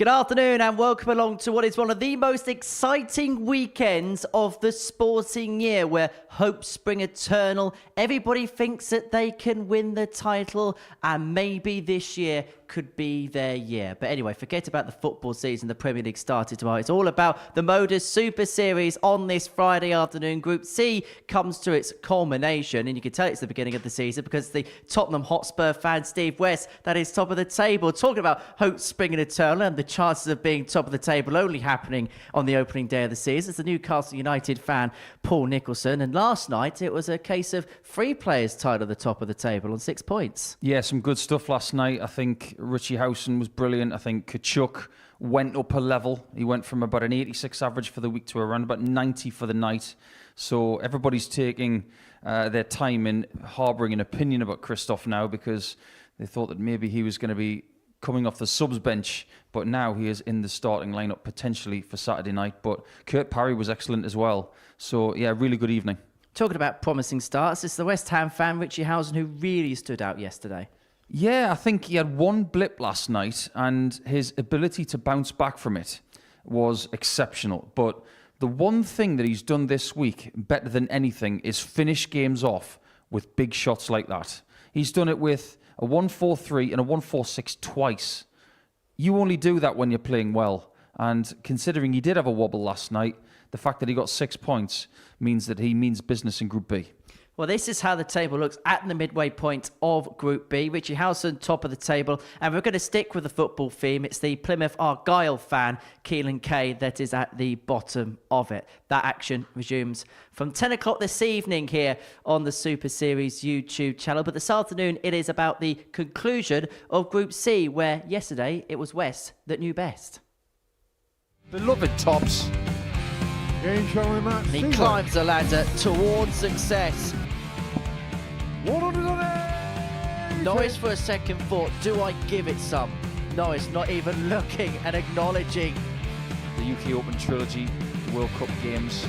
Good afternoon and welcome along to what is one of the most exciting weekends of the sporting year, where hopes spring eternal. Everybody thinks that they can win the title, and maybe this year could be their year. But anyway, forget about the football season. The Premier League started tomorrow. It's all about the Modus Super Series on this Friday afternoon. Group C comes to its culmination, and you can tell it's the beginning of the season because the Tottenham Hotspur fan Steve West, that is top of the table, talking about hope springing eternal and the chances of being top of the table only happening on the opening day of the season. It's the Newcastle United fan Paul Nicholson, and last night it was a case of 3 players tied at the top of the table on 6 points. Yeah, some good stuff last night. I think Richie Howson was brilliant. I think Kachuk went up a level. He went from about an 86 average for the week to around about 90 for the night. So everybody's taking their time in harbouring an opinion about Christoph now, because they thought that maybe he was going to be coming off the subs bench, but now he is in the starting lineup potentially for Saturday night. But Kurt Parry was excellent as well. So yeah, really good evening. Talking about promising starts, it's the West Ham fan Richie Howson who really stood out yesterday. Yeah, I think he had one blip last night, and his ability to bounce back from it was exceptional. But the one thing that he's done this week better than anything is finish games off with big shots like that. He's done it with a 1-4-3 and a 1-4-6 twice. You only do that when you're playing well. And considering he did have a wobble last night, the fact that he got 6 points means that he means business in Group B. Well, this is how the table looks at the midway point of Group B. Richie Howson, top of the table. And we're going to stick with the football theme. It's the Plymouth Argyle fan, Keelan Kay, that is at the bottom of it. That action resumes from 10 o'clock this evening here on the Super Series YouTube channel. But this afternoon, it is about the conclusion of Group C, where yesterday it was West that knew best. Beloved Tops. He climbs the ladder towards success. 180. Norris for a second thought, do I give it some? Norris not even looking and acknowledging. The UK Open Trilogy, the World Cup games,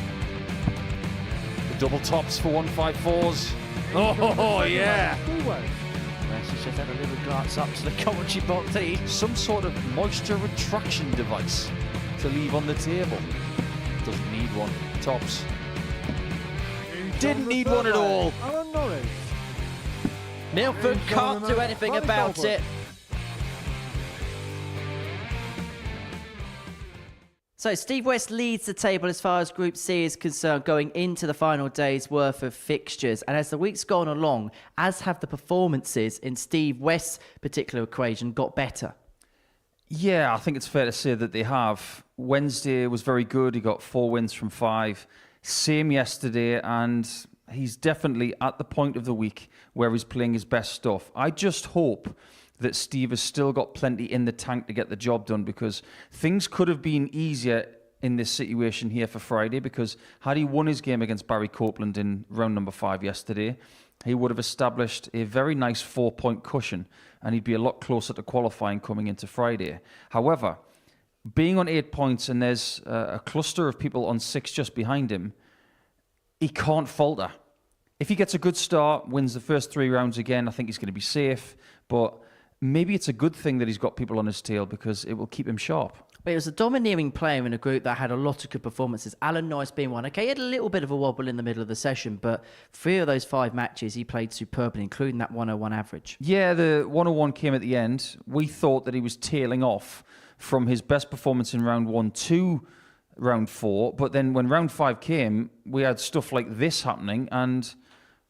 The double tops for 154s. Oh, yeah. Messi just had a little glance up to the commentary box. Some sort of moisture retraction device to leave on the table. Doesn't need one. Tops. Didn't need one at all. Milford can't do anything about it. So Steve West leads the table as far as Group C is concerned, going into the final day's worth of fixtures. And as the week's gone along, as have the performances in Steve West's particular equation got better. Yeah, I think it's fair to say that they have. Wednesday was very good. He got 4 wins from 5. Same yesterday, and he's definitely at the point of the week where he's playing his best stuff. I just hope that Steve has still got plenty in the tank to get the job done, because things could have been easier in this situation here for Friday, because had he won his game against Barry Copeland in round number 5 yesterday, he would have established a very nice 4-point cushion, and he'd be a lot closer to qualifying coming into Friday. However, being on 8 points and there's a cluster of people on 6 just behind him, he can't falter. If he gets a good start, wins the first 3 rounds again, I think he's going to be safe. But maybe it's a good thing that he's got people on his tail, because it will keep him sharp. But he was a domineering player in a group that had a lot of good performances. Alan Norris being one. Okay, he had a little bit of a wobble in the middle of the session, but 3 of those 5 matches he played superbly, including that 101 average. Yeah, the 101 came at the end. We thought that he was tailing off from his best performance in round 1 to round 4. But then when round 5 came, we had stuff like this happening, and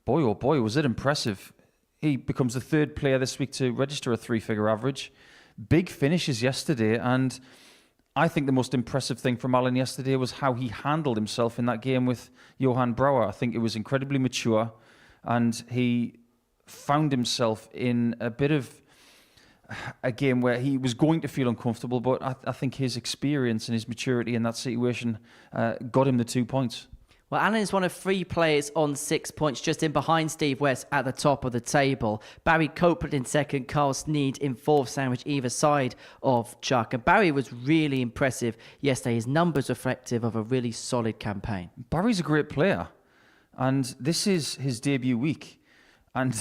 boy, oh boy, was it impressive. He becomes the 3rd player this week to register a 3-figure average. Big finishes yesterday, and I think the most impressive thing from Alan yesterday was how he handled himself in that game with Johan Brouwer. I think it was incredibly mature, and he found himself in a bit of a game where he was going to feel uncomfortable, but I think his experience and his maturity in that situation got him the 2 points. Well, Alan is one of 3 players on 6 points, just in behind Steve West at the top of the table. Barry Copeland in second, Carl Sneyd in 4th, sandwich either side of Chuck. And Barry was really impressive yesterday. His numbers reflective of a really solid campaign. Barry's a great player, and this is his debut week. And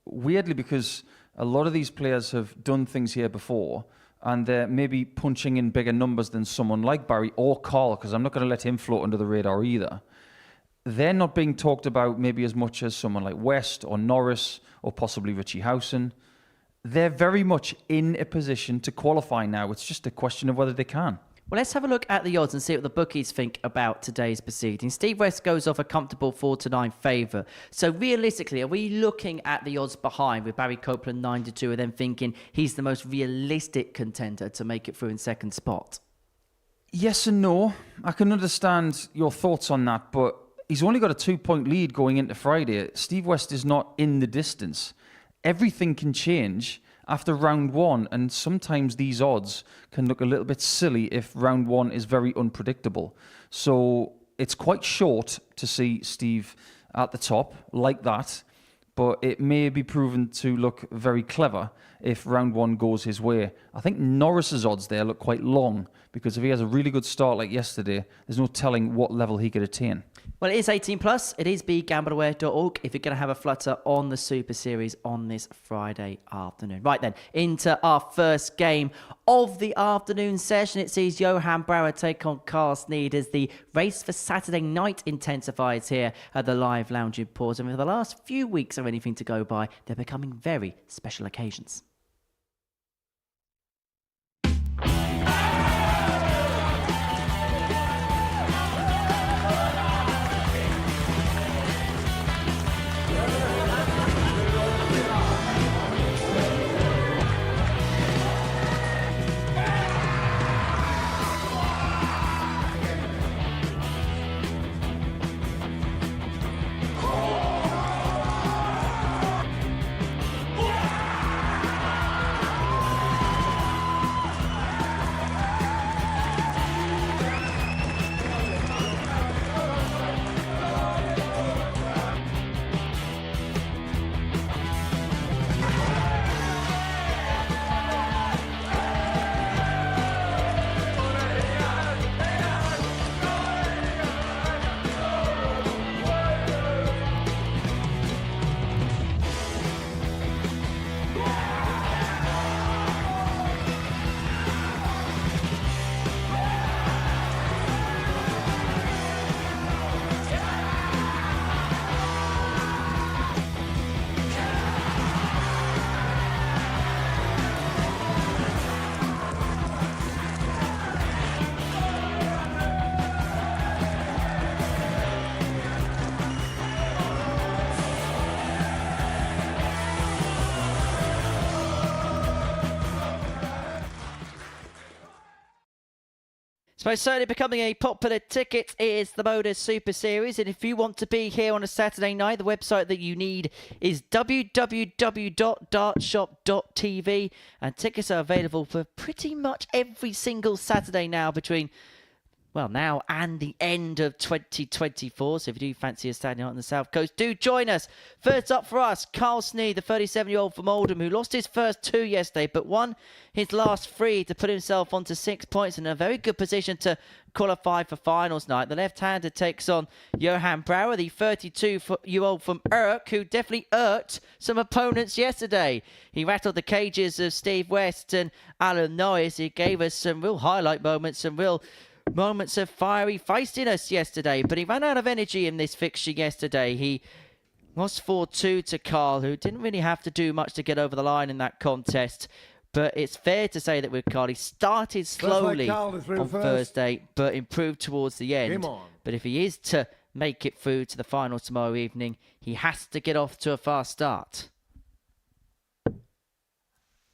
weirdly, because a lot of these players have done things here before, and they're maybe punching in bigger numbers than someone like Barry or Carl, because I'm not going to let him float under the radar either. They're not being talked about maybe as much as someone like West or Norris or possibly Richie Howson. They're very much in a position to qualify now. It's just a question of whether they can. Well, let's have a look at the odds and see what the bookies think about today's proceedings. Steve West goes off a comfortable 4-9 favourite. So realistically, are we looking at the odds behind with Barry Copeland 9-2 and then thinking he's the most realistic contender to make it through in second spot? Yes and no. I can understand your thoughts on that, but he's only got a 2-point lead going into Friday. Steve West is not in the distance. Everything can change after round one, and sometimes these odds can look a little bit silly if round one is very unpredictable. So it's quite short to see Steve at the top like that, but it may be proven to look very clever if round one goes his way. I think Norris's odds there look quite long, because if he has a really good start like yesterday, there's no telling what level he could attain. Well, it is 18 plus. It is begambleaware.org if you're going to have a flutter on the Super Series on this Friday afternoon. Right then, into our first game of the afternoon session. It sees Johan Brouwer take on Carl Sneyd as the race for Saturday night intensifies here at the Live Lounge in Port. And for the last few weeks or anything to go by, they're becoming very special occasions. So certainly becoming a popular ticket is the Modus Super Series, and if you want to be here on a Saturday night, the website that you need is www.dartshop.tv, and tickets are available for pretty much every single Saturday now between, well, now and the end of 2024. So if you do fancy a Saturday night on the South Coast, do join us. First up for us, Carl Sneyd, the 37-year-old from Oldham, who lost his first 2 yesterday, but won his last 3 to put himself onto 6 points in a very good position to qualify for finals night. The left-hander takes on Johan Brouwer, the 32-year-old from Urk, who definitely irked some opponents yesterday. He rattled the cages of Steve West and Alan Norris. He gave us some real highlight moments, some real moments of fiery feistiness yesterday, but he ran out of energy in this fixture yesterday. He lost 4-2 to Carl, who didn't really have to do much to get over the line in that contest. But it's fair to say that with Carl, he started slowly on Thursday, but improved towards the end. But if he is to make it through to the final tomorrow evening, he has to get off to a fast start.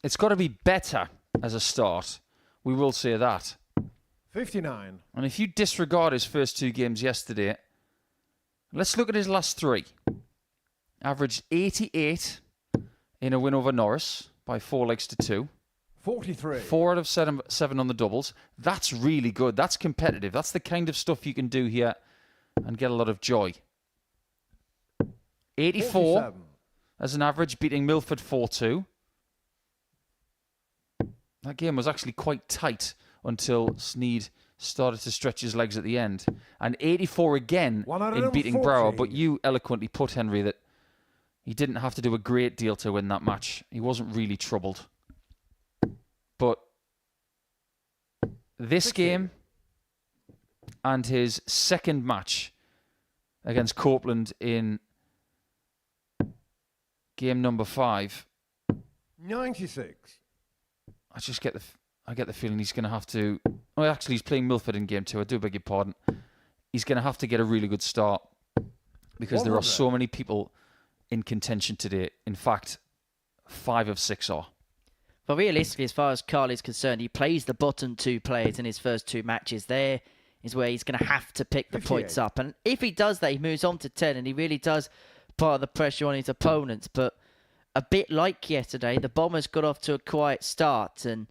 It's got to be better as a start. We will say that. 59. And if you disregard his first 2 games yesterday, let's look at his last 3. Averaged 88 in a win over Norris by 4 legs to 2. 43. 4 out of 7 on the doubles. That's really good. That's competitive. That's the kind of stuff you can do here and get a lot of joy. 84 47. as an average, beating Milford 4-2. That game was actually quite tight until Sneyd started to stretch his legs at the end. And 84 again in beating Brouwer. But you eloquently put, Henry, that he didn't have to do a great deal to win that match. He wasn't really troubled. But this 60. game and his second match against Copeland in game number 5. 96. I just get the feeling he's going to have to. Oh, actually, he's playing Milford in game 2. I do beg your pardon. He's going to have to get a really good start because there are 100. so many people in contention today. In fact, 5 of 6 are. But realistically, as far as Carl is concerned, he plays the bottom 2 players in his first 2 matches. There is where he's going to have to pick the 58. points up. And if he does that, he moves on to 10 and he really does put the pressure on his opponents. But a bit like yesterday, the Bombers got off to a quiet start. And,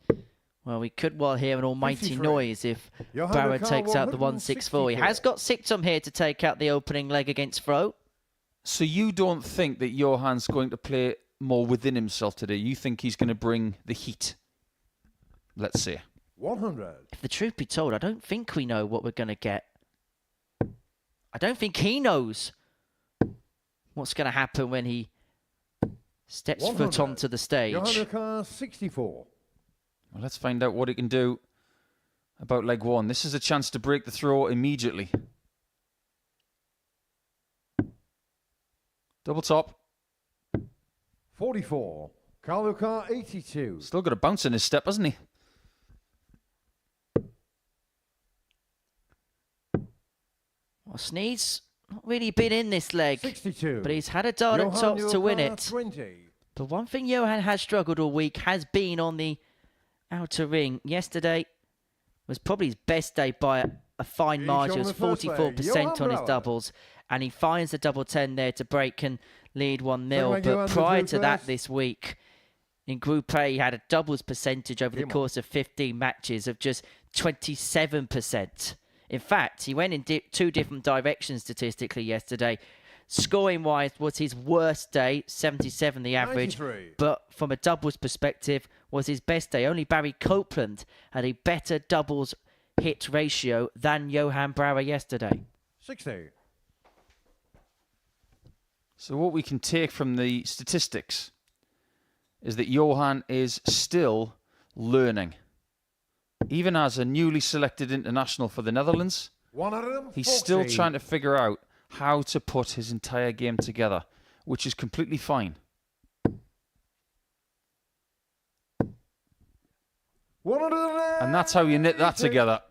well, we could well hear an almighty 53. noise if Johan Barra Carl takes out the 164. He has got Sictum here to take out the opening leg against Fro. So you don't think that Johan's going to play more within himself today? You think he's going to bring the heat? Let's see. 100. If the truth be told, I don't think we know what we're going to get. I don't think he knows what's going to happen when he steps 100. foot onto the stage. Johan Carl 64. Well, let's find out what he can do about leg 1. This is a chance to break the throw immediately. Double top. 44. Carl Carl 82. Still got a bounce in his step, hasn't he? Well, Sneyd's not really been in this leg, 62. but he's had a dart at Johan tops to win Carl it. 20. But one thing Johan has struggled all week has been on the outer ring. Yesterday was probably his best day by a fine Each margin. It on was the first leg. 44% Johan on his Brouwer. doubles. And he finds the double 10 there to break and lead 1-0. leg, But Johan, prior the to that first. this week, in Group A, he had a doubles percentage over the Come on. course of 15 matches of just 27%. In fact, he went in 2 different directions statistically yesterday. Scoring-wise was his worst day, 77 the average. 93. But from a doubles perspective, was his best day. Only Barry Copeland had a better doubles hit ratio than Johan Brouwer yesterday. 60. So what we can take from the statistics is that Johan is still learning. Even as a newly selected international for the Netherlands, 140. he's still trying to figure out how to put his entire game together, which is completely fine. 180. And that's how you knit that together.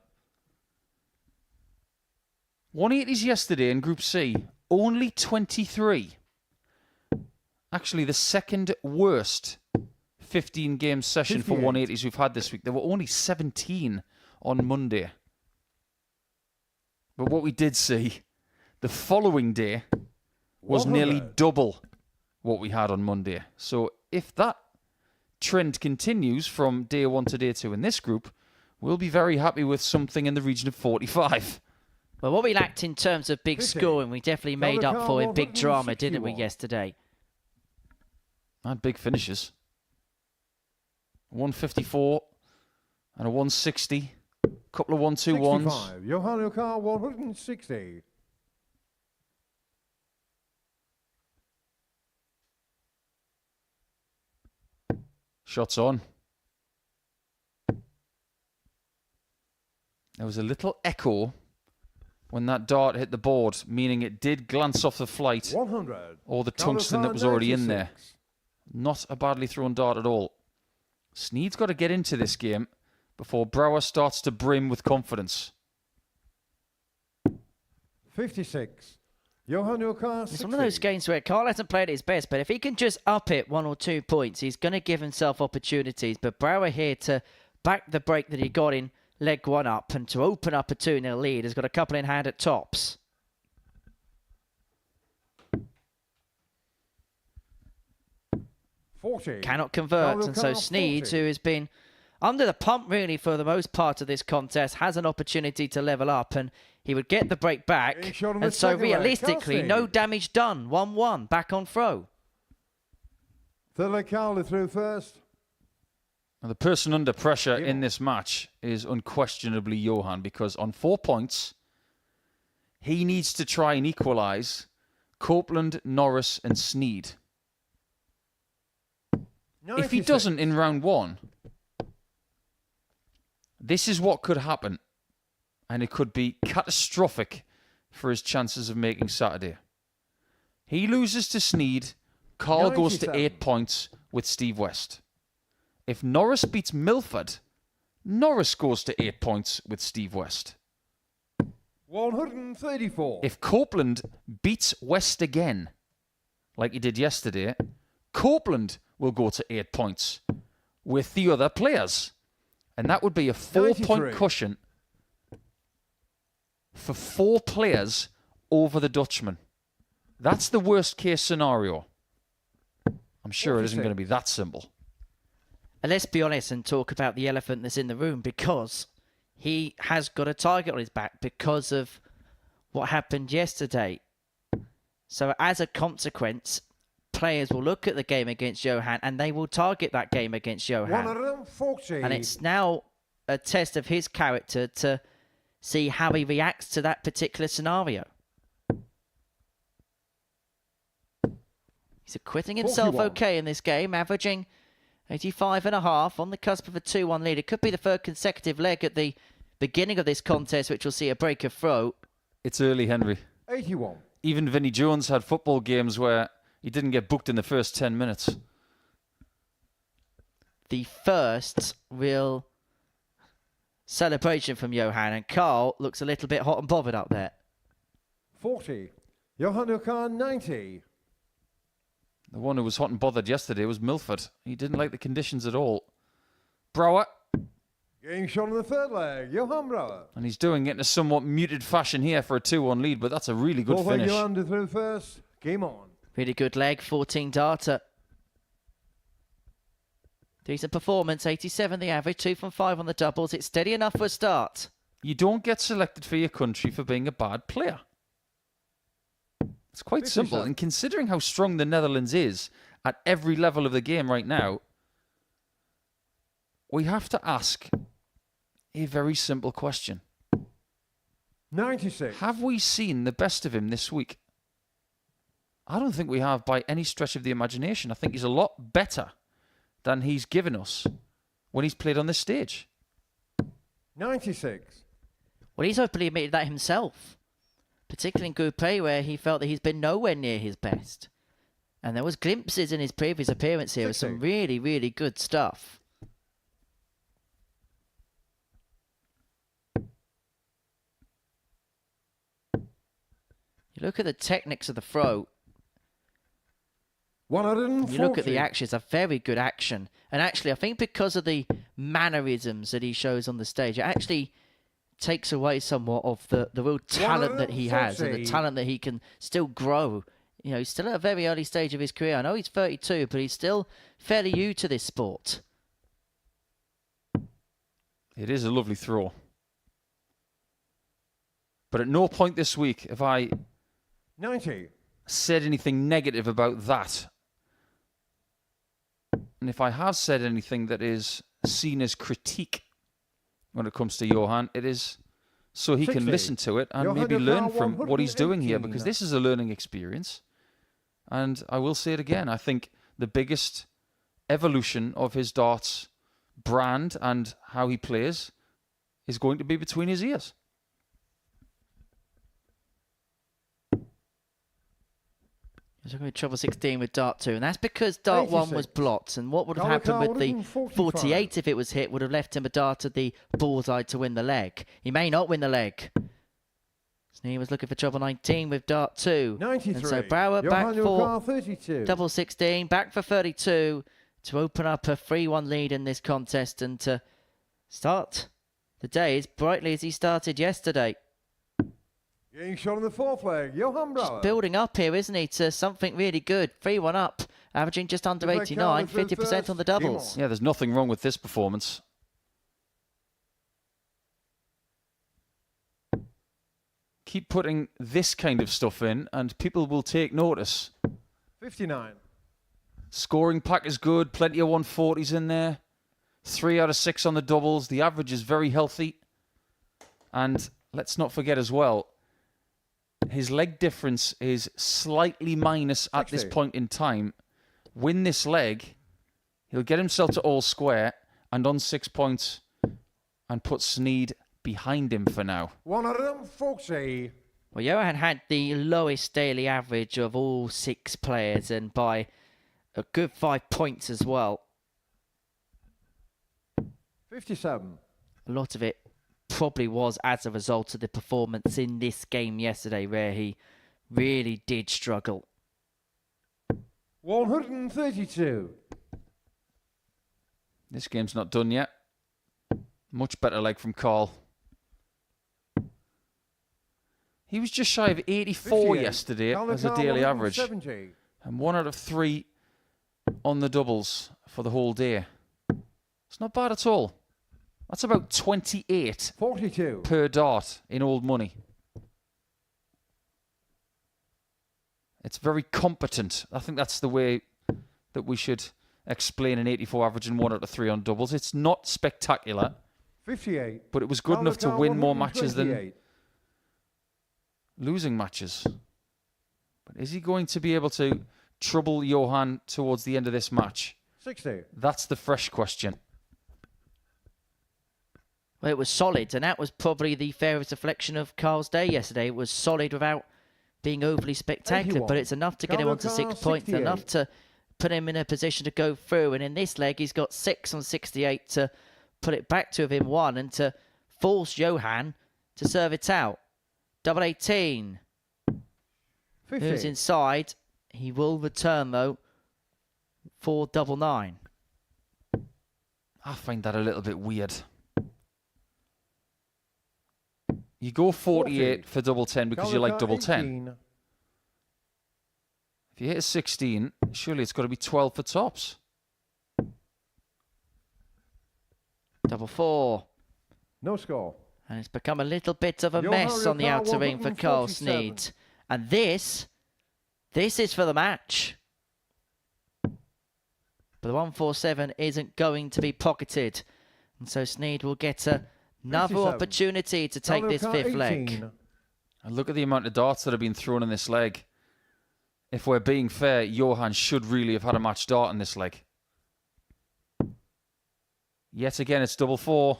180s yesterday in Group C, only 23. Actually, the second worst 15-game session for 58. 180s we've had this week. There were only 17 on Monday. But what we did see the following day was 100. nearly double what we had on Monday. So if that trend continues from day 1 to day 2 in this group, we'll be very happy with something in the region of 45. Well, what we lacked in terms of big 50. scoring, we definitely made up for in big drama, didn't we, 161. yesterday? And big finishes. 154 and a 160. Couple of 1-2-1s. 65. Johan Carl 160. Shots on. There was a little echo when that dart hit the board, meaning it did glance off the flight 100. or the Carl tungsten that Carl was already in there. 96. Not a badly thrown dart at all. Sneyd's got to get into this game before Brouwer starts to brim with confidence. 56. Johan Carl 60. It's one of those games where Carl hasn't played at his best, but if he can just up it 1 or 2 points, he's going to give himself opportunities. But Brouwer here to back the break that he got in leg 1 up and to open up a 2-0 lead has got a couple in hand at tops. Cannot convert, Carl and so Carl Sneyd, 40. who has been under the pump really for the most part of this contest, has an opportunity to level up, and he would get the break back. He shot him And with so second leg. realistically, Carl no Sneyd. damage done. 1-1, back on throw. Third leg Carl through first. And the person under pressure Yeah. in this match is unquestionably Johan, because on 4 points, he needs to try and equalise Copeland, Norris and Sneyd. If he 96. doesn't in round 1, This is what could happen, and it could be catastrophic for his chances of making Saturday. He loses to Sneyd, Carl goes to 8 points with Steve West. If Norris beats Milford, Norris goes to 8 points with Steve West. 134. If Copeland beats West again, like he did yesterday, Copeland will go to 8 points with the other players. And that would be a 4-point cushion for 4 players over the Dutchman. That's the worst case scenario. I'm sure it isn't going to be that simple. And let's be honest and talk about the elephant that's in the room, because he has got a target on his back because of what happened yesterday. So as a consequence, players will look at the game against Johan and they will target that game against Johan. 140. And it's now a test of his character to see how he reacts to that particular scenario. He's acquitting himself 41. okay in this game, averaging 85.5 on the cusp of a 2-1 lead. It could be the third consecutive leg at the beginning of this contest, which will see a break of throw. It's early, Henry. 81. Even Vinnie Jones had football games where he didn't get booked in the first 10 minutes. The first real celebration from Johan, and Carl looks a little bit hot and bothered up there. 40. Johan Khan 90. The one who was hot and bothered yesterday was Milford. He didn't like the conditions at all. Brouwer. Getting shot in the third leg. Johan Brouwer. And he's doing it in a somewhat muted fashion here for a 2-1 lead, but that's a really good finish. Johan to through first. Game on. Really good leg, 14 darter. Decent performance, 87 the average, 2 from 5 on the doubles. It's steady enough for a start. You don't get selected for your country for being a bad player. It's quite simple. And considering how strong the Netherlands is at every level of the game right now, we have to ask a very simple question. 96. Have we seen the best of him this week? I don't think we have by any stretch of the imagination. I think he's a lot better than he's given us when he's played on this stage. 96. Well, he's openly admitted that himself, particularly in Group A, where he felt that he's been nowhere near his best. And there was glimpses in his previous appearance here of some really, really good stuff. You look at the techniques of the throw. 140. You look at the action, it's a very good action. And actually, I think because of the mannerisms that he shows on the stage, it actually takes away somewhat of the real talent that he has and the talent that he can still grow. You know, he's still at a very early stage of his career. I know he's 32, but he's still fairly new to this sport. It is a lovely throw. But at no point this week have I 90. said anything negative about that. And if I have said anything that is seen as critique when it comes to Johan, it is so he 60. can listen to it and Johan maybe learn Johan from what he's doing here, 118. because this is a learning experience. And I will say it again, I think the biggest evolution of his darts brand and how he plays is going to be between his ears. He's going to trouble 16 with dart 2, and that's because dart 1 was 86. blocked, and what would have Carl happened with the 145. 48 if it was hit would have left him a dart at the bullseye to win the leg. He may not win the leg. Sneyd was looking for trouble 19 with dart 2. 93. And so Brouwer Johan back for Khan 32. double 16, back for 32 to open up a 3-1 lead in this contest and to start the day as brightly as he started yesterday. Getting shot in the fourth leg. Johan Brouwer. Just building up here, isn't he, to something really good. 3-1 up, averaging just under 89, 50% on the doubles. Yeah, there's nothing wrong with this performance. Keep putting this kind of stuff in and people will take notice. 59. Scoring pack is good, plenty of 140s in there. 3 out of 6 on the doubles. The average is very healthy. And let's not forget as well, his leg difference is slightly minus at this 60. point in time. Win this leg, he'll get himself to all square, and on 6 points, and put Sneyd behind him for now. 140. Well, Johan had the lowest daily average of all 6 players, and by a good 5 points as well. 57. A lot of it probably was as a result of the performance in this game yesterday, where he really did struggle. 132. This game's not done yet. Much better leg from Carl. He was just shy of 84 58. yesterday Carl as a daily average. 170. And 1 out of 3 on the doubles for the whole day. It's not bad at all. That's about 28 42. per dart in old money. It's very competent. I think that's the way that we should explain an 84 average and 1 out of 3 on doubles. It's not spectacular, 58. but it was good enough to Carl win more matches than 128. losing matches. But is he going to be able to trouble Johan towards the end of this match? 60. That's the fresh question. Well, it was solid, and that was probably the fairest reflection of Carl's day yesterday. It was solid without being overly spectacular, 81. but it's enough to get him Carl onto 6 Carl, points, 68. enough to put him in a position to go through. And in this leg, he's got 6 on 68 to put it back to within 1 and to force Johan to serve it out. Double 18. 50. Who's inside? He will return, though, for double 9. I find that a little bit weird. You go 48 for double 10 because you like double 10. 18. If you hit a 16, surely it's got to be 12 for tops. Double 4. No score. And it's become a little bit of a Johan mess on the Carl, outer ring for Carl 147. Sneyd. And this is for the match. But the 147 isn't going to be pocketed. And so Sneyd will get another 57. opportunity to take this 5th leg. 18. And look at the amount of darts that have been thrown in this leg. If we're being fair, Johan should really have had a match dart in this leg. Yet again, it's double 4.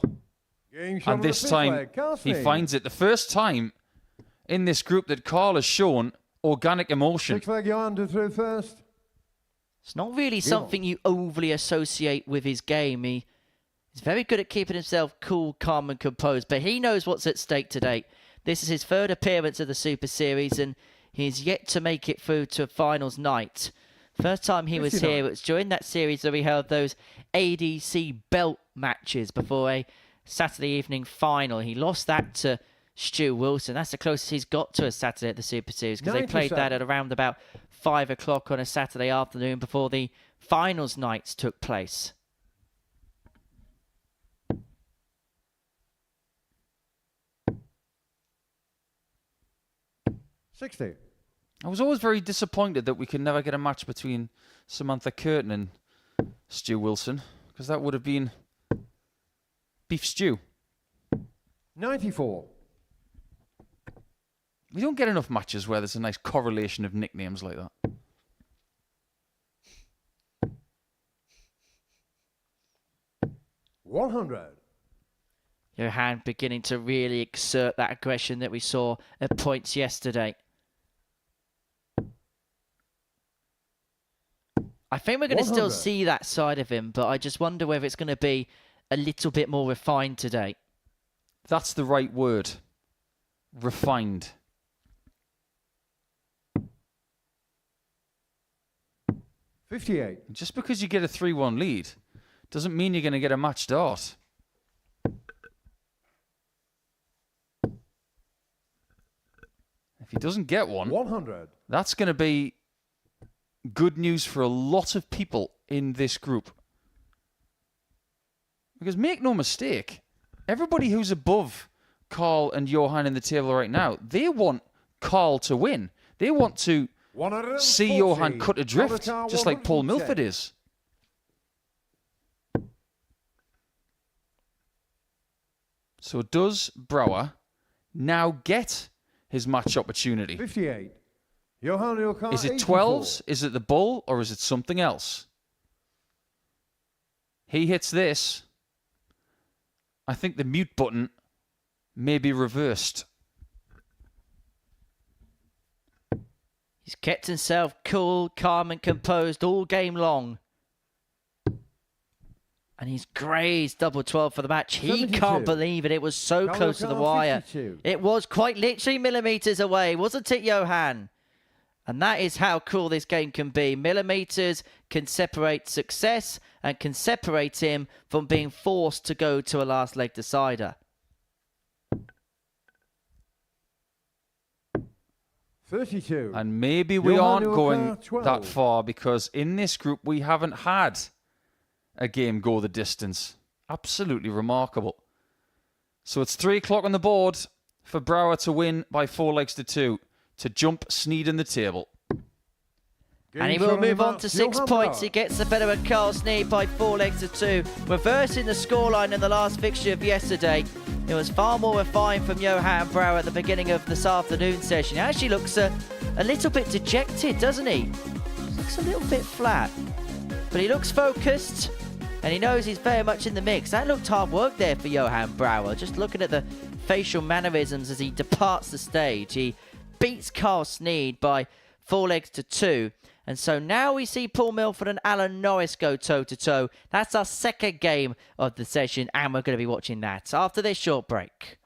Game shot And on the this 5th time, leg. Carl he Sneyd. finds it. The first time in this group that Carl has shown organic emotion. 6th leg, Johan to through first. It's not really something you overly associate with his game. He's very good at keeping himself cool, calm and composed, but he knows what's at stake today. This is his 3rd appearance of the Super Series, and he's yet to make it through to a finals night. First time he was 59. here, it was during that series that we held those ADC belt matches before a Saturday evening final. He lost that to Stu Wilson. That's the closest he's got to a Saturday at the Super Series, because they played that 97. at around about 5 o'clock on a Saturday afternoon before the finals nights took place. $60. I was always very disappointed that we could never get a match between Samantha Curtin and Stu Wilson, because that would have been beef stew. 94. We don't get enough matches where there's a nice correlation of nicknames like that. $100. Johan beginning to really exert that aggression that we saw at points yesterday. I think we're going to still 100. see that side of him, but I just wonder whether it's going to be a little bit more refined today. That's the right word. Refined. $58. Just because you get a 3-1 lead doesn't mean you're going to get a match dart. If he doesn't get one, 100. that's going to be good news for a lot of people in this group. Because make no mistake, everybody who's above Carl and Johan in the table right now, they want Carl to win. They want to see Johan cut adrift, just like Paul Milford is. So does Brouwer now get his match opportunity? 58. Johan Ilkar, Is it 84. 12s? Is it the bull? Or is it something else? He hits this. I think the mute button may be reversed. He's kept himself cool, calm and composed all game long. And he's grazed double 12 for the match. He 72. can't believe it. It was so Colour close to the car, wire. 52. It was quite literally millimetres away, wasn't it, Johan? And that is how cool this game can be. Millimetres can separate success and can separate him from being forced to go to a last leg decider. 32. And maybe we Johan aren't going 12. that far because in this group we haven't had a game go the distance. Absolutely remarkable. So it's 3 o'clock on the board for Brouwer to win by 4 legs to 2 to jump Sneyd in the table. And he will move on to 6 points. He gets the better of Carl Sneyd by 4 legs to 2, reversing the scoreline in the last fixture of yesterday. It was far more refined from Johan Brouwer at the beginning of this afternoon session. He actually looks a little bit dejected, doesn't he? Looks a little bit flat. But he looks focused, and he knows he's very much in the mix. That looked hard work there for Johan Brouwer. Just looking at the facial mannerisms as he departs the stage. He beats Carl Sneyd by 4 legs to 2. And so now we see Paul Milford and Alan Norris go toe-to-toe. That's our second game of the session, and we're going to be watching that after this short break.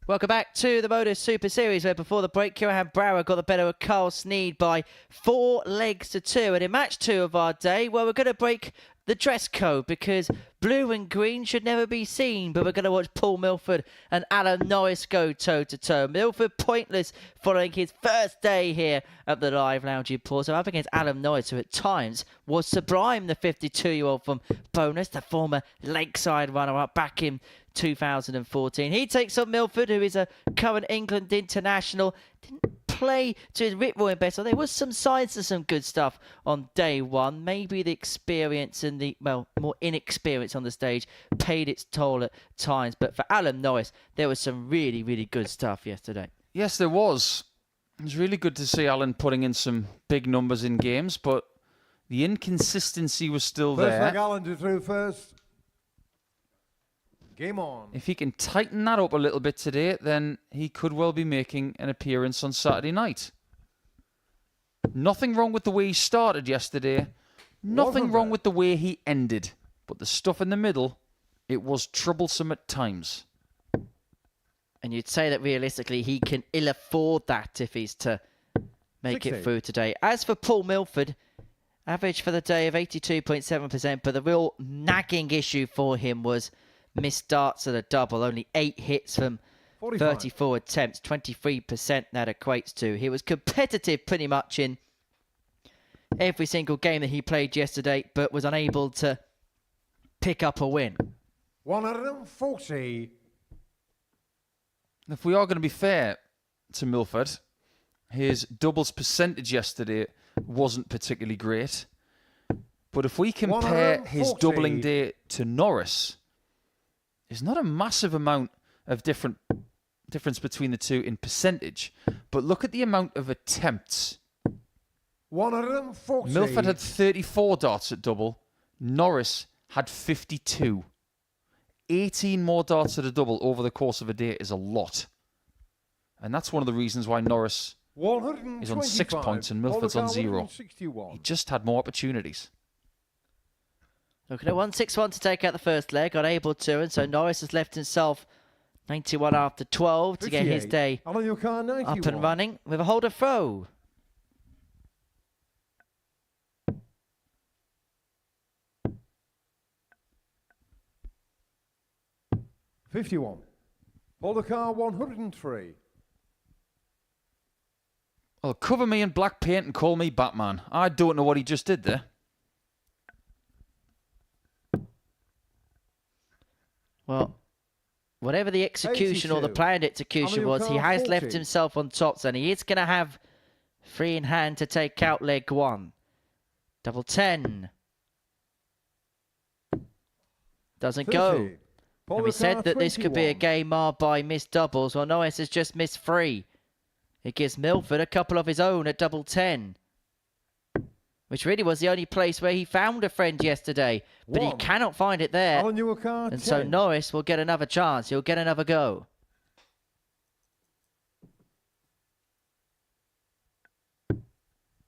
Welcome back to the Modus Super Series, where before the break, Johan Brouwer got the better of Carl Sneyd by 4 legs to 2. And in match 2 of our day, well, we're going to break the dress code because blue and green should never be seen. But we're going to watch Paul Milford and Alan Norris go toe-to-toe. Milford pointless following his first day here at the Live Lounge in Porto, up against Alan Norris, who at times was sublime, the 52-year-old from Bonus, the former Lakeside runner-up back in 2014. He takes on Milford, who is a current England international. Didn't play to his rip-roaring best. So there was some signs of some good stuff on day one. Maybe the experience and the, well, more inexperience on the stage paid its toll at times. But for Alan Norris, there was some really, really good stuff yesterday. Yes, there was. It was really good to see Alan putting in some big numbers in games, but the inconsistency was still First there. leg Alan to through first. Game on. If he can tighten that up a little bit today, then he could well be making an appearance on Saturday night. Nothing wrong with the way he started yesterday. Nothing wrong with the way he ended. But the stuff in the middle, it was troublesome at times. And you'd say that realistically he can ill afford that if he's to make 60. it through today. As for Paul Milford, average for the day of 82.7%, but the real nagging issue for him was missed darts at a double. Only 8 hits from 45. 34 attempts, 23% that equates to. He was competitive pretty much in every single game that he played yesterday, but was unable to pick up a win. 140. If we are going to be fair to Milford, his doubles percentage yesterday wasn't particularly great. But if we compare his 140. doubling day to Norris, there's not a massive amount of difference between the two in percentage. But look at the amount of attempts. 140. Milford had 34 darts at double. Norris had 52. 18 more darts at a double over the course of a day is a lot. And that's one of the reasons why Norris is on 6 points and Milford's on 0. He just had more opportunities. Looking at 161 to take out the first leg, unable to, and so Norris has left himself 91 after 12 to get his day Alan, your car, 91. up and running with a holder throw. $51. Hold the car, 103. Well, cover me in black paint and call me Batman. I don't know what he just did there. Well, whatever the execution or the 82. planned execution Alan, was, your he car, has 40. left himself on top, and he is going to have 3 in hand to take out leg 1. Double 10. Doesn't go. 50. And we said that this could be a game marred by missed doubles. Well, Norris has just missed 3. It gives Milford a couple of his own at double 10. Which really was the only place where he found a friend yesterday. But he 1. cannot find it there. Alan, your car, And 10. so Norris will get another chance. He'll get another go.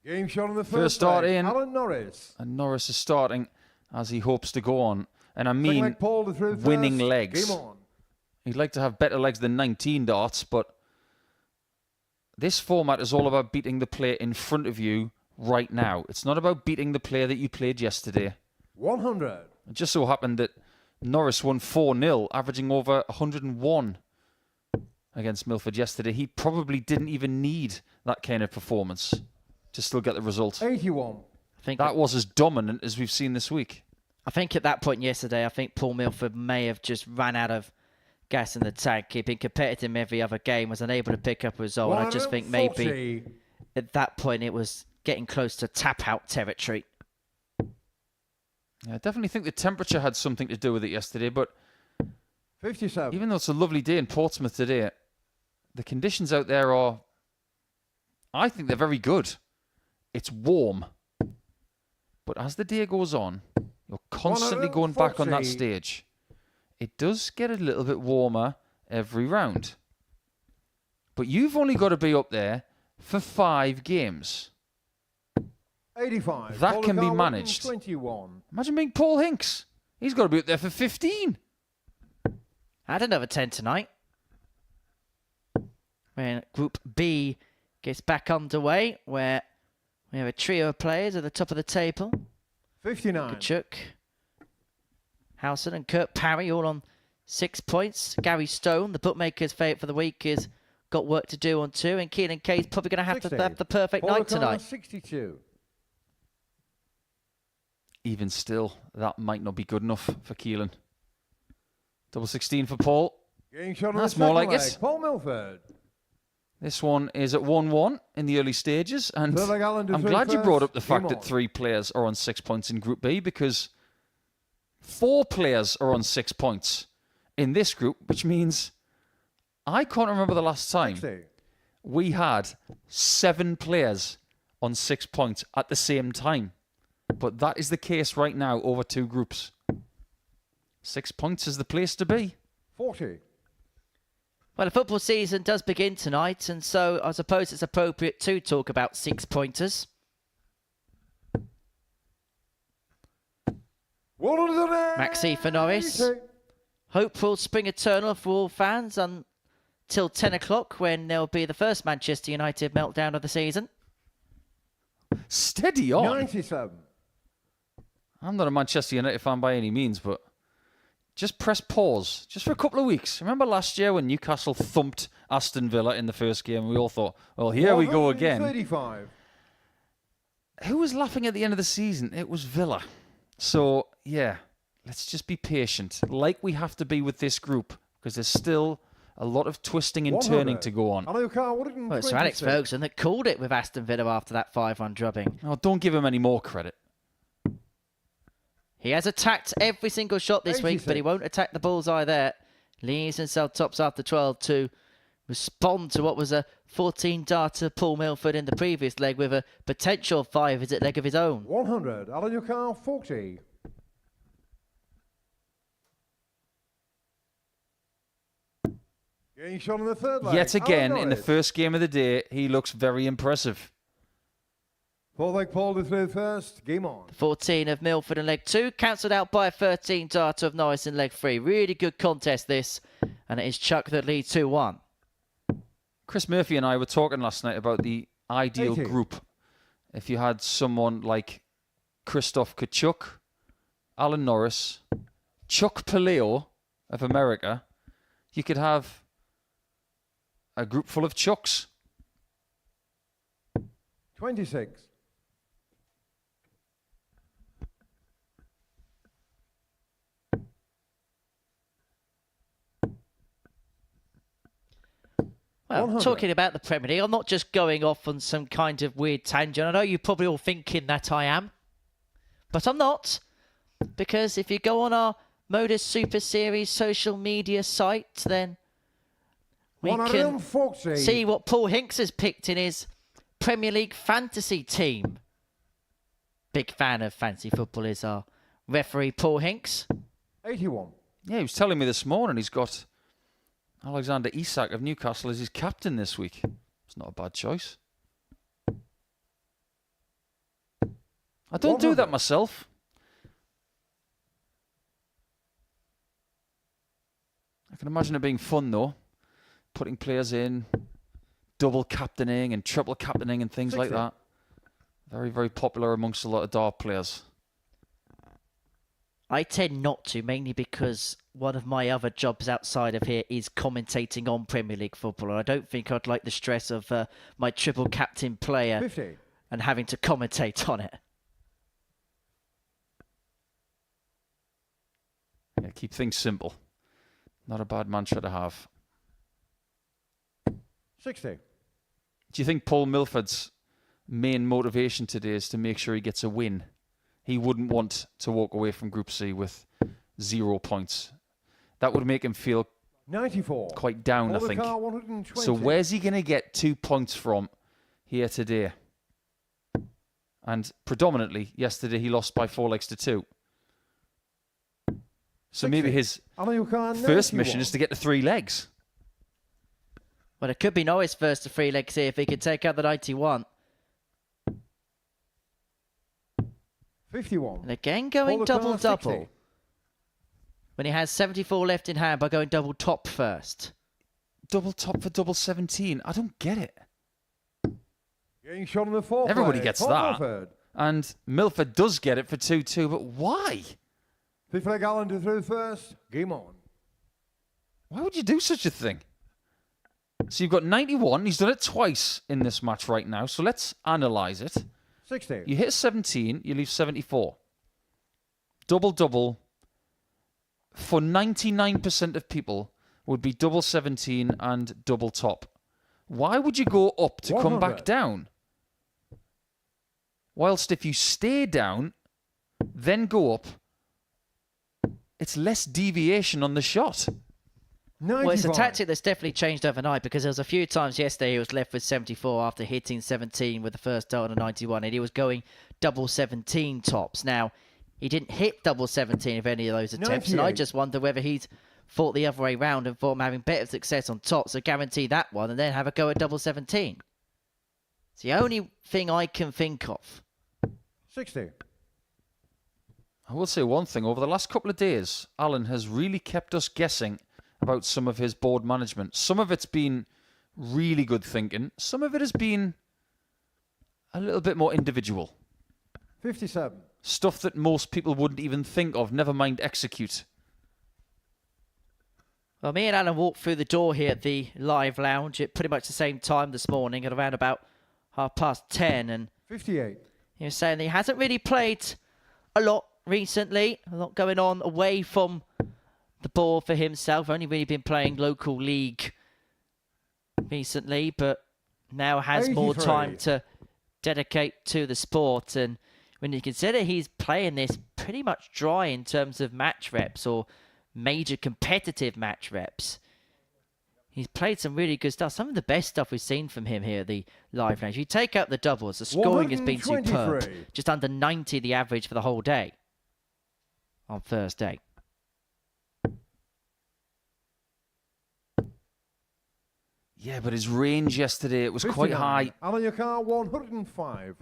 Game shot on the First start leg. in. Alan Norris. And Norris is starting as he hopes to go on. And I Second mean, leg, Paul to through winning first. legs. Game on. He'd like to have better legs than 19 darts, but this format is all about beating the player in front of you right now. It's not about beating the player that you played yesterday. 100. It just so happened that Norris won 4-0, averaging over 101 against Milford yesterday. He probably didn't even need that kind of performance to still get the result. 81. I think That was as dominant as we've seen this week. I think at that point yesterday, I think Paul Milford may have just ran out of gas in the tank. He'd been competitive in every other game, was unable to pick up a result. And I just think maybe 140. at that point it was getting close to tap-out territory. Yeah, I definitely think the temperature had something to do with it yesterday, but 57. even though it's a lovely day in Portsmouth today, the conditions out there are, I think they're very good. It's warm. But as the day goes on, you're constantly going back on that 140. stage. It does get a little bit warmer every round. But you've only got to be up there for 5 games. 85. That Paul can be Car, managed. 121. Imagine being Paul Hinks. He's got to be up there for 15. Had another 10 tonight. When Group B gets back underway, where we have a trio of players at the top of the table. 59. Kachuk, Howson and Kurt Parry all on 6 points. Gary Stone, the bookmaker's favourite for the week, has got work to do on 2. And Keelan Kay's probably going to have 60. to have the perfect Paul night Car, tonight. 62. Even still, that might not be good enough for Keelan. Double 16 for Paul. Game shot on That's the more second like leg. it. Paul Milford. This one is at 1-1 in the early stages, and Phil Gallen I'm through glad you brought up the first. fact Game that on. 3 players are on 6 points in Group B, because 4 players are on 6 points in this group, which means I can't remember the last time 60. we had 7 players on 6 points at the same time. But that is the case right now over 2 groups. 6 points is the place to be. 40. Well, the football season does begin tonight, and so I suppose it's appropriate to talk about 6-pointers. 180. Maxi for Norris. Hopeful spring eternal for all fans until 10 o'clock, when there'll be the first Manchester United meltdown of the season. Steady on. 97. I'm not a Manchester United fan by any means, but just press pause just for a couple of weeks. Remember last year when Newcastle thumped Aston Villa in the first game, and we all thought, well, here we go again. 35. Who was laughing at the end of the season? It was Villa. So, yeah, let's just be patient, like we have to be with this group, because there's still a lot of twisting and 100. turning to go on. I know Carl, 126. Well, it's Sir Alex Ferguson that called it with Aston Villa after that 5-1 drubbing. Oh, don't give him any more credit. He has attacked every single shot this week, but he 86. won't attack the bullseye there. Leaves himself tops after 12 to respond to what was a 14-darter Paul Milford in the previous leg with a potential 5-visit leg of his own. 100. Alan Newcastle, 40. Getting shot in the third leg. Yet again, Alan in the Norris. first game of the day, he looks very impressive. Fourth leg, Paul through first. Game on. 14 of Milford in leg 2, cancelled out by a 13-darter of Norris in leg 3. Really good contest this, and it is Chuck that leads 2-1. Chris Murphy and I were talking last night about the ideal 80. group. If you had someone like Christoph Kachuk, Alan Norris, Chuck Paleo of America, you could have a group full of Chucks. 26. Well, 100. talking about the Premier League, I'm not just going off on some kind of weird tangent. I know you're probably all thinking that I am, but I'm not. Because if you go on our Modus Super Series social media site, then we can 140. see what Paul Hinks has picked in his Premier League fantasy team. Big fan of fantasy football is our referee, Paul Hinks. 81. Yeah, he was telling me this morning he's got Alexander Isak of Newcastle as his captain this week. It's not a bad choice. I don't do that 100. myself. I can imagine it being fun, though. Putting players in, double captaining and triple captaining and things like 60. that. Very, very popular amongst a lot of dart players. I tend not to, mainly because one of my other jobs outside of here is commentating on Premier League football. And I don't think I'd like the stress of my triple captain player 50. and having to commentate on it. Yeah, keep things simple. Not a bad mantra to have. 60. Do you think Paul Milford's main motivation today is to make sure he gets a win? He wouldn't want to walk away from Group C with 0 points. That would make him feel 94. quite down, I think. 120. So where's he going to get 2 points from here today? And predominantly, yesterday he lost by 4 legs to 2. So maybe 60. his Alan Newcastle, first mission 91. is to get to 3 legs. Well, it could be Norris first to 3 legs here if he could take out the 91. 51. And again going Paul double-double. 60. When he has 74 left in hand by going double top first. Double top for double 17. I don't get it. Getting shot in the fourth Everybody leg. gets Paul that. Milford. And Milford does get it for 2-2, but why? Fifth leg, Alan through first. Game on. Why would you do such a thing? So you've got 91. He's done it twice in this match right now. So let's analyse it. 60. You hit 17, you leave 74. Double-double for 99% of people would be double 17 and double top. Why would you go up to come 100. back down? Whilst if you stay down, then go up, it's less deviation on the shot. 95. Well, it's a tactic that's definitely changed overnight, because there was a few times yesterday he was left with 74 after hitting 17 with the first dart on a 91, and he was going double 17 tops. Now, he didn't hit double 17 of any of those attempts, and I 98. just wonder whether he's thought the other way round and thought I'm having better success on top, so guarantee that one and then have a go at double 17. It's the only thing I can think of. 60. I will say one thing. Over the last couple of days, Alan has really kept us guessing about some of his board management. Some of it's been really good thinking. Some of it has been a little bit more individual. 57. Stuff that most people wouldn't even think of, never mind execute. Well, me and Alan walked through the door here at the live lounge at pretty much the same time this morning at around about 10:30, and 58. he was saying that he hasn't really played a lot recently, a lot going on away from the board for himself. Only really been playing local league recently, but now has more 83. time to dedicate to the sport. And when you consider he's playing this pretty much dry in terms of match reps or major competitive match reps, he's played some really good stuff. Some of the best stuff we've seen from him here at the live range. You take out the doubles, the scoring has been superb. 123. Just under 90 the average for the whole day on Thursday. Yeah, but his range yesterday, it was quite 59. high. Alan, your car 105.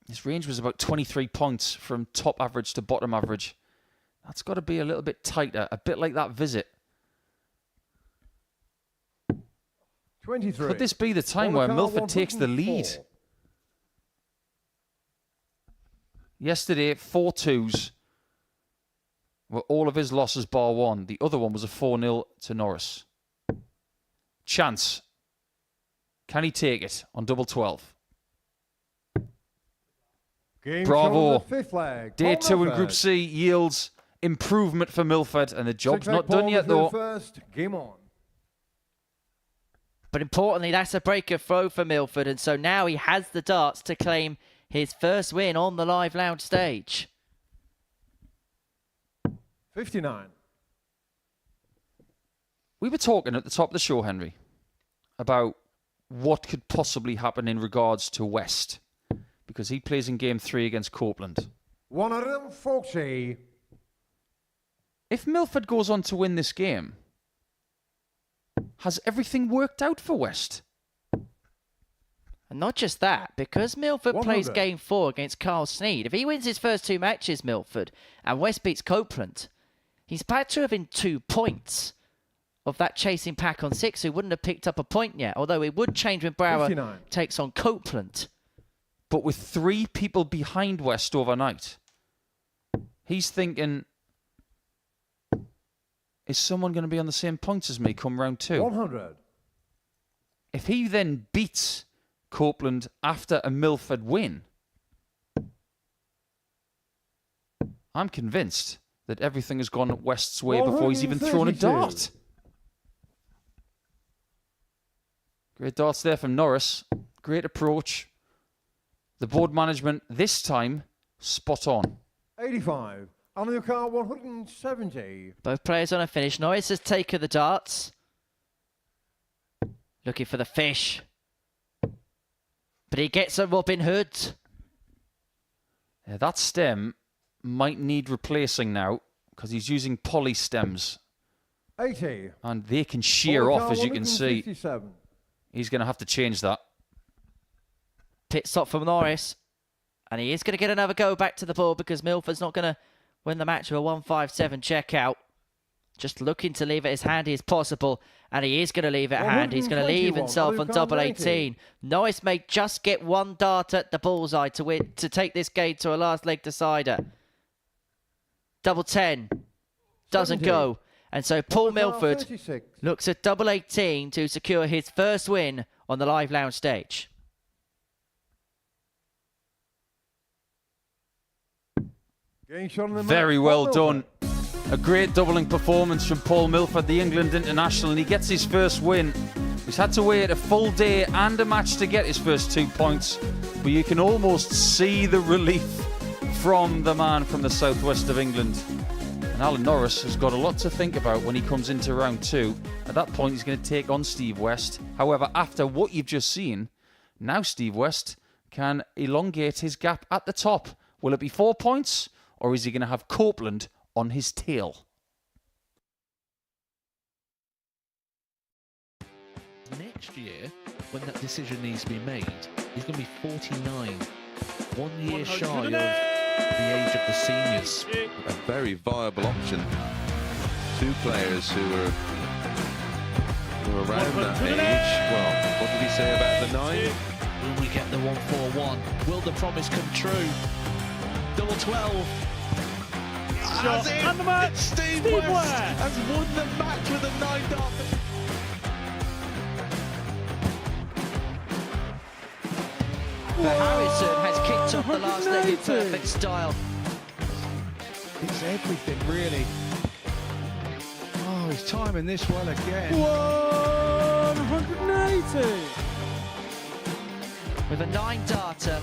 His range was about 23 points from top average to bottom average. That's got to be a little bit tighter, a bit like that visit. 23. Could this be the time where Milford takes the lead? Yesterday, 4-2s were all of his losses bar one. The other one was a 4-0 to Norris. Chance. Can he take it on double 12? Game Bravo. shown the fifth leg. Day Paul 2 in Milford. Group C yields improvement for Milford, and the job's Six-leg not done Paul yet, through though. First. Game on. But importantly, that's a breaker throw for Milford, and so now he has the darts to claim his first win on the live lounge stage. 59. We were talking at the top of the show, Henry, about what could possibly happen in regards to West, because he plays in Game 3 against Copeland. 140. If Milford goes on to win this game, has everything worked out for West? And not just that, because Milford plays 100. Game 4 against Carl Sneyd. If he wins his first two matches, Milford, and West beats Copeland, he's back to within 2 points of that chasing pack on 6 who wouldn't have picked up a point yet, although it would change when Brower 59. takes on Copeland. But with 3 people behind West overnight, he's thinking, is someone going to be on the same points as me come round 2? 100. If he then beats Copeland after a Milford win, I'm convinced that everything has gone West's way before he's even thrown a 132. dart. Great darts there from Norris. Great approach. The board management this time spot on. 85. Alan, your car 170. Both players on a finish. Norris has taken the darts. Looking for the fish. But he gets a Robin Hood. Yeah, that stem might need replacing now because he's using poly stems 80. and they can shear Paul off, as you can see. 157. He's going to have to change that. Pit stop from Norris. And he is going to get another go back to the board because Milford's not going to win the match with a 157 checkout. Just looking to leave it as handy as possible. And he is going to leave it handy. He's going to leave 121. himself on double 18. Norris may just get one dart at the bullseye to win, to take this game to a last leg decider. Double 10. Doesn't 70. go. And so Paul Paul Milford 36. looks at double 18 to secure his first win on the live lounge stage. Getting shot on the Very mark. well Paul done. Milford. A great doubling performance from Paul Milford, the England international, and he gets his first win. He's had to wait a full day and a match to get his first 2 points, but you can almost see the relief from the man from the southwest of England. And Alan Norris has got a lot to think about when he comes into round 2. At that point, he's going to take on Steve West. However, after what you've just seen, now Steve West can elongate his gap at the top. Will it be 4 points, or is he going to have Copeland on his tail? Next year, when that decision needs to be made, he's going to be 49. 1 year shy of the age of the seniors. A very viable option. 2 players who are around that age. Well, what did he say about the 9? Will we get the 1-4-1? Will the promise come true? Double 12. Shot and the match. Steve West has won the match with a 9 dart. But Harrison has kicked off the last leg in perfect style. It's everything, really. Oh, he's timing this well again. 180. With a 9-darter,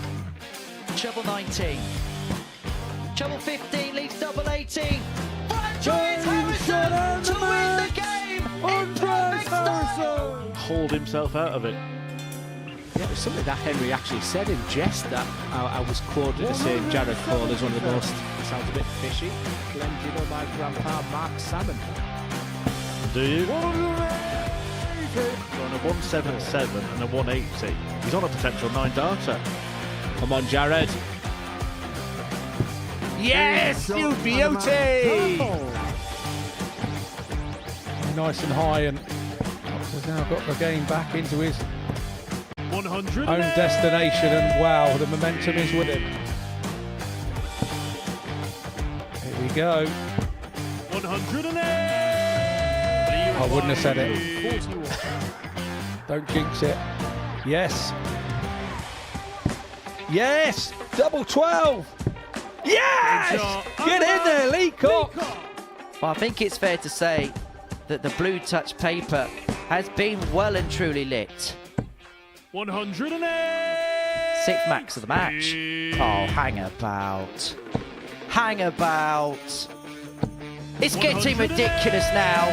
treble 19. Treble 15 leaves double 18. Franchise Harrison to win the game in perfect style. Hauled himself out of it. Yeah, it was something that Henry actually said in jest that I was quoted as saying Jared Cole is one of the most, sounds a bit fishy, blended on my grandpa Mark Salmon. Do you? On a 177 and a 180. He's on a potential 9-darter. Come on, Jared. Yes, you beauty! Nice and high, and has now got the game back into his 100. own destination, and wow, the momentum is with him. Here we go. 108. I wouldn't have said it. Don't jinx it. Yes. Yes! Double 12! Yes! Get in there, Leacock! Well, I think it's fair to say that the blue touch paper has been well and truly lit. 108. 6th max of the match. Oh, hang about. Hang about. It's getting ridiculous now.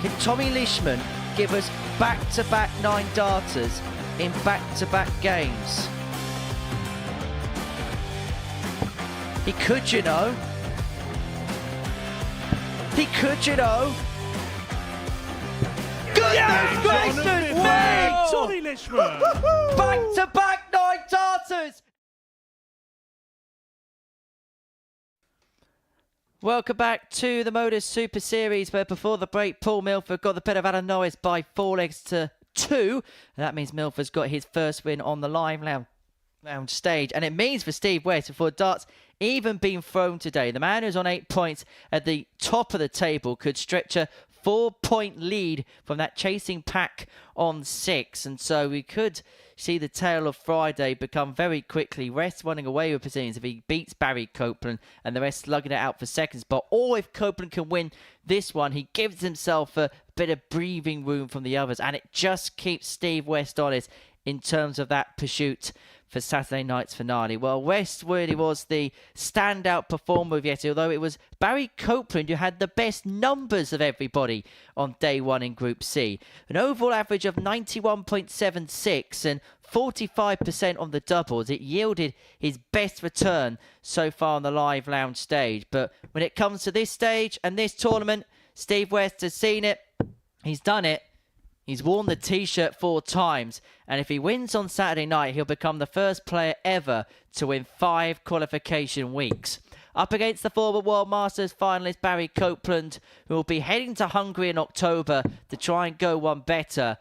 Can Tommy Leishman give us back-to-back 9-darters in back-to-back games? He could, you know. He could, you know. Goodness gracious me! Tommy Leishman. Back-to-back 9-darters! Welcome back to the Modus Super Series, where before the break, Paul Milford got the better of Alan Norris by 4 legs to 2. And that means Milford's got his first win on the live lounge stage. And it means for Steve West, before darts even being thrown today, the man who's on 8 points at the top of the table could stretch a 4-point lead from that chasing pack on 6. And so we could see the tale of Friday become very quickly West running away with proceedings if he beats Barry Copeland and the rest slugging it out for second spot. Or if Copeland can win this one, he gives himself a bit of breathing room from the others, and it just keeps Steve West honest in terms of that pursuit for Saturday night's finale. Well, West really was the standout performer of yesterday, although it was Barry Copeland who had the best numbers of everybody on day one in Group C. An overall average of 91.76 and 45% on the doubles. It yielded his best return so far on the live lounge stage. But when it comes to this stage and this tournament, Steve West has seen it. He's done it. He's worn the T-shirt 4 times, and if he wins on Saturday night, he'll become the first player ever to win 5 qualification weeks. Up against the former World Masters finalist Barry Copeland, who will be heading to Hungary in October to try and go one better.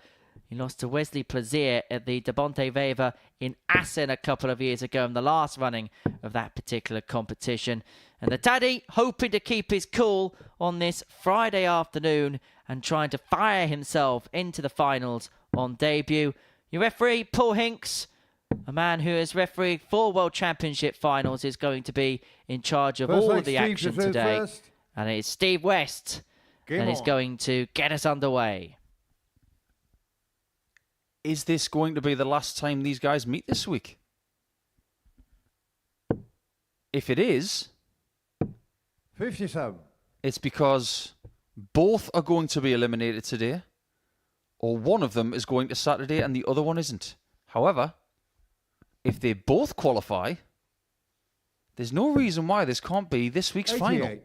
He lost to Wesley Plaisir at the De Bonteveva in Assen a couple of years ago in the last running of that particular competition. And the Daddy hoping to keep his cool on this Friday afternoon and trying to fire himself into the finals on debut. Your referee, Paul Hinks, A man who has refereed 4 World Championship finals is going to be in charge of all of the action today. And it's Steve West that is going to get us underway. Is this going to be the last time these guys meet this week? If it is, 57. It's because both are going to be eliminated today, or one of them is going to Saturday and the other one isn't. However, if they both qualify, there's no reason why this can't be this week's 88. final.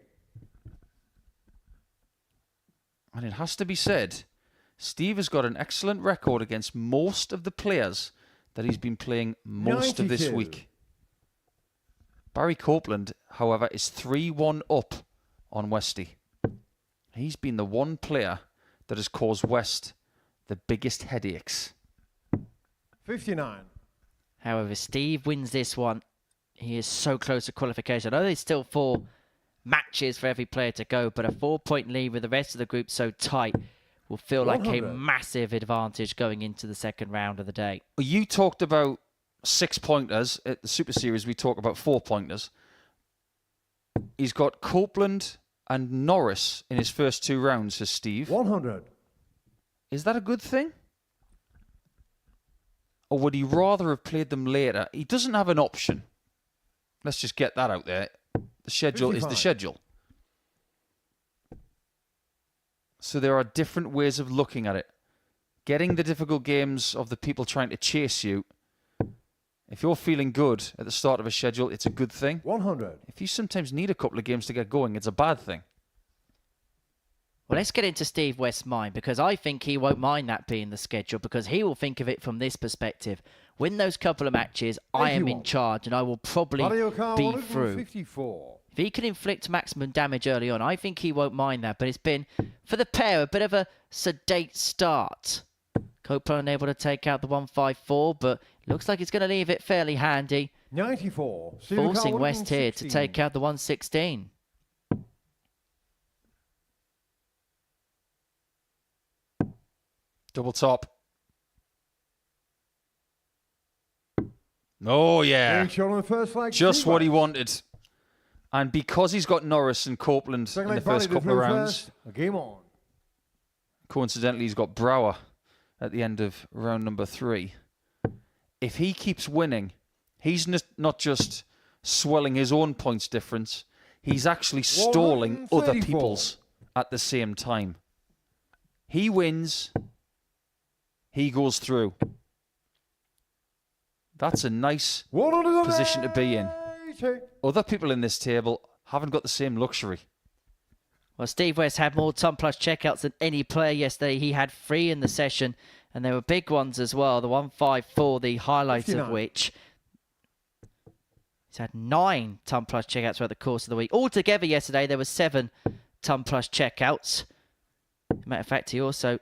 And it has to be said, Steve has got an excellent record against most of the players that he's been playing most of this 92. week. Barry Copeland, however, is 3-1 up on Westy. He's been the one player that has caused West the biggest headaches. 59. However, Steve wins this one. He is so close to qualification. I know there's still 4 matches for every player to go, but a 4-point lead with the rest of the group so tight will feel like a 100. massive advantage going into the second round of the day. You talked about 6-pointers. At the Super Series, we talk about 4-pointers. He's got Copeland and Norris in his first 2 rounds, says Steve. 100. Is that a good thing? Or would he rather have played them later? He doesn't have an option. Let's just get that out there. The schedule is the 55. schedule. So there are different ways of looking at it. Getting the difficult games of the people trying to chase you. If you're feeling good at the start of a schedule, it's a good thing. 100. If you sometimes need a couple of games to get going, it's a bad thing. Well, let's get into Steve West's mind, because I think he won't mind that being the schedule, because he will think of it from this perspective. Win those couple of matches, I am in 81. charge, and I will probably Mario Kart be 154. through. If he can inflict maximum damage early on, I think he won't mind that. But it's been, for the pair, a bit of a sedate start. Copeland unable to take out the 154, but looks like it's going to leave it fairly handy. 94. Forcing West here to take out the 116. Double top. Oh, yeah. Just what he wanted. And because he's got Norris and Copeland in the first couple of rounds, Game on. coincidentally, he's got Brower at the end of round number 3. If he keeps winning, he's not just swelling his own points difference, he's actually stalling other 134. people's at the same time. He wins, he goes through. That's a nice position to be in. Other people in this table haven't got the same luxury. Well, Steve West had more Ton Plus checkouts than any player yesterday. He had 3 in the session, and there were big ones as well. The 154, the highlight 59. of which. He's had 9 Ton Plus checkouts throughout the course of the week. Altogether yesterday, there were 7 Ton Plus checkouts. Matter of fact, he also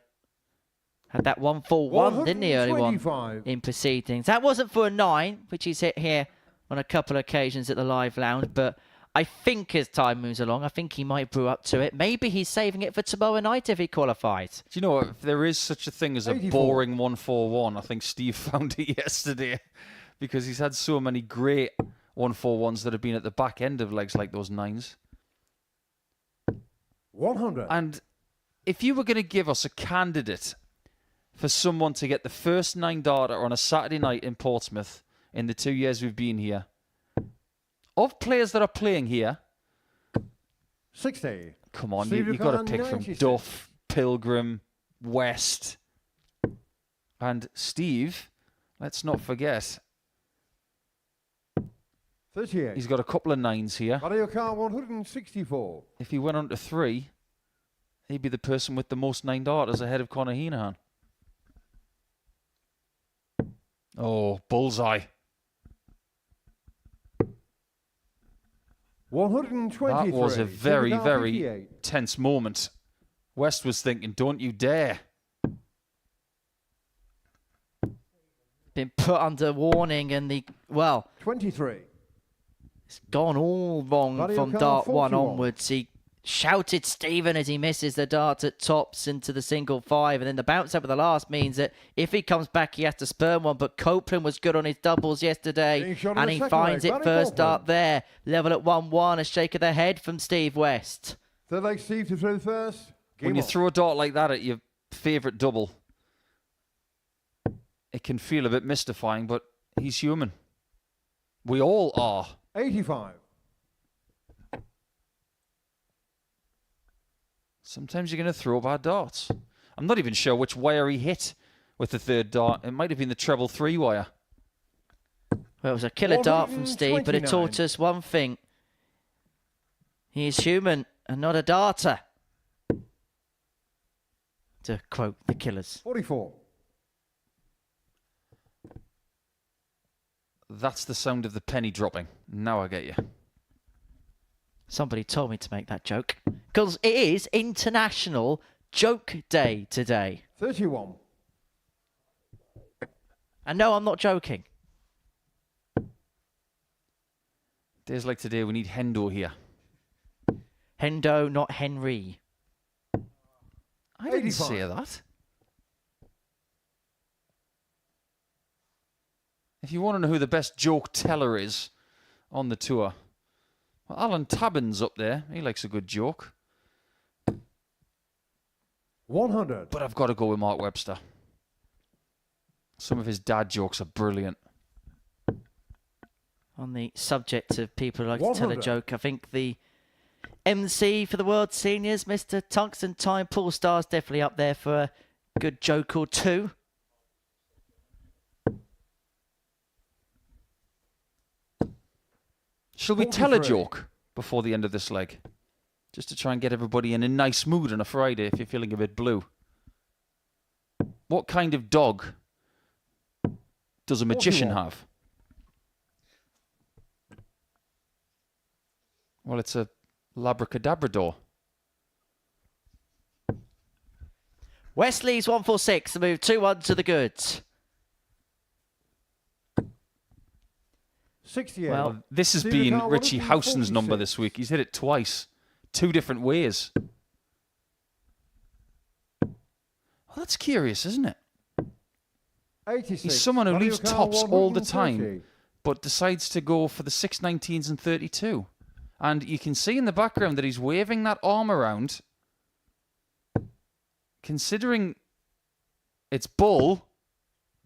had that 141, didn't he, early one in proceedings. That wasn't for a 9, which he's hit here on a couple of occasions at the live lounge, but I think as time moves along, I think he might brew up to it. Maybe he's saving it for tomorrow night if he qualifies. Do you know what? If there is such a thing as a 84. boring 141, I think Steve found it yesterday because he's had so many great 141s that have been at the back end of legs like those 9s. 100. And if you were going to give us a candidate for someone to get the first 9 darter on a Saturday night in Portsmouth in the 2 years we've been here, of players that are playing here, 60. come on, Steve you've got to Buchanan, pick from 96. Duff, Pilgrim, West, and Steve. Let's not forget, 38. he's got a couple of 9s here. Mario Kart 164. If he went on to 3, he'd be the person with the most 9 darters ahead of Conor Heenahan. Oh, bullseye. 123. That was a very, Steve very 58. tense moment. West was thinking, don't you dare. Been put under warning, and it's 23. gone all wrong Mario from Kart dart 1 41. onwards. He shouted Stephen as he misses the dart at tops into the single 5. And then the bounce up at the last means that if he comes back, he has to spurn one. But Copeland was good on his doubles yesterday. And he finds it first dart there. Level at 1-1. A shake of the head from Steve West. Third leg, Steve to throw first. When you throw a dart like that at your favourite double, it can feel a bit mystifying, but he's human. We all are. 85. Sometimes you're going to throw bad darts. I'm not even sure which wire he hit with the third dart. It might have been the treble 3 wire. Well, it was a killer dart from Steve, but it taught us one thing. He is human and not a darter. To quote the Killers. 44. That's the sound of the penny dropping. Now I get you. Somebody told me to make that joke. Because it is International Joke Day today. 31. And no, I'm not joking. Days like today, we need Hendo here. Hendo, not Henry. I didn't say that. If you want to know who the best joke teller is on the tour, well, Alan Tabbin's up there. He likes a good joke. 100. But I've got to go with Mark Webster. Some of his dad jokes are brilliant. On the subject of people who like to tell a 100. joke, I think the MC for the World Seniors, Mr. Tungsten Time, Paul Starr's definitely up there for a good joke or two. Shall we tell a 43. joke before the end of this leg? Just to try and get everybody in a nice mood on a Friday if you're feeling a bit blue. What kind of dog does a magician 41. have? Well, it's a Labracadabrador. Wesley's 146 to move 2-1 to the goods. 68. Well, This has Stephen been Carr, Richie Howson's number 146. this week. He's hit it twice. 2 different ways. Well, that's curious, isn't it? 86. He's someone who Mario leaves Carr, tops all the 130. time, but decides to go for the 619s and 32. And you can see in the background that he's waving that arm around. Considering it's bull,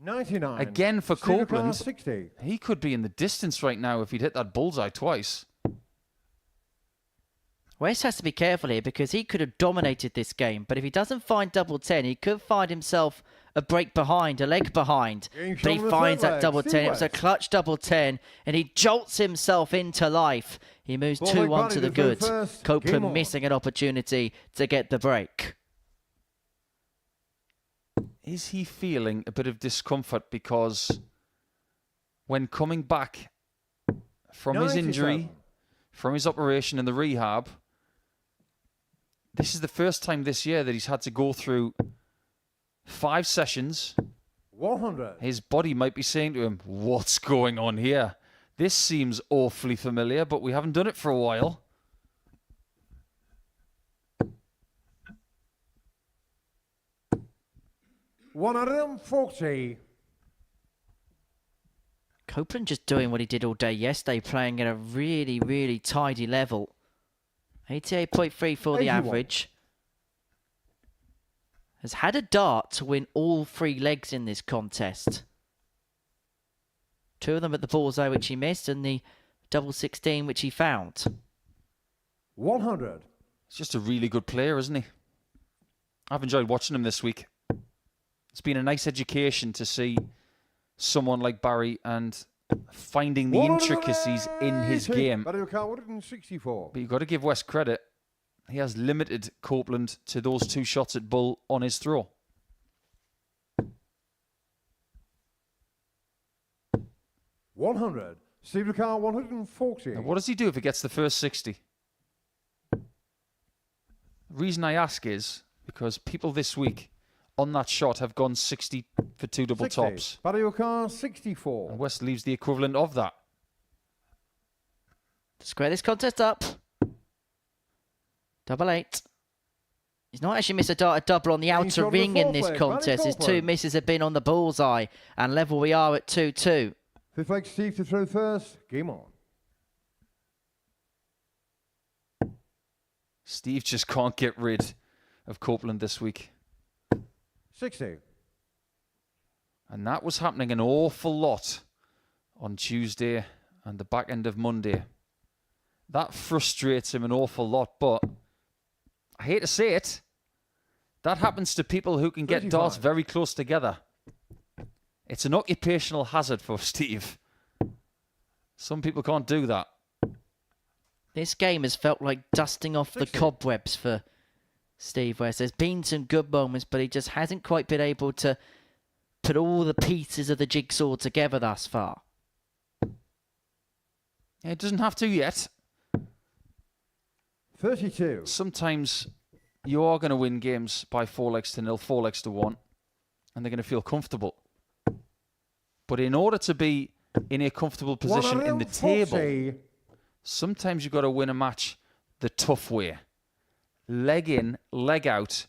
99. again for Stephen Carr, Copeland, 60. he could be in the distance right now if he'd hit that bullseye twice. West has to be careful here because he could have dominated this game, but if he doesn't find double 10, he could find himself a break behind, a leg behind. Game But he shown on the finds third that leg. double Steve 10. It was a West. clutch double 10, and he jolts himself into life. He moves Ball leg 2-1 body to the to throw goods. first. Game Copeland on. missing an opportunity to get the break. Is he feeling a bit of discomfort because when coming back from his injury, 97. from his operation in the rehab, this is the first time this year that he's had to go through 5 sessions. 100. His body might be saying to him, what's going on here? This seems awfully familiar, but we haven't done it for a while. $140. Copeland just doing what he did all day yesterday, playing at a really, really tidy level. 88.3 for the 81. average. Has had a dart to win all 3 legs in this contest. 2 of them at the bullseye, which he missed, and the double 16, which he found. 100. He's just a really good player, isn't he? I've enjoyed watching him this week. It's been a nice education to see someone like Barry and finding the intricacies in his game. Mario Carr, 164. But you've got to give West credit. He has limited Copeland to those 2 shots at bull on his throw. 100. Stephen Carr, 140. Now, what does he do if he gets the first 60? The reason I ask is because people this week on that shot have gone 60 for 2 double 60. tops. Mario Carr, 64. And West leaves the equivalent of that. To square this contest up. Double 8. He's not actually missed a dart, a double on the outer on the ring in fourth this leg, contest. His 2 Copeland. misses have been on the bullseye, and level we are at 2-2. Fifth leg, Steve to throw first. Game on. Steve just can't get rid of Copeland this week. 60. And that was happening an awful lot on Tuesday and the back end of Monday. That frustrates him an awful lot, but I hate to say it, that happens to people who can get 35. darts very close together. It's an occupational hazard for Steve. Some people can't do that. This game has felt like dusting off the cobwebs for Steve West. There's been some good moments, but he just hasn't quite been able to put all the pieces of the jigsaw together thus far. It doesn't have to yet. 32. Sometimes you are going to win games by 4-0, 4-1, and they're going to feel comfortable. But in order to be in a comfortable position in the table, sometimes you've got to win a match the tough way. Leg in, leg out,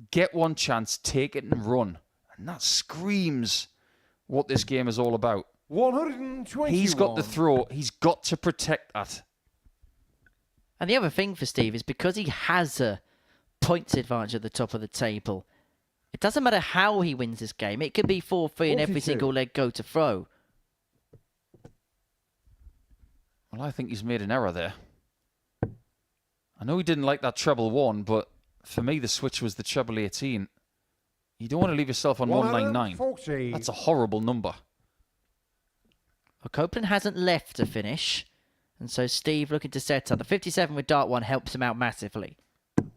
get one chance, take it and run. And that screams what this game is all about. 121. He's got the throw. He's got to protect that. And the other thing for Steve is because he has a points advantage at the top of the table, it doesn't matter how he wins this game. It could be 4-3 and every 42. single leg go to throw. Well, I think he's made an error there. I know he didn't like that treble 1, but for me, the switch was the treble 18. You don't want to leave yourself on 199. 140. That's a horrible number. Well, Copeland hasn't left to finish, and so Steve looking to set up. The 57 with dart 1 helps him out massively.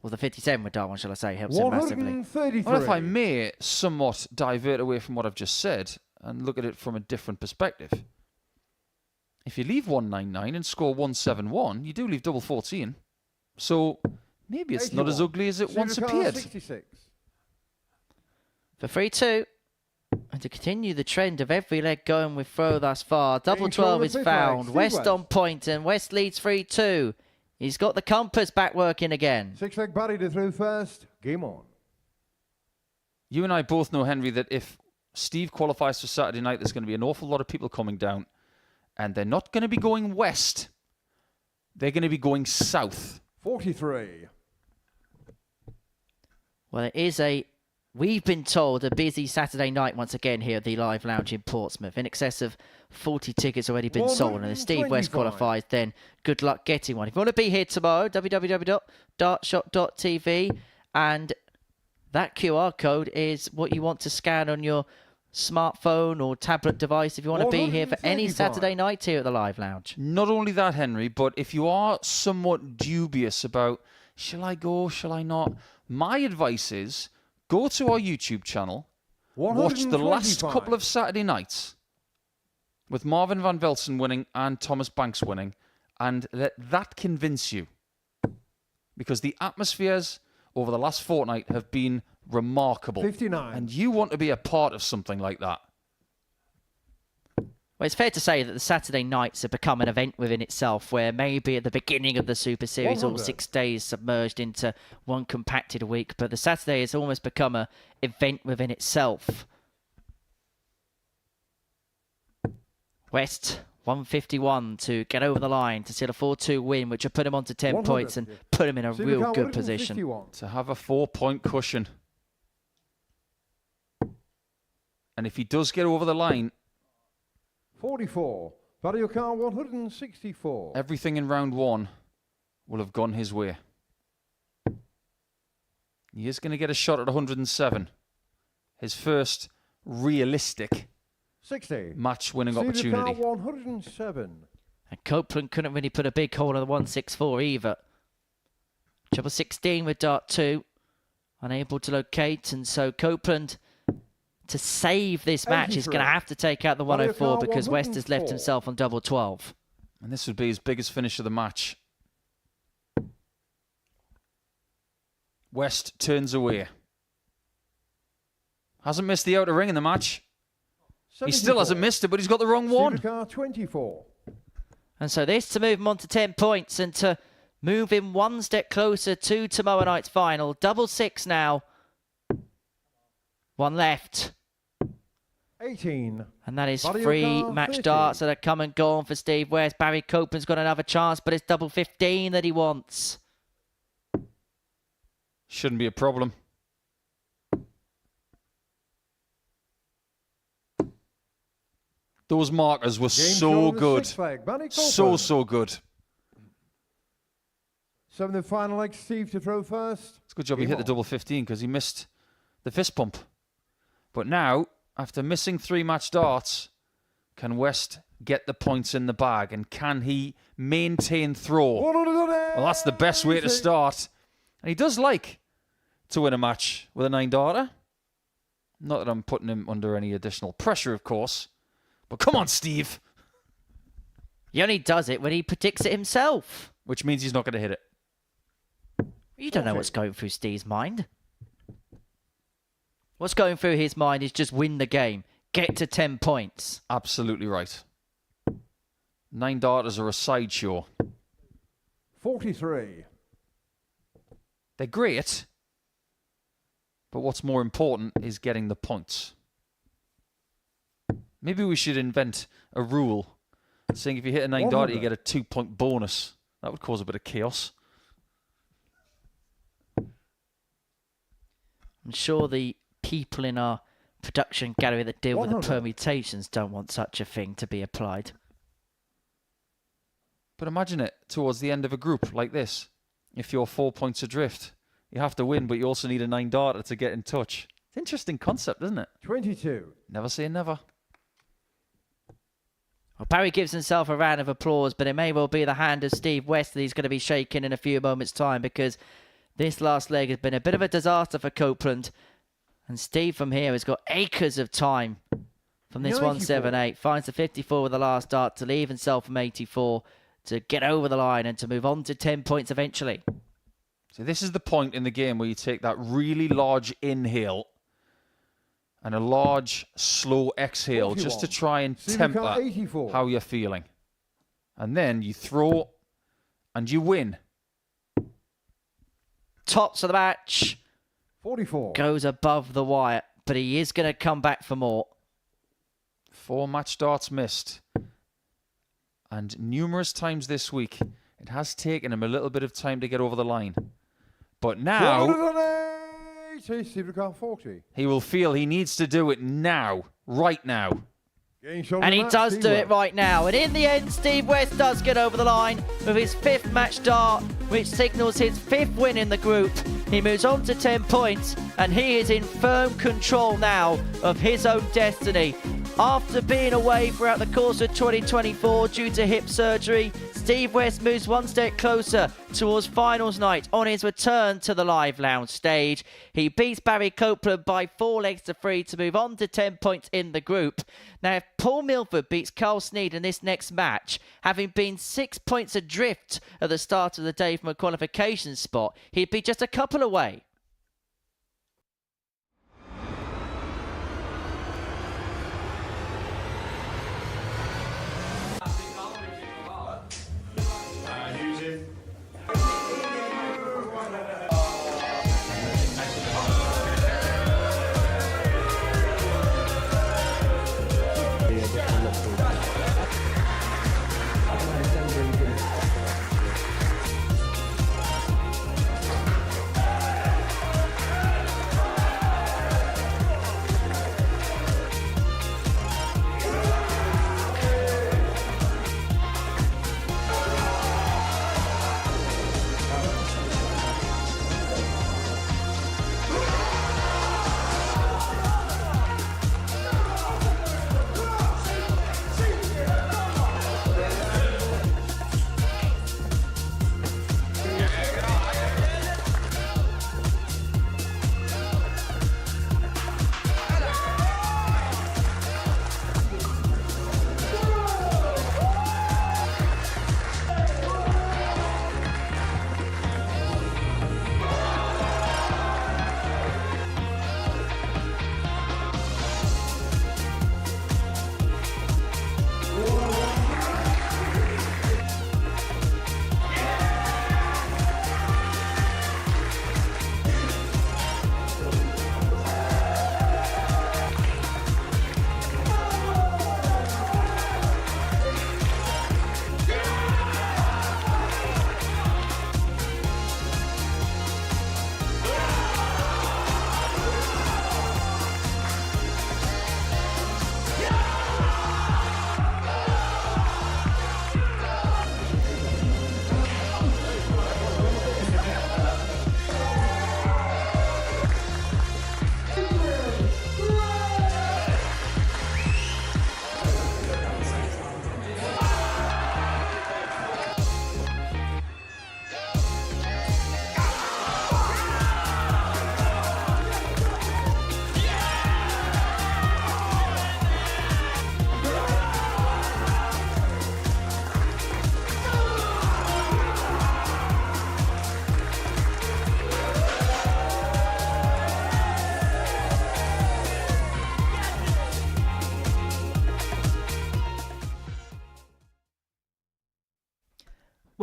Well, the 57 with dart 1, shall I say, helps him massively. 133. Well, if I may somewhat divert away from what I've just said and look at it from a different perspective. If you leave 199 and score 171, you do leave double 14. So maybe it's not as 81. ugly as it once Supercar appeared. 66. For 3-2. And to continue the trend of every leg going with throw thus far, double Being shown 12 the is fifth found. leg, Steve West West. on point, and West leads 3-2. He's got the compass back working again. 6 leg Barry to throw first. Game on. You and I both know, Henry, that if Steve qualifies for Saturday night, there's going to be an awful lot of people coming down. And they're not going to be going west. They're going to be going south. 43. Well, it is we've been told, a busy Saturday night once again here at the Live Lounge in Portsmouth. In excess of 40 tickets already been sold. And if Steve West 125. qualifies, then good luck getting one. If you want to be here tomorrow, www.dartshop.tv. And that QR code is what you want to scan on your smartphone or tablet device if you want to be here for any 135. Saturday night here at the Live Lounge. Not only that, Henry, but if you are somewhat dubious about, shall I go, shall I not? My advice is, go to our YouTube channel, watch the last 125. couple of Saturday nights with Marvin Van Velsen winning and Thomas Banks winning, and let that convince you. Because the atmospheres over the last fortnight have been remarkable. 59. And you want to be a part of something like that. Well, it's fair to say that the Saturday nights have become an event within itself, where maybe at the beginning of the Super Series, all 100. 6 days submerged into one compacted week, but the Saturday has almost become an event within itself. West, 151 to get over the line to seal a 4-2 win, which will put him on to 10 points and put him in a real Supercar good position. 151. To have a 4-point cushion. And if he does get over the line, 44. Barry car 164. everything in round 1 will have gone his way. He is going to get a shot at 107. His first realistic 60. match-winning Supercar opportunity. 107. And Copeland couldn't really put a big hole in the 164 either. Trouble 16 with dart 2. Unable to locate, and so Copeland, to save this match, is going to 83. have to take out the Barry 104 car because West has left 104. himself on double 12. And this would be his biggest finish of the match. West turns away. Hasn't missed the outer ring in the match. He still 74. hasn't missed it, but he's got the wrong one. Supercar 24. And so this to move him on to 10 points and to moving one step closer to tomorrow night's final. Double 6 now. One left. 18. And that is Barry 3 O'Connor, match 30. darts that are come and gone for Steve West. Barry Copeland's got another chance, but it's double 15 that he wants. Shouldn't be a problem. Those markers were so good. So good. 7th final leg, Steve to throw first. It's a good job he hit the double 15 because he missed the fist pump. But now, after missing 3 match darts, can West get the points in the bag? And can he maintain throw? Well, that's the best way to start. And he does like to win a match with a 9-darter. Not that I'm putting him under any additional pressure, of course. But come on, Steve. He only does it when he predicts it himself. Which means he's not going to hit it. You don't know what's going through Steve's mind. What's going through his mind is just win the game. Get to 10 points. Absolutely right. 9-darters are a sideshow. 43. They're great. But what's more important is getting the points. Maybe we should invent a rule saying if you hit a 9-darter, you get a 2-point bonus. That would cause a bit of chaos. I'm sure the people in our production gallery that deal with the permutations don't want such a thing to be applied. But imagine it towards the end of a group like this. If you're 4 points adrift, you have to win, but you also need a 9-darter to get in touch. It's an interesting concept, isn't it? 22. Never say never. Well, Barry gives himself a round of applause, but it may well be the hand of Steve West that he's going to be shaking in a few moments' time, because this last leg has been a bit of a disaster for Copeland. And Steve from here has got acres of time from this 178. Finds the 54 with the last dart to leave himself from 84 to get over the line and to move on to 10 points eventually. So this is the point in the game where you take that really large inhale and a large, slow exhale just to try and temper how you're feeling. And then you throw and you win. Tops of the match. 44. Goes above the wire, but he is going to come back for more. 4 match darts missed. And numerous times this week, it has taken him a little bit of time to get over the line. But now, 40. he will feel he needs to do it now, right now. And he does do it right now. And in the end, Steve West does get over the line with his 5th match dart, which signals his 5th win in the group. He moves on to 10 points, and he is in firm control now of his own destiny. After being away throughout the course of 2024 due to hip surgery, Steve West moves one step closer towards finals night on his return to the live lounge stage. He beats Barry Copeland by 4 legs to 3 to move on to 10 points in the group. Now, if Paul Milford beats Carl Sneyd in this next match, having been 6 points adrift at the start of the day from a qualification spot, he'd be just a couple away.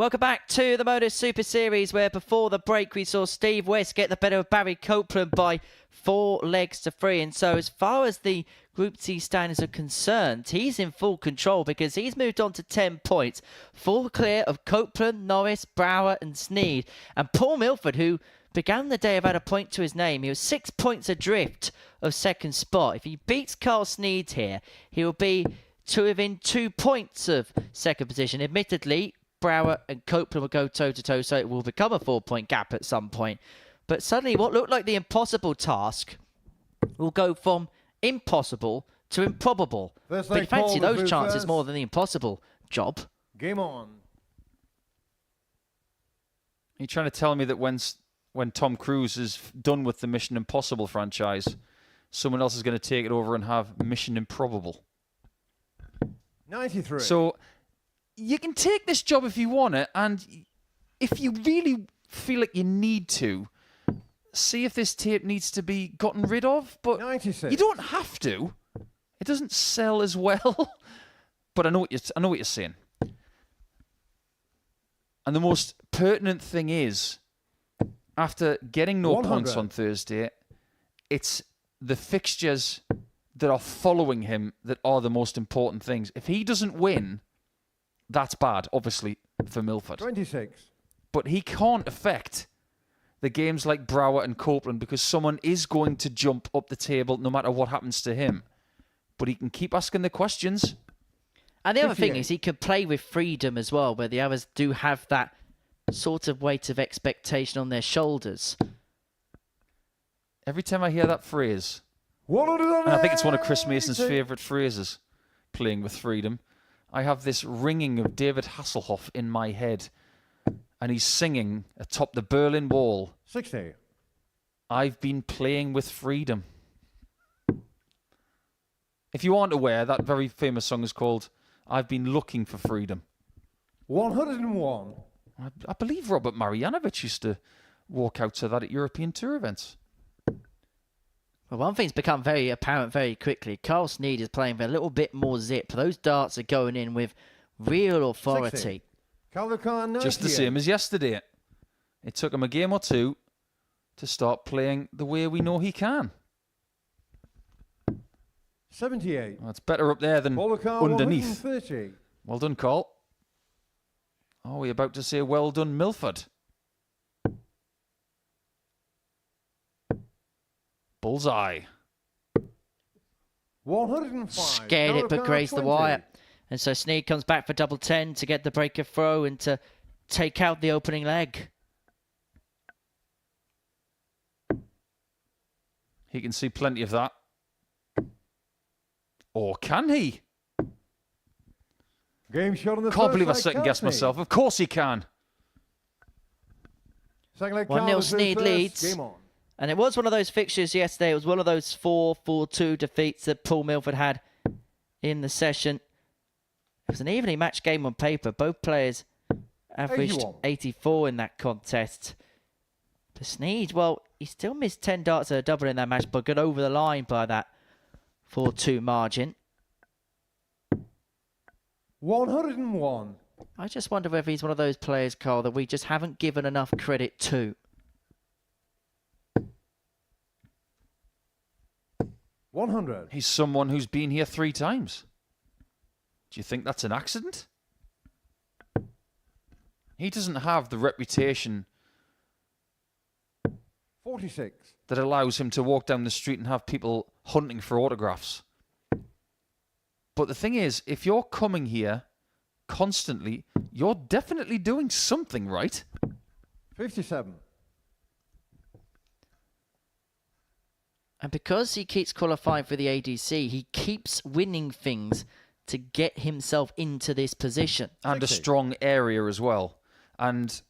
Welcome back to the Modus Super Series, where before the break we saw Steve West get the better of Barry Copeland by 4 legs to 3. And so as far as the Group C standings are concerned, he's in full control because he's moved on to 10 points. 4 clear of Copeland, Norris, Brower and Sneyd. And Paul Milford, who began the day without a point to his name, he was 6 points adrift of second spot. If he beats Carl Sneyd here, he will be to within 2 points of second position. Admittedly, Brower and Copeland will go toe-to-toe, so it will become a 4-point gap at some point. But suddenly what looked like the impossible task will go from impossible to improbable. First But leg you fancy call, those the chances first. more than the impossible job. Game on. Are you trying to tell me that when Tom Cruise is done with the Mission Impossible franchise, someone else is going to take it over and have Mission Improbable? 93. So you can take this job if you want it, and if you really feel like you need to, see if this tape needs to be gotten rid of. But 96. you don't have to. It doesn't sell as well. But I know what you're saying. And the most pertinent thing is, after getting no 100. points on Thursday, it's the fixtures that are following him that are the most important things. If he doesn't win, that's bad, obviously, for Milford. 26. But he can't affect the games like Brower and Copeland because someone is going to jump up the table no matter what happens to him. But he can keep asking the questions. And the other thing 58. is he can play with freedom as well, where the others do have that sort of weight of expectation on their shoulders. Every time I hear that phrase, and I think it's one of Chris Mason's favourite phrases, playing with freedom, I have this ringing of David Hasselhoff in my head, and he's singing atop the Berlin Wall, 60. I've been playing with freedom. If you aren't aware, that very famous song is called I've Been Looking for Freedom. 101. I believe Robert Marjanovic used to walk out to that at European Tour events. Well, one thing's become very apparent very quickly. Carl Sneyd is playing with a little bit more zip. Those darts are going in with real authority. 60. Just the same as yesterday. It took him a game or two to start playing the way we know he can. 78. Well, it's better up there than Polakar, underneath. 130. Well done, Carl. Are we about to say well done, Milford? Bullseye. 105. Scared it, but Polakar, grazed the 20. wire. And so Sneyd comes back for double 10 to get the breaker throw and to take out the opening leg. He can see plenty of that. Or can he? Game shot on the Can't first believe I leg, second-guessed Cartney. myself. Of course he can. Second leg, 1-0 Cartney's Sneyd first. leads. Game on. And it was one of those fixtures yesterday. It was one of those 4-4-2 defeats that Paul Milford had in the session. It was an evenly matched game on paper. Both players averaged 81. 84 in that contest. For Sneyd, well, he still missed 10 darts at a double in that match, but got over the line by that 4-2 margin. 101. I just wonder whether he's one of those players, Carl, that we just haven't given enough credit to. 100. He's someone who's been here 3 times. Do you think that's an accident? He doesn't have the reputation 46. that allows him to walk down the street and have people hunting for autographs. But the thing is, if you're coming here constantly, you're definitely doing something right. 57. And because he keeps qualifying for the ADC, he keeps winning things to get himself into this position. And a 60. strong area as well. And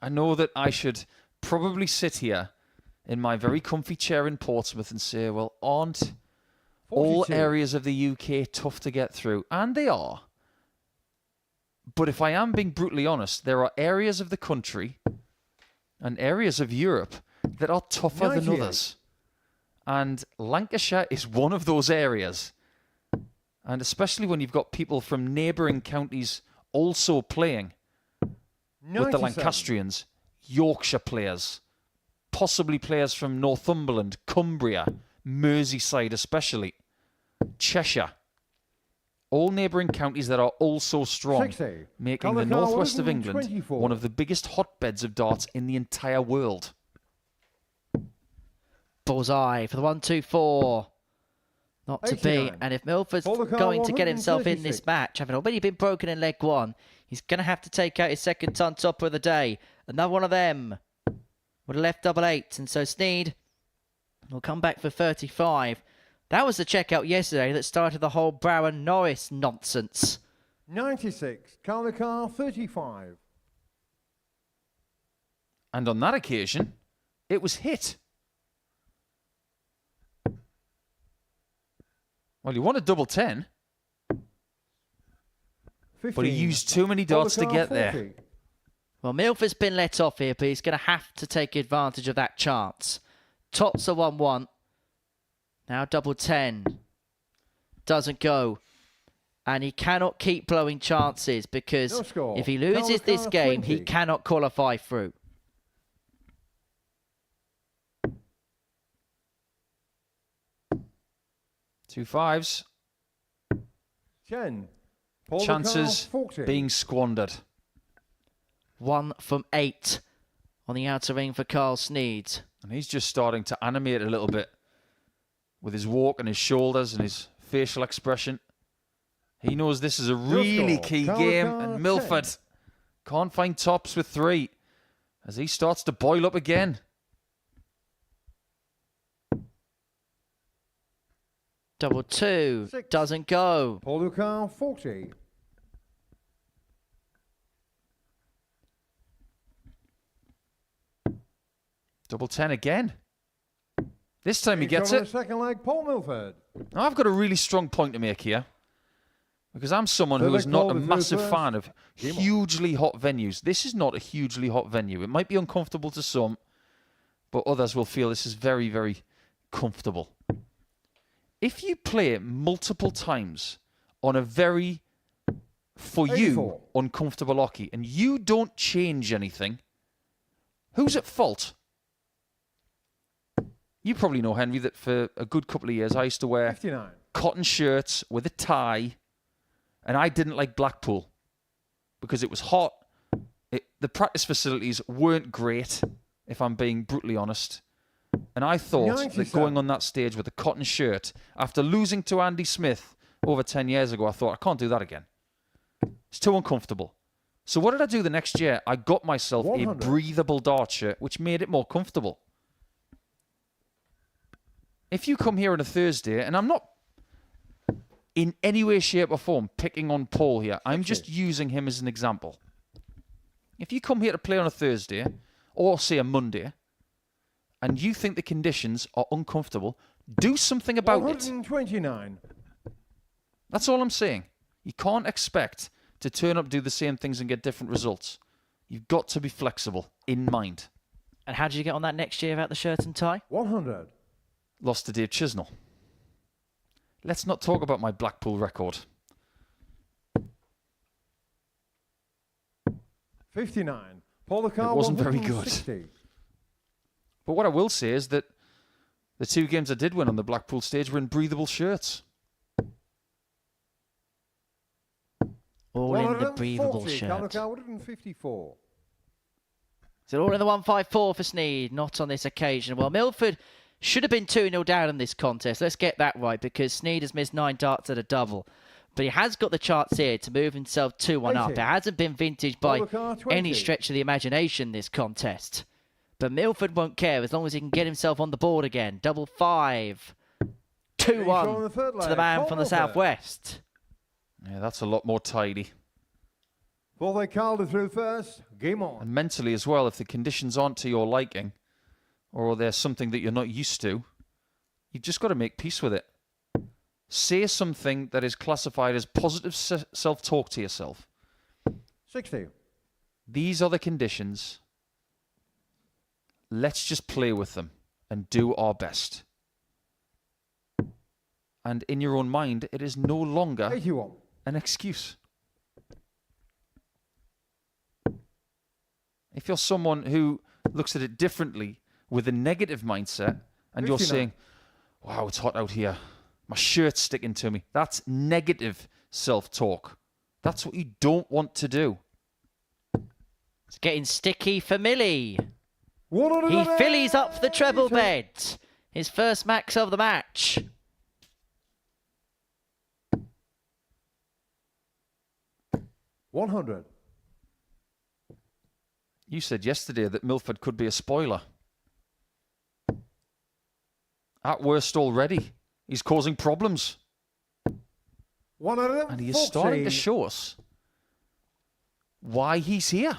I know that I should probably sit here in my very comfy chair in Portsmouth and say, well, aren't all 42. areas of the UK tough to get through? And they are. But if I am being brutally honest, there are areas of the country and areas of Europe that are tougher than 98. others. And Lancashire is one of those areas. And especially when you've got people from neighbouring counties also playing with the 97. Lancastrians, Yorkshire players, possibly players from Northumberland, Cumbria, Merseyside especially, Cheshire. All neighbouring counties that are also strong, 60. making the Colour northwest of card England 24. one of the biggest hotbeds of darts in the entire world. Bullseye for the 1-2-4. Not to be. 89. And if Milford's Follow card going to get himself in 136. this match, having already been broken in leg one, he's going to have to take out his second ton topper of the day. Another one of them would have left double eight. And so Sneyd will come back for 35. That was the checkout yesterday that started the whole Brow and Norris nonsense. 96. Colour card 35. And on that occasion, it was hit. Well, he won a double 10, 15. but he used too many darts to Colour get card there. 40. Well, Milford's been let off here, but he's going to have to take advantage of that chance. Tops a 1-1. Now double 10. Doesn't go. And he cannot keep blowing chances because No score. if he loses Colour this card game, he 20. cannot qualify through. Two fives. 10. Chances 40. being squandered. 1 from 8 on the outer ring for Carl Sneyd. And he's just starting to animate a little bit with his walk and his shoulders and his facial expression. He knows this is a really score. key Colour game. card And Milford can't find tops with 3 as he starts to boil up again. Double 2. 6. Doesn't go. Polo card 40. Double 10 again. This time he He's gets got on it. the second leg, Paul Milford. Now, I've got a really strong point to make here. Because I'm someone They're who is like not all a the third massive first. fan of Game on. hugely hot venues. This is not a hugely hot venue. It might be uncomfortable to some, but others will feel this is very, very comfortable. If you play multiple times on a very, for you, 84. uncomfortable hockey, and you don't change anything, who's at fault? You probably know, Henry, that for a good couple of years I used to wear 59. cotton shirts with a tie, and I didn't like Blackpool because it was hot. The practice facilities weren't great, if I'm being brutally honest. And I thought that 97. going on that stage with a cotton shirt, after losing to Andy Smith over 10 years ago, I thought, I can't do that again. It's too uncomfortable. So what did I do the next year? I got myself 100. a breathable dart shirt, which made it more comfortable. If you come here on a Thursday, and I'm not in any way, shape or form picking on Paul here, I'm just using him as an example. If you come here to play on a Thursday, or say a Monday, and you think the conditions are uncomfortable, do something about it. 129. That's all I'm saying. You can't expect to turn up, do the same things and get different results. You've got to be flexible in mind. And how did you get on that next year without the shirt and tie? 100. Lost to Dave Chisnell. Let's not talk about my Blackpool record. 59. Polo card It wasn't very good. 160. But what I will say is that the 2 games I did win on the Blackpool stage were in breathable shirts. All in the breathable 140. shirt. Colour card 154. So all in the 1-5-4 for Sneyd, not on this occasion. Well, Milford should have been 2-0 down in this contest. Let's get that right, because Sneyd has missed 9 darts at a double. But he has got the chance here to move himself 2-1 up. It 80. hasn't been vintage by Polo card 20. any stretch of the imagination, this contest. But Milford won't care as long as he can get himself on the board again. Double 5. Showing the 2-1 third to the leg, man Paul from the Milford. southwest. Yeah, that's a lot more tidy. Well, they called it through first. Game on. And mentally as well, if the conditions aren't to your liking, or there's something that you're not used to, you've just got to make peace with it. Say something that is classified as positive self-talk to yourself. 60. These are the conditions. Let's just play with them and do our best. And in your own mind, it is no longer 81. an excuse. If you're someone who looks at it differently with a negative mindset and you're 59. saying, wow, it's hot out here, my shirt's sticking to me, that's negative self-talk. That's what you don't want to do. It's getting sticky for Millie. He 180. fillies up the treble bed. His first max of the match. $100. You said yesterday that Milford could be a spoiler. At worst already. He's causing problems. 140. And he is starting to show us why he's here.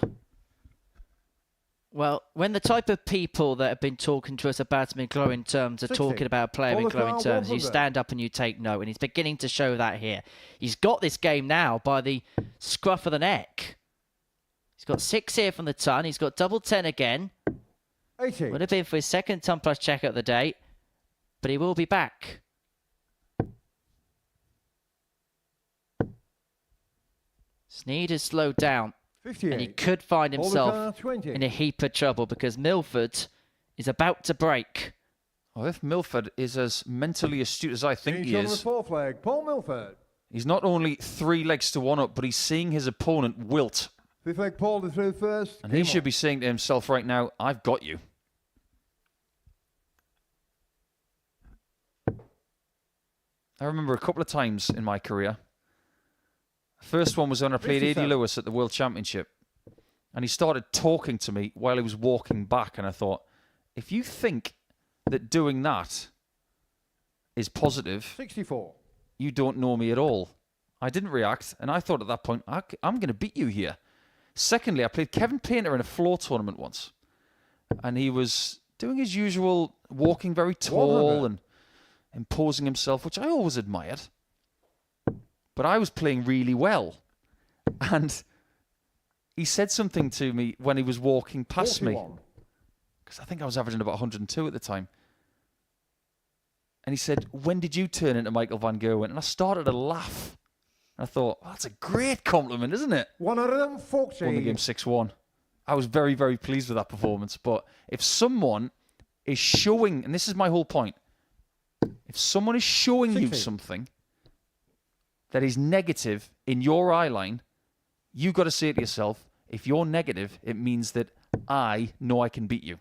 Well, when the type of people that have been talking to us about him in glowing terms are 60. talking about a player in Follow glowing car, terms, you 100. stand up and you take note, and he's beginning to show that here. He's got this game now by the scruff of the neck. He's got 6 here from the ton. He's got double 10 again. 80. Would have been for his second ton plus check of the day, but he will be back. Sneyd has slowed down. 58. And he could find Hold the himself car, 20. in a heap of trouble because Milford is about to break. Well, if Milford is as mentally astute as I think Change he on the is, 4 flag. Paul Milford. he's not only 3 legs to 1 up, but he's seeing his opponent wilt. 5th flag Paul to through first. And he should be saying to himself right now, I've got you. I remember a couple of times in my career. First one was when I played 57. Eddie Lewis at the World Championship. And he started talking to me while he was walking back. And I thought, if you think that doing that is positive, 64. you don't know me at all. I didn't react. And I thought at that point, I'm going to beat you here. Secondly, I played Kevin Painter in a floor tournament once. And he was doing his usual walking very tall 100. and imposing himself, which I always admired. But I was playing really well. And he said something to me when he was walking past 41. me. Because I think I was averaging about 102 at the time. And he said, when did you turn into Michael van Gerwen? And I started to laugh. And I thought, oh, that's a great compliment, isn't it? 140. Won the game 6-1. I was very, very pleased with that performance. But if someone is showing, and this is my whole point, if someone is showing you 60. something that is negative in your eye line, you've got to say to yourself, if you're negative, it means that I know I can beat you.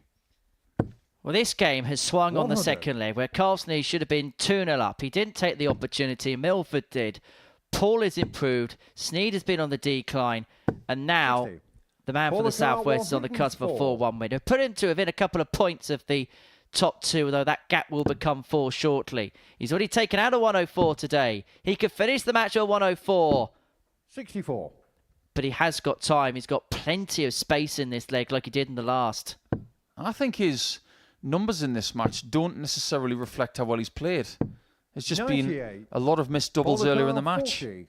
Well, this game has swung on the 100. second leg where Carlsney should have been 2-0 up. He didn't take the opportunity. Milford did. Paul has improved. Sneyd has been on the decline. And now 60. the man Paul from the the car, Southwest is on the cusp of a 104. 4-1 win. They've put him to within a couple of points of the top 2, though that gap will become 4 shortly. He's already taken out a 104 today. He could finish the match at 104. 64. But he has got time. He's got plenty of space in this leg like he did in the last. I think his numbers in this match don't necessarily reflect how well he's played. There's just been 98. a lot of missed doubles Paul earlier in the car, match. 40.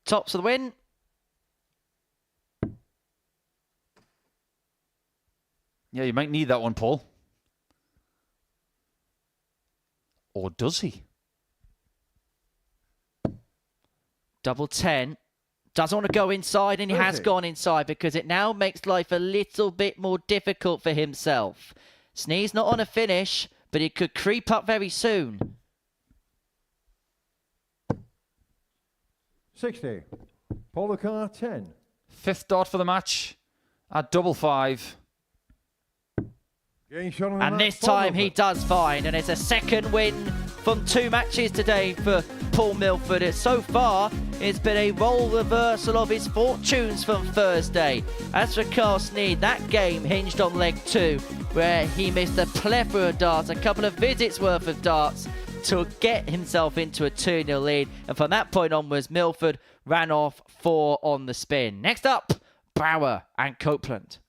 Tops of the win. Yeah, you might need that one, Paul. Or does he? Double 10. Doesn't want to go inside, and he has 30. gone inside because it now makes life a little bit more difficult for himself. Sneyd's not on a finish, but he could creep up very soon. 60. Paul the car, 10. 5th dart for the match at double 5. Getting shot on the And match, this Paul time he Milford. does find, and it's a second win from 2 matches today for Paul Milford. So far, it's been a role reversal of his fortunes from Thursday. As for Carl Sneyd, that game hinged on leg 2, where he missed a plethora of darts, a couple of visits worth of darts, to get himself into a 2-0 lead. And from that point onwards, Milford ran off 4 on the spin. Next up, Brower and Copeland.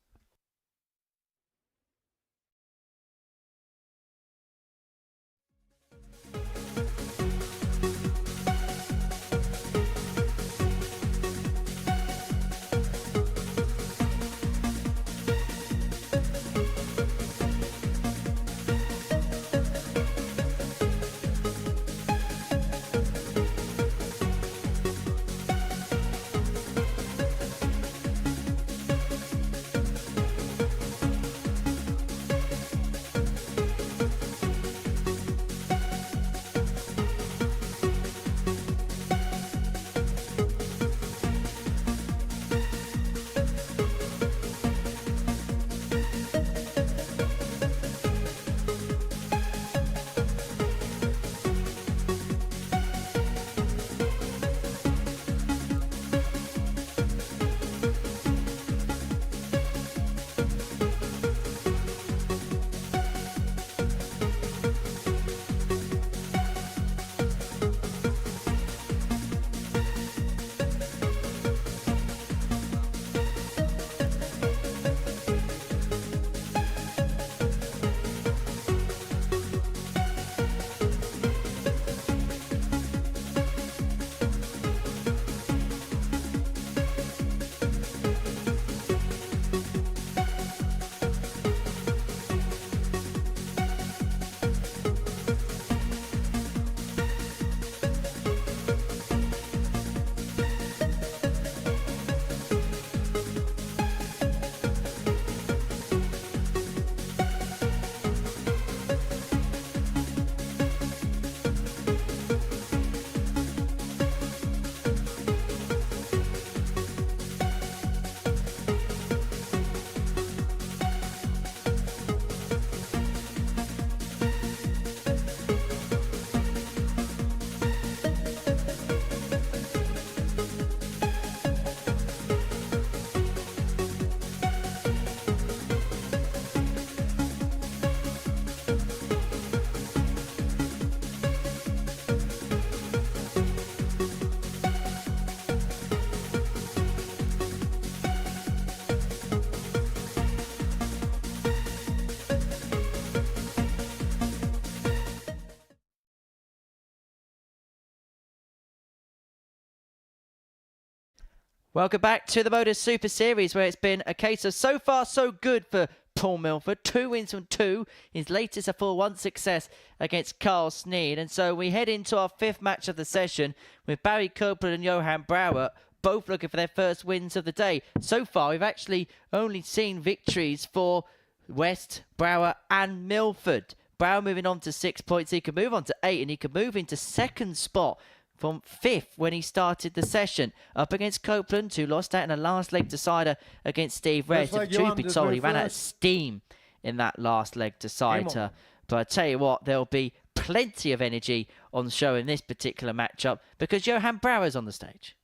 Welcome back to the Modus Super Series, where it's been a case of so far so good for Paul Milford. 2 wins from 2. His latest a 4-1 success against Carl Sneyd. And so we head into our 5th match of the session with Barry Copeland and Johan Brouwer both looking for their first wins of the day. So far, we've actually only seen victories for West, Brouwer and Milford. Brouwer moving on to 6 points. He can move on to 8 and he can move into 2nd spot from 5th when he started the session. Up against Copeland, who lost out in a last leg decider against Steve Reyes. If truth be told, he ran out of steam in that last leg decider. But I tell you what, there'll be plenty of energy on the show in this particular matchup because Johan Brouwer's on the stage.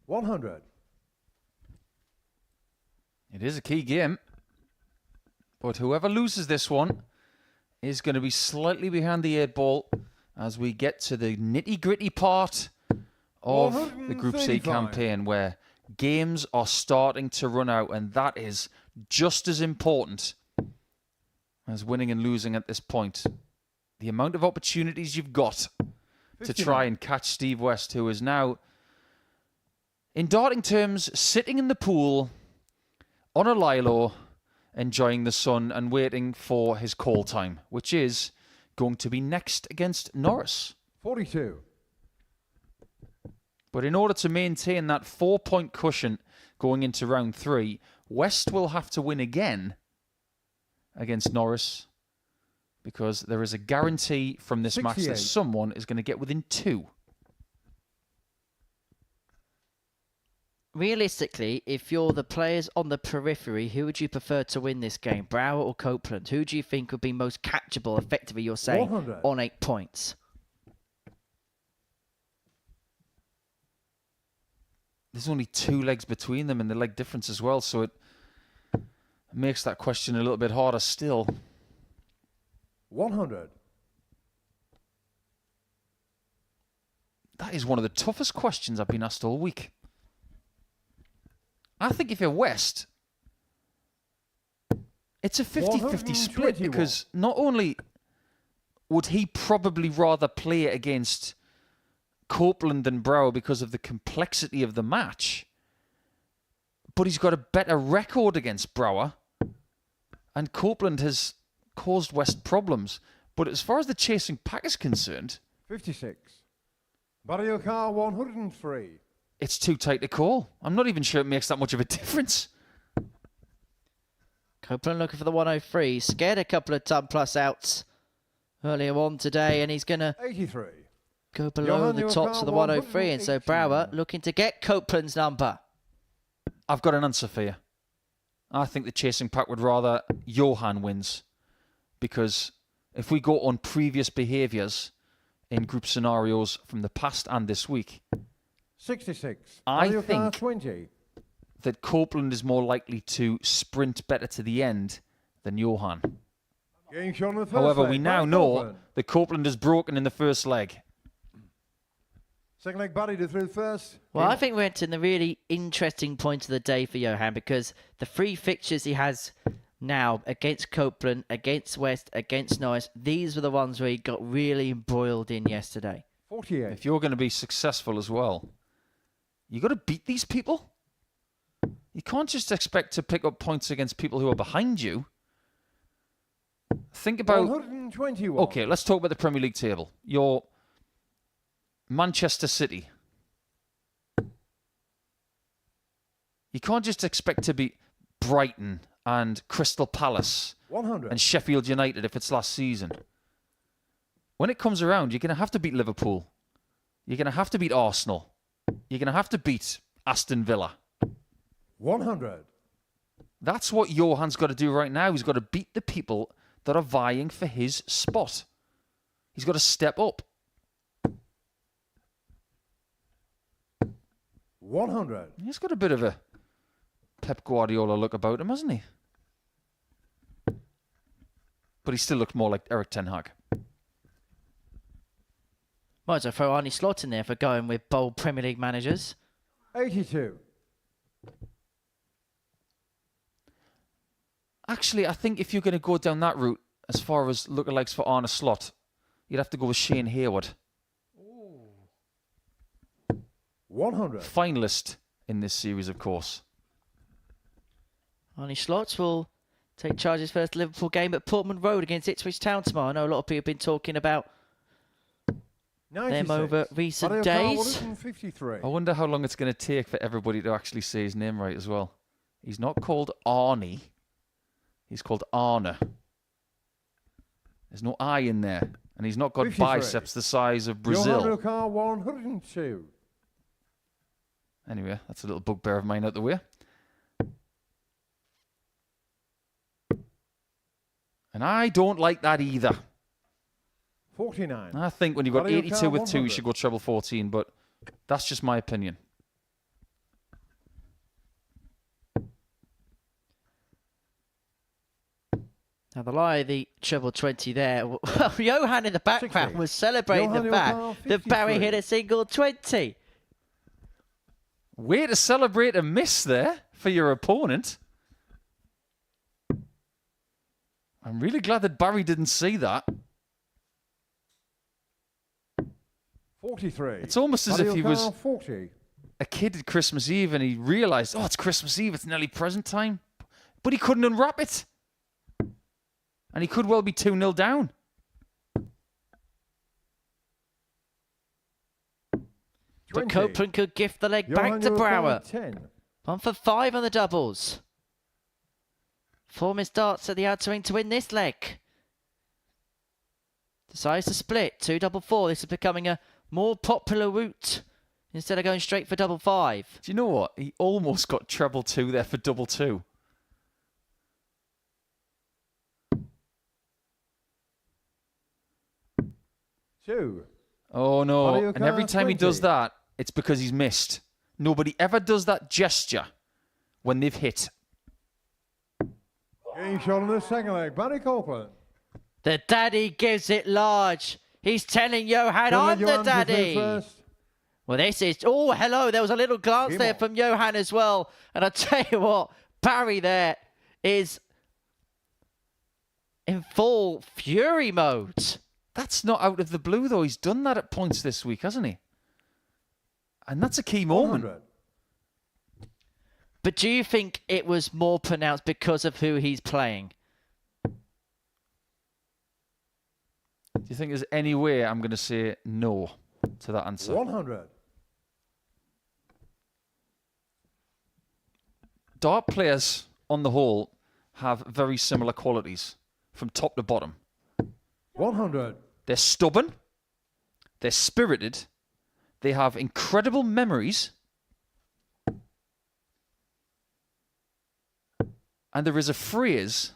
$100. It is a key game. But whoever loses this one is going to be slightly behind the 8 ball as we get to the nitty-gritty part of the Group C campaign, where games are starting to run out, and that is just as important as winning and losing at this point. The amount of opportunities you've got to try and catch Steve West, who is now, in darting terms, sitting in the pool on a lilo, enjoying the sun and waiting for his call time, which is going to be next against Norris. 42. But in order to maintain that 4-point cushion going into round 3, West will have to win again against Norris, because there is a guarantee from this match that someone is going to get within 2. Realistically, if you're the players on the periphery, who would you prefer to win this game, Brouwer or Copeland? Who do you think would be most catchable, effectively, you're saying, 100. on 8 points? There's only 2 legs between them and the leg difference as well, so it makes that question a little bit harder still. 100. That is one of the toughest questions I've been asked all week. I think if you're West, it's a 50-50 split, because not only would he probably rather play against Copeland than Brouwer because of the complexity of the match, but he's got a better record against Brouwer, and Copeland has caused West problems. But as far as the chasing pack is concerned, 56. Barry O'Carr, 103. it's too tight to call. I'm not even sure it makes that much of a difference. Copeland looking for the 103. Scared a couple of ton plus outs earlier on today, and he's going to 83. Go below the tops of the 103. And so Brouwer looking to get Copeland's number. I've got an answer for you. I think the chasing pack would rather Johan wins, because if we go on previous behaviours in group scenarios from the past and this week, 66. I think 20. that Copeland is more likely to sprint better to the end than Johan. However, we now know that Copeland is broken in the first leg. Second leg, Barry to through first. Well, I think we're entering the really interesting point of the day for Johan, because the 3 fixtures he has now against Copeland, against West, against Norris, these were the ones where he got really embroiled in yesterday. 48. If you're going to be successful as well, you got to beat these people. You can't just expect to pick up points against people who are behind you. Think about... 121. Okay, let's talk about the Premier League table. You're Manchester City. You can't just expect to beat Brighton and Crystal Palace 100. and Sheffield United if it's last season. When it comes around, you're going to have to beat Liverpool. You're going to have to beat Arsenal. You're going to have to beat Aston Villa. 100. That's what Johan's got to do right now. He's got to beat the people that are vying for his spot. He's got to step up. 100. He's got a bit of a Pep Guardiola look about him, hasn't he? But he still looks more like Eric Ten Hag. Might as well throw Arnie Slot in there for going with bold Premier League managers. 82. Actually, I think if you're going to go down that route, as far as lookalikes for Arne Slot, you'd have to go with Shane Hayward. 100. Finalist in this series, of course. Arnie Schlotz will take charge of his first Liverpool game at Portman Road against Ipswich Town tomorrow. I know a lot of people have been talking about 96. them over recent Mario days. 153. I wonder how long it's going to take for everybody to actually say his name right as well. He's not called Arnie. He's called Arne. There's no I in there. And he's not got 53. biceps the size of Brazil. Johan Rukar 102. Anyway, that's a little bugbear of mine out the way. And I don't like that either. 49. I think when you've got Mario 82 Kart with 2, you 100. should go treble 14, but that's just my opinion. Now the lie, the treble 20 there. Well, Johan in the background 60. was celebrating Johan the fact Rukar, that Barry 53. hit a single 20. Way to celebrate a miss there for your opponent. I'm really glad that Barry didn't see that. 43. It's almost as if he was 40. a kid at Christmas Eve and he realised, oh, it's Christmas Eve, it's nearly present time. But he couldn't unwrap it. And he could well be 2-0 down. But Copeland could gift the leg Johan back to Rukar, Brower. 10. 1 for 5 on the doubles. 4 missed darts at the outer ring to win this leg. Decides to split. 2 double 4. This is becoming a more popular route instead of going straight for double 5. Do you know what? He almost got treble 2 there for double 2. Two. Oh, no. Mario And every Kart time he 20. does that, it's because he's missed. Nobody ever does that gesture when they've hit. Game shot on the second leg. Barry Copeland. The daddy gives it large. He's telling Johan, Gonna I'm let the Johan go through daddy. first. Well, this is... Oh, hello. There was a little glance Game there on. from Johan as well. And I tell you what, Barry there is in full fury mode. That's not out of the blue, though. He's done that at points this week, hasn't he? And that's a key moment. 100. But do you think it was more pronounced because of who he's playing? Do you think there's any way I'm going to say no to that answer? 100. Dart players, on the whole, have very similar qualities from top to bottom. 100. They're stubborn, they're spirited, they have incredible memories, and there is a phrase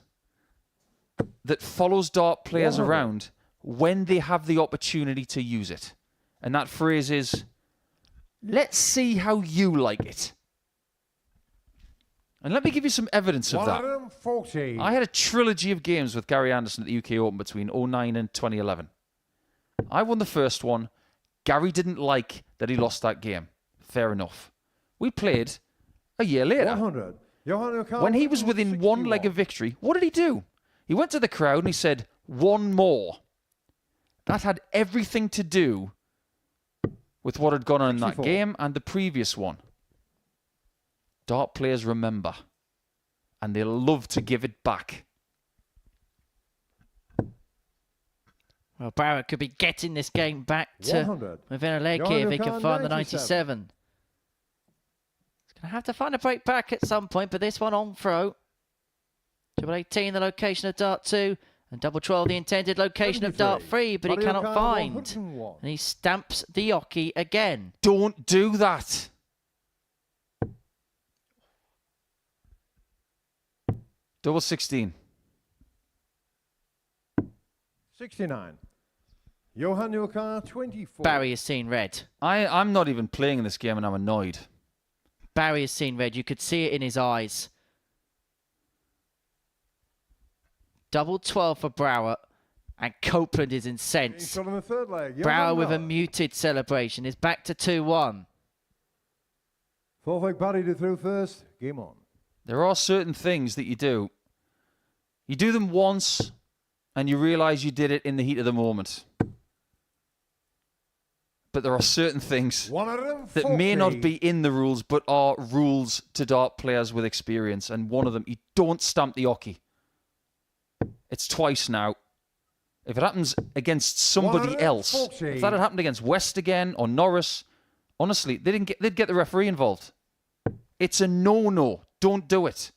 that follows dart players 100. around when they have the opportunity to use it. And that phrase is, let's see how you like it. And let me give you some evidence of that. 140. I had a trilogy of games with Gary Anderson at the UK Open between 2009 and 2011. I won the first one. Gary didn't like that he lost that game. Fair enough. We played a year later. 100. Johan Rukar, When he was within one leg 161. of victory, what did he do? He went to the crowd and he said, one more. That had everything to do with what had gone on in that 64. game and the previous one. Dart players remember, and they love to give it back. Well, Barrett could be getting this game back to 100. within a leg Johan here if he can Rukar, find the 97. 97. He's going to have to find a break back at some point, but this one on throw. Double 18, the location of dart 2, and double 12, the intended location of dart 3, but he Mario cannot Kart, find. 101. And he stamps the oche again. Don't do that. Double 16. 69. Johan Rukar, 24. Barry has seen red. I'm not even playing in this game and I'm annoyed. Barry has seen red. You could see it in his eyes. Double 12 for Brower. And Copeland is Game incensed. shot on the third leg. Johan Brower with a Rukar. muted celebration is back to 2-1. Fourth leg Barry to through first. Game on. There are certain things that you do. You do them once and you realise you did it in the heat of the moment. But there are certain things 140. that may not be in the rules, but are rules to dart players with experience. And one of them, you don't stamp the hockey. It's twice now. If it happens against somebody else, 140. if that had happened against West again or Norris, honestly, they'd get the referee involved. It's a no-no. Don't do it.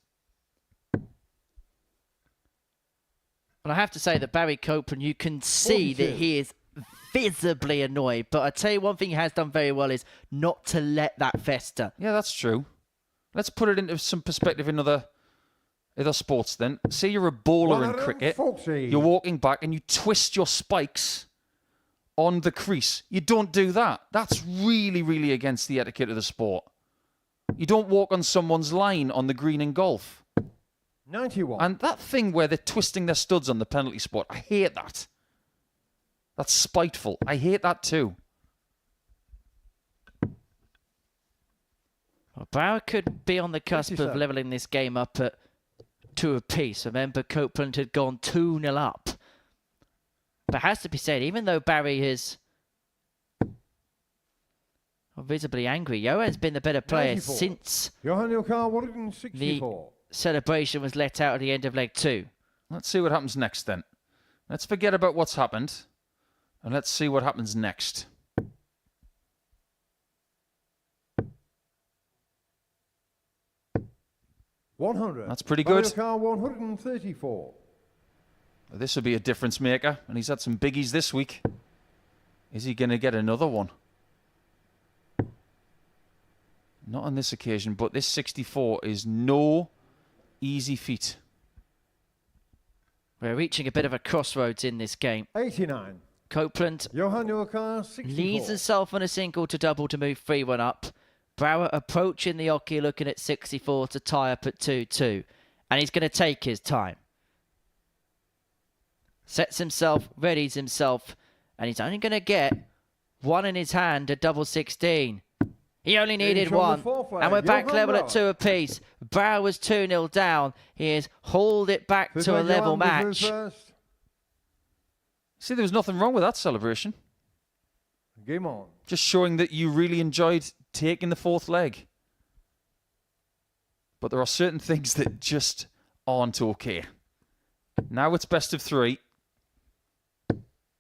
Well, I have to say that Barry Copeland, you can see 42. that he is visibly annoyed. But I tell you one thing he has done very well is not to let that fester. Yeah, that's true. Let's put it into some perspective in other sports then. Say you're a bowler in cricket. 140. You're walking back and you twist your spikes on the crease. You don't do that. That's really, really against the etiquette of the sport. You don't walk on someone's line on the green in golf. 91. And that thing where they're twisting their studs on the penalty spot, I hate that. That's spiteful. I hate that too. Well, Bauer could be on the cusp of 57. levelling this game up at 2 apiece. Remember, Copeland had gone 2-0 up. But it has to be said, even though Barry is visibly angry, Johan's been the better player 94. since Johan Ilkar, the 164. celebration was let out at the end of leg 2. Let's see what happens next then. Let's forget about what's happened. And let's see what happens next. That's pretty good. Ilkar, 134. This will be a difference maker. And he's had some biggies this week. Is he going to get another one? Not on this occasion, but this 64 is no easy feat. We're reaching a bit of a crossroads in this game. 89. Copeland Johan Ilkar, 64. leads himself on a single to double to move 3-1 up. Brouwer approaching the hockey, looking at 64 to tie up at 2-2. And he's going to take his time. Sets himself, readies himself, and he's only going to get one in his hand at double 16. He only needed one, and we're back level at 2 apiece. Brouwer was 2-0 down. He has hauled it back to a level match. See, there was nothing wrong with that celebration. Game on. Just showing that you really enjoyed taking the fourth leg. But there are certain things that just aren't okay. Now it's best of 3.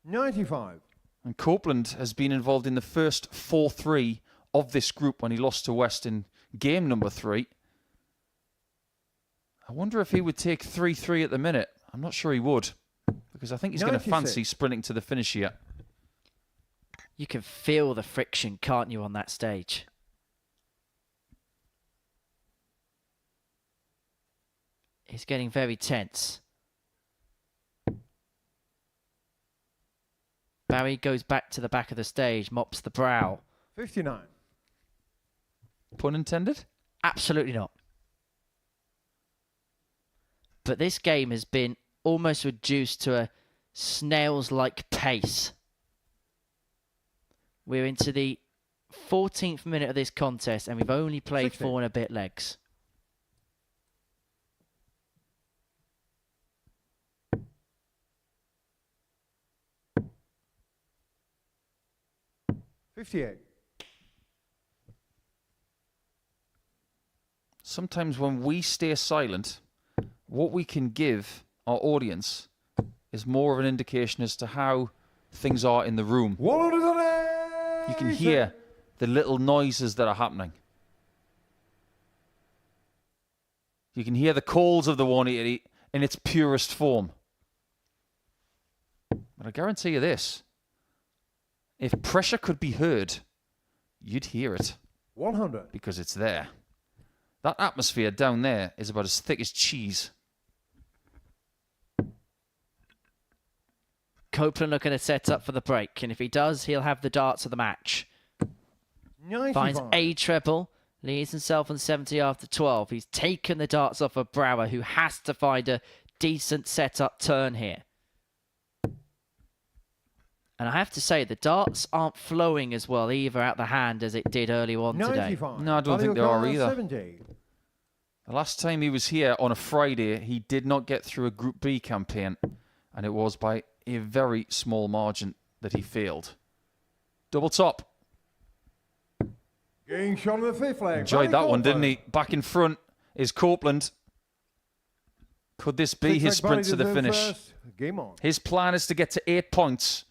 95. And Copeland has been involved in the first 4-3 of this group when he lost to West in game number 3. I wonder if he would take 3-3 at the minute. I'm not sure he would, because I think he's going to 96. fancy sprinting to the finish here. You can feel the friction, can't you, on that stage? It's getting very tense. Barry goes back to the back of the stage, mops the brow. 59. Pun intended? Absolutely not. But this game has been almost reduced to a snails-like pace. We're into the 14th minute of this contest, and we've only played 60. 4 and a bit legs. $58. Sometimes when we stay silent, what we can give our audience is more of an indication as to how things are in the room. 180. You can hear the little noises that are happening. You can hear the calls of the 180 in its purest form. But I guarantee you this. If pressure could be heard, you'd hear it. 100. Because it's there. That atmosphere down there is about as thick as cheese. Copeland looking to set up for the break, and if he does, he'll have the darts of the match. 95. Finds a treble, leaves himself on 70 after 12. He's taken the darts off of Brouwer, who has to find a decent setup turn here. And I have to say, the darts aren't flowing as well either out the hand as it did earlier on today. 95. No, I don't think they are either. 70. The last time he was here on a Friday, he did not get through a Group B campaign, and it was by a very small margin that he failed. Double top. Getting shot on the fifth leg. Enjoyed that one, didn't he? Back in front is Copeland. Could this be his sprint to the finish? Game on. His plan is to get to 8 points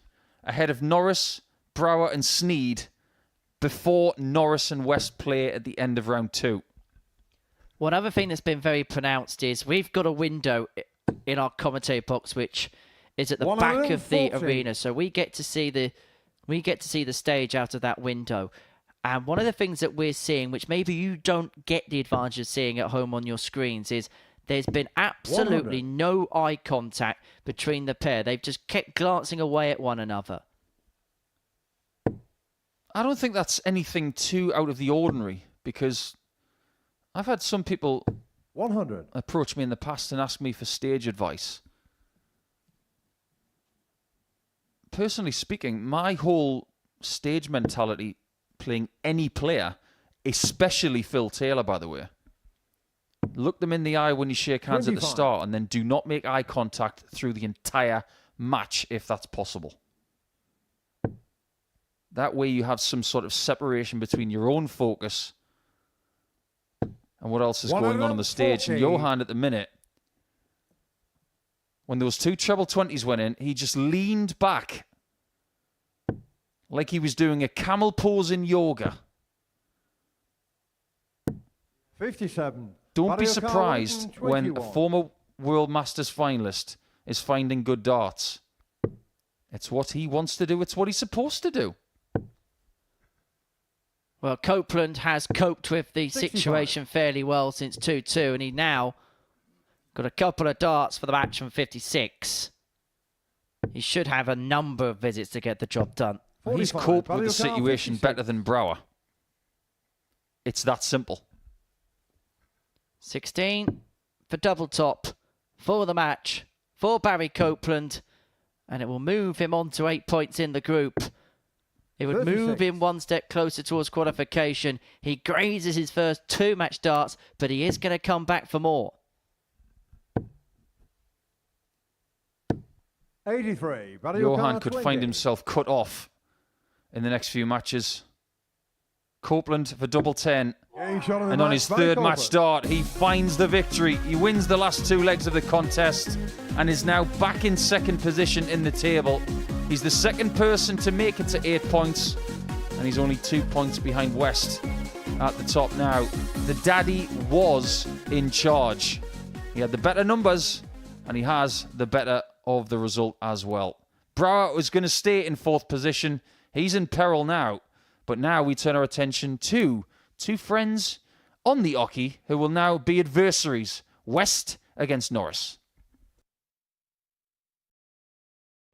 ahead of Norris, Brower and Sneyd before Norris and West play at the end of round 2. One other thing that's been very pronounced is we've got a window in our commentary box which is at the back of the arena, so we get to see the stage out of that window. And one of the things that we're seeing, which maybe you don't get the advantage of seeing at home on your screens, is there's been absolutely no eye contact between the pair. They've just kept glancing away at one another. I don't think that's anything too out of the ordinary, because I've had some people 100 approach me in the past and ask me for stage advice. Personally speaking, my whole stage mentality, playing any player, especially Phil Taylor, by the way, look them in the eye when you shake hands at the start, and then do not make eye contact through the entire match if that's possible. That way you have some sort of separation between your own focus and what else is going on the stage. And Johan at the minute, when those 2 treble 20s went in, he just leaned back like he was doing a camel pose in yoga. 57. Don't be surprised when a former World Masters finalist is finding good darts. It's what he wants to do. It's what he's supposed to do. Well, Copeland has coped with the situation fairly well since 2-2, and he now got a couple of darts for the match from 56. He should have a number of visits to get the job done. He's coped with the situation better than Brower. It's that simple. 16 for double top for the match for Barry Copeland, and it will move him on to 8 points in the group. It would move him one step closer towards qualification. He grazes his first 2 match darts, but he is going to come back for more. 83. Johan could find himself cut off in the next few matches. Copeland for double 10. And on his 3rd match start, he finds the victory. He wins the last 2 legs of the contest and is now back in 2nd position in the table. He's the 2nd person to make it to 8 points, and he's only 2 points behind West at the top now. The daddy was in charge. He had the better numbers, and he has the better of the result as well. Brower was going to stay in 4th position. He's in peril now, but now we turn our attention to 2 friends on the Oki who will now be adversaries. West against Norris.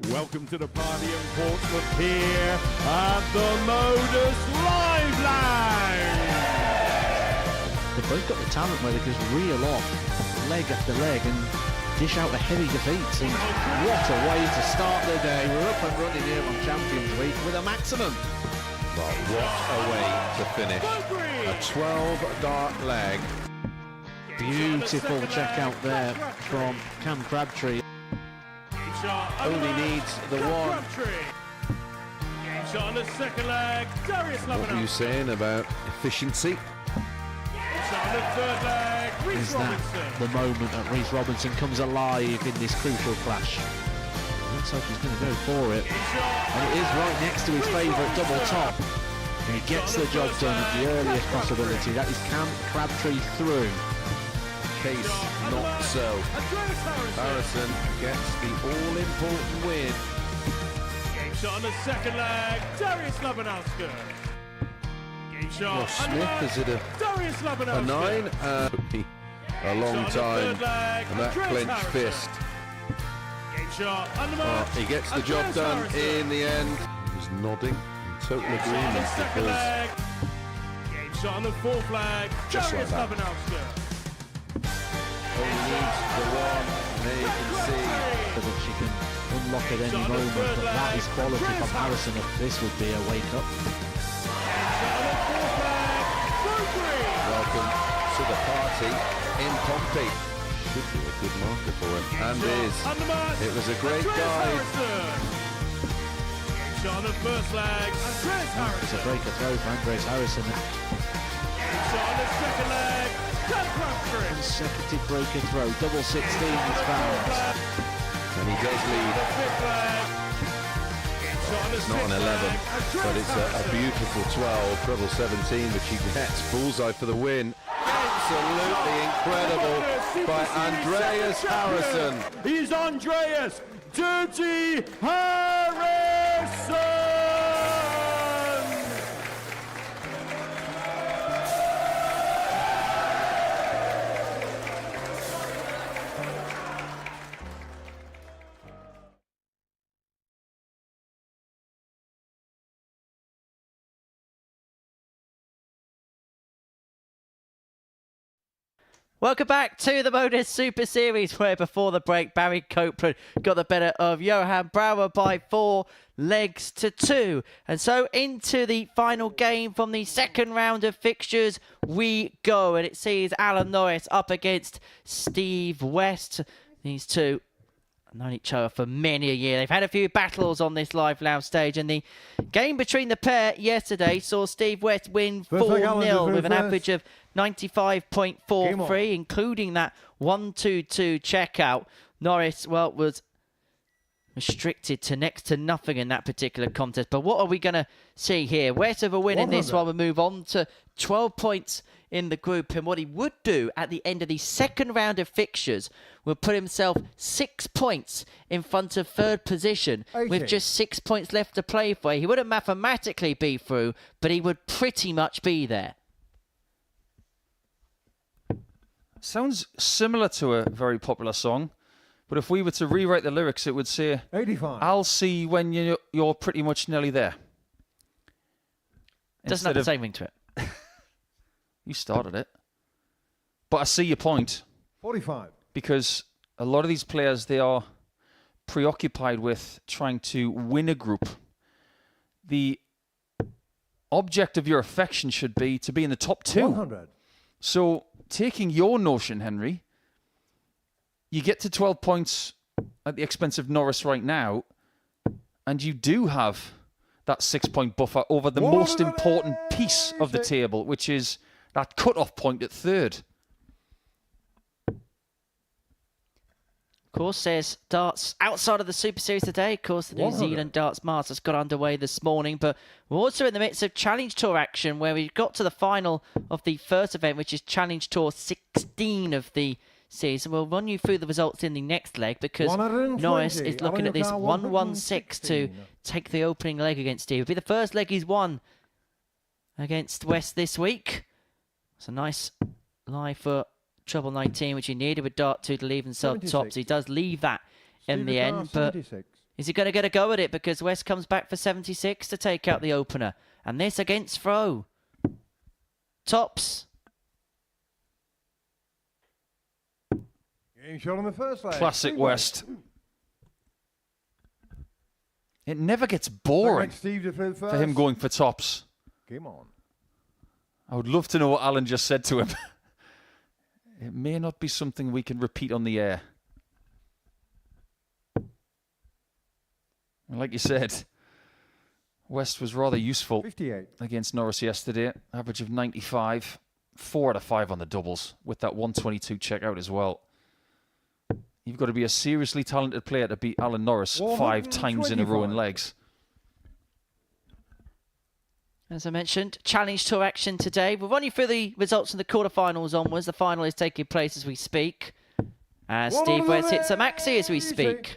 Welcome to the party in Portsmouth here at the Modus Live Lounge. They've both got the talent where they just reel off leg after leg and dish out a heavy defeat. And what a way to start the day. We're up and running here on Champions Week with a maximum. Well, what a way to finish. A 12-dart leg. Beautiful check out there from Cam Crabtree. Only needs the one. Shot on the 2nd leg. Darius What were you saying about efficiency? Shot on the 3rd leg. Is that the moment that Reece Robinson comes alive in this crucial clash? Looks like he's going to go for it. And it is right next to his favourite double top. And he gets the job done at the earliest possibility. That is Cam Crabtree through. Case not so. Harrison gets the all-important win. Game shot on the 2nd leg. Darius Labanowski. Game shot. Ross Smith, is it a 9? A long time. And that clenched fist. He gets the job done in the end. He's nodding in total agreement because game shot on the 4th leg. Just like that. Only needs the one. There you can see that she can unlock at any moment, but that is quality from Harrison. This would be a wake up. Welcome to the party in Pompey. Should be a good marker for him, and is. It was a great guide. on the first leg. Andreas Harrison. It's a breaker throw for Andreas Harrison. Shot on the second leg. Consecutive breaker throw. Double 16 is found. And he does lead. It's not an 11, but it's a beautiful 12, treble 17, which he gets. Bullseye for the win. Absolutely incredible by Andreas Harrison. He's Andreas Dirty Harrison! Welcome back to the Modus Super Series, where before the break, Barry Copeland got the better of Johan Brouwer by 4 legs to 2. And so into the final game from the second round of fixtures we go. And it sees Alan Norris up against Steve West. These two have known each other for many a year. They've had a few battles on this live lounge stage. And the game between the pair yesterday saw Steve West win 4-0 with an average of 95.43, including that 1-2-2 checkout. Norris, well, was restricted to next to nothing in that particular contest. But what are we going to see here? West of a win in this one will move on to 12 points in the group. And what he would do at the end of the second round of fixtures will put himself 6 points in front of third position with just 6 points left to play for. He wouldn't mathematically be through, but he would pretty much be there. Sounds similar to a very popular song, but if we were to rewrite the lyrics, it would say, 85. I'll see when you're pretty much nearly there. Doesn't have the same ring to it. You started it. But I see your point. 45. Because a lot of these players, they are preoccupied with trying to win a group. The object of your affection should be to be in the top 2. 100. So, taking your notion, Henry, you get to 12 points at the expense of Norris right now, and you do have that 6-point buffer over the most important piece of the table, which is that cut-off point at third. Of course, there's darts outside of the Super Series today. Of course, the New Zealand Darts Masters got underway this morning, but we're also in the midst of Challenge Tour action, where we've got to the final of the first event, which is Challenge Tour 16 of the season. We'll run you through the results in the next leg, because Norris is looking at this 1-1-6 to take the opening leg against Steve. It'll be the first leg he's won against West this week. It's a nice lie for treble 19, which he needed with dart 2 to leave himself 76. Tops. He does leave that in the end, but 76. Is he going to get a go at it? Because West comes back for 76 to take out the opener. And this against throw. Tops. Game shot on the first leg. Classic West. It never gets boring for him going for tops. Game on. I would love to know what Alan just said to him. It may not be something we can repeat on the air. Like you said, West was rather useful 58. Against Norris yesterday. Average of 95. 4 out of 5 on the doubles with that 122 checkout as well. You've got to be a seriously talented player to beat Alan Norris 5 times in a row in legs. As I mentioned, Challenge Tour action today. We'll run you through the results from the quarterfinals onwards. The final is taking place as we speak. As Steve West hits a maxi as we speak.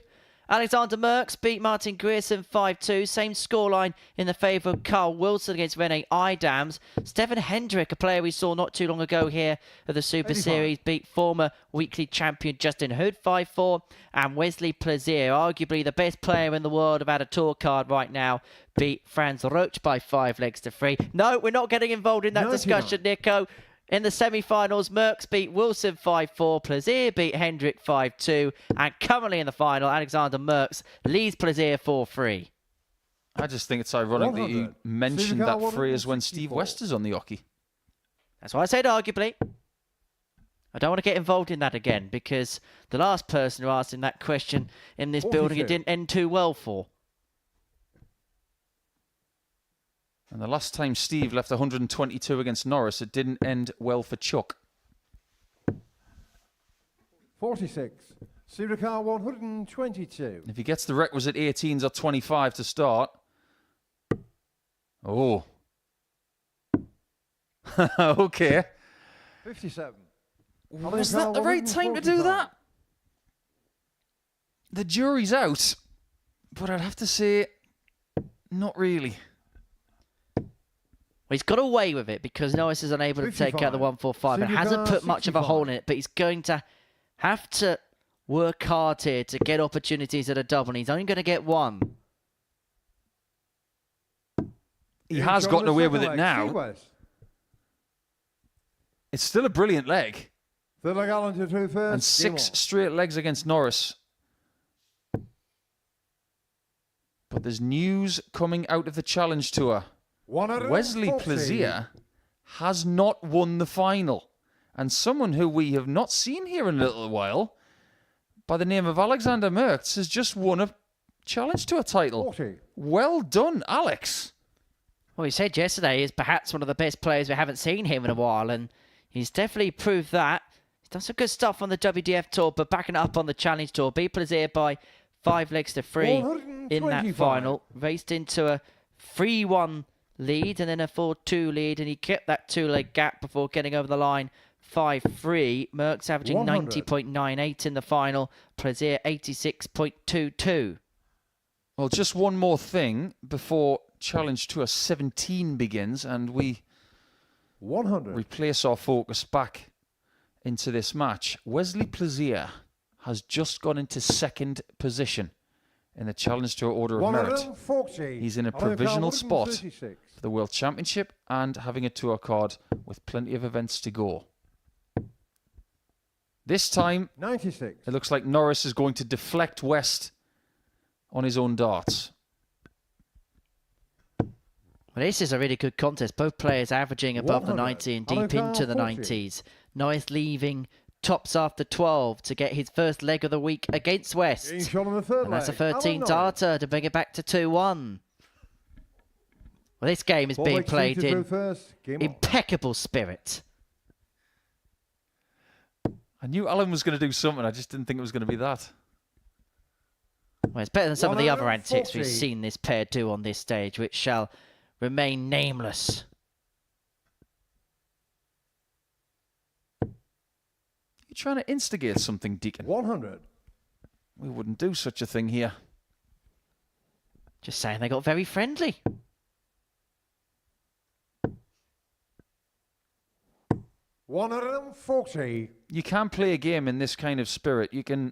Alexander Merckx beat Martin Grierson 5-2. Same scoreline in the favour of Carl Wilson against Rene Idams. Stefan Hendrick, a player we saw not too long ago here at the Super Series, beat former weekly champion Justin Hood 5-4. And Wesley Plaisir, arguably the best player in the world about a tour card right now, beat Franz Roach by 5 legs to 3. No, we're not getting involved in that discussion, Nico. In the semi-finals, Merckx beat Wilson 5-4, Plaisir beat Hendrick 5-2, and currently in the final, Alexander Merckx leads Plaisir 4-3. I just think it's ironic that you mentioned that phrase when Steve West is on the hockey. That's why I said arguably. I don't want to get involved in that again, because the last person who asked him that question in this building, it didn't end too well for. And the last time Steve left 122 against Norris, it didn't end well for Chuck. 46. Cedar car 122. If he gets the requisite 18s or 25 to start. Oh. Okay. 57. Was that the right time to do that? The jury's out, but I'd have to say, not really. Well, he's got away with it because Norris is unable to take out the 145 and hasn't put much of a hole in it, but he's going to have to work hard here to get opportunities at a double, and he's only going to get one. He has gotten away with it now. It's still a brilliant leg. And 6 straight legs against Norris. But there's news coming out of the Challenge Tour. Wesley Plaisir has not won the final. And someone who we have not seen here in a little while, by the name of Alexander Merckx, has just won a Challenge Tour title. Well done, Alex. Well, he said yesterday he's perhaps one of the best players we haven't seen him in a while, and he's definitely proved that. He's done some good stuff on the WDF Tour, but backing it up on the Challenge Tour. Beat Plaisir by 5 legs to 3 in that final. Raced into a 3-1 lead and then a 4-2 lead, and he kept that 2-leg gap before getting over the line 5-3. Merckx averaging 90.98 in the final. Plaisir 86.22. Well, just one more thing before Challenge Tour 17 begins, and we replace our focus back into this match. Wesley Plaisir has just gone into 2nd position in the Challenge Tour Order of Merit. He's in a provisional spot for the World Championship and having a tour card with plenty of events to go. This time, 96. It looks like Norris is going to deflect West on his own darts. Well, this is a really good contest. Both players averaging above the 90 and deep into the 90s. Norris leaving tops after 12 to get his first leg of the week against West. And that's a 13-darter to bring it back to 2-1. Well, this game is being played in impeccable spirit. I knew Alan was going to do something. I just didn't think it was going to be that. Well, it's better than some of the other antics we've seen this pair do on this stage, which shall remain nameless. You're trying to instigate something, Deacon. 100. We wouldn't do such a thing here. Just saying they got very friendly. $140. You can play a game in this kind of spirit. You can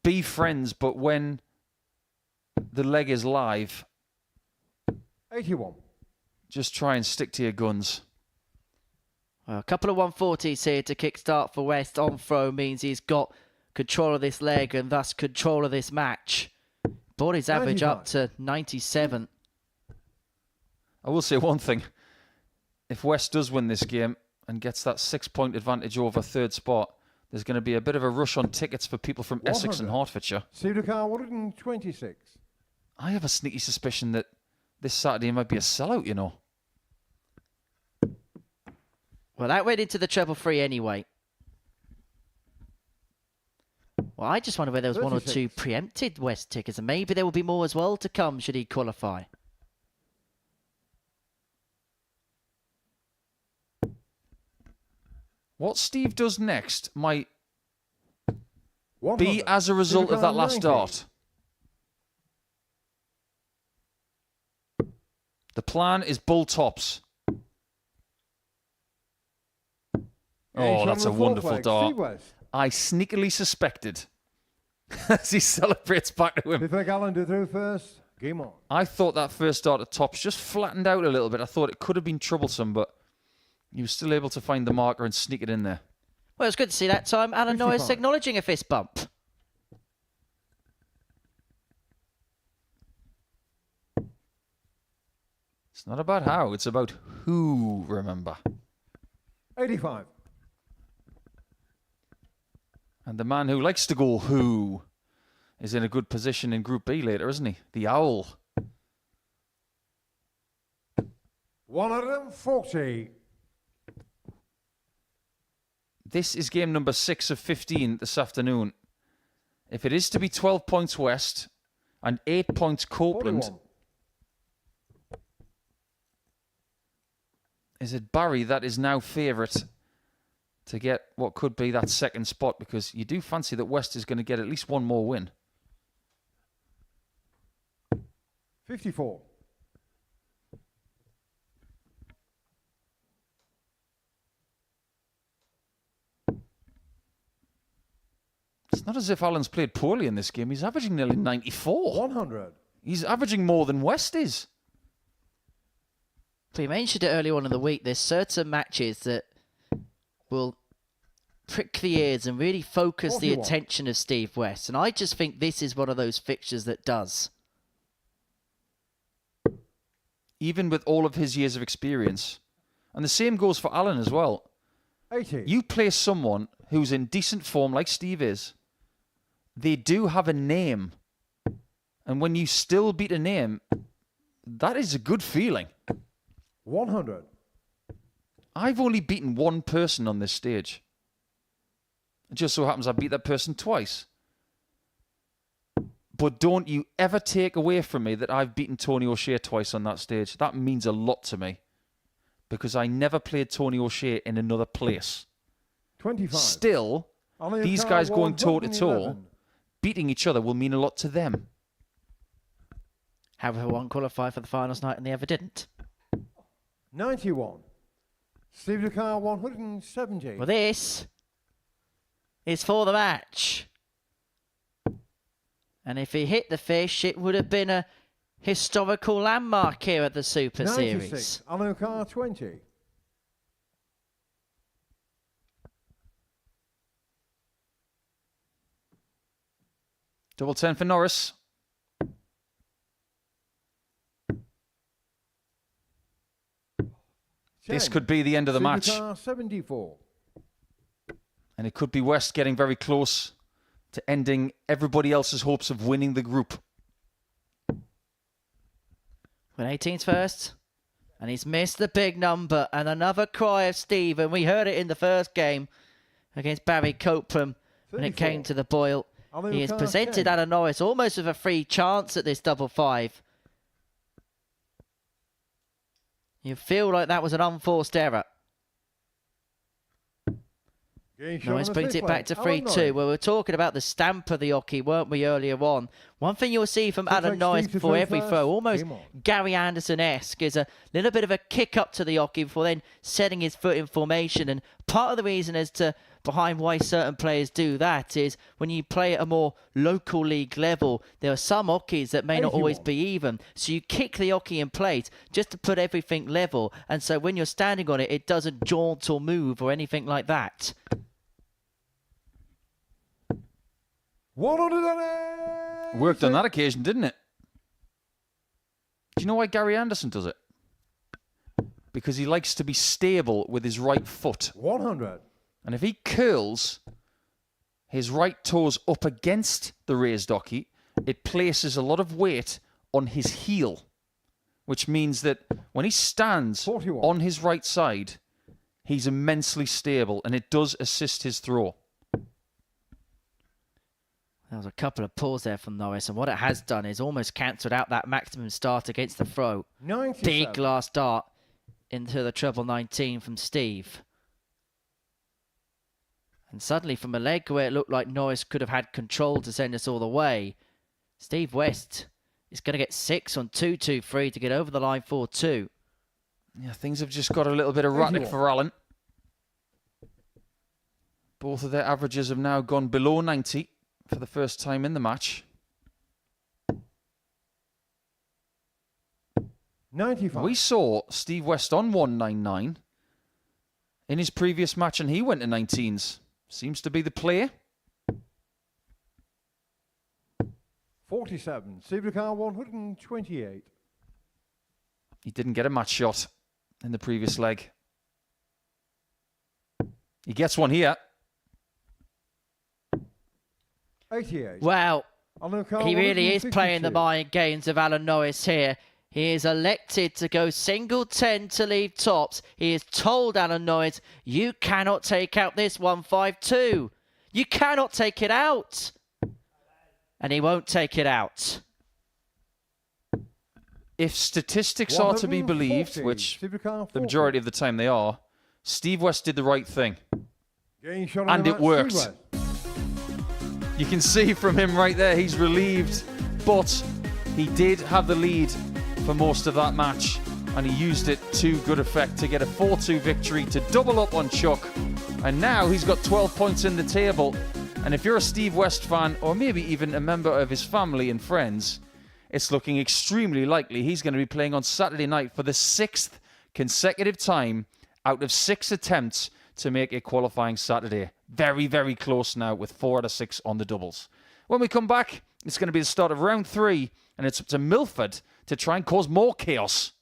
be friends, but when the leg is live, 81. Just try and stick to your guns. Well, a couple of 140s here to kickstart for West on throw means he's got control of this leg and thus control of this match. Brought his average up to 97. I will say one thing. If West does win this game and gets that 6-point advantage over 3rd spot, there's going to be a bit of a rush on tickets for people from Essex and Hertfordshire. Supercar 126. I have a sneaky suspicion that this Saturday might be a sellout, you know. Well, that went into the treble 3 anyway. Well, I just wonder whether there was 1 or 2 preempted West tickets, and maybe there will be more as well to come should he qualify. What Steve does next might be as a result of that last dart. The plan is bull tops. Oh, that's a wonderful dart. I sneakily suspected as he celebrates back to him. If Alan do through first, game on. I thought that first dart at tops just flattened out a little bit. I thought it could have been troublesome, but he was still able to find the marker and sneak it in there. Well, it's good to see that time Alan Norris acknowledging a fist bump. It's not about how, it's about who, remember. 85. And the man who likes to go who is in a good position in Group B later, isn't he? The Owl. 140. This is game number 6 of 15 this afternoon. If it is to be 12 points West and 8 points Copeland, 41. is it Barry that is now favourite to get what could be that second spot? Because you do fancy that West is going to get at least one more win. 54. It's not as if Allen's played poorly in this game. He's averaging nearly 94. 100. He's averaging more than West is. We mentioned it early on in the week. There's certain matches that will prick the ears and really focus the 41. attention of Steve West. And I just think this is one of those fixtures that does. Even with all of his years of experience. And the same goes for Allen as well. 80. You play someone who's in decent form like Steve is, they do have a name. And when you still beat a name, that is a good feeling. 100. I've only beaten one person on this stage. It just so happens I beat that person twice. But don't you ever take away from me that I've beaten Tony O'Shea twice on that stage. That means a lot to me. Because I never played Tony O'Shea in another place. 25. Still, these guys going toe-to-toe, beating each other will mean a lot to them. However, one qualified for the finals night and the other didn't. 91. Steve Ducar 170. Well, this is for the match. And if he hit the fish, it would have been a historical landmark here at the Super 96. Series. Alucard 20. Double 10 for Norris. This could be the end of the match. 74. And it could be West getting very close to ending everybody else's hopes of winning the group. When 18's first, and he's missed the big number, and another cry of Steve, and we heard it in the first game against Barry Copeland when it came to the boil. He has presented Alan Norris almost with a free chance at this double 5. You feel like that was an unforced error. Norris brings it back to 3-2. Well, we were talking about the stamp of the hockey, weren't we, earlier on? One thing you'll see from Alan Norris before every throw, almost Gary Anderson-esque, is a little bit of a kick up to the hockey before then setting his foot in formation. And part of the reason as to behind why certain players do that is when you play at a more local league level, there are some hockeys that may not always be even. So you kick the hockey in place just to put everything level. And so when you're standing on it, it doesn't jaunt or move or anything like that. 108. Worked on that occasion, didn't it? Do you know why Gary Anderson does it? Because he likes to be stable with his right foot. 100. And if he curls his right toes up against the raised hockey, it places a lot of weight on his heel, which means that when he stands 41. on his right side, he's immensely stable, and it does assist his throw. There was a couple of pulls there from Norris, and what it has done is almost cancelled out that maximum start against the throw. 97. Big last dart into the treble 19 from Steve. And suddenly from a leg where it looked like Norris could have had control to send us all the way, Steve West is going to get 6 on 2-2-3 to get over the line 4-2. Yeah, things have just got a little bit erratic for Allen. Both of their averages have now gone below 90 for the first time in the match. 95. We saw Steve West on 199 in his previous match, and he went to 19s. Seems to be the play. 47. Steve Ducar 128. He didn't get a match shot in the previous leg. He gets one here. 88. Wow. Alucard He really is 162. playing the mind games of Alan Norris here. He is elected to go single 10 to leave tops. He has told Alan Norris, you cannot take out this 152. You cannot take it out. And he won't take it out. If statistics are to be believed, which the majority of the time they are, Steve West did the right thing. And it worked. You can see from him right there, he's relieved. But he did have the lead for most of that match, and he used it to good effect to get a 4-2 victory to double up on Chuck. And now he's got 12 points in the table. And if you're a Steve West fan, or maybe even a member of his family and friends, it's looking extremely likely he's going to be playing on Saturday night for the 6th consecutive time out of 6 attempts to make a qualifying Saturday. Very, very close now with 4 out of 6 on the doubles. When we come back, it's going to be the start of round 3, and it's up to Milford to try and cause more chaos.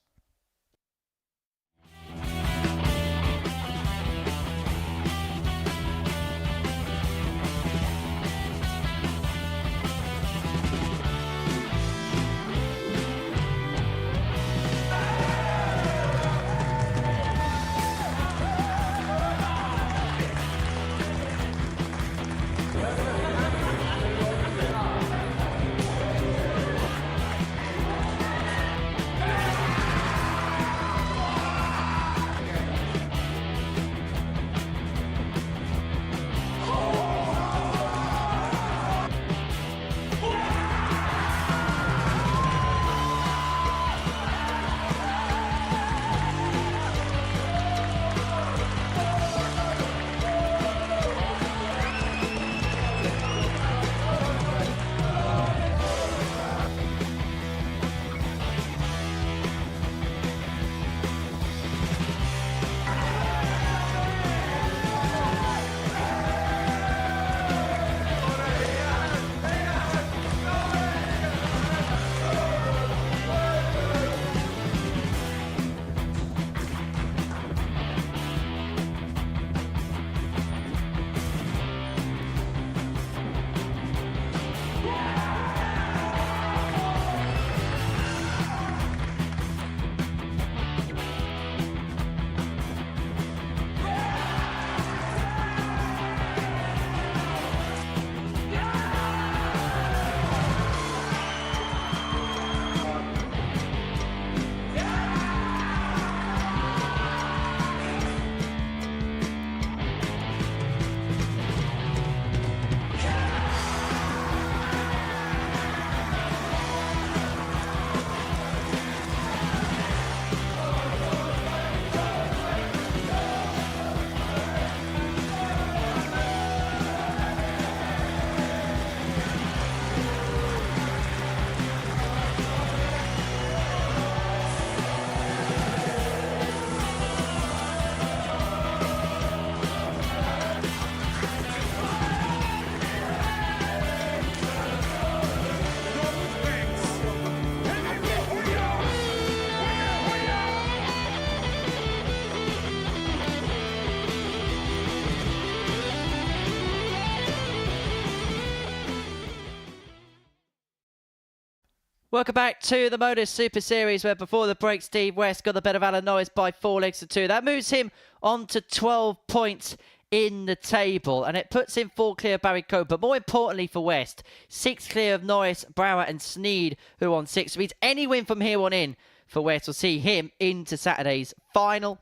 Welcome back to the Modus Super Series, where before the break, Steve West got the better of Alan Norris by 4 legs to 2. That moves him on to 12 points in the table, and it puts him 4 clear of Barry Copeland. But more importantly for West, 6 clear of Norris, Brower and Sneyd, who are on 6. So means any win from here on in for West will see him into Saturday's final.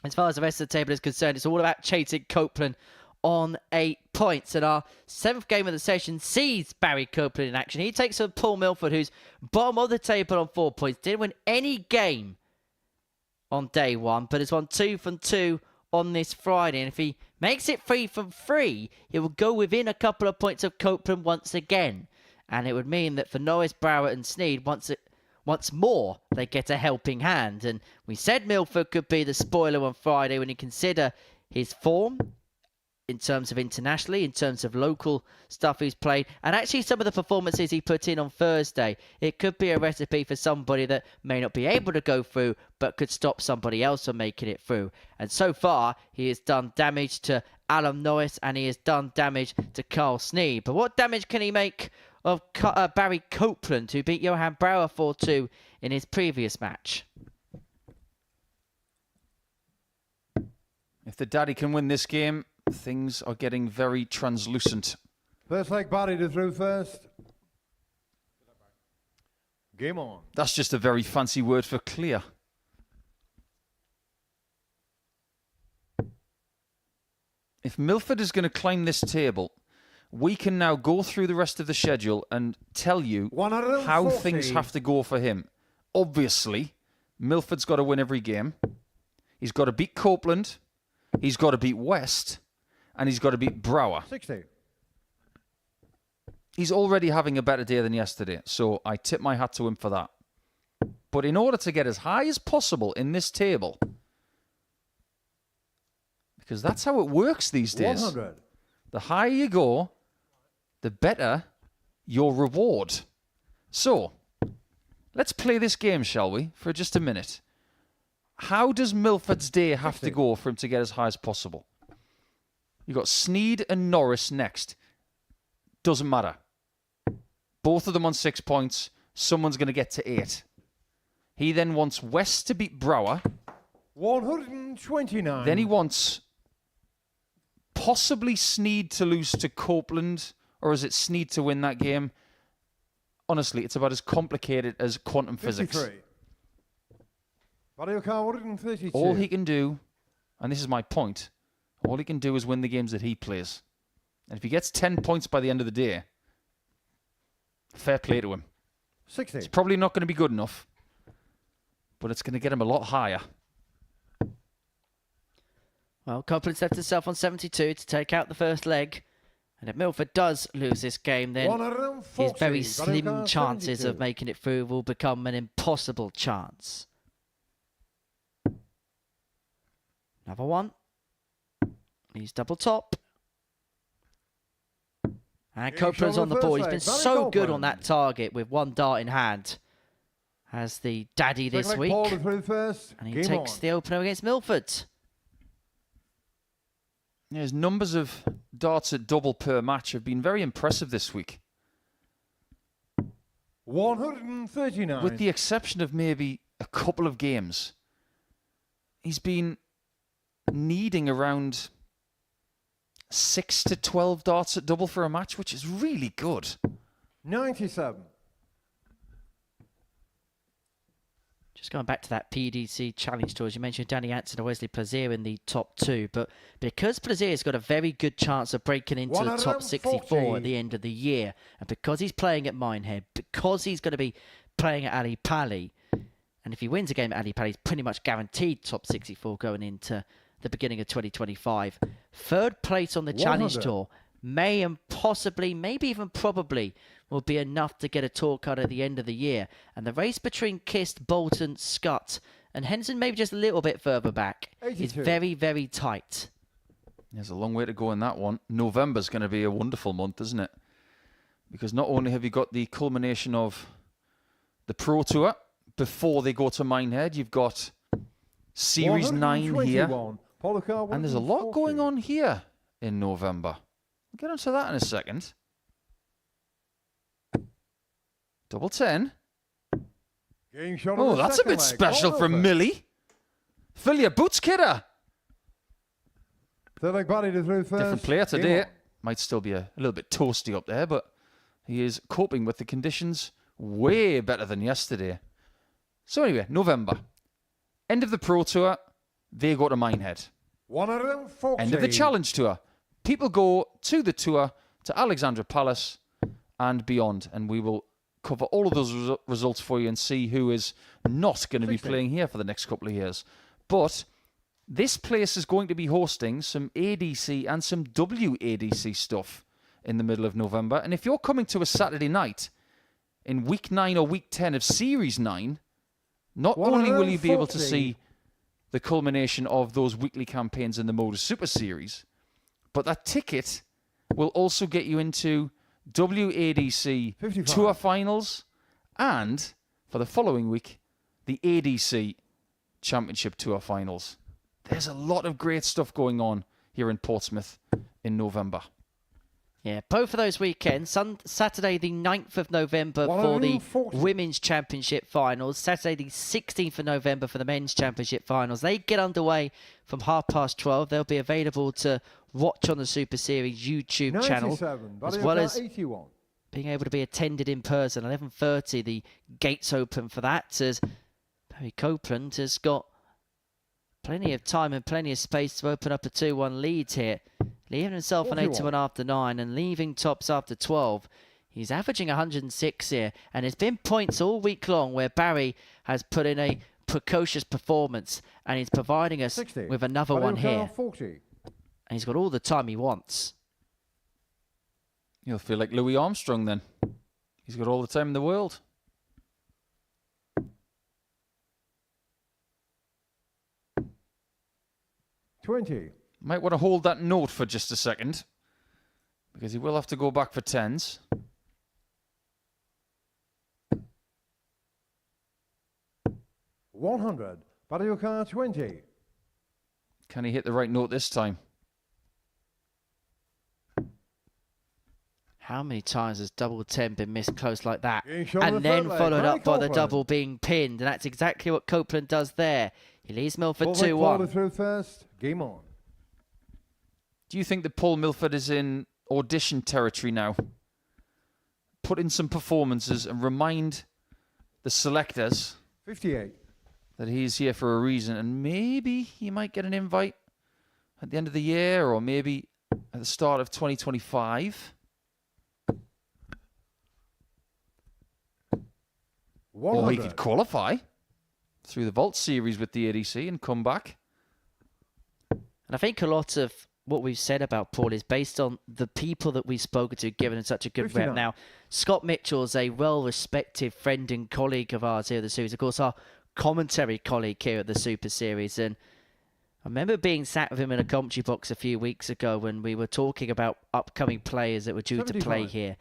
As far as the rest of the table is concerned, it's all about chasing Copeland on 8 points. And our 7th game of the session sees Barry Copeland in action. He takes on Paul Milford, who's bottom of the table on 4 points. Didn't win any game on day 1, but has won 2 from 2 on this Friday. And if he makes it 3 from 3, he will go within a couple of points of Copeland once again. And it would mean that for Norris, Brower and Sneyd, once more, they get a helping hand. And we said Milford could be the spoiler on Friday when you consider his form in terms of internationally, in terms of local stuff he's played, and actually some of the performances he put in on Thursday. It could be a recipe for somebody that may not be able to go through, but could stop somebody else from making it through. And so far, he has done damage to Alan Norris, and he has done damage to Carl Sneyd. But what damage can he make of Barry Copeland, who beat Johan Brower 4-2 in his previous match. If the daddy can win this game, things are getting very translucent. First leg body to through first. Game on. That's just a very fancy word for clear. If Milford is going to climb this table, we can now go through the rest of the schedule and tell you how things have to go for him. Obviously, Milford's got to win every game. He's got to beat Copeland. He's got to beat West. And he's got to beat Brower. 60. He's already having a better day than yesterday, so I tip my hat to him for that. But in order to get as high as possible in this table, because that's how it works these days, 100. the higher you go, the better your reward. So, let's play this game, shall we, for just a minute. How does Milford's day have to go for him to get as high as possible? You've got Sneyd and Norris next. Doesn't matter. Both of them on 6 points. Someone's going to get to 8. He then wants West to beat Brower. 129. Then he wants possibly Sneyd to lose to Copeland, or is it Sneyd to win that game? Honestly, it's about as complicated as quantum physics. 53. Body car 132. All he can do, and this is my point, all he can do is win the games that he plays. And if he gets 10 points by the end of the day, fair play to him. 60. It's probably not going to be good enough, but it's going to get him a lot higher. Well, Copeland's left himself on 72 to take out the first leg. And if Milford does lose this game, then 140. his very Body slim car chances 72. of making it through will become an impossible chance. Another one. He's double top. And Copeland's on the ball. He's been so good on that target with one dart in hand as the daddy this week. And he takes the opener against Milford. Yeah, his numbers of darts at double per match have been very impressive this week. 139. With the exception of maybe a couple of games, he's been needing around 6 to 12 darts at double for a match, which is really good. 97. Just going back to that PDC Challenge Tour, as you mentioned, Danny Anson and Wesley Plazier in the top 2. But because Plazier's got a very good chance of breaking into the top 64 at the end of the year, and because he's playing at Minehead, because he's going to be playing at Ali Pali, and if he wins a game at Ali Pali, he's pretty much guaranteed top 64 going into the beginning of 2025. Third place on the Challenge Tour may and possibly, maybe even probably, will be enough to get a tour card at the end of the year. And the race between Kist, Bolton, Scott, and Henson, maybe just a little bit further back, 82. is very, very tight. There's a long way to go in that one. November's going to be a wonderful month, isn't it? Because not only have you got the culmination of the Pro Tour before they go to Minehead, you've got Series 9 here. And there's a lot going on here in November. We'll get onto that in a second. Double 10. Oh, that's a bit special from Millie. Fill your boots, kidder. Third leg body to through first. Different player today. Might still be a little bit toasty up there, but he is coping with the conditions way better than yesterday. So anyway, November. End of the Pro Tour. They go to Minehead. 140. End of the Challenge Tour. People go to the tour, to Alexandra Palace and beyond. And we will cover all of those results for you and see who is not going to be playing here for the next couple of years. But this place is going to be hosting some ADC and some WADC stuff in the middle of November. And if you're coming to a Saturday night in week 9 or week 10 of Series 9, not only will you be able to see the culmination of those weekly campaigns in the Modus Super Series, but that ticket will also get you into WADC 55. Tour Finals and, for the following week, the ADC Championship Tour Finals. There's a lot of great stuff going on here in Portsmouth in November. Yeah, both of those weekends. Saturday the 9th of November for the Women's Championship Finals. Saturday the 16th of November for the Men's Championship Finals. They get underway from 12:30. They'll be available to watch on the Super Series YouTube channel, as well as 81. being able to be attended in person. 11:30, the gates open for that, as Barry Copeland has got plenty of time and plenty of space to open up a 2-1 lead here. Leaving himself an 8-1 after 9 and leaving tops after 12. He's averaging 106 here, and there's been points all week long where Barry has put in a precocious performance, and he's providing us 60. with another one here. 40. And he's got all the time he wants. You'll feel like Louis Armstrong then. He's got all the time in the world. Might want to hold that note for just a second, because he will have to go back for 10s. $100. Battle car 20. Can he hit the right note this time? How many times has double 10 been missed close like that? Shown And the then front leg, followed Barry up by the Copeland. double being pinned. And that's exactly what Copeland does there. He leaves Milford Full leg follow 2-1. through first. Game on. Do you think that Paul Milford is in audition territory now? Put in some performances and remind the selectors 58. that he's here for a reason, and maybe he might get an invite at the end of the year, or maybe at the start of 2025. Or he could qualify through the Vault Series with the ADC and come back. And I think a lot of what we've said about Paul is based on the people that we've spoken to, given him such a good 59. rep. Now, Scott Mitchell's a well-respected friend and colleague of ours here at the Series. Of course, our commentary colleague here at the Super Series. And I remember being sat with him in a commentary box a few weeks ago when we were talking about upcoming players that were due to play 75. here.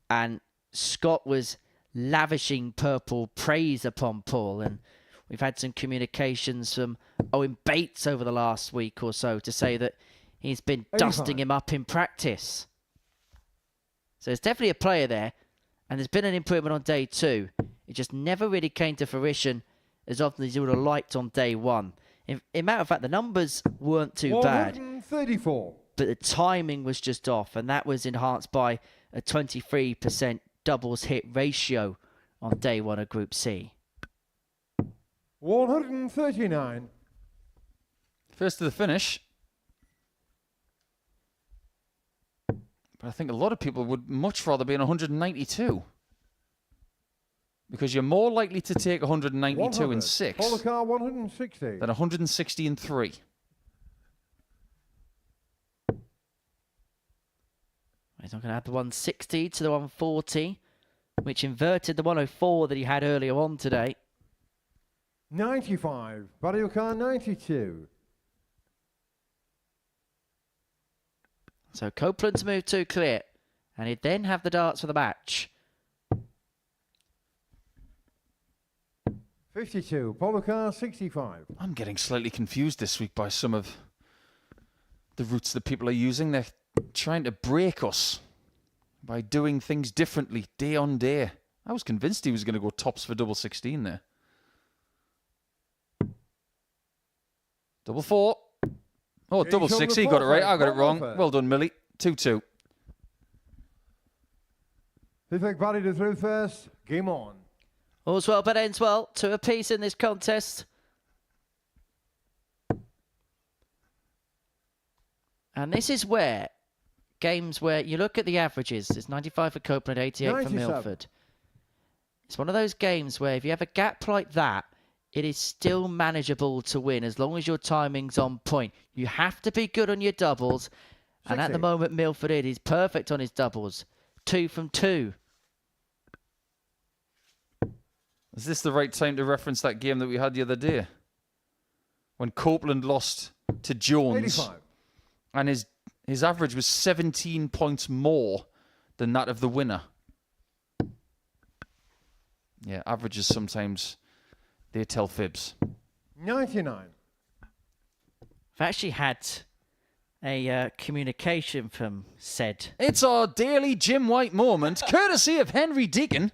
And Scott was lavishing purple praise upon Paul. And we've had some communications from Owen Bates over the last week or so to say that he's been 85. dusting him up in practice. So there's definitely a player there. And there's been an improvement on day 2. It just never really came to fruition as often as you would have liked on day 1. In matter of fact, the numbers weren't too bad. 134. But the timing was just off. And that was enhanced by a 23% doubles hit ratio on day 1 of Group C. 139. First to the finish. But I think a lot of people would much rather be in 192. Because you're more likely to take 192 in 100. 6 Follow car 160. than 160 in 3. He's not going to add the 160 to the 140, which inverted the 104 that he had earlier on today. 95. Battle car 92. So Copeland's move 2 clear, and he'd then have the darts for the match. 52. Polo car 65. I'm getting slightly confused this week by some of the routes that people are using. They're trying to break us by doing things differently day on day. I was convinced he was going to go tops for double 16 there. Double 4. Oh, double 6. He got it right. I got it wrong. Well done, Millie. 2-2. Perfect body to through first. Game on. All's well but ends well. 2 apiece in this contest. And this is where games where you look at the averages. It's 95 for Copeland, 88 for 97. Milford. It's one of those games where if you have a gap like that, it is still manageable to win as long as your timing's on point. You have to be good on your doubles. And at 60. the moment, Milford is perfect on his doubles. 2 from 2. Is this the right time to reference that game that we had the other day? When Copeland lost to Jones 85. and his average was 17 points more than that of the winner. Yeah, averages sometimes, they tell fibs. 99. I've actually had a communication from Sneyd. It's our daily Jim White moment, courtesy of Henry Deacon.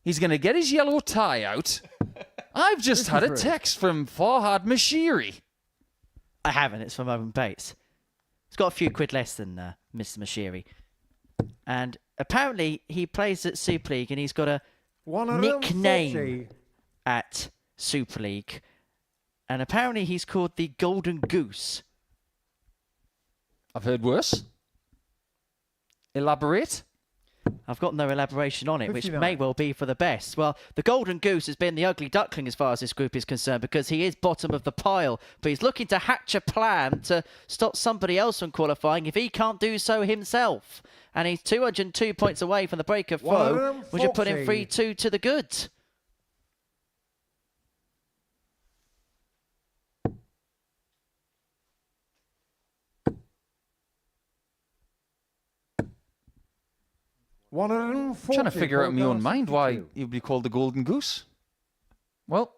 He's going to get his yellow tie out. I've just had a text from Farhad Mashiri. I haven't. It's from Owen Bates. He's got a few quid less than Mr. Mashiri. And apparently he plays at Super League and he's got a nickname at Super League. And apparently he's called the Golden Goose. I've heard worse. Elaborate. I've got no elaboration on it, 59. which may well be for the best. Well, the Golden Goose has been the ugly duckling as far as this group is concerned because he is bottom of the pile. But he's looking to hatch a plan to stop somebody else from qualifying if he can't do so himself. And he's 202 points away from the break of foe, which will put him 3-2 to the good. I'm trying to figure out in my own mind why he'd be called the Golden Goose. Well,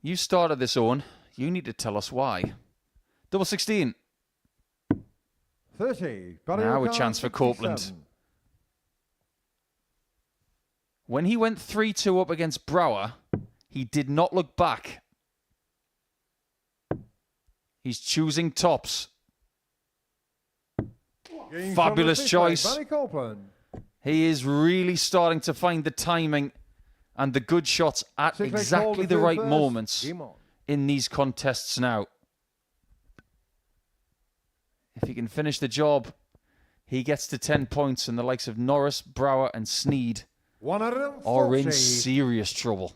you started this on. You need to tell us why. Double 16. 30. Now a chance for Copeland. When he went 3-2 up against Brower, he did not look back. He's choosing tops. Fabulous choice. He is really starting to find the timing and the good shots at exactly the right moments in these contests now. If he can finish the job, he gets to 10 points, and the likes of Norris, Brower and Sneyd are in serious trouble.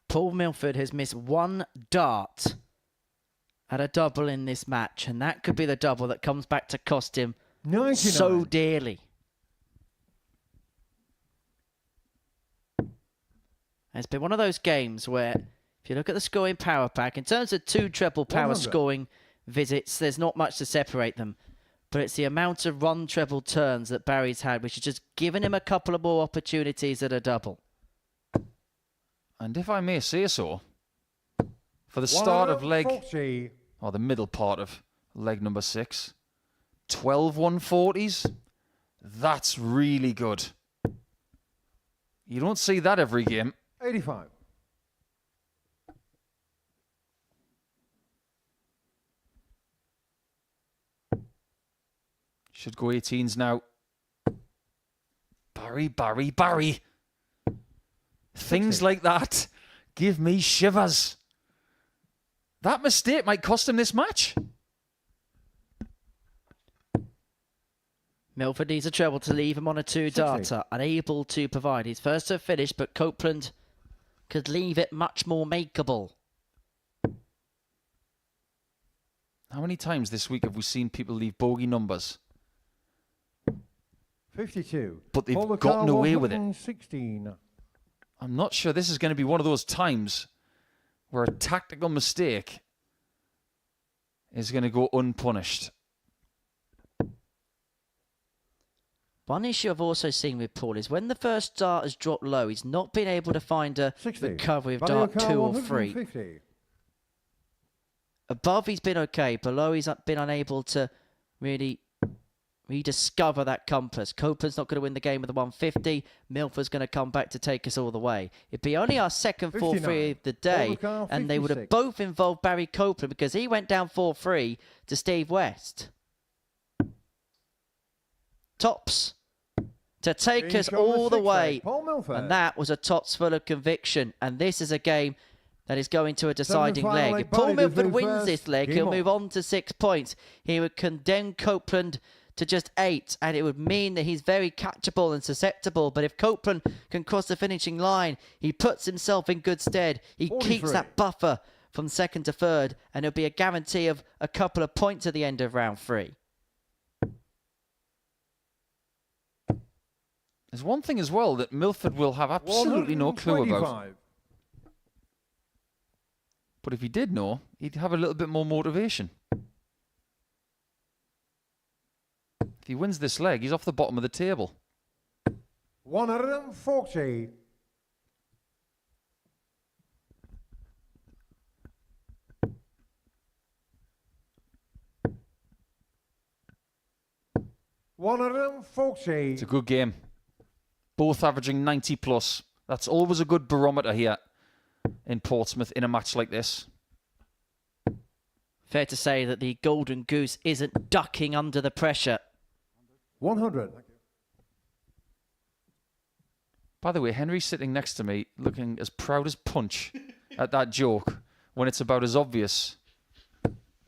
Paul Milford has missed one dart at a double in this match, and that could be the double that comes back to cost him 99. so dearly. It's been one of those games where, if you look at the scoring power pack, in terms of two treble power 100. scoring visits, there's not much to separate them. But it's the amount of run treble turns that Barry's had, which has just given him a couple of more opportunities at a double. And if I may say so, for the start of leg, or the middle part of leg number 6, 12 140s, that's really good. You don't see that every game. 85. Should go 18s now. Barry. Things like that give me shivers. That mistake might cost him this match. Milford needs a treble to leave him on a 2-darter, unable to provide. He's first to finish, but Copeland could leave it much more makeable. How many times this week have we seen people leave bogey numbers? 52. But they've gotten away with it. 16. I'm not sure this is going to be one of those times where a tactical mistake is going to go unpunished. One issue I've also seen with Paul is when the first dart has dropped low, he's not been able to find a 60. recovery of dart 2 or 3. 150. Above, he's been okay. Below, he's been unable to really rediscover that compass. Copeland's not going to win the game with the 150. Milford's going to come back to take us all the way. It'd be only our second 4-3 of the day, and they would have both involved Barry Copeland because he went down 4-3 to Steve West. Tops to take us all the way. And that was a tops full of conviction. And this is a game that is going to a deciding leg. If Paul Milford wins this leg, he'll move on to 6 points. He would condemn Copeland to just 8, and it would mean that he's very catchable and susceptible. But if Copeland can cross the finishing line, he puts himself in good stead. He keeps that buffer from second to third, and it'll be a guarantee of a couple of points at the end of round 3. There's one thing as well that Milford will have absolutely no clue about. But if he did know, he'd have a little bit more motivation. If he wins this leg, he's off the bottom of the table. 140. 140. It's a good game. Both averaging 90 plus. That's always a good barometer here in Portsmouth in a match like this. Fair to say that the Golden Goose isn't ducking under the pressure. 100. By the way, Henry's sitting next to me looking as proud as punch at that joke when it's about as obvious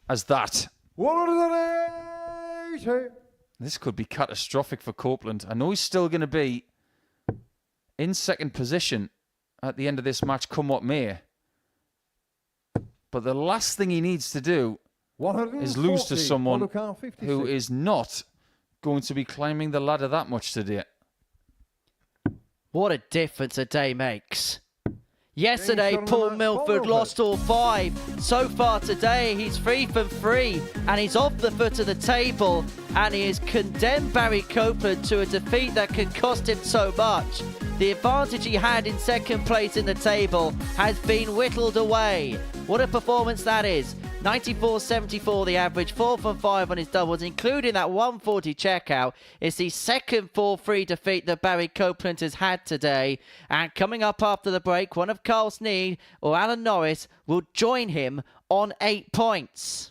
as that. 180. This could be catastrophic for Copeland. I know he's still going to be in second position at the end of this match, come what may. But the last thing he needs to do is lose to someone who is not going to be climbing the ladder that much today. What a difference a day makes. Yesterday, Paul Milford lost all 5. So far today, he's 3 from 3, and he's off the foot of the table, and he has condemned Barry Copeland to a defeat that can cost him so much. The advantage he had in second place in the table has been whittled away. What a performance that is. 94.74 the average, 4 from 5 on his doubles, including that 140 checkout. It's the second 4-3 defeat that Barry Copeland has had today. And coming up after the break, one of Carl Sneyd or Alan Norris will join him on 8 points.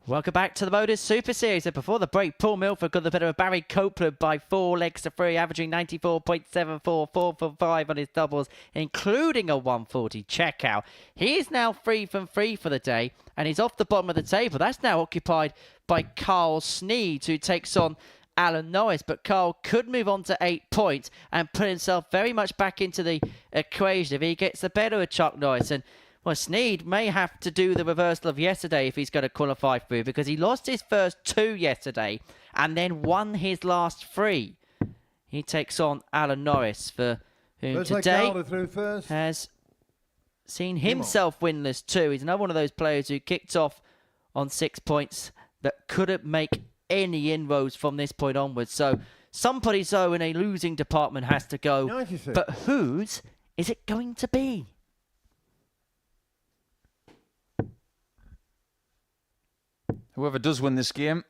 Welcome back to the Modus Super Series. And before the break, Paul Milford got the better of Barry Copeland by 4 legs to 3, averaging 94.74, 4 from 5 on his doubles, including a 140 checkout. He is now 3 from 3 for the day, and he's off the bottom of the table. That's now occupied by Carl Sneyd, who takes on Alan Norris, but Carl could move on to 8 points and put himself very much back into the equation if he gets the better of Chuck Norris. And well, Sneyd may have to do the reversal of yesterday if he's going to qualify through, because he lost his first 2 yesterday and then won his last 3. He takes on Alan Norris, for whom today has seen himself winless too. He's another one of those players who kicked off on 6 points that couldn't make any inroads from this point onwards. So Somebody, though, in a losing department has to go. 96. But whose is it going to be? Whoever does win this game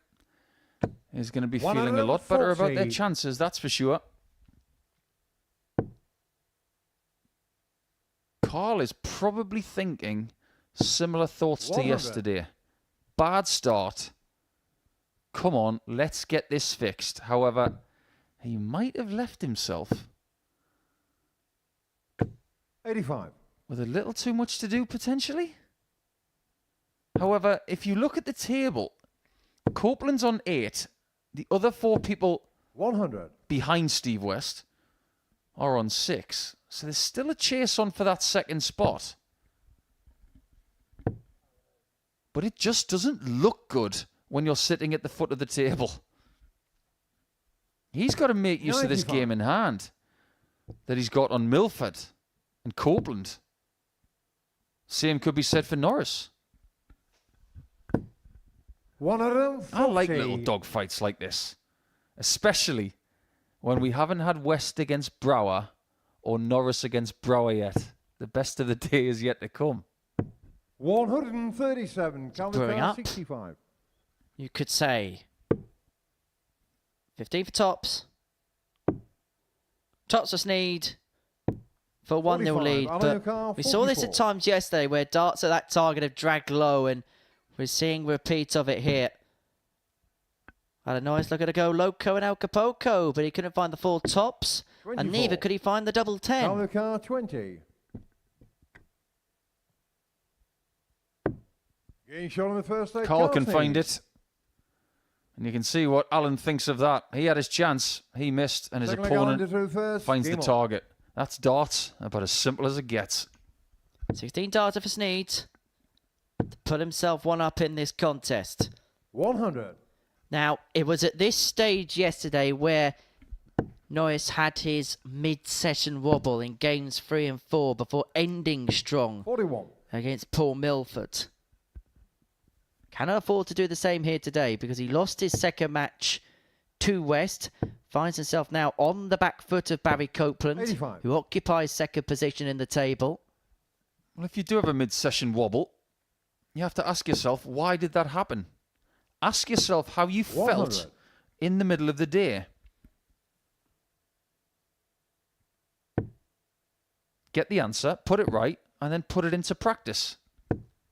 is going to be feeling a lot better about their 140. chances, that's for sure. Carl is probably thinking similar thoughts to 100. yesterday. Bad start. Come on, let's get this fixed. However, he might have left himself 85. with a little too much to do, potentially. However, if you look at the table, Copeland's on 8. The other 4 people 100. behind Steve West are on 6. So there's still a chase on for that second spot. But it just doesn't look good when you're sitting at the foot of the table. He's got to make use of this 95. game in hand that he's got on Milford and Copeland. Same could be said for Norris. 140. I like little dogfights like this, especially when we haven't had West against Brower or Norris against Brower yet. The best of the day is yet to come. 137. Brewing up. 65. You could say 15 for Tops. Tops for Sneyd for a 1-0 45. lead. Alan But O'Carr, we saw this at 44. times yesterday where darts at that target have dragged low, and we're seeing repeats of it here. Alan Norris looking to go Loco and Acapulco, but he couldn't find the 4 tops, 24. and neither could he find the double 10. Alan O'Carr, 20. Getting shot on the first day. Carl can Sneyd. find it. And you can see what Alan thinks of that. He had his chance. He missed, and his Second leg Islander opponent through first. finds the Game on. target. That's darts, about as simple as it gets. 16 darter for Sneyd to put himself one up in this contest. 100. Now, it was at this stage yesterday where Norris had his mid-session wobble in games 3 and 4 before ending strong 41. against Paul Milford. Cannot afford to do the same here today because he lost his second match to West. Finds himself now on the back foot of Barry Copeland, 85. who occupies second position in the table. Well, if you do have a mid-session wobble, you have to ask yourself, why did that happen? Ask yourself how you 100. felt in the middle of the day. Get the answer, put it right, and then put it into practice.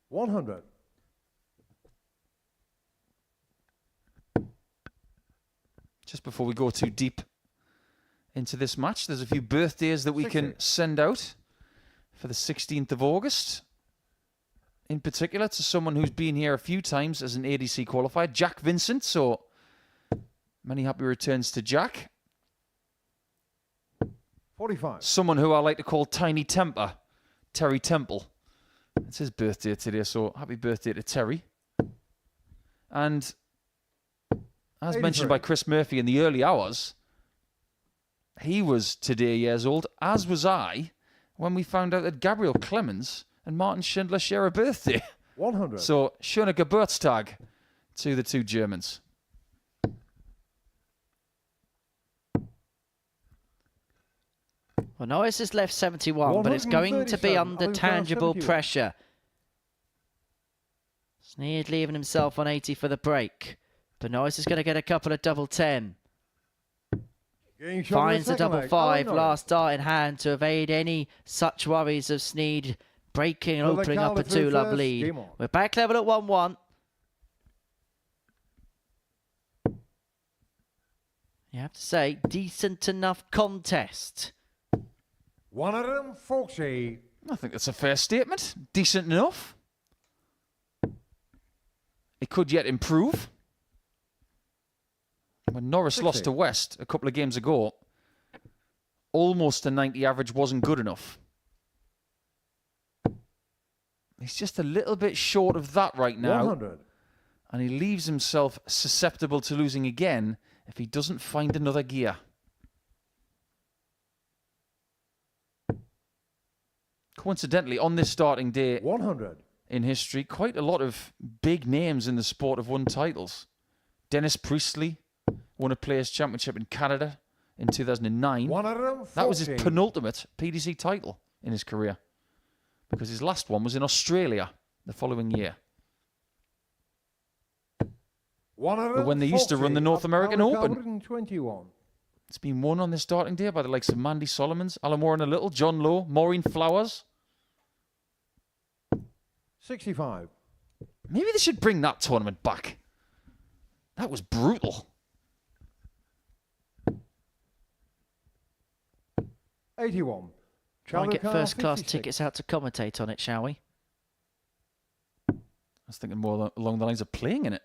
100. Just before we go too deep into this match, there's a few birthdays that we 60. can send out for the 16th of August. In particular, to someone who's been here a few times as an ADC qualifier, Jack Vincent. So many happy returns to Jack. 45. Someone who I like to call Tiny Temper, Terry Temple. It's his birthday today, so happy birthday to Terry. And as 83. mentioned by Chris Murphy in the early hours, he was today years old, as was I, when we found out that Gabriel Clemens and Martin Schindler share a birthday. 100. So, schöne Geburtstag to the two Germans. Well, Norris has left 71, but it's going to be 137. under Alan tangible 71. pressure. Sneyd leaving himself on 80 for the break. But Norris is going to get a couple of double 10. Getting shot on Finds the second double leg. 5, Alan Norris. last dart in hand to evade any such worries of Sneyd breaking and Well, they opening up a counted through 2-love first. lead. Game on. We're back level at 1-1. You have to say, decent enough contest. 140. I think that's a fair statement. Decent enough. It could yet improve. When Norris 60. lost to West a couple of games ago, almost a 90 average wasn't good enough. He's just a little bit short of that right now. 100. And he leaves himself susceptible to losing again if he doesn't find another gear. Coincidentally, on this starting day 100. in history, quite a lot of big names in the sport have won titles. Dennis Priestley, won a Players' Championship in Canada in 2009. 140. That was his penultimate PDC title in his career, because his last one was in Australia the following year. But when they used to run the North American Open. 121. It's been won on this starting day by the likes of Mandy Solomons, Alan Warren a Little, John Lowe, Maureen Flowers. 65. Maybe they should bring that tournament back. That was brutal. 81. Try and get Car first-class 56. tickets out to commentate on it, shall we? I was thinking more along the lines of playing in it.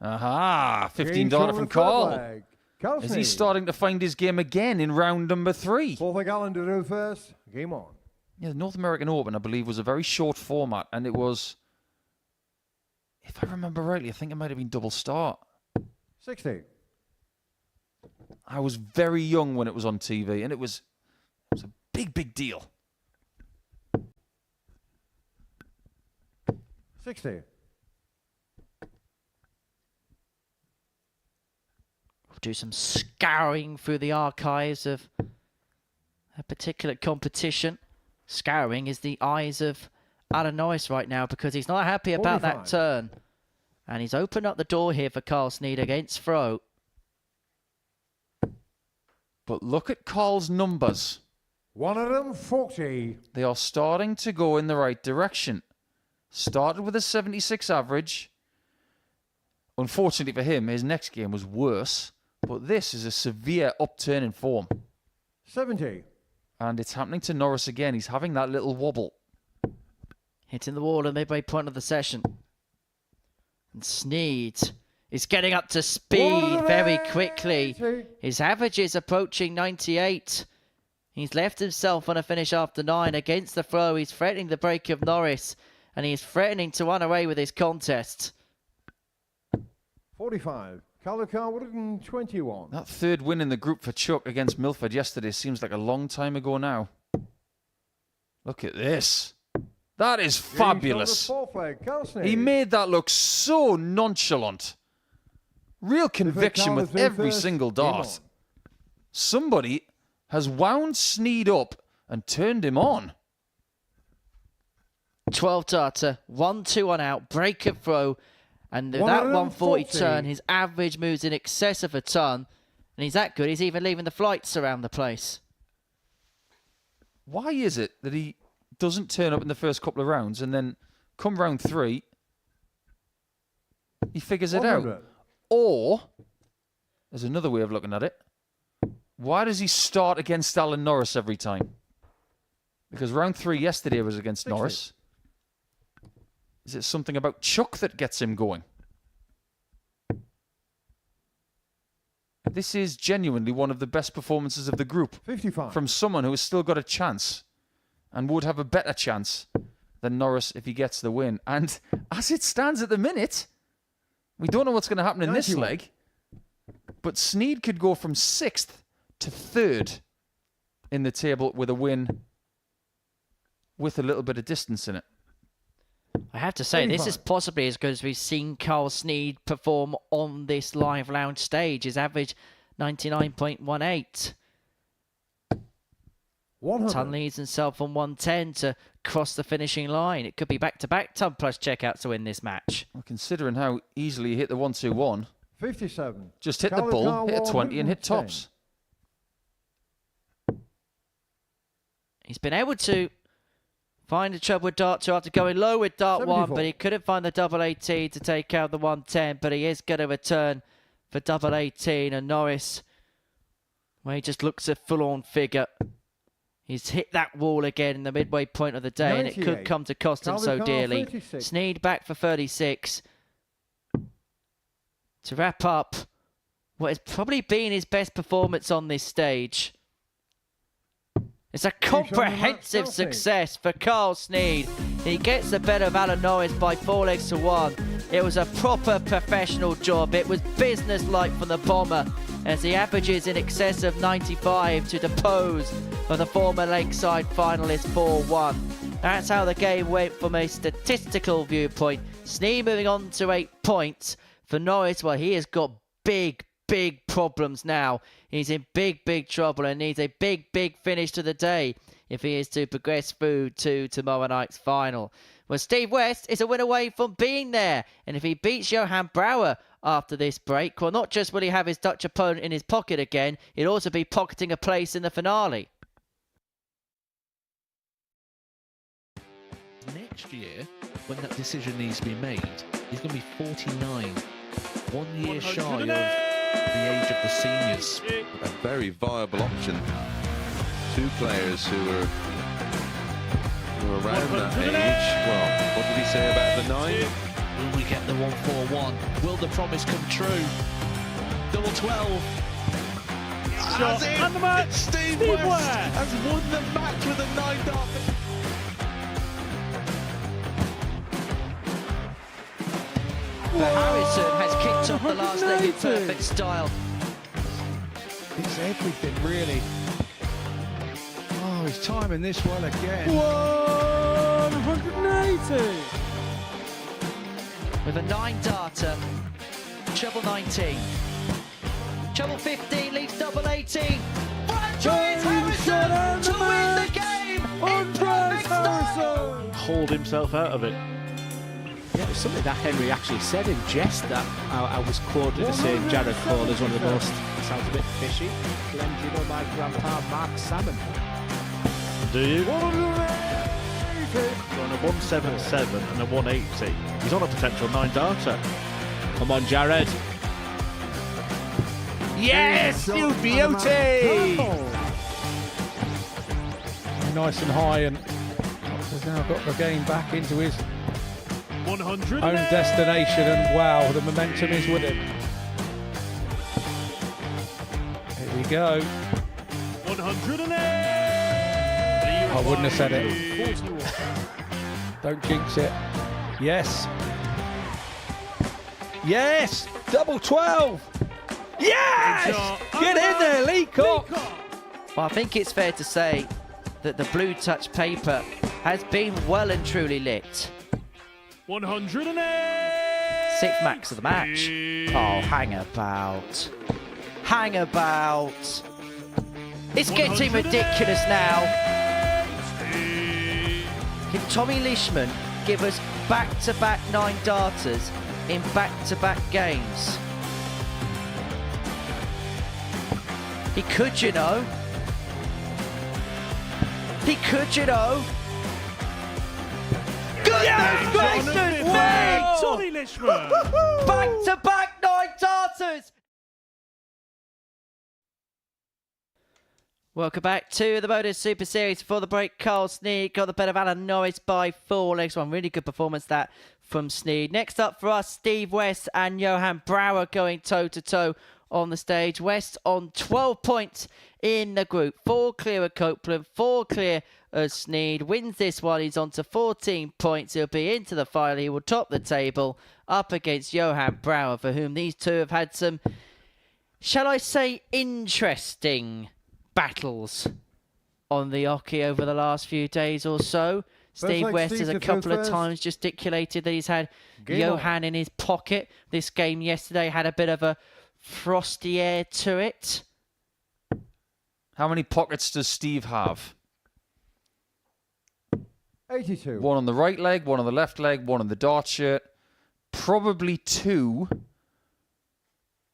Aha! $15 from Carl. Is he starting to find his game again in round number 3? For the gallon to do first. Game on. Yeah, the North American Open, I believe, was a very short format, and it was, if I remember rightly, I think it might have been double start. 60. I was very young when it was on TV, and it was a big, big deal. 60. Do some scouring through the archives of a particular competition. Scouring is the eyes of Alan Norris right now, because he's not happy about 45. that turn. And he's opened up the door here for Carl Sneyd against throw. But look at Carl's numbers. 140. They are starting to go in the right direction. Started with a 76 average. Unfortunately for him, his next game was worse. But this is a severe upturn in form. 70. And it's happening to Norris again. He's having that little wobble. Hitting the wall at midway point of the session. And Sneyd is getting up to speed very quickly. His average is approaching 98. He's left himself on a finish after 9 against the throw. He's threatening the break of Norris. And he's threatening to run away with his contest. 45. Car 121. That third win in the group for Chuck against Milford yesterday seems like a long time ago now. Look at this. That is fabulous. He made that look so nonchalant. Real conviction with every single dart. Somebody has wound Sneyd up and turned him on. 12 darter, 1-2 on out, break of throw. And that 140 turn, his average moves in excess of a ton. And he's that good, he's even leaving the flights around the place. Why is it that he doesn't turn up in the first couple of rounds, and then come round 3, he figures it out? Or, there's another way of looking at it. Why does he start against Alan Norris every time? Because round 3 yesterday was against Norris. Is it something about Chuck that gets him going? This is genuinely one of the best performances of the group. 55. From someone who has still got a chance and would have a better chance than Norris if he gets the win. And as it stands at the minute, we don't know what's going to happen in this leg, but Sneyd could go from 6th to 3rd in the table with a win with a little bit of distance in it. I have to say, this is possibly as good as we've seen Carl Sneyd perform on this live lounge stage. His average 99.18. Ton leads himself on 110 to cross the finishing line. It could be back-to-back Ton plus checkouts to win this match. Well, considering how easily he hit the 1-2-1. 57. Just hit the bull, hit a 20 and hit tops. He's been able to find the trouble with dart 2 after going low with dart 1, but he couldn't find the double 18 to take out the 110, but he is going to return for double 18. And Norris, where he just looks a full-on figure. He's hit that wall again in the midway point of the day, and it could come to cost him so dearly. Sneyd back for 36. To wrap up what has probably been his best performance on this stage. It's a comprehensive success for Carl Sneyd. He gets the better of Alan Norris by 4 legs to 1. It was a proper professional job. It was business-like from the bomber, as he averages in excess of 95 to depose of the former Lakeside finalist 4-1. That's how the game went from a statistical viewpoint. Sneyd moving on to 8 points. For Norris, well, he has got big problems now. He's in big trouble and needs a big finish to the day if he is to progress through to tomorrow night's final. Well, Steve West is a win away from being there, and if he beats Johan Brouwer after this break, well, not just will he have his Dutch opponent in his pocket again, he'll also be pocketing a place in the finale. Next year, when that decision needs to be made, he's going to be 49, 1 year shy of the age of the seniors. A very viable option. Two players who are around that age. Well, what did he say about the 9? Will we get the 141? Will the promise come true? Double 12. Shot and the match. Steve West has won the match with a 9-dart. Harrison has kicked off the last leg in perfect style. It's everything, really. Oh, he's timing this well again. 180. With a 9-darter, treble 19. Treble 15 leaves double 18. Franchise Harrison to win the game in perfect style. Hauled himself out of it. Yeah, it was something that Henry actually said in jest that I was quoted as saying Jared Cole is one of the most, sounds a bit fishy, blended on my grandpa Mark Salmon. Do you? On a 177 and a 180. He's on a potential 9-darter. Come on, Jared. Yes, you beauty! Nice and high, and has now got the game back into his 100. own destination, and wow, the momentum is with him. Here we go. 108. I wouldn't have said it. Don't jinx it. Yes. Yes! Double 12! Yes! Get in there, Lee Cock! Well, I think it's fair to say that the blue touch paper has been well and truly lit. 108. 6th max of the match. Oh, hang about. Hang about. It's getting ridiculous now. Can Tommy Leishman give us back-to-back 9-darters in back-to-back games? He could, you know. He could, you know. Goodness gracious me! Tommy Leishman. Back-to-back 9-darters! Welcome back to the Modus Super Series. Before the break, Carl Sneyd got the better of Alan Norris by 4 legs. One really good performance that from Sneyd. Next up for us, Steve West and Johan Brouwer going toe-to-toe on the stage. West on 12 points in the group. 4 clear of Copeland, 4 clear of Sneyd. Wins this one, he's on to 14 points. He'll be into the final. He will top the table up against Johan Brouwer, for whom these two have had some, shall I say, interesting battles on the hockey over the last few days or so. Steve West has a couple of times gesticulated that he's had Johan in his pocket. This game yesterday had a bit of a frosty air to it. How many pockets does Steve have? 82. One on the right leg, one on the left leg, one on the dart shirt. Probably 2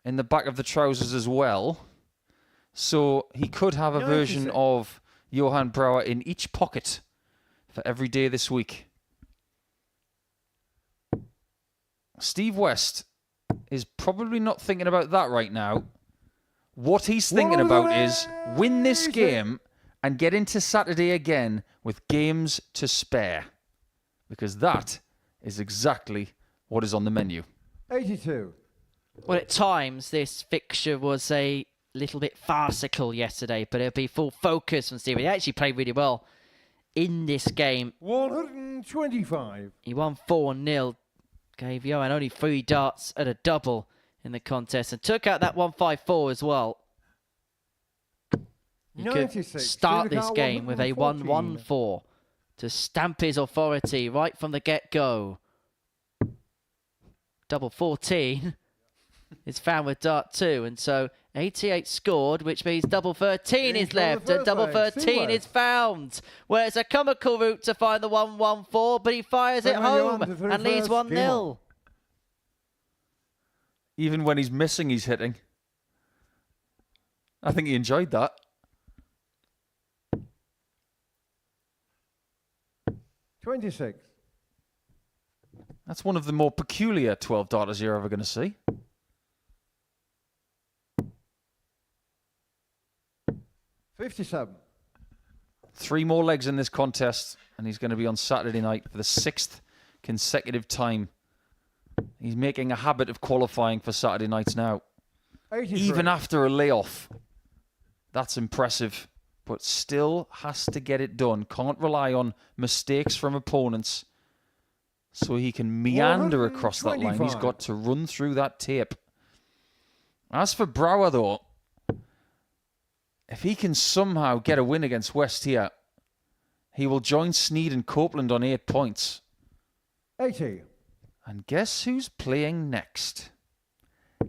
in the back of the trousers as well. So he could have a version of Johan Brouwer in each pocket for every day this week. Steve West is probably not thinking about that right now. What he's thinking about is win this game and get into Saturday again with games to spare. Because that is exactly what is on the menu. 82. Well, at times, this fixture was a little bit farcical yesterday, but it'll be full focus from Steve. He actually played really well in this game. 125. He won 4-0. Gave Johan only 3 darts at a double in the contest and took out that 154 as well. He could start this game with a 114 to stamp his authority right from the get-go. double 14 is found with dart 2. And so 88 scored, which means double 13 is left. And double 13 is found. Where it's a comical route to find the 114, but he fires it home and leads 1-0. Even when he's missing, he's hitting. I think he enjoyed that. 26. That's one of the more peculiar 12 darters you're ever going to see. 57. 3 more legs in this contest, and he's going to be on Saturday night for the 6th consecutive time. He's making a habit of qualifying for Saturday nights now. 83. Even after a layoff. That's impressive, but still has to get it done. Can't rely on mistakes from opponents so he can meander across that line. He's got to run through that tape. As for Brower, though, if he can somehow get a win against West here, he will join Sneyd and Copeland on 8 points. 80. And guess who's playing next?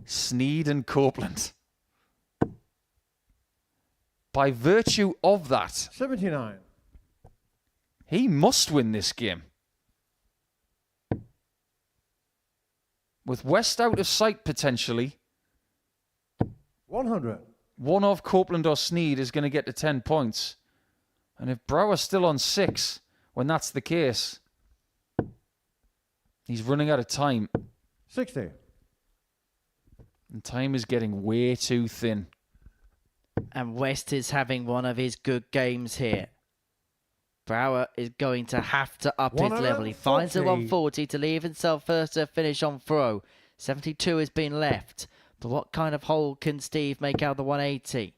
Sneyd and Copeland. By virtue of that, 79. he must win this game. With West out of sight potentially, 100. one of Copeland or Sneyd is going to get to 10 points. And if Brower's still on 6, when that's the case, he's running out of time. 60. And time is getting way too thin. And West is having one of his good games here. Brower is going to have to up his level. He finds a 140 to leave himself first to finish on throw. 72 has been left. But what kind of hole can Steve make out of the 180?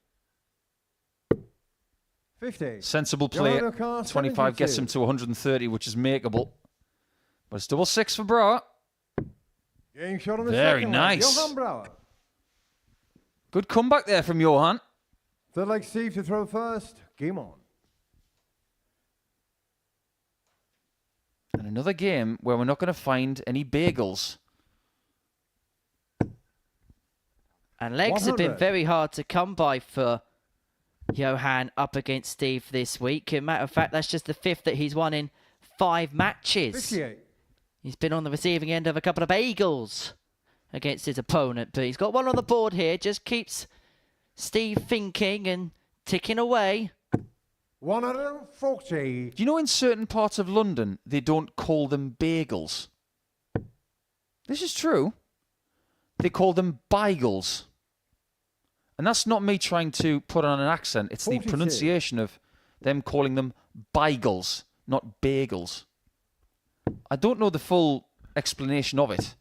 50. Sensible play. 25 gets him to 130, which is makeable. But it's double 6 for Brower. Very nice. Johan Brower. Good comeback there from Johan. They'd like Steve to throw first. Game on. And another game where we're not going to find any bagels. And legs have been very hard to come by for Johan up against Steve this week. As a matter of fact, that's just the 5th that he's won in 5 matches. 58. He's been on the receiving end of a couple of bagels against his opponent. But he's got one on the board here. Just keeps Steve thinking and ticking away. 140. Do you know in certain parts of London, they don't call them bagels? This is true. They call them bagels. And that's not me trying to put on an accent. It's 42. the pronunciation of them calling them bagels, not bagels. I don't know the full explanation of it.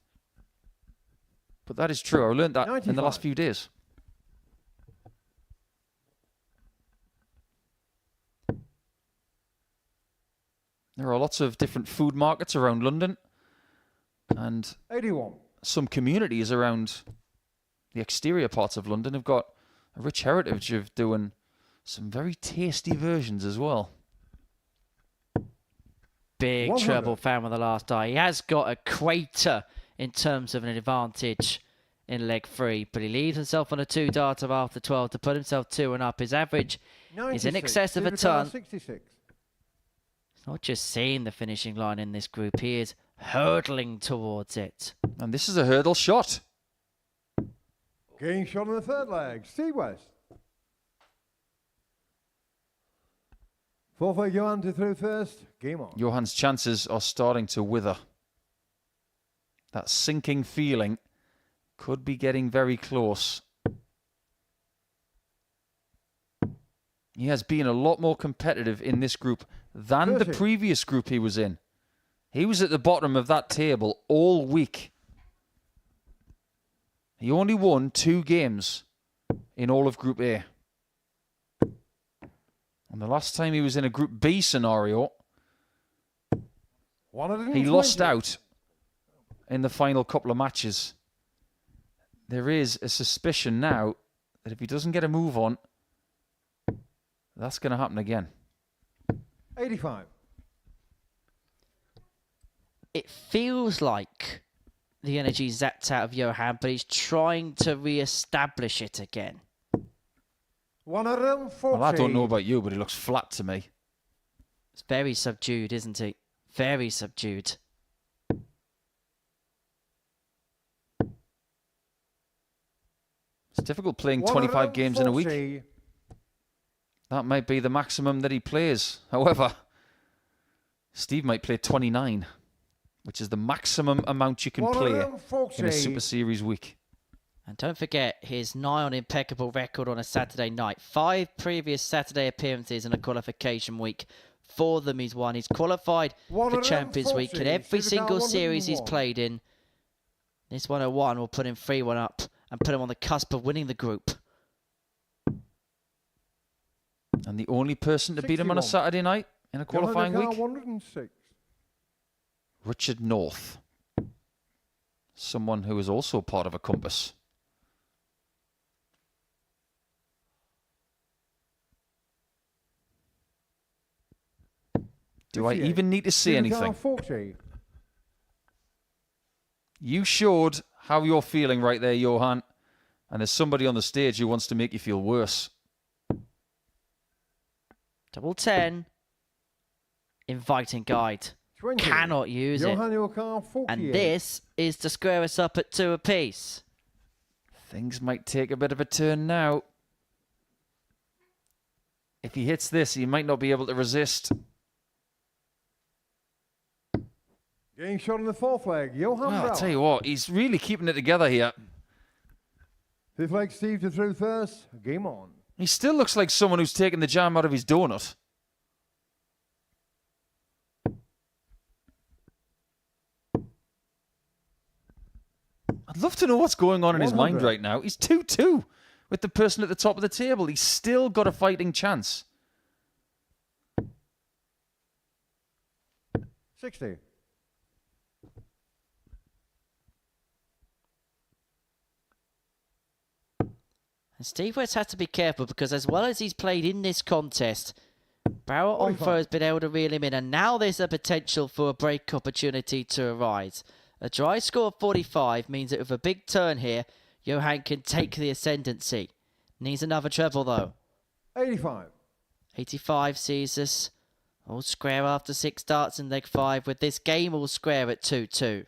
But that is true. I learned that 95. in the last few days. There are lots of different food markets around London. And 81. some communities around the exterior parts of London have got a rich heritage of doing some very tasty versions as well. Big 100. treble found with the last die. He has got a crater in terms of an advantage in leg 3, but he leaves himself on a 2 darter after 12 to put himself 2 and up. His average is in excess of a ton. 66. He's not just seeing the finishing line in this group, he is hurtling towards it. And this is a hurdle shot. Getting shot on the 3rd leg. Steve West. 4 for Johan to throw first. Game on. Johan's chances are starting to wither. That sinking feeling could be getting very close. He has been a lot more competitive in this group than the 30. previous group he was in. He was at the bottom of that table all week. He only won 2 games in all of Group A. And the last time he was in a Group B scenario, he lost out in the final couple of matches. There is a suspicion now that if he doesn't get a move on, that's going to happen again. 85. It feels like the energy zapped out of Johan, but he's trying to re-establish it again. 140. Well, I don't know about you, but he looks flat to me. It's very subdued, isn't he? Very subdued. It's difficult playing 25 games in a week. That might be the maximum that he plays. However, Steve might play 29, which is the maximum amount you can play in a Super Series week. And don't forget his nigh on impeccable record on a Saturday night. 5 previous Saturday appearances in a qualification week. 4 of them he's won. He's qualified for Champions Week in every single series he's played in. This 101 will put him 3-1 up and put him on the cusp of winning the group. And the only person to beat him on a Saturday night in a qualifying week? 106. Richard North. Someone who is also part of a compass. Do I even need to say anything? 40. You showed how you're feeling right there, Johan. And there's somebody on the stage who wants to make you feel worse. Double 10. Inviting guide. 20. Cannot use it. And this is to square us up at 2 apiece. Things might take a bit of a turn now. If he hits this, he might not be able to resist. Getting shot on the 4th leg. Johan Well, I'll tell you what, he's really keeping it together here. 5th leg, Steve to through first. Game on. He still looks like someone who's taken the jam out of his donut. I'd love to know what's going on in his mind right now. He's 2-2 with the person at the top of the table. He's still got a fighting chance. 60. And Steve West had to be careful because as well as he's played in this contest, Barrow Onfo has been able to reel him in, and now there's a potential for a break opportunity to arise. A dry score of 45 means that with a big turn here, Johan can take the ascendancy. Needs another treble though. 85. 85 sees us all square after 6 starts in leg 5, with this game all square at 2-2.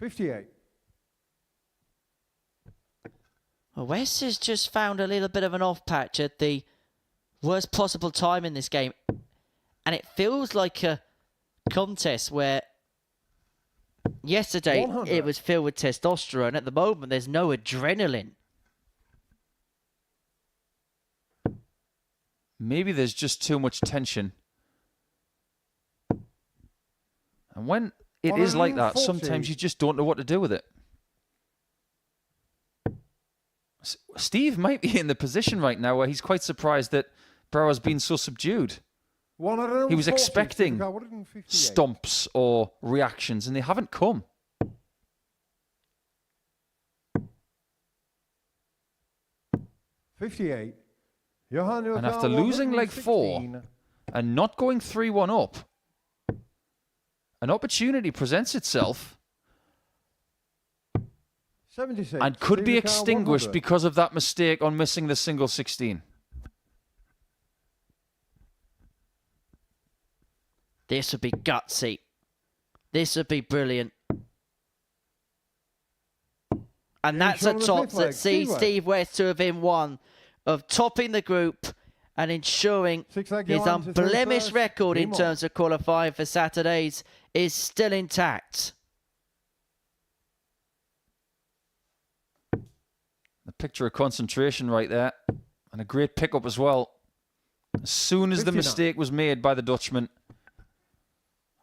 $58. Well, West has just found a little bit of an off patch at the worst possible time in this game. And it feels like a contest where yesterday 100. it was filled with testosterone. At the moment, there's no adrenaline. Maybe there's just too much tension. And when it is like that, sometimes you just don't know what to do with it. Steve might be in the position right now where he's quite surprised that Brower's been so subdued. He was expecting stomps or reactions, and they haven't come. $58. And after losing leg 4 and not going 3-1 up, an opportunity presents itself 76. and could be extinguished because of that mistake on missing the single 16. This would be gutsy. This would be brilliant. And that's a top that sees Steve West to have been one of topping the group and ensuring his unblemished record in terms of qualifying for Saturdays is still intact. The picture of concentration right there, and a great pickup as well. As soon as the mistake was made by the Dutchman,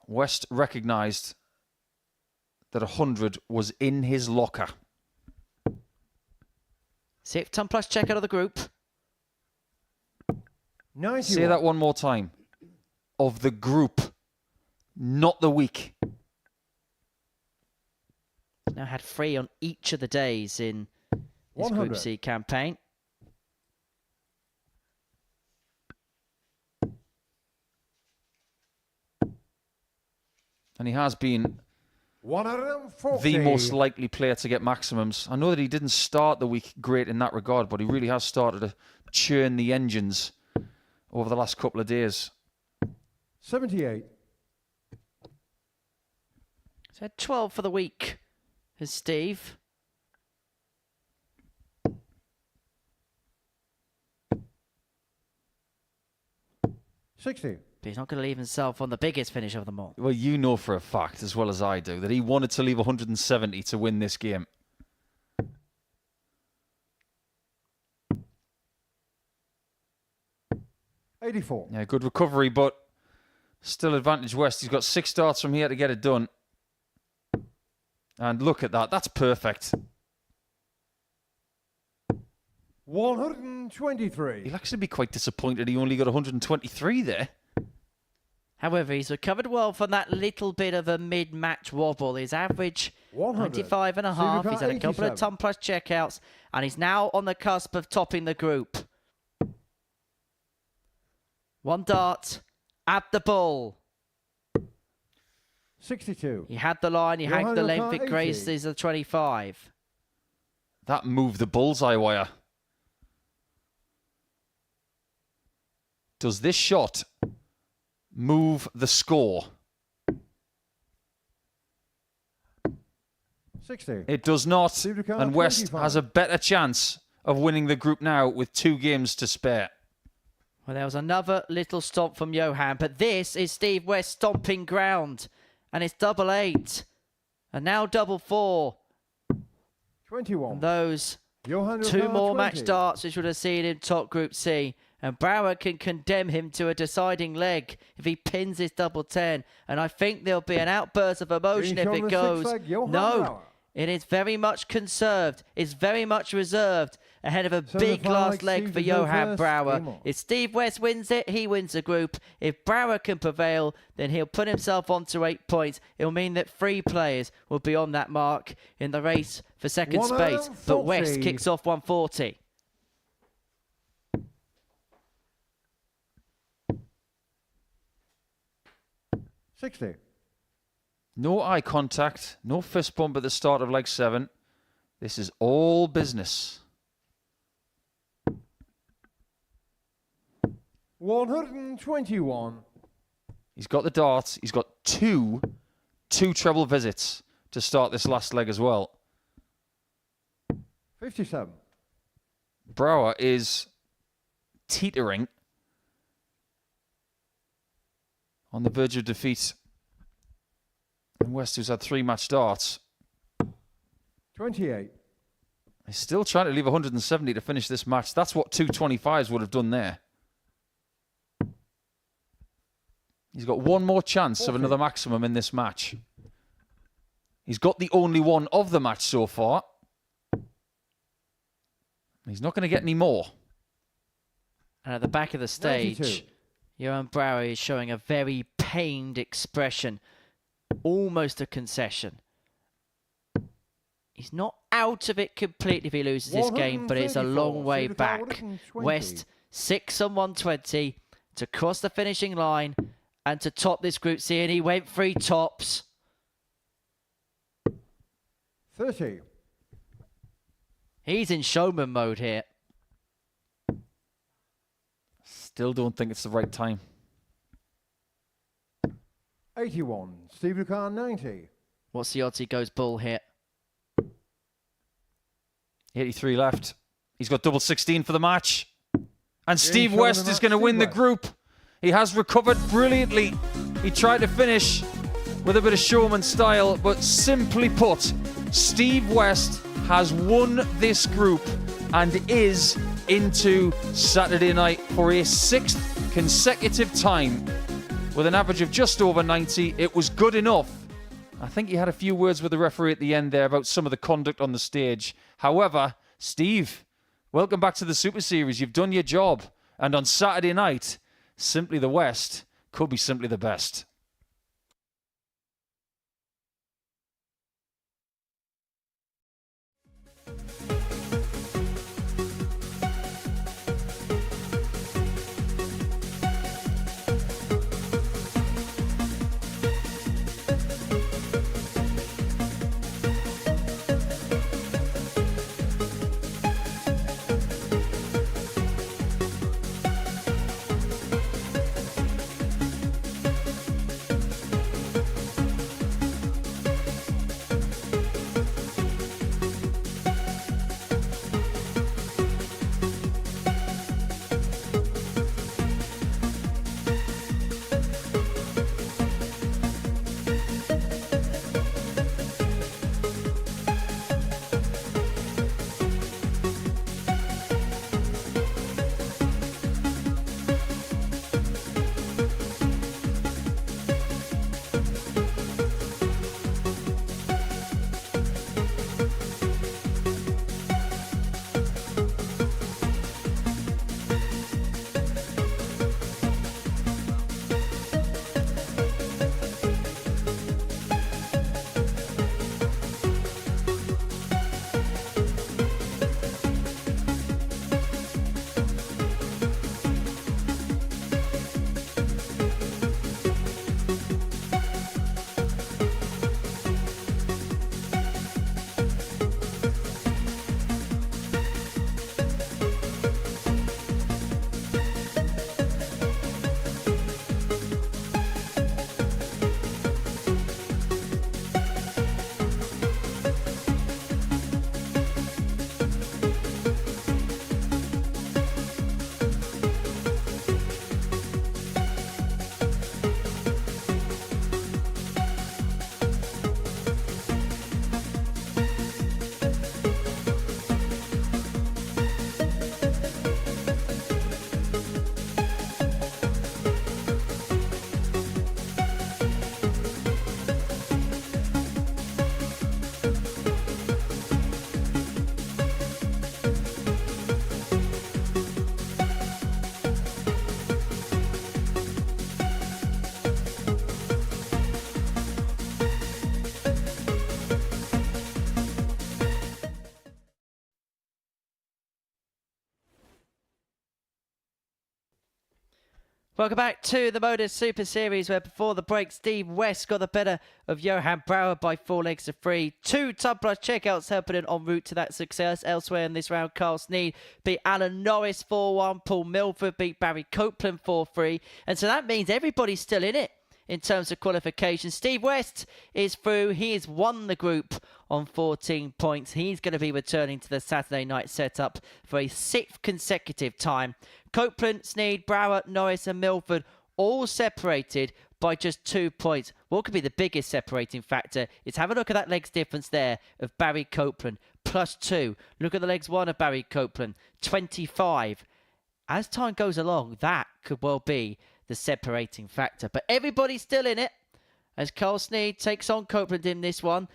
West recognised that 100 was in his locker. 6-ton plus check out of the group. 91. Say that one more time. Of the group, not the week. Now had 3 on each of the days in this 100. Group C campaign. And he has been 140. the most likely player to get maximums. I know that he didn't start the week great in that regard, but he really has started to churn the engines over the last couple of days. 78. So 12 for the week is Steve. $60. But he's not going to leave himself on the biggest finish of them all. Well, you know for a fact, as well as I do, that he wanted to leave 170 to win this game. $84. Yeah, good recovery, but still advantage West. He's got 6 starts from here to get it done. And look at that. That's perfect. 123. He'll actually be quite disappointed he only got 123 there. However, he's recovered well from that little bit of a mid-match wobble. His average, 95 and a half. He's had a couple of ton-plus checkouts, and he's now on the cusp of topping the group. One dart at the ball. 62. He had the line, he had the length, it 80. grazed the 25. That moved the bullseye wire. Does this shot move the score? 60. It does not. Steve Ducan, And West 25. has a better chance of winning the group now with 2 games to spare. Well, there was another little stomp from Johan, but this is Steve West stomping ground. And it's 888. And now 4. 21. And those Johan 2 more 20. match darts, which would have seen him top Group C. And Brower can condemn him to a deciding leg if he pins his 10. And I think there'll be an outburst of emotion if it goes. No, it is very much conserved. It's very much reserved ahead of a big last leg for Johan Brower. If Steve West wins it, he wins the group. If Brower can prevail, then he'll put himself onto 8 points. It'll mean that 3 players will be on that mark in the race for second space. But West kicks off 140. $60. No eye contact, no fist bump at the start of leg 7. This is all business. 121. He's got the darts. He's got two treble visits to start this last leg as well. 57. Brower is teetering on the verge of defeat. And West, who's had 3 match darts, 28. is still trying to leave 170 to finish this match. That's what 225s would have done there. He's got 1 more chance of another maximum in this match. He's got the only one of the match so far. He's not going to get any more. And at the back of the stage, 92. Johan Brower is showing a very pained expression. Almost a concession. He's not out of it completely if he loses this game, but it's a long way back. West 6 on 120 to cross the finishing line and to top this Group C, and he went 3 tops. 30. He's in showman mode here. Still don't think it's the right time. 81. Steve Ducan 90. What's the odds he goes bull here? 83 left. He's got double 16 for the match. And Steve West is going to win the group. He has recovered brilliantly. He tried to finish with a bit of showman style, but simply put, Steve West has won this group and is into Saturday night for a 6th consecutive time with an average of just over 90. It was good enough. I think he had a few words with the referee at the end there about some of the conduct on the stage. However, Steve, welcome back to the Super Series. You've done your job. And on Saturday night, Simply the West could be simply the best. Welcome back to the Modus Super Series, where before the break, Steve West got the better of Johan Brouwer by 4 legs to 3. 2 top plus checkouts helping him en route to that success. Elsewhere in this round, Carl Sneyd beat Alan Norris 4-1. Paul Milford beat Barry Copeland 4-3. And so that means everybody's still in it in terms of qualification. Steve West is through. He has won the group on 14 points. He's going to be returning to the Saturday night setup for a 6th consecutive time. Copeland, Sneyd, Brouwer, Norris and Milford all separated by just 2 points. What could be the biggest separating factor is have a look at that legs difference there of Barry Copeland, +2. Look at the legs one of Barry Copeland, 25. As time goes along, that could well be the separating factor. But everybody's still in it as Carl Sneyd takes on Copeland in this one.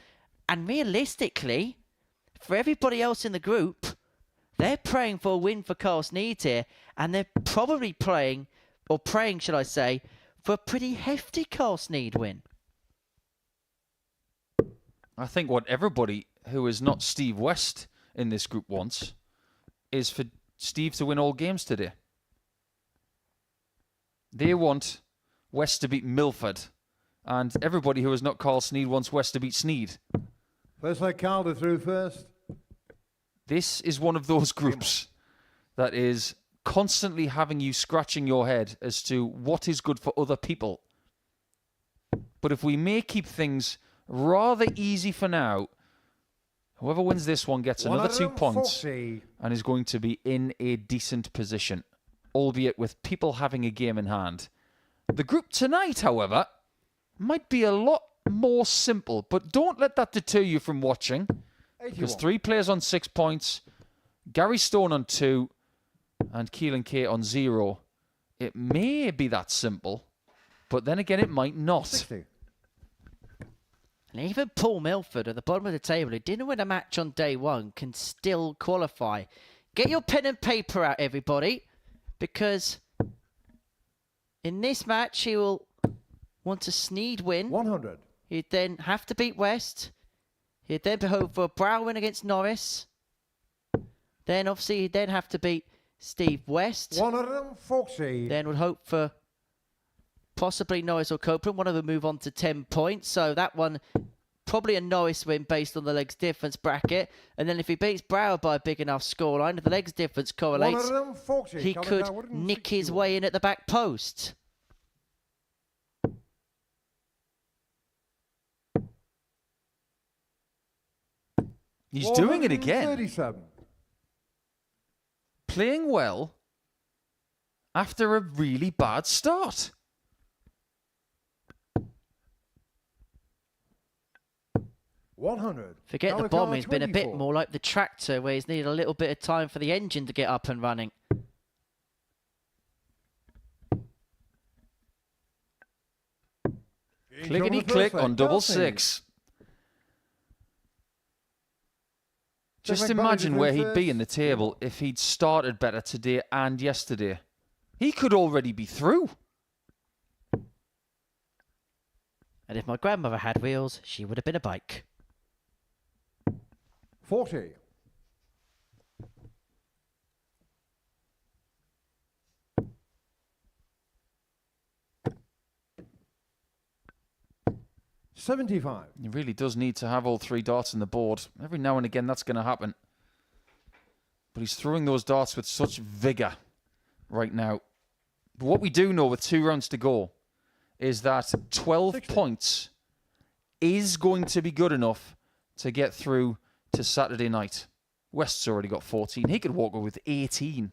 And realistically, for everybody else in the group, they're praying for a win for Carl Sneyd here, and they're probably praying, should I say, for a pretty hefty Carl Sneyd win. I think what everybody who is not Steve West in this group wants is for Steve to win all games today. They want West to beat Milford, and everybody who is not Carl Sneyd wants West to beat Sneyd. First leg Calder through first. This is one of those groups that is constantly having you scratching your head as to what is good for other people. But if we may keep things rather easy for now, whoever wins this one gets another 2 points and is going to be in a decent position, albeit with people having a game in hand. The group tonight, however, might be a lot more simple, but don't let that deter you from watching. 81. Because 3 players on 6 points, Gary Stone on 2, and Keelan Kate on 0. It may be that simple, but then again, it might not. 60. And even Paul Milford at the bottom of the table, who didn't win a match on day one, can still qualify. Get your pen and paper out, everybody, because in this match, he will want a Sneyd win. 100. He'd then have to beat West. He'd then be hoping for a Brouwer win against Norris. Then, obviously, he'd then have to beat Steve West. 140. Then would hope for possibly Norris or Copeland. One of them move on to 10 points. So that one, probably a Norris win based on the legs difference bracket. And then if he beats Brouwer by a big enough scoreline, if the legs difference correlates, 140. he could nick his way in at the back post. He's doing it again. 37. Playing well after a really bad start. Forget the bomb, he's been a bit more like the tractor, where he's needed a little bit of time for the engine to get up and running. Clickety-click on double 6. Just imagine where he'd be in the table if he'd started better today and yesterday. He could already be through. And if my grandmother had wheels, she would have been a bike. 40. $75. He really does need to have all 3 darts on the board. Every now and again, that's going to happen. But he's throwing those darts with such vigor right now. But what we do know with 2 rounds to go is that 12 60. points is going to be good enough to get through to Saturday night. West's already got 14. He could walk away with 18.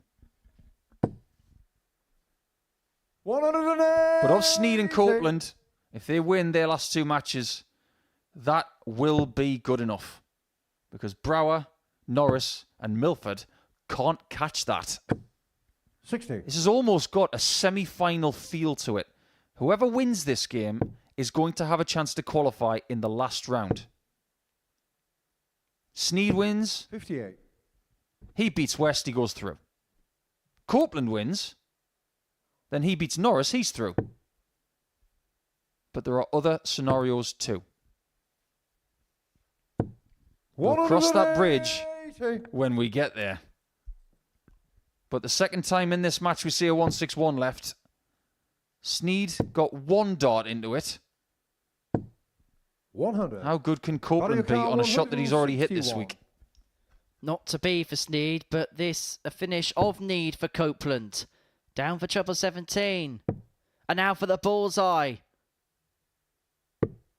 180. But of Sneyd and Copeland, if they win their last 2 matches, that will be good enough. Because Brouwer, Norris and Milford can't catch that. 60. This has almost got a semi-final feel to it. Whoever wins this game is going to have a chance to qualify in the last round. Sneyd wins. 58. He beats West, he goes through. Copeland wins. Then he beats Norris, he's through. But there are other scenarios too. We'll cross that bridge when we get there. But the second time in this match we see a 161 left. Sneyd got 1 dart into it. 100. How good can Copeland be on a shot that he's already hit this week? Not to be for Sneyd, but this a finish of need for Copeland. Down for treble 17. And now for the bullseye.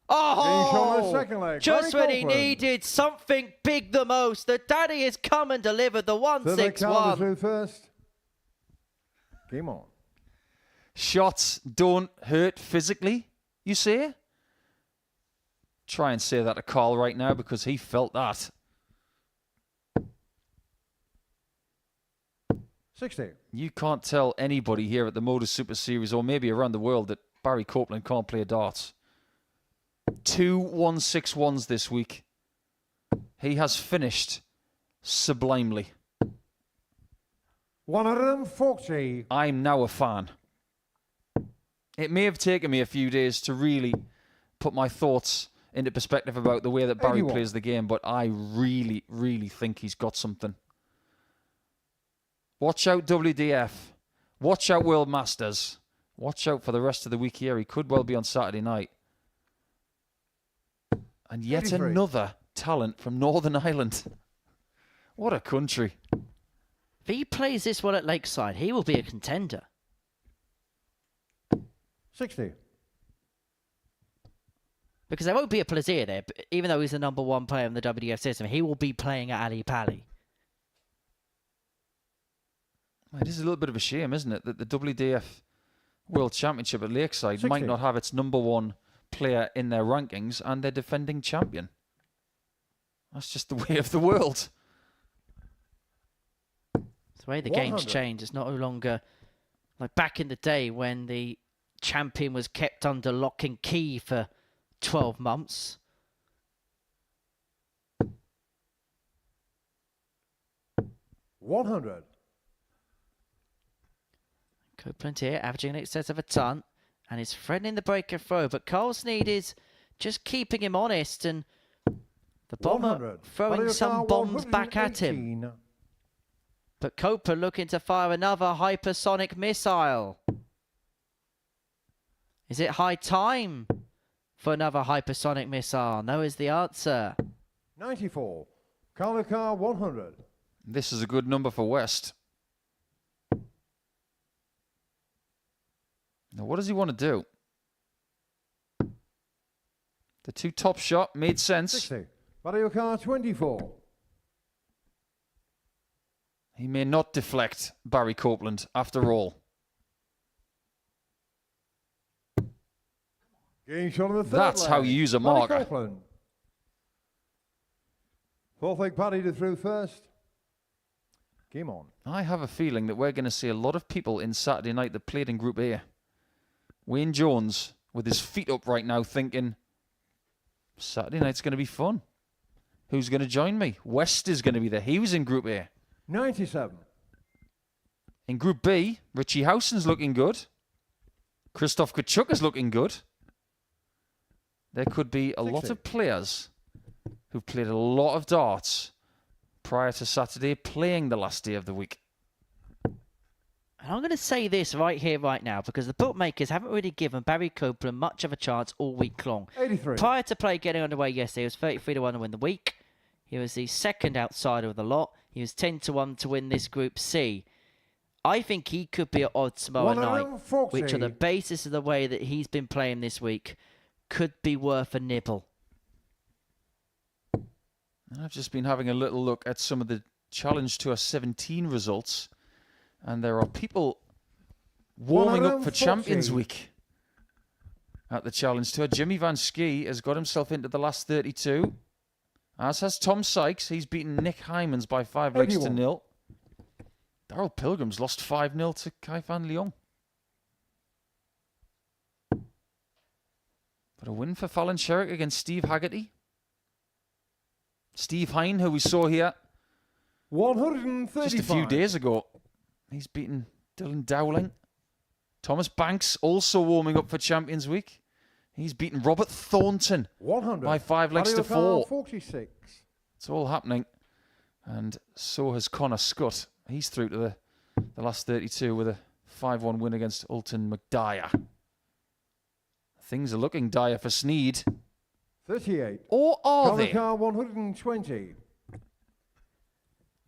Oh! Just when he needed something big the most, the daddy has come and delivered the 161. First. Game on. Shots don't hurt physically, you say? Try and say that to Carl right now because he felt that. 60. You can't tell anybody here at the Modus Super Series or maybe around the world that Barry Copeland can't play darts. 2 161s this week. He has finished sublimely. 140. I'm now a fan. It may have taken me a few days to really put my thoughts into perspective about the way that Barry 81. plays the game, but I really, really think he's got something. Watch out, WDF. Watch out, World Masters. Watch out for the rest of the week here. He could well be on Saturday night. And yet 83. another talent from Northern Ireland. What a country. If he plays this well at Lakeside, he will be a contender. 60. Because there won't be a Plaisir there, but even though he's the #1 player in the WDF system, he will be playing at Ali Pali. It is a little bit of a shame, isn't it, that the WDF World Championship at Lakeside 60. might not have its #1 player in their rankings and their defending champion. That's just the way of the world. It's the way the game's 100. changed. It's no longer like back in the day when the champion was kept under lock and key for 12 months. $100. Copeland here, averaging in excess of a ton, and is threatening the break and throw, but Carl Sneyd is just keeping him honest, and the bomber 100. throwing some bombs back at him. 118. But Copeland looking to fire another hypersonic missile. Is it high time for another hypersonic missile? No is the answer. 94. Carl 100. This is a good number for West. Now, what does he want to do? The 2 top shot made sense. 60. Mario Car 24. He may not deflect Barry Copeland after all. Game shot on the third That's leg. how you use a Barry marker. Copeland. Fourth leg Paddy to through first. Game on. I have a feeling that we're going to see a lot of people in Saturday night that played in Group A. Wayne Jones, with his feet up right now, thinking, Saturday night's going to be fun. Who's going to join me? West is going to be there. He was in Group A. 97. In Group B, Richie Howson's looking good. Christoph Kachuk is looking good. There could be a lot 60. of players who've played a lot of darts prior to Saturday playing the last day of the week. And I'm going to say this right here, right now, because the bookmakers haven't really given Barry Copeland much of a chance all week long. 83. Prior to play getting underway yesterday, he was 33-1 to win the week. He was the second outsider of the lot. He was 10-1 to win this Group C. I think he could be at odds tomorrow night, 140. which on the basis of the way that he's been playing this week, could be worth a nibble. I've just been having a little look at some of the Challenge Tour 17 results, and there are people warming up for 140. Champions Week at the Challenge Tour. Jimmy Van Schie has got himself into the last 32, as has Tom Sykes. He's beaten Nick Hymans by 5 legs to 81. 0. Darrell Pilgrim's lost 5-0 to Kai Van Leon. But a win for Fallon Sherrick against Steve Haggerty. Steve Hine, who we saw here 135. just a few days ago. He's beaten Dylan Dowling. Thomas Banks also warming up for Champions Week. He's beaten Robert Thornton 100. by 5 legs to Mario 4. Car 46. It's all happening. And so has Connor Scott. He's through to the last 32 with a 5-1 win against Ulton McDyer. Things are looking dire for Sneyd. 38. Or are Color they? car 120.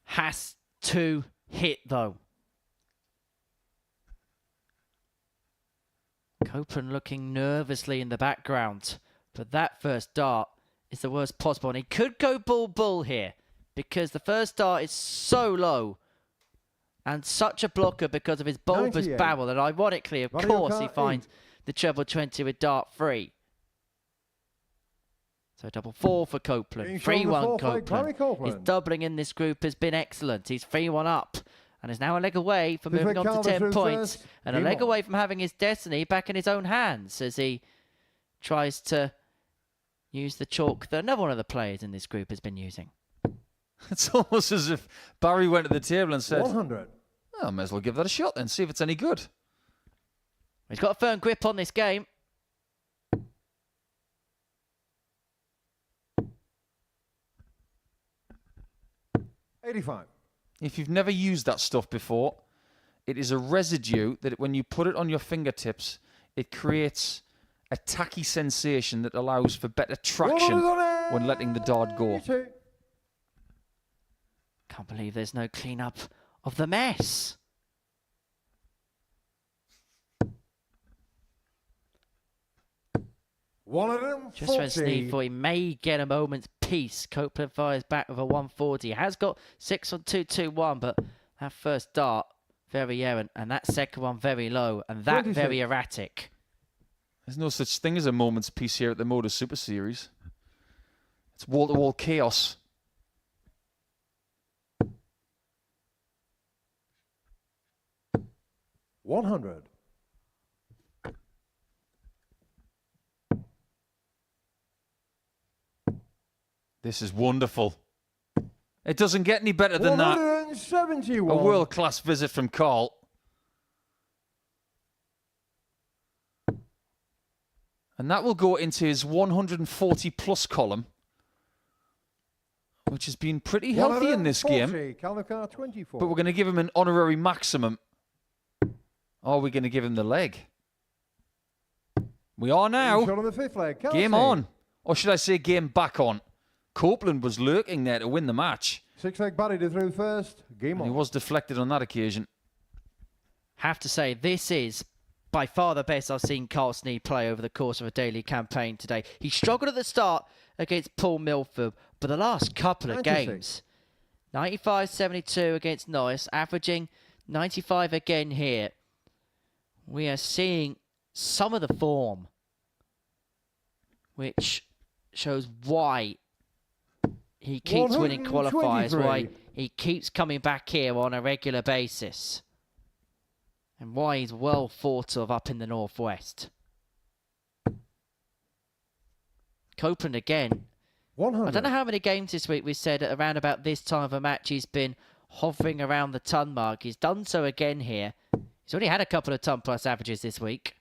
Has to hit, though. Copeland looking nervously in the background. But that first dart is the worst possible. And he could go bull here, because the first dart is so low and such a blocker because of his bulbous 98. barrel. And ironically, of Mario course, he Kart finds the treble 20 with dart 3. So double 4 for Copeland. 3-1 Copeland. His doubling in this group has been excellent. He's 3-1 up and is now a leg away from moving on to 10 points and a leg away from having his destiny back in his own hands as he tries to use the chalk that another one of the players in this group has been using. It's almost as if Barry went to the table and said, 100. I may as well give that a shot then, see if it's any good. He's got a firm grip on this game. 85. If you've never used that stuff before, it is a residue that when you put it on your fingertips, it creates a tacky sensation that allows for better traction when letting the dart go. Can't believe there's no clean-up of the mess. Just when Sneyd thought he may get a moment's peace, Copeland fires back with a 140. He has got 6 on 2-2-1, but that first dart, very errant, and that second one very low, and that 26. very erratic. There's no such thing as a moment's peace here at the Modus Super Series. It's wall-to-wall chaos. $100. This is wonderful. It doesn't get any better than that. 171. A world-class visit from Carl. And that will go into his 140-plus column, which has been pretty healthy in this game. Car 24. But we're going to give him an honorary maximum. Or are we going to give him the leg? We are now. Shot on the 5th leg. Game on. Or should I say game back on? Copeland was lurking there to win the match. 6-leg Barry to through first. Game on. He was deflected on that occasion. Have to say, this is by far the best I've seen Carl Sneyd play over the course of a daily campaign today. He struggled at the start against Paul Milford, but the last couple of games, 95-72 against Norris, averaging 95 again here. We are seeing some of the form, which shows why he keeps winning qualifiers, why he keeps coming back here on a regular basis, and why he's well thought of up in the northwest. Copeland again. 100. I don't know how many games this week we said at around about this time of a match he's been hovering around the ton mark. He's done so again here. He's already had a couple of ton plus averages this week.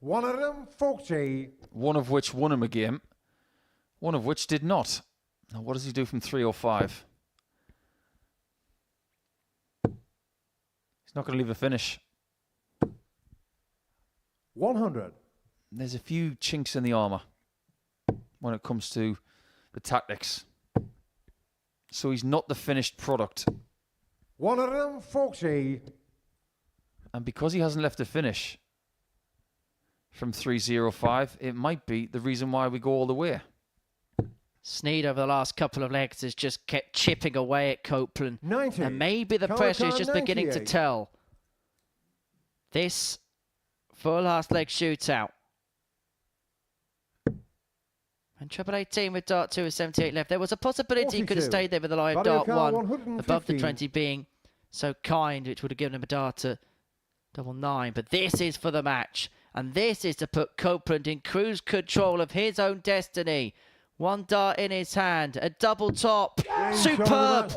140. One of which won him a game. One of which did not. Now, what does he do from 305? He's not going to leave a finish. 100. There's a few chinks in the armour when it comes to the tactics. So he's not the finished product. 140. And because he hasn't left a finish from 305, it might be the reason why we go all the way. Sneyd over the last couple of legs has just kept chipping away at Copeland. 90. And maybe the pressure is just beginning to tell. This for a last leg shootout. And treble 18 with dart 2 with 78 left. There was a possibility he could have stayed there with a live dart 1 above the 20 being so kind, which would have given him a dart to double 9. But this is for the match. And this is to put Copeland in cruise control of his own destiny. One dart in his hand, a double top, superb.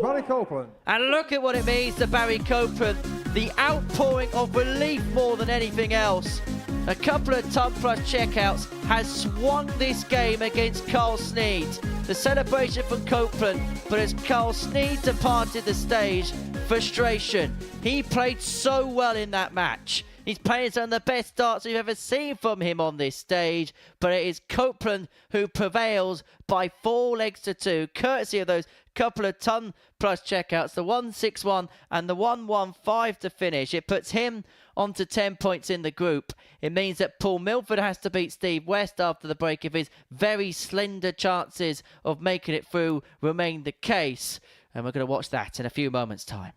And look at what it means to Barry Copeland. The outpouring of relief more than anything else. A couple of ton plus checkouts has swung this game against Carl Sneyd. The celebration from Copeland, but as Carl Sneyd departed the stage, frustration. He played so well in that match. He's playing some of the best darts we've ever seen from him on this stage, but it is Copeland who prevails by 4 legs to 2, courtesy of those couple of ton plus checkouts, the 161 and the 115 to finish. It puts him onto 10 points in the group. It means that Paul Milford has to beat Steve West after the break if his very slender chances of making it through remain the case. And we're going to watch that in a few moments' time.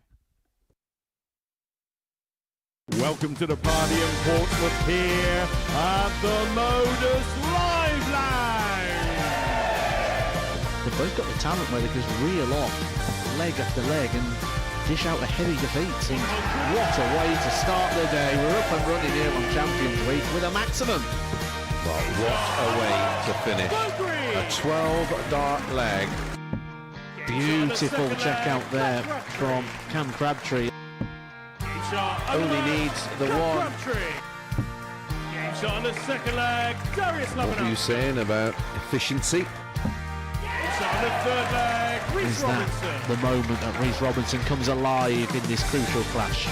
Welcome to the party in Portsmouth here at the Modus Live Lounge. They've both got the talent where they can just reel off leg after leg and dish out a heavy defeat. And what a way to start the day. We're up and running here on Champions Week with a maximum. Well, what a way to finish. A 12-dart leg. Beautiful check out there from Cam Crabtree. Only needs the one. Game shot on the second leg. Darius What were you saying about efficiency? On the third leg, Is that the moment that Reece Robinson comes alive in this crucial clash?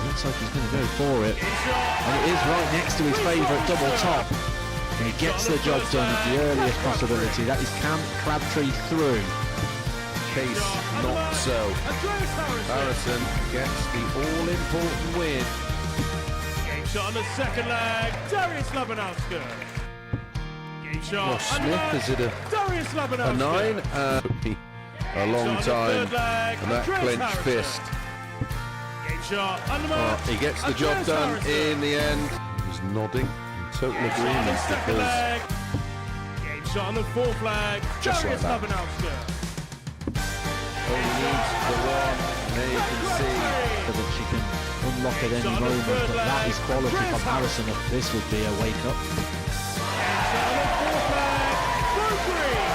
Looks like he's going to go for it. And it is right next to his favourite double top. And he gets the job done at the earliest possibility. That is Cam Crabtree through. Case not so. Harrison gets the all-important win. Game shot on the second leg. Darius Labanowski. Game shot. Well, Smith, is it a 9? A long time. And that clenched fist. Game shot. He gets the job done in the end. He's nodding in total agreement because Game shot on the fourth leg. Just like Darius that. Labanowski. all he needs the one. And there you can see that she can unlock at any moment, but that is quality from Harrison. This would be a wake-up.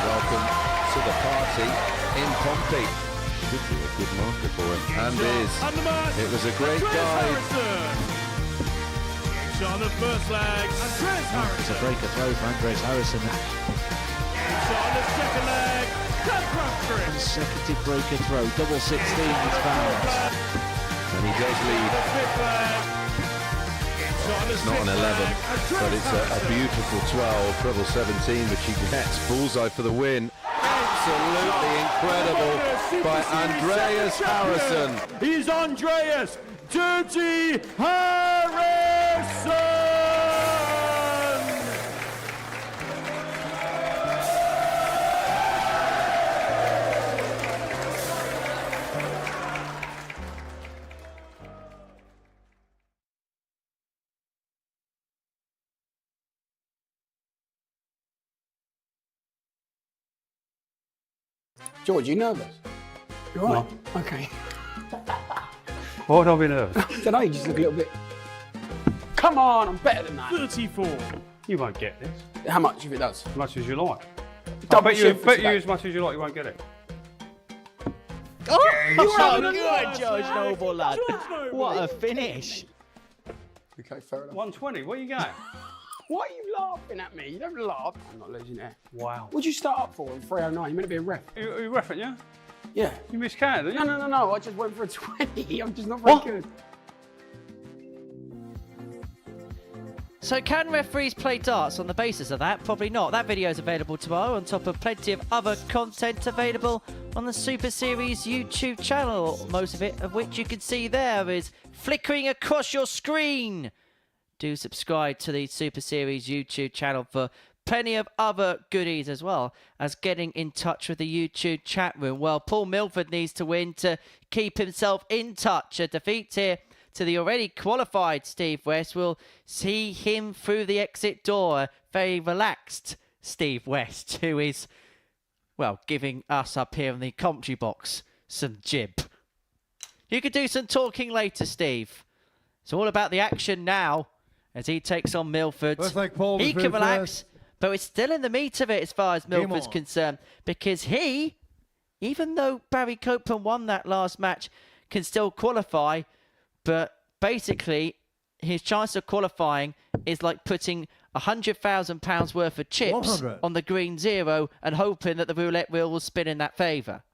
welcome to the party in Pompey. Should be a good marker for him, and is. It was a great guide. Shot on the first leg, Andreas Harrison. It's a breaker throw for Andreas Harrison. Shot on the second leg, consecutive breaker throw, double 16 is found. And he does lead. It's not an 11, but it's a beautiful 12, treble 17, which he gets. Bullseye for the win. Absolutely incredible by Andreas Harrison. He's Andreas Dirty Harrison! George, you nervous? You all right? No. Okay. Why would I be nervous? I don't know, you just look a little bit... Come on, I'm better than that. 34. You won't get this. How much if it does? As much as you like. Double I bet shift you as much as you like, you won't get it. Oh, good, George Noble, lad. What a finish. Okay, fair enough. 120, where are you going? Why are you laughing at me? You don't laugh. I'm not losing it. Wow. What'd you start up for in 309? You meant to be a ref. Are you reffing, yeah? Yeah. You miscounted, didn't you? No. I just went for a 20. I'm just not very good. So can referees play darts on the basis of that? Probably not. That video is available tomorrow on top of plenty of other content available on the Super Series YouTube channel. Most of it of which you can see there is flickering across your screen. Do subscribe to the Super Series YouTube channel for plenty of other goodies as well as getting in touch with the YouTube chat room. Well, Paul Milford needs to win to keep himself in touch. A defeat here to the already qualified Steve West will see him through the exit door. A very relaxed Steve West, who is, well, giving us up here in the commentary box some jib. You could do some talking later, Steve. It's all about the action now as he takes on Milford. He can relax, but it's still in the meat of it as far as Milford's concerned, because he, even though Barry Copeland won that last match, can still qualify. But basically, his chance of qualifying is like putting £100,000 worth of chips 100. on the green zero and hoping that the roulette wheel will spin in that favour.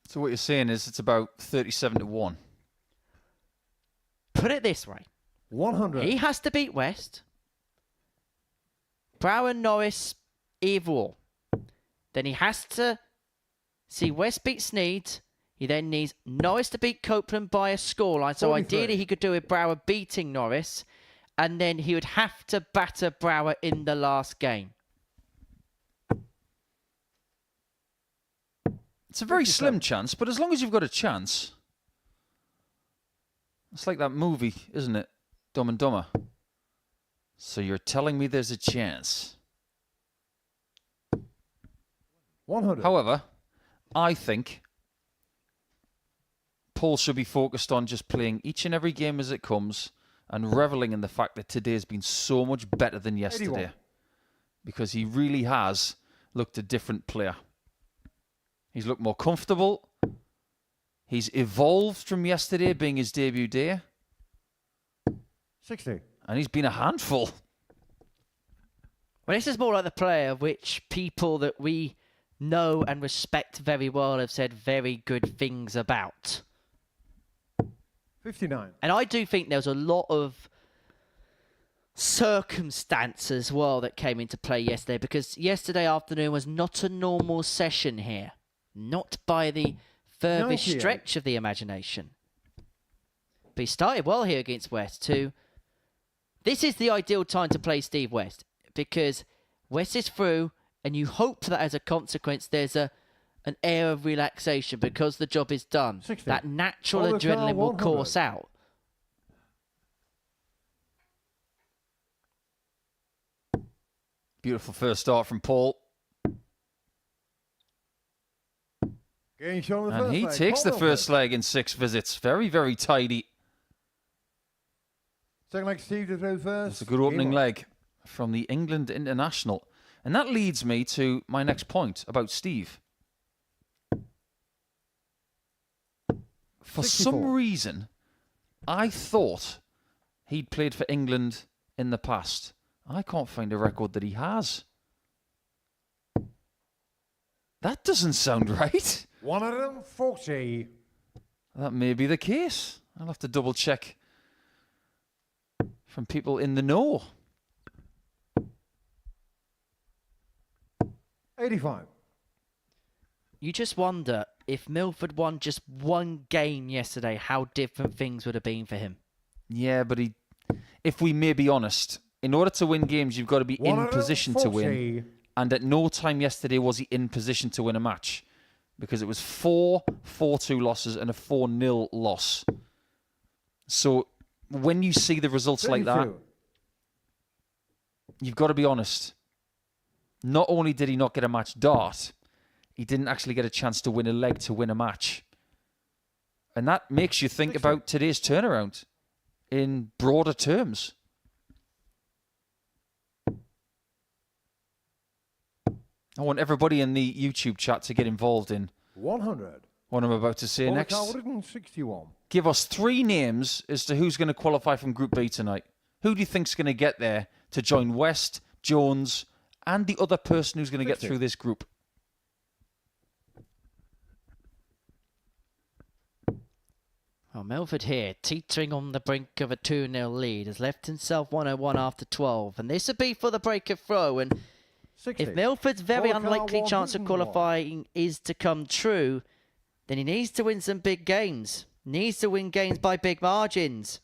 So what you're saying is it's about 37-1. put it this way. 100. He has to beat West. Brower and Norris, either or. Then he has to see West beat Sneyd. He then needs Norris to beat Copeland by a scoreline. So 43. ideally he could do with Brower beating Norris. And then he would have to batter Brower in the last game. It's a very slim chance, but as long as you've got a chance. It's like that movie, isn't it? Dumb and Dumber. So you're telling me there's a chance. 100. However, I think Paul should be focused on just playing each and every game as it comes and reveling in the fact that today's been so much better than yesterday. 81. Because he really has looked a different player. He's looked more comfortable. He's evolved from yesterday being his debut day. 60. And he's been a handful. Well, this is more like the player which people that we know and respect very well have said very good things about. 59. And I do think there was a lot of circumstance as well that came into play yesterday, because yesterday afternoon was not a normal session here. Not by the furthest 98. stretch of the imagination. But he started well here against West too. This is the ideal time to play Steve West, because West is through, and you hope that as a consequence there's an air of relaxation because the job is done. 60. That natural On the count, adrenaline will 100. course out. Beautiful first start from Paul. Getting shown the And first he leg. takes the Paul first Milford. leg in 6 visits. Very, very tidy. Second leg, Steve to throw first. It's a good opening Game leg from the England international. And that leads me to my next point about Steve. For 64. some reason, I thought he'd played for England in the past. I can't find a record that he has. That doesn't sound right. 140. That may be the case. I'll have to double check from people in the know. 85. You just wonder if Milford won just one game yesterday, how different things would have been for him. Yeah, but if we may be honest, in order to win games, you've got to be in position to win. 140. And at no time yesterday was he in position to win a match, because it was 4 4-2 losses and a 4-0 loss. So when you see the results like that, 32. you've got to be honest. Not only did he not get a match dart, he didn't actually get a chance to win a leg to win a match. And that makes you think 60. about today's turnaround in broader terms. I want everybody in the YouTube chat to get involved in 100. what I'm about to say On the next. count, 161. Give us 3 names as to who's going to qualify from Group B tonight. Who do you think's going to get there to join West, Jones, and the other person who's going to get 60. through this group? Well, Milford here, teetering on the brink of a 2-0 lead, has left himself 101 after 12. And this would be for the break of throw. And 60. if Milford's very On the count, unlikely chance of 101. qualifying is to come true, then he needs to win some big games. Needs to win games by big margins.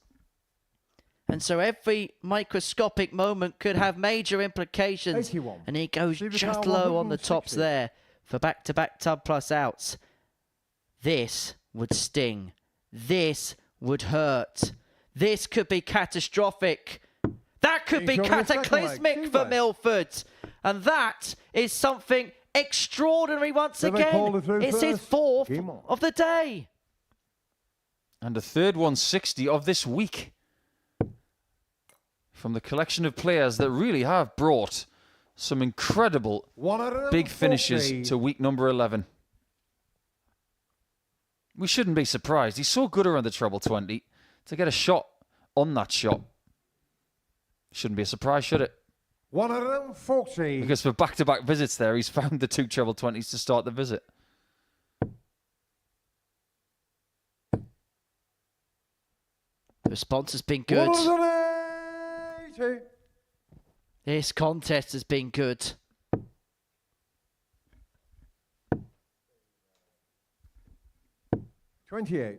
And so every microscopic moment could have major implications. 81. And he goes Leave the just count, low on the tops 160. there for back-to-back tub plus outs. This would sting. This would hurt. This could be catastrophic. That could be He's got his second leg. cataclysmic Two for legs. Milford. And that is something extraordinary once Then they call again. it through It's his first. 4th Game on. of the day. And a third 160 of this week from the collection of players that really have brought some incredible 140. big finishes to week number 11. We shouldn't be surprised. He's so good around the treble 20 to get a shot on that shot. Shouldn't be a surprise, should it? 140. Because for back-to-back visits there, he's found the 2 treble 20s to start the visit. response has been good. 180. This contest has been good. $28.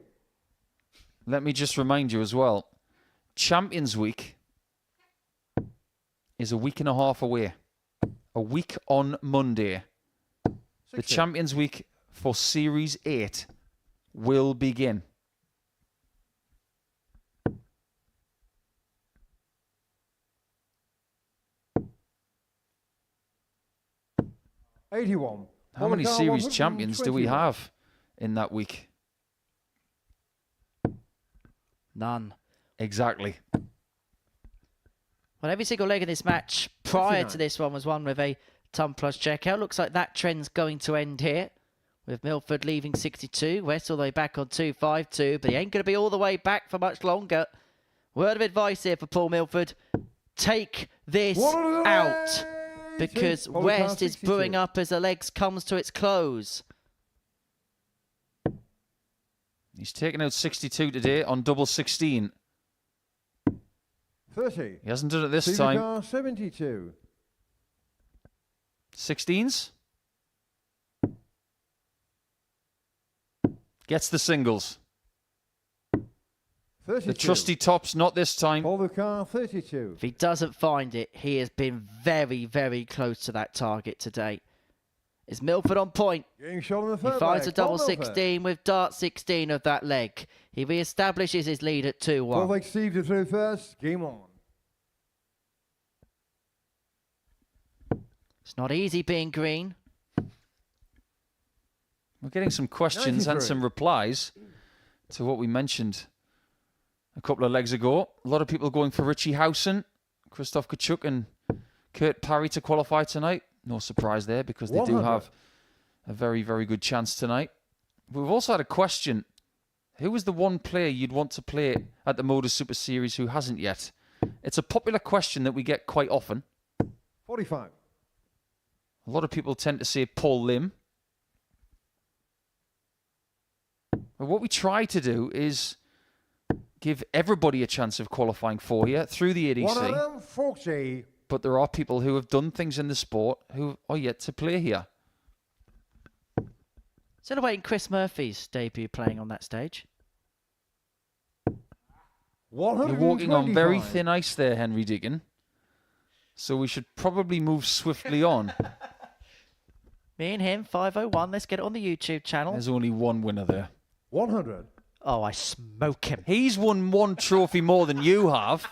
Let me just remind you as well, Champions Week is a week and a half away. A week on Monday. The Champions Week for Series 8 will begin. $81. How many series champions do we have in that week? None. Exactly. Well, every single leg of this match prior 59. to this one was won with a ton plus checkout. Looks like that trend's going to end here, with Milford leaving 62. West all the way back on 252, but he ain't going to be all the way back for much longer. Word of advice here for Paul Milford. Take this out, because West is brewing up as the legs comes to its close. He's taken out 62 today on double 16. 30. He hasn't done it this time. 72. 16s. Gets the singles. 32. The trusty tops, not this time. Paul the car, 32. If he doesn't find it, he has been very, very close to that target today. Is Milford on point? Getting shot on the He third finds leg. a double Paul Milford. 16 with dart 16 of that leg. He re-establishes his lead at 2-1. Paul leg Steve to through first. Game on. It's not easy being green. We're getting some questions and 93. some replies to what we mentioned a couple of legs ago. A lot of people going for Richie Howson, Christoph Kachuk and Kurt Parry to qualify tonight. No surprise there, because they do 100. have a very, very good chance tonight. We've also had a question. Who is the one player you'd want to play at the Modus Super Series who hasn't yet? It's a popular question that we get quite often. 45. A lot of people tend to say Paul Lim. But what we try to do is give everybody a chance of qualifying for you through the ADC. 140. But there are people who have done things in the sport who are yet to play here. Still awaiting Chris Murphy's debut playing on that stage. You're walking on very thin ice there, Henry Diggin. So we should probably move swiftly on. Me and him, 501. Let's get it on the YouTube channel. There's only one winner there. 100. Oh, I smoke him. He's won one trophy more than you have.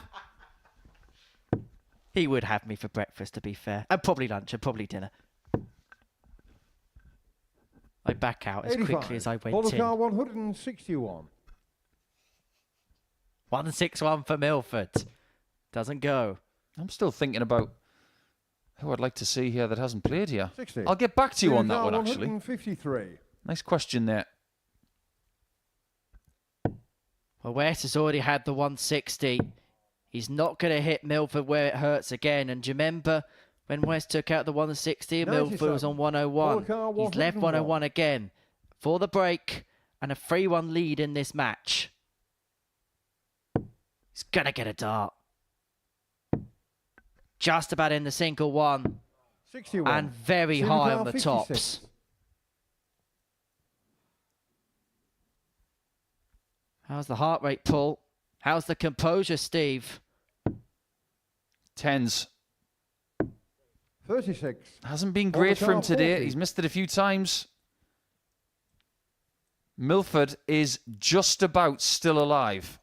He would have me for breakfast, to be fair. And probably lunch and probably dinner. I back out as 85. quickly as I Paul went the in. car, 161. 161 for Milford. Doesn't go. I'm still thinking about who I'd like to see here that hasn't played here. 60. I'll get back to you on that Car, one, actually. 153. Nice question there. Well, West has already had the 160. He's not going to hit Milford where it hurts again. And do you remember when West took out the 160? Milford was on 101. He's left 101 again for the break and a 3-1 lead in this match. He's going to get a dart. Just about in the single one. 61. And very Single high car, on the 56. tops. How's the heart rate, Paul? How's the composure, Steve? 10s. 36. Hasn't been great for him today. He's missed it a few times. Milford is just about still alive.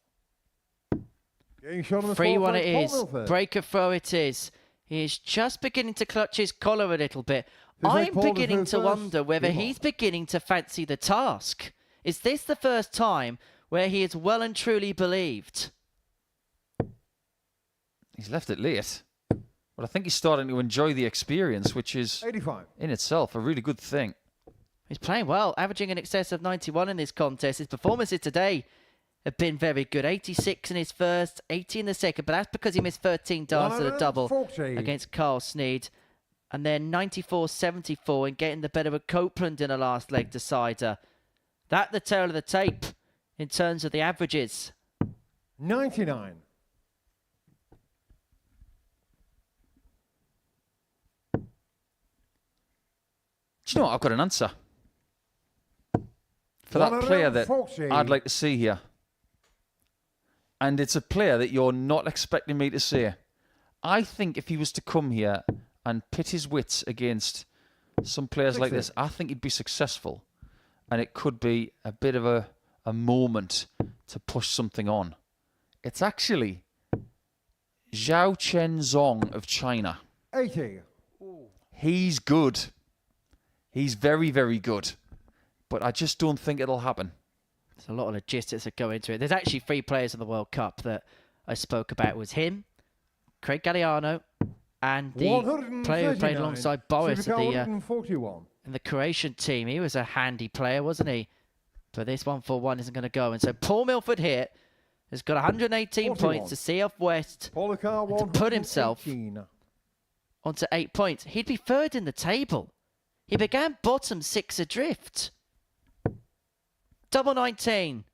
Getting shot on the 3-1 fourth it leg, is. Paul Milford. Breaker throw it is. He is just beginning to clutch his collar a little bit. Who's like I'm Paul to beginning throw to first? wonder whether Come on. he's beginning to fancy the task. Is this the first time where he is well and truly believed? He's left it late. But I think he's starting to enjoy the experience, which is 85. in itself a really good thing. He's playing well, averaging in excess of 91 in this contest. His performances today have been very good. 86 in his first, 80 in the second, but that's because he missed 13 darts at a double 140. against Carl Sneyd. And then 94-74 in getting the better of Copeland in a last leg decider. That the tail of the tape in terms of the averages. 99. Do you know what? I've got an answer for that player that 140. I'd like to see here. And it's a player that you're not expecting me to say. I think if he was to come here and pit his wits against some players like this, I think he'd be successful. And it could be a bit of a moment to push something on. It's actually Zhao Chenzong of China. 80. He's good. He's very, very good. But I just don't think it'll happen. There's a lot of logistics that go into it. There's actually 3 players in the World Cup that I spoke about. It was him, Craig Galliano, and the player who played alongside Boris at in the Croatian team. He was a handy player, wasn't he? But this 1-4-1 isn't going to go. And so Paul Milford here has got 118 points to see off West and to put himself onto 8 points. He'd be third in the table. He began bottom 6 adrift. Double 19.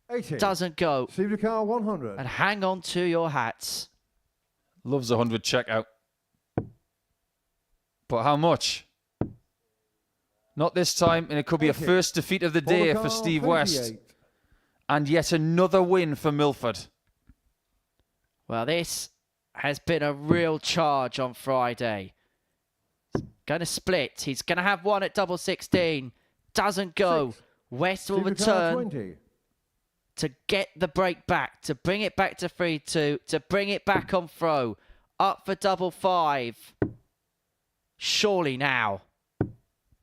80. Doesn't go. Steve DeCar 100. And hang on to your hats. Loves a 100 checkout. But how much? Not this time, and it could be a first defeat of the day for Steve West. And yet another win for Milford. Well, this has been a real charge on Friday. He's going to split. He's going to have one at double 16. Doesn't go. West will return to get the break back, to bring it back to 3-2, to bring it back on throw. Up for double 5. Surely now.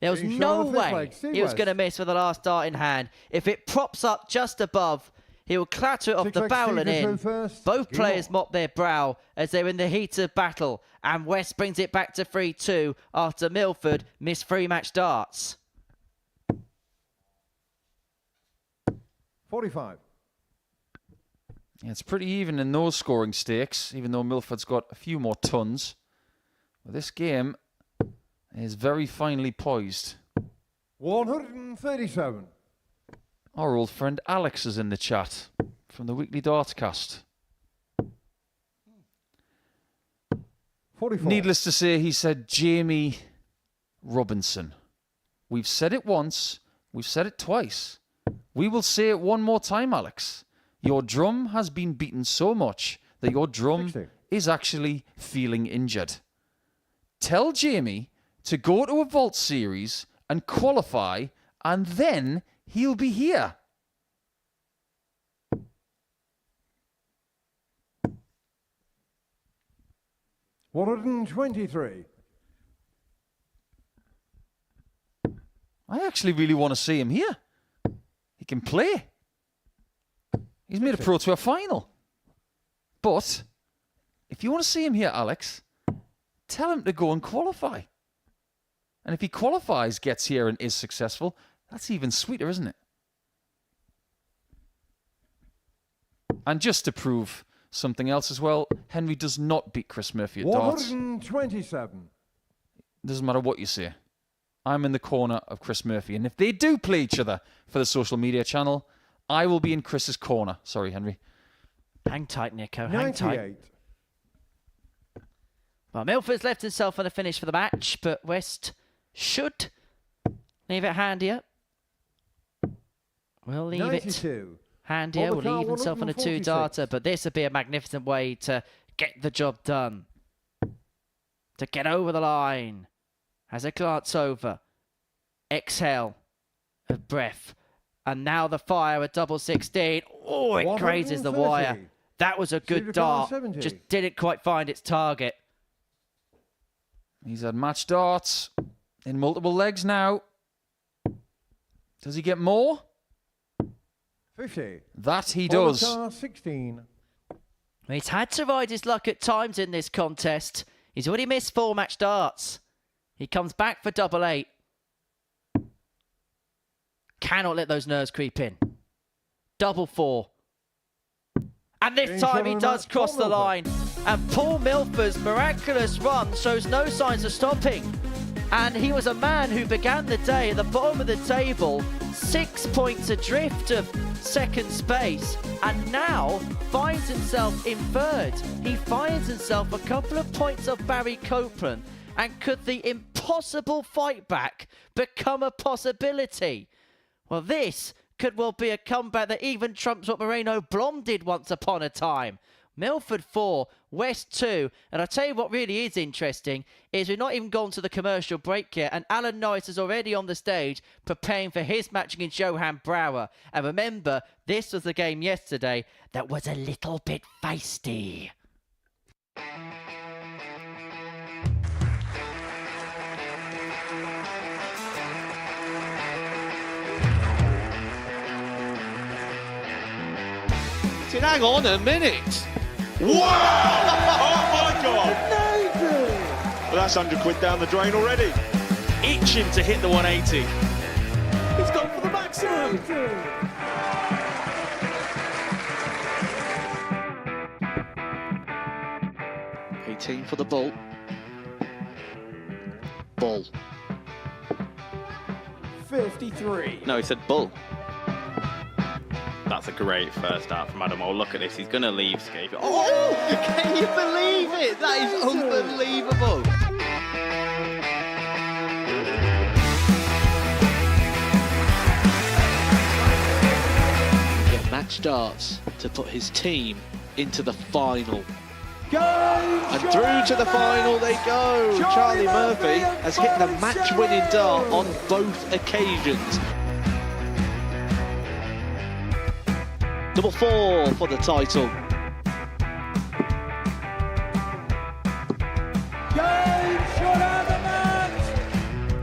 There was no way he was going to miss with the last dart in hand. If it props up just above, he will clatter it off the barrel and in. Both players mop their brow as they're in the heat of battle. And West brings it back to 3-2 after Milford missed 3 match darts. 45. Yeah, it's pretty even in those scoring stakes, even though Milford's got a few more tons. But this game is very finely poised. 137. Our old friend Alex is in the chat from the Weekly Dartcast. 44. Needless to say, he said Jamie Robinson. We've said it once, we've said it twice. We will say it one more time, Alex. Your drum has been beaten so much that your drum is actually feeling injured. Tell Jamie to go to a vault series and qualify, and then he'll be here. $123. I actually really want to see him here. He can play. He's made a Pro Tour final. But if you want to see him here, Alex, tell him to go and qualify. And if he qualifies, gets here and is successful, that's even sweeter, isn't it? And just to prove something else as well, Henry does not beat Chris Murphy at darts. 127. Doesn't matter what you say. I'm in the corner of Chris Murphy. And if they do play each other for the social media channel, I will be in Chris's corner. Sorry, Henry. Hang tight, Nico. Hang tight. Well, Milford's left himself on a finish for the match, but West should leave it handier. We'll leave 92. it handier. We'll leave himself on a 2-darter, but this would be a magnificent way to get the job done. To get over the line. As a glance over. Exhale of breath. And now the fire at double 16. Oh, it grazes the wire. That was a good dart. Just didn't quite find its target. He's had match darts in multiple legs now. Does he get more? 50. That he does. 16. He's had to ride his luck at times in this contest. He's already missed 4 match darts. He comes back for double 8. Cannot let those nerves creep in. Double 4. And this time he does cross the line. And Paul Milford's miraculous run shows no signs of stopping. And he was a man who began the day at the bottom of the table, 6 points adrift of second space and now finds himself in third. He finds himself a couple of points off Barry Copeland. And could the impossible fight back become a possibility? Well, this could well be a comeback that even trumps what Moreno Blom did once upon a time. Milford 4, West 2. And I'll tell you what really is interesting is we've not even gone to the commercial break yet. And Alan Norris is already on the stage preparing for his match against Johan Brouwer. And remember, this was the game yesterday that was a little bit feisty. Hang on a minute. Wow! Oh my God! Well, that's £100 down the drain already. Itching to hit the 180. He's gone for the maximum. 18 for the bull. Bull. 53. No, he said bull. That's a great first out from Adam. Oh, look at this. He's going to leave Scape. Oh, can you believe it? That is unbelievable. Get match darts to put his team into the final. And through to the final they go. Charlie Murphy has hit the match-winning dart on both occasions. Double 4 for the title.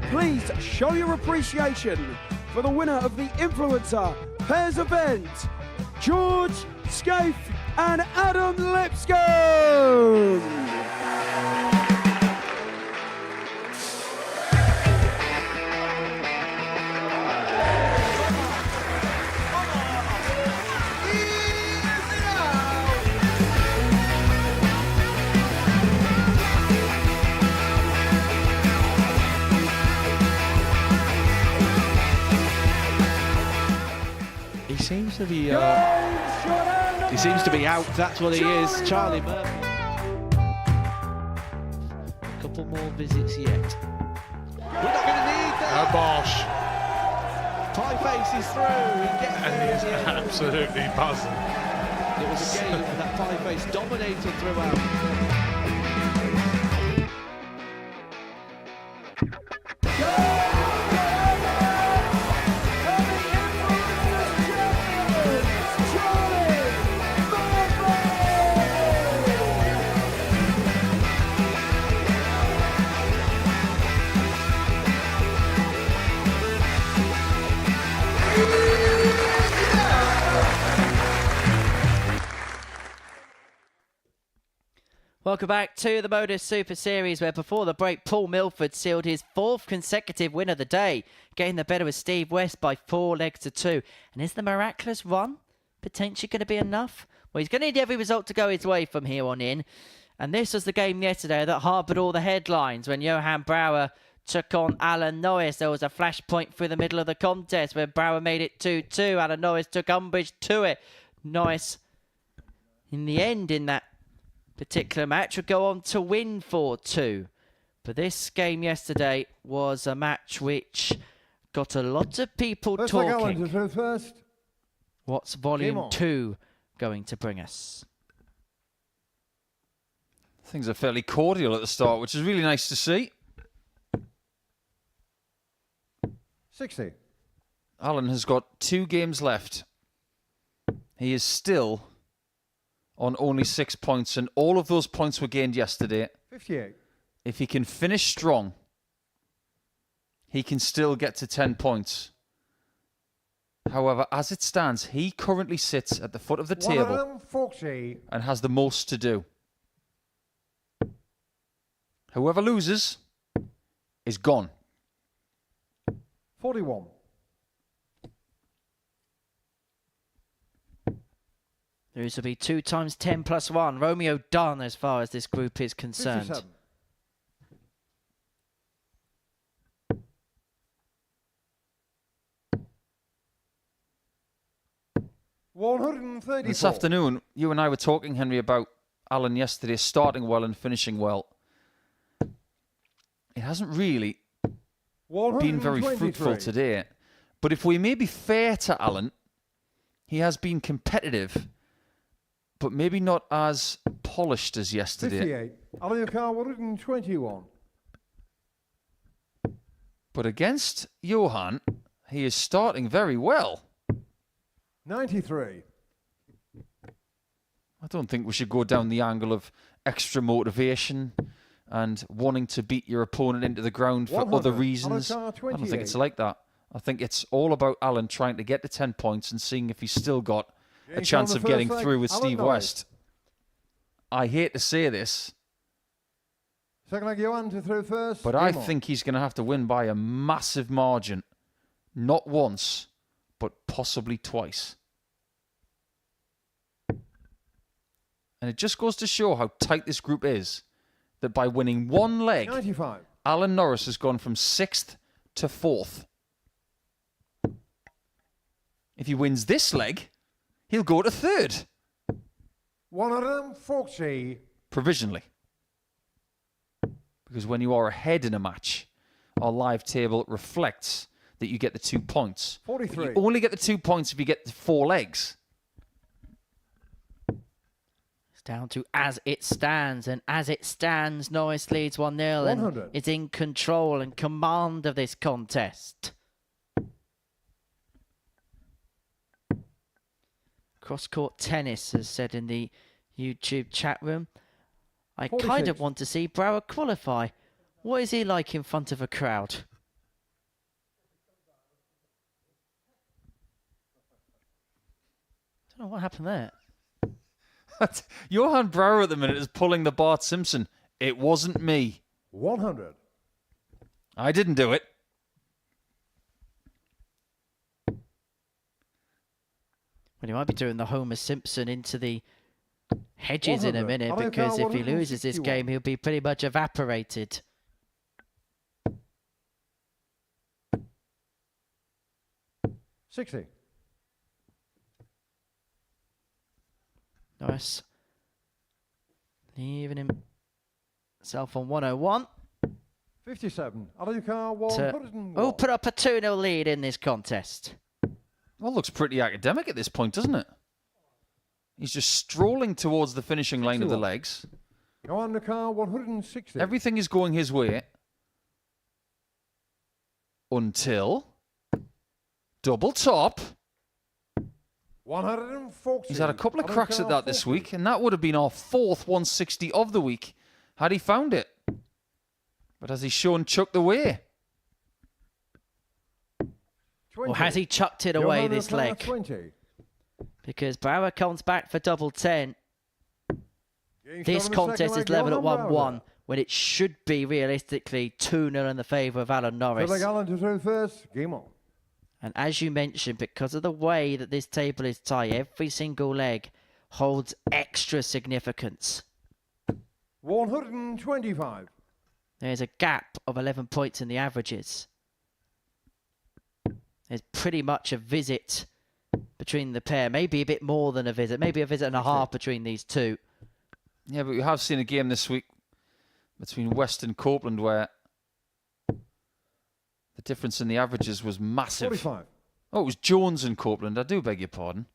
Please show your appreciation for the winner of the Influencer Pairs event, George Scaife and Adam Lipscomb. He seems to be out, that's what he is. Charlie Murphy. A couple more visits yet. We're not going to need that. Bosh. Pie Face is through. He gets And he is absolutely buzzing. It was a game that Pie Face dominated throughout. Welcome back to the Modus Super Series, where before the break, Paul Milford sealed his 4th consecutive win of the day, getting the better of Steve West by 4 legs to 2. And is the miraculous run potentially going to be enough? Well, he's going to need every result to go his way from here on in. And this was the game yesterday that harboured all the headlines when Johan Brouwer took on Alan Norris. There was a flashpoint through the middle of the contest where Brouwer made it 2-2. Alan Norris took umbrage to it. Norris, in the end, in that particular match, would go on to win 4-2. But this game yesterday was a match which got a lot of people talking. What's Volume 2 going to bring us? Things are fairly cordial at the start, which is really nice to see. 60. Alan has got 2 games left. He is still on only 6 points, and all of those points were gained yesterday. 58. If he can finish strong, he can still get to 10 points. However, as it stands, he currently sits at the foot of the table 140. and has the most to do. Whoever loses is gone. 41. Those will be 2 times 10 plus 1. Romeo done as far as this group is concerned. 57. 134. This afternoon, you and I were talking, Henry, about Alan yesterday starting well and finishing well. It hasn't really been very fruitful today. But if we may be fair to Alan, he has been competitive, but maybe not as polished as yesterday. 58. Alan, your car 121. But against Johan, he is starting very well. 93. I don't think we should go down the angle of extra motivation and wanting to beat your opponent into the ground for other reasons. I don't think it's like that. I think it's all about Alan trying to get to 10 points and seeing if he's still got a chance of getting through with Steve West. I hate to say this, Second leg, Johan to through first. but I think he's going to have to win by a massive margin. Not once, but possibly twice. And it just goes to show how tight this group is, that by winning one leg, 95. Alan Norris has gone from 6th to 4th. If he wins this leg, he'll go to 3rd. 140. Provisionally. Because when you are ahead in a match, our live table reflects that you get the 2 points. 43. But you only get the 2 points if you get the 4 legs. It's down to as it stands, and as it stands, Norris leads 1-0 and 100. is in control and command of this contest. Cross-court tennis, as said in the YouTube chat room. I 46. kind of want to see Brower qualify. What is he like in front of a crowd? I don't know what happened there. Johan Brower at the minute is pulling the Bart Simpson. It wasn't me. 100. I didn't do it. Well, he might be doing the Homer Simpson into the hedges in a 100. minute, Alan because Carr, if he loses this 161. game, he'll be pretty much evaporated. $60. Norris leaving himself on 101. 57. Alan car To, 101. oh, put up a 2-0 lead in this contest. Well, looks pretty academic at this point, doesn't it? He's just strolling towards the finishing line of the 61. legs. Johan car 160. Everything is going his way. Until double top. 140. He's had a couple of Alan cracks at Carr, that this 40. week, and that would have been our 4th 160 of the week had he found it. But has he shown chucked away? 20. Or has he chucked it away Johan this Carr, leg? 20. Because Brower comes back for double 10. Getting This shot on the contest second is leg, level at Johan 1-1, Brower. when it should be realistically 2-0 in the favour of Alan Norris. Third leg, Alan to through first. Game on. And as you mentioned, because of the way that this table is tight, every single leg holds extra significance. 125. There's a gap of 11 points in the averages. There's pretty much a visit between the pair. Maybe a bit more than a visit. Maybe a visit and a half between these two. Yeah, but we have seen a game this week between West and Copeland where the difference in the averages was massive. 45. Oh, it was Jones and Copeland. I do beg your pardon.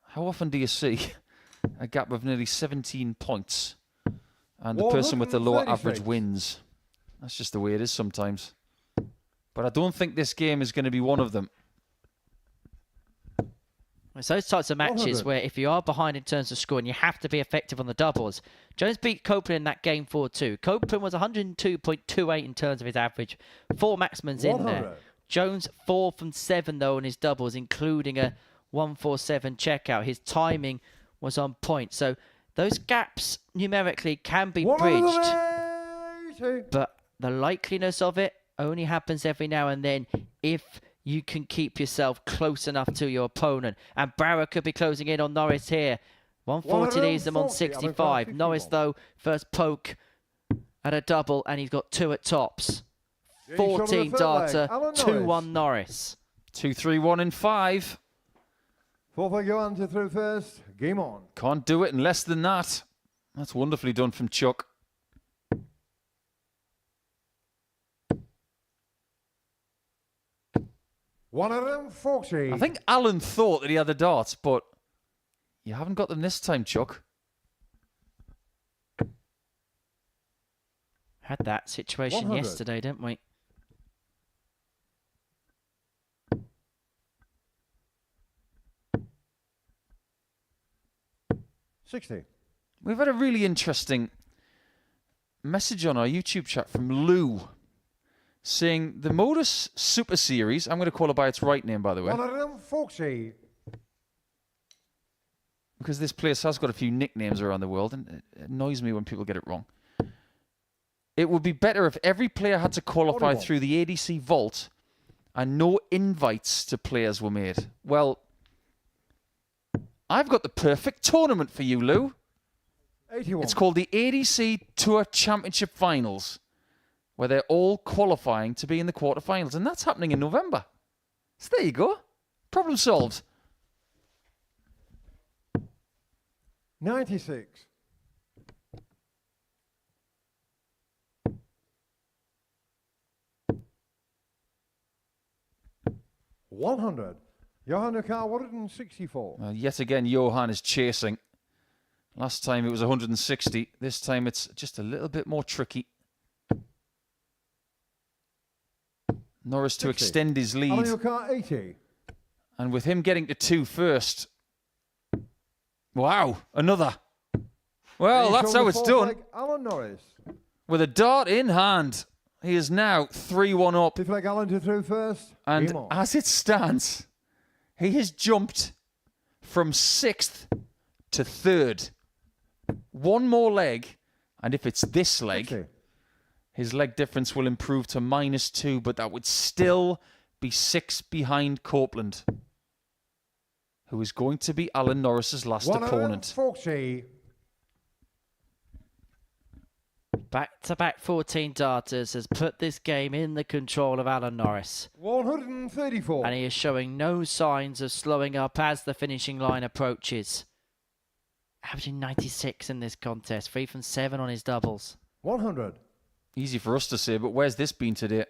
How often do you see a gap of nearly 17 points and the person with the lower average 136. wins? That's just the way it is sometimes. But I don't think this game is going to be one of them. It's those types of matches 100. where if you are behind in terms of scoring, you have to be effective on the doubles. Jones beat Copeland in that game 4-2. Copeland was 102.28 in terms of his average. 4 maximums in 100. there. Jones 4 from 7 though in his doubles, including a 147 checkout. His timing was on point. So those gaps numerically can be bridged, 180. but the likeliness of it only happens every now and then if you can keep yourself close enough to your opponent. And Brower could be closing in on Norris here. 140 leaves them on 65. Norris, though, first poke at a double, and he's got 2 at tops. 14 data, 2-1 Norris. 2-3-1 in 5. Fourth go on to through first. Game on. Can't do it in less than that. That's wonderfully done from Chuck. $140. I think Alan thought that he had the darts, but you haven't got them this time, Chuck. Had that situation 100. yesterday, didn't we? $60. We've had a really interesting message on our YouTube chat from Lou saying the Modus Super Series, I'm going to call it by its right name, by the way, $140. because this place has got a few nicknames around the world, and it annoys me when people get it wrong. It would be better if every player had to qualify through the ADC vault and no invites to players were made. Well, I've got the perfect tournament for you, Lou. 81. It's called the ADC Tour Championship Finals, where they're all qualifying to be in the quarterfinals, and that's happening in November. So there you go. Problem solved. 96. $100. Johan car 164. Yet again, Johan is chasing. Last time it was 160. This time it's just a little bit more tricky. Norris to 60. extend his lead. Alan car 80. And with him getting to 2 first. Wow, another. Well, that's how it's done. Alan Norris. With a dart in hand, he is now 3-1 up. Fifth leg Alan to through first. And Game on. as it stands, he has jumped from 6th to 3rd. One more leg, and if it's this leg, 60. his leg difference will improve to -2, but that would still be 6 behind Copeland, who is going to be Alan Norris's last opponent. 140. Back-to-back 14 darters has put this game in the control of Alan Norris. 134. And he is showing no signs of slowing up as the finishing line approaches. Averaging 96 in this contest, 3 from 7 on his doubles. 100. Easy for us to say, but where's this been today?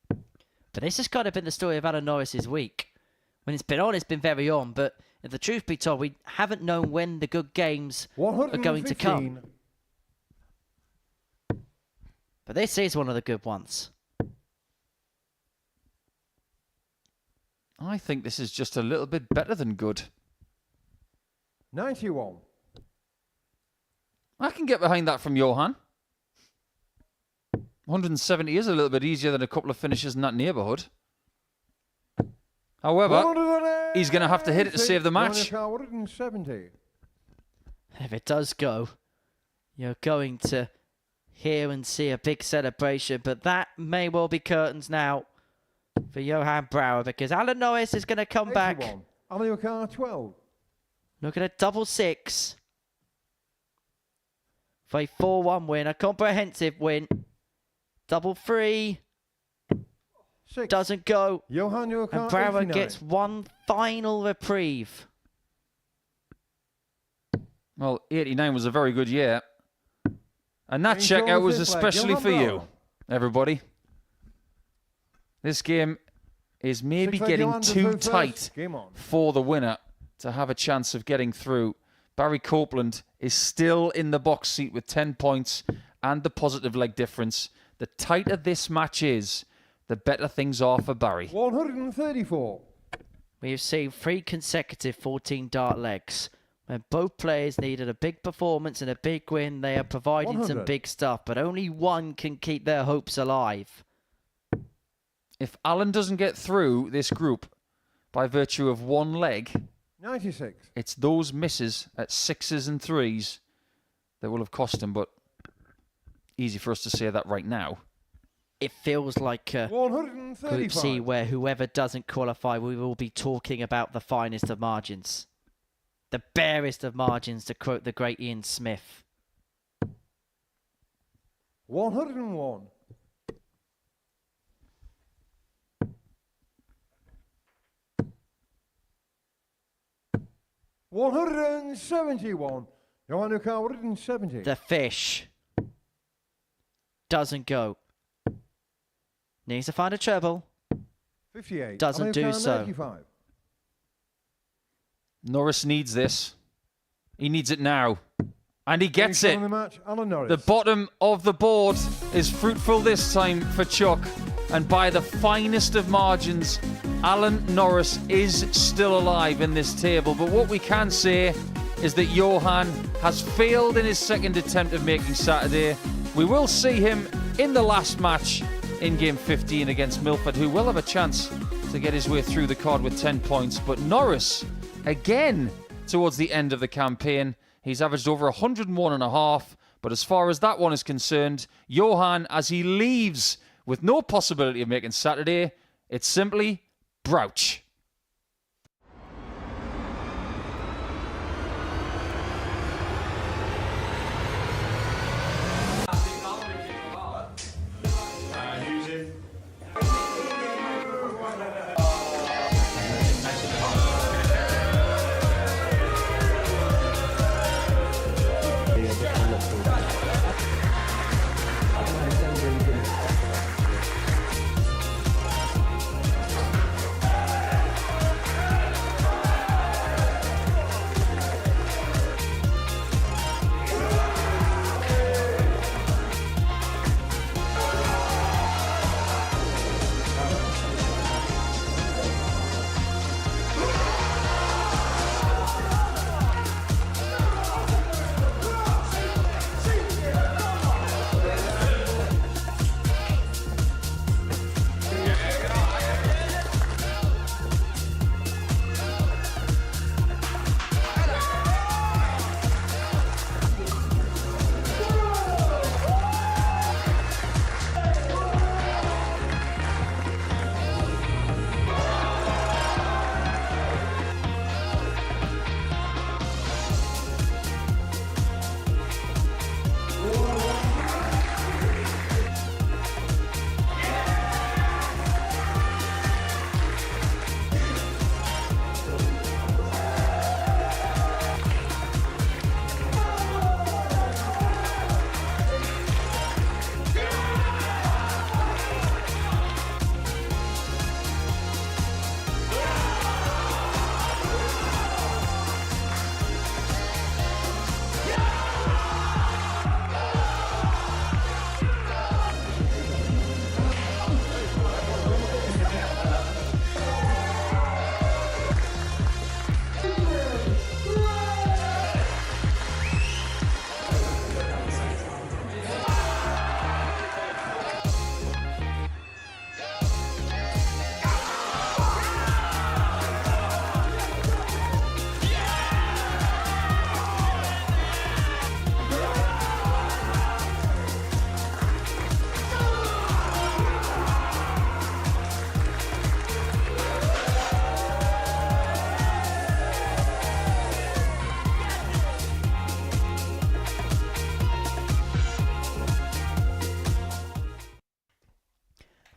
But this has kind of been the story of Alan Norris's week. When it's been on, it's been very on. But if the truth be told, we haven't known when the good games are going to come. But this is one of the good ones. I think this is just a little bit better than good. 91. I can get behind that from Johan. 170 is a little bit easier than a couple of finishes in that neighbourhood. However, he's going to have to hit it to save the match. 170. If it does go, you're going to hear and see a big celebration, but that may well be curtains now for Johan Brouwer, because Alan Norris is going to come 81. back. Alan car 12. Look at a double 6 for a 4-1 win, a comprehensive win. Double 3 6. doesn't go, Johan and Brouwer gets one final reprieve. Well, 89 was a very good year. And that checkout was especially for you, everybody. This game is maybe getting too tight for the winner to have a chance of getting through. Barry Copeland is still in the box seat with 10 points and the positive leg difference. The tighter this match is, the better things are for Barry. 134. We have seen 3 consecutive 14 dart legs. When both players needed a big performance and a big win, they are providing 100. some big stuff, but only one can keep their hopes alive. If Alan doesn't get through this group by virtue of one leg, 96. it's those misses at 6s and 3s that will have cost him, but easy for us to say that right now. It feels like Group C, 135. where whoever doesn't qualify, we will be talking about the finest of margins. The barest of margins, to quote the great Ian Smith. 101. 171. Johan Nuka, 170. The fish doesn't go. Needs to find a treble. 58. Doesn't do so. 95. Norris needs this. He needs it now. And he gets it. The match, Alan Norris. The bottom of the board is fruitful this time for Chuck. And by the finest of margins, Alan Norris is still alive in this table. But what we can say is that Johan has failed in his second attempt of making Saturday. We will see him in the last match in game 15 against Milford, who will have a chance to get his way through the card with 10 points. But Norris, again, towards the end of the campaign, he's averaged over 101.5. But as far as that one is concerned, Johan, as he leaves with no possibility of making Saturday, it's simply Brouch.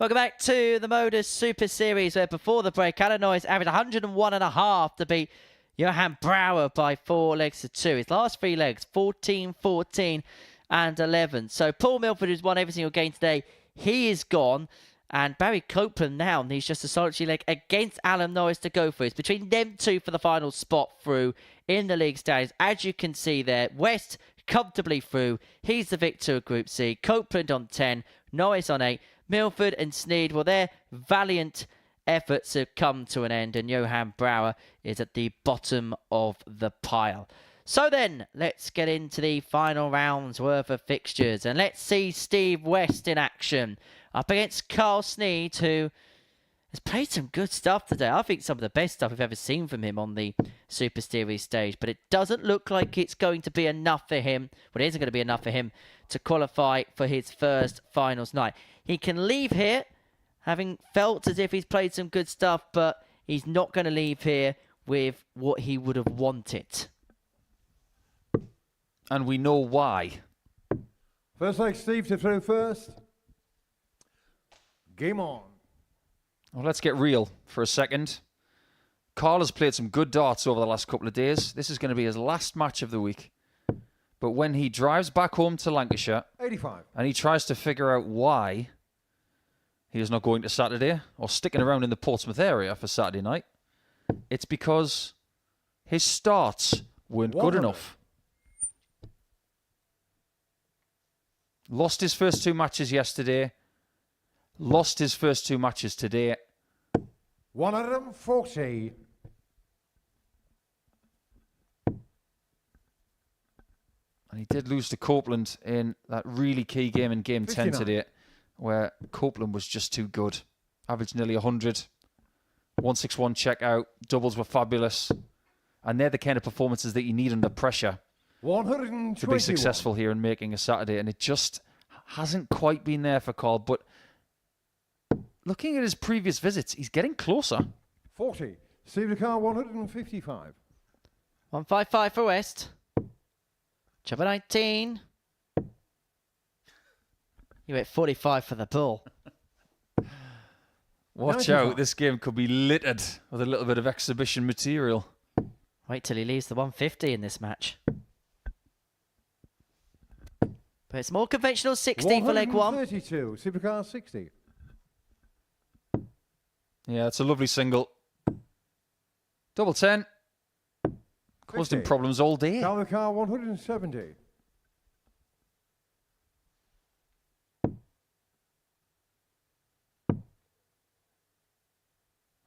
Welcome back to the Modus Super Series, where before the break, Alan Norris averaged 101.5 to beat Johan Brouwer by 4 legs to 2. His last 3 legs, 14, 14, and 11. So Paul Milford, who's won every single game today, he is gone. And Barry Copeland now needs just a solitary leg against Alan Norris to go for. It's between them two for the final spot through in the league standings. As you can see there, West comfortably through. He's the victor of Group C. Copeland on 10, Norris on 8. Milford and Sneyd, well, their valiant efforts have come to an end, and Johan Brouwer is at the bottom of the pile. So then, let's get into the final round's worth of fixtures, and let's see Steve West in action up against Carl Sneyd, who has played some good stuff today. I think some of the best stuff we've ever seen from him on the Super Series stage, but it doesn't look like it's going to be enough for him. Well, it isn't going to be enough for him to qualify for his first finals night. He can leave here having felt as if he's played some good stuff, but he's not going to leave here with what he would have wanted. And we know why. First leg, Steve to throw first. Game on. Well, let's get real for a second. Carl has played some good darts over the last couple of days. This is going to be his last match of the week. But when he drives back home to Lancashire 85. and he tries to figure out why he is not going to Saturday or sticking around in the Portsmouth area for Saturday night, it's because his starts weren't good enough. Lost his first 2 matches yesterday. Lost his first 2 matches today. 140. And he did lose to Copeland in that really key game in Game 10 today, where Copeland was just too good. Averaged nearly 100. 161 check out. Doubles were fabulous. And they're the kind of performances that you need under pressure 121. to be successful here in making a Saturday. And it just hasn't quite been there for Carl. But looking at his previous visits, he's getting closer. 40. Steve Car 155. 155 for West. Treble 19. You went 45 for the bull. Watch out, this game could be littered with a little bit of exhibition material. Wait till he leaves the 150 in this match. But it's more conventional 60 for leg 1. 132. Steve Car 60. Yeah, it's a lovely single. Double 10. Caused him problems all day. Down the car 170.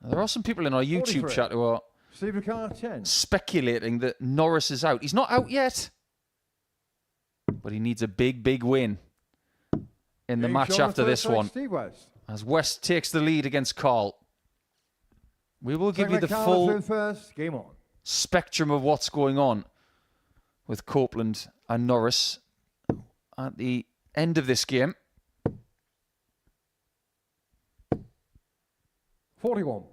There are some people in our YouTube 43. chat who are Steve Car 10. speculating that Norris is out. He's not out yet, but he needs a big, big win in the match after this one. As West takes the lead against Carl. We will give you the full Game on. spectrum of what's going on with Copeland and Norris at the end of this game. 41.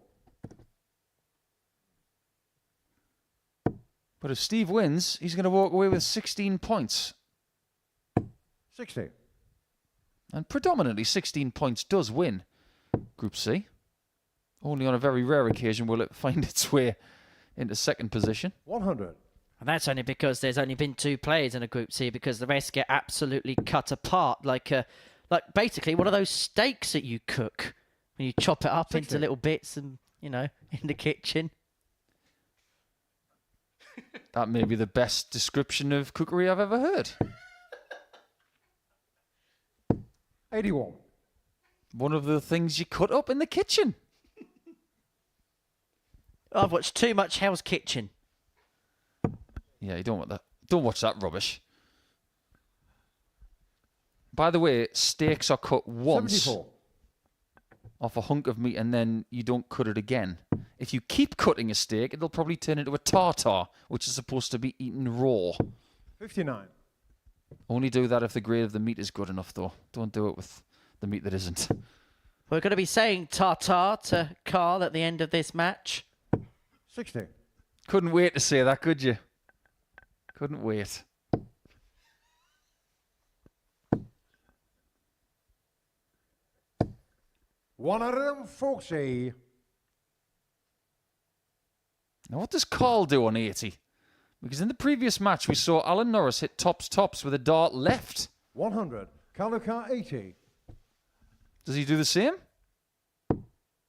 But if Steve wins, he's going to walk away with 16 points. 60. And predominantly 16 points does win Group C. Only on a very rare occasion will it find its way into second position. 100. And that's only because there's only been 2 players in a Group C, because the rest get absolutely cut apart. Like basically one of those steaks that you cook when you chop it up 60. into little bits and, you know, in the kitchen. That may be the best description of cookery I've ever heard. 81. One of the things you cut up in the kitchen. I've watched too much Hell's Kitchen. Yeah, you don't want that. Don't watch that rubbish. By the way, steaks are cut once 74. off a hunk of meat and then you don't cut it again. If you keep cutting a steak, it'll probably turn into a tartare, which is supposed to be eaten raw. 59. Only do that if the grade of the meat is good enough, though. Don't do it with the meat that isn't. We're going to be saying tartar to Carl at the end of this match. 60. Couldn't wait to say that, could you? Couldn't wait. $140. Now, what does Carl do on 80? Because in the previous match, we saw Alan Norris hit tops with a dart left. 100. Carlo Car 80. Does he do the same?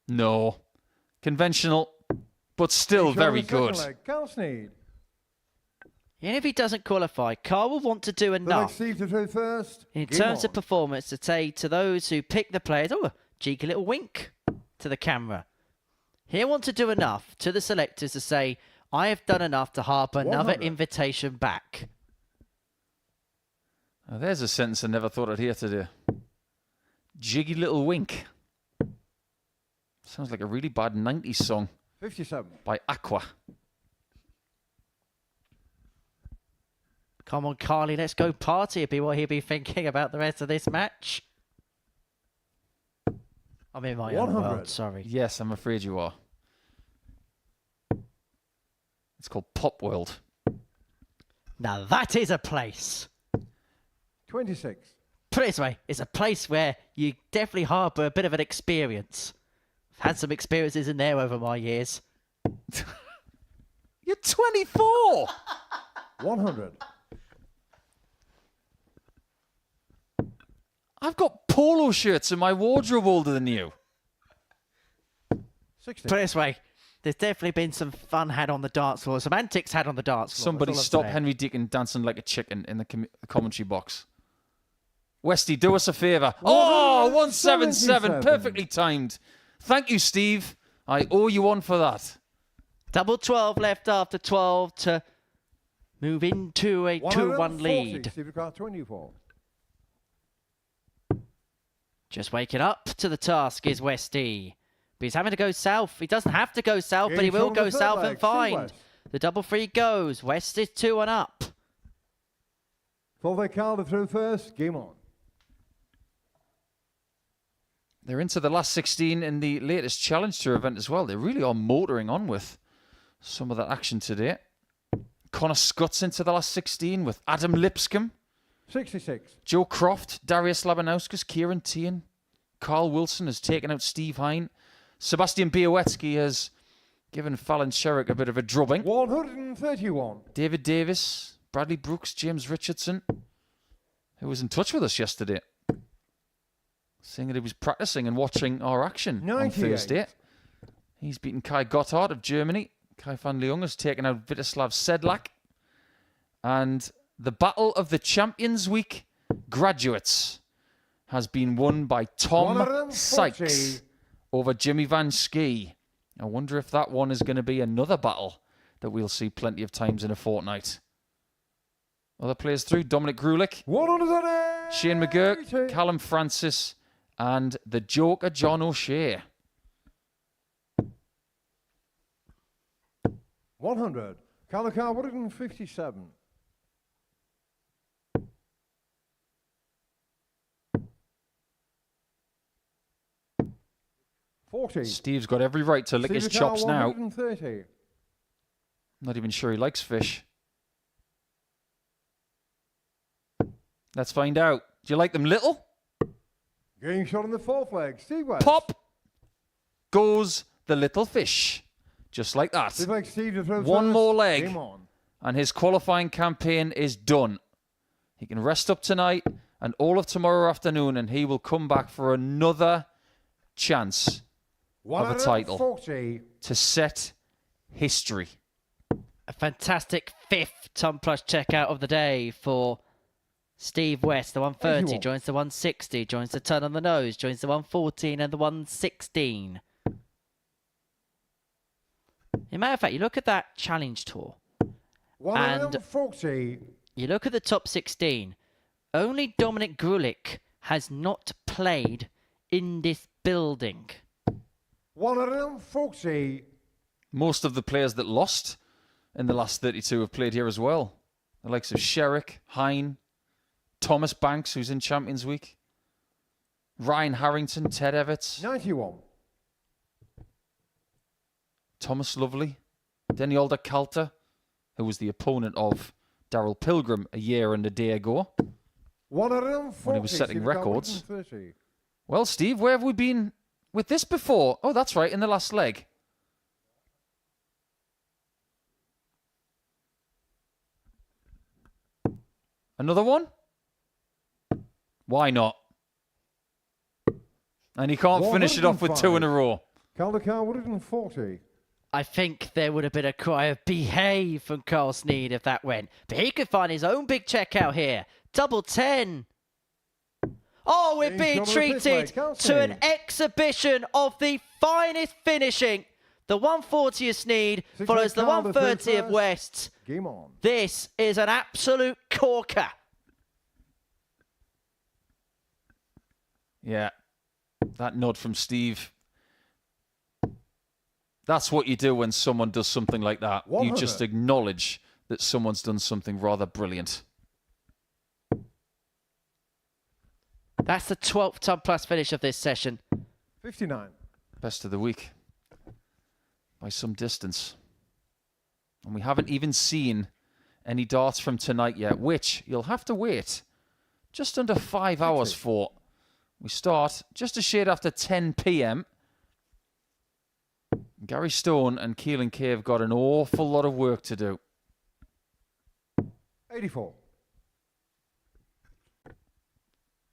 No. Conventional, but still very good. Carl Sneyd. And if he doesn't qualify, Carl will want to do enough Steve to do first. in terms of performance to say to those who pick the players, oh, a cheeky little wink to the camera. He'll want to do enough to the selectors to say, I have done enough to harbour another invitation back. Now, there's a sentence I never thought I'd hear today. Jiggy little wink. Sounds like a really bad 90s song. 57. By Aqua. Come on, Carly, let's go party. It'd be what he'll be thinking about the rest of this match. I'm in my own world, sorry. Yes, I'm afraid you are. It's called Pop World. Now that is a place. 26. Put it this way, it's a place where you definitely harbour a bit of an experience. I've had some experiences in there over my years. You're 24. 100. I've got polo shirts in my wardrobe older than you. 60. Put it this way, there's definitely been some fun had on the dance floor, some antics had on the dance floor. Somebody That's all I'm stop saying. Henry Deacon dancing like a chicken in the commentary box. Westy, do us a favour. Oh, 177. Perfectly timed. Thank you, Steve. I owe you one for that. Double 12 left after 12 to move into a 2-1 lead. Steve Clark, 24. Just waking up to the task is Westy. But he's having to go south. He doesn't have to go south, but he will go south and find. The double free goes. West is 2 and up. Full Calder through first. Game on. They're into the last 16 in the latest Challenge Tour event as well. They really are motoring on with some of that action today. Connor Scott's into the last 16 with Adam Lipscomb. 66. Joe Croft, Darius Labanauskas, Kieran Tian. Carl Wilson has taken out Steve Hine. Sebastian Białecki has given Fallon Sherrick a bit of a drubbing. 131. David Davis, Bradley Brooks, James Richardson, who was in touch with us yesterday, saying that he was practicing and watching our action 98. on Thursday. He's beaten Kai Gotthard of Germany. Kai van Leung has taken out Vitislav Sedlak. And the Battle of the Champions Week graduates has been won by Tom Sykes over Jimmy Van Schie. I wonder if that one is going to be another battle that we'll see plenty of times in a fortnight. Other players through: Dominic Grulich, 108. Shane McGurk, Callum Francis, and the Joker John O'Shea. 100. Calicar 157. Steve's got every right to lick his chops now. 130. Not even sure he likes fish. Let's find out. Do you like them little? Game shot on the fourth leg. Steve West. Pop goes the little fish. Just like that. One more leg. And his qualifying campaign is done. He can rest up tonight and all of tomorrow afternoon, and he will come back for another chance of a title to set history. A fantastic 5th Ton Plus checkout of the day for Steve West. The 130 joins the 160, joins the ton on the nose, joins the 114 and the 116. As a matter of fact, you look at that challenge tour, and you look at the top 16. Only Dominic Grulich has not played in this building. 140. Most of the players that lost in the last 32 have played here as well. The likes of Sherrick, Hine, Thomas Banks, who's in Champions Week, Ryan Harrington, Ted Everts, 91. Thomas Lovely, Denny Alder Calter, who was the opponent of Darryl Pilgrim a year and a day ago 140. when he was setting records. 130. Well, Steve, where have we been with this before? Oh, that's right, in the last leg. Another one? Why not? And he can't finish it off with 2 in a row. Caldecott 140. I think there would have been a cry of behave from Carl Sneyd if that went. But he could find his own big checkout here. Double 10. Oh, we're being treated to an exhibition of the finest finishing. The 140 of Sneyd follows the 130 of West. Game on. This is an absolute corker. Yeah, that nod from Steve. That's what you do when someone does something like that. You just acknowledge that someone's done something rather brilliant. That's the 12th Ton Plus finish of this session. 59. Best of the week. By some distance. And we haven't even seen any darts from tonight yet, which you'll have to wait just under 5 hours for. We start just a shade after 10 p.m. Gary Stone and Keelan Kay have got an awful lot of work to do. 84.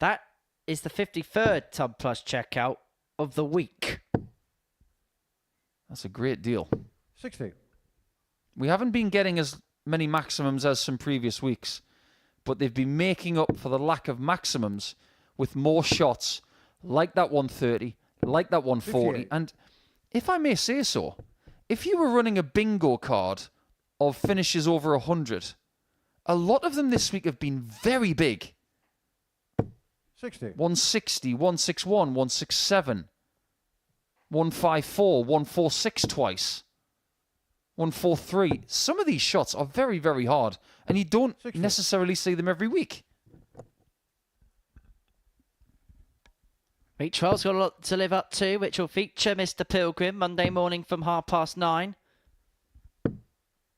That is the 53rd Ton Plus checkout of the week. That's a great deal. 60. We haven't been getting as many maximums as some previous weeks, but they've been making up for the lack of maximums with more shots like that 130, like that 140. 58. And if I may say so, if you were running a bingo card of finishes over 100, a lot of them this week have been very big. 60. 160, 161, 167, 154, 146 twice, 143. Some of these shots are very, very hard, and you don't 60. necessarily see them every week. Week 12's got a lot to live up to, which will feature Mr. Pilgrim Monday morning from 9:30.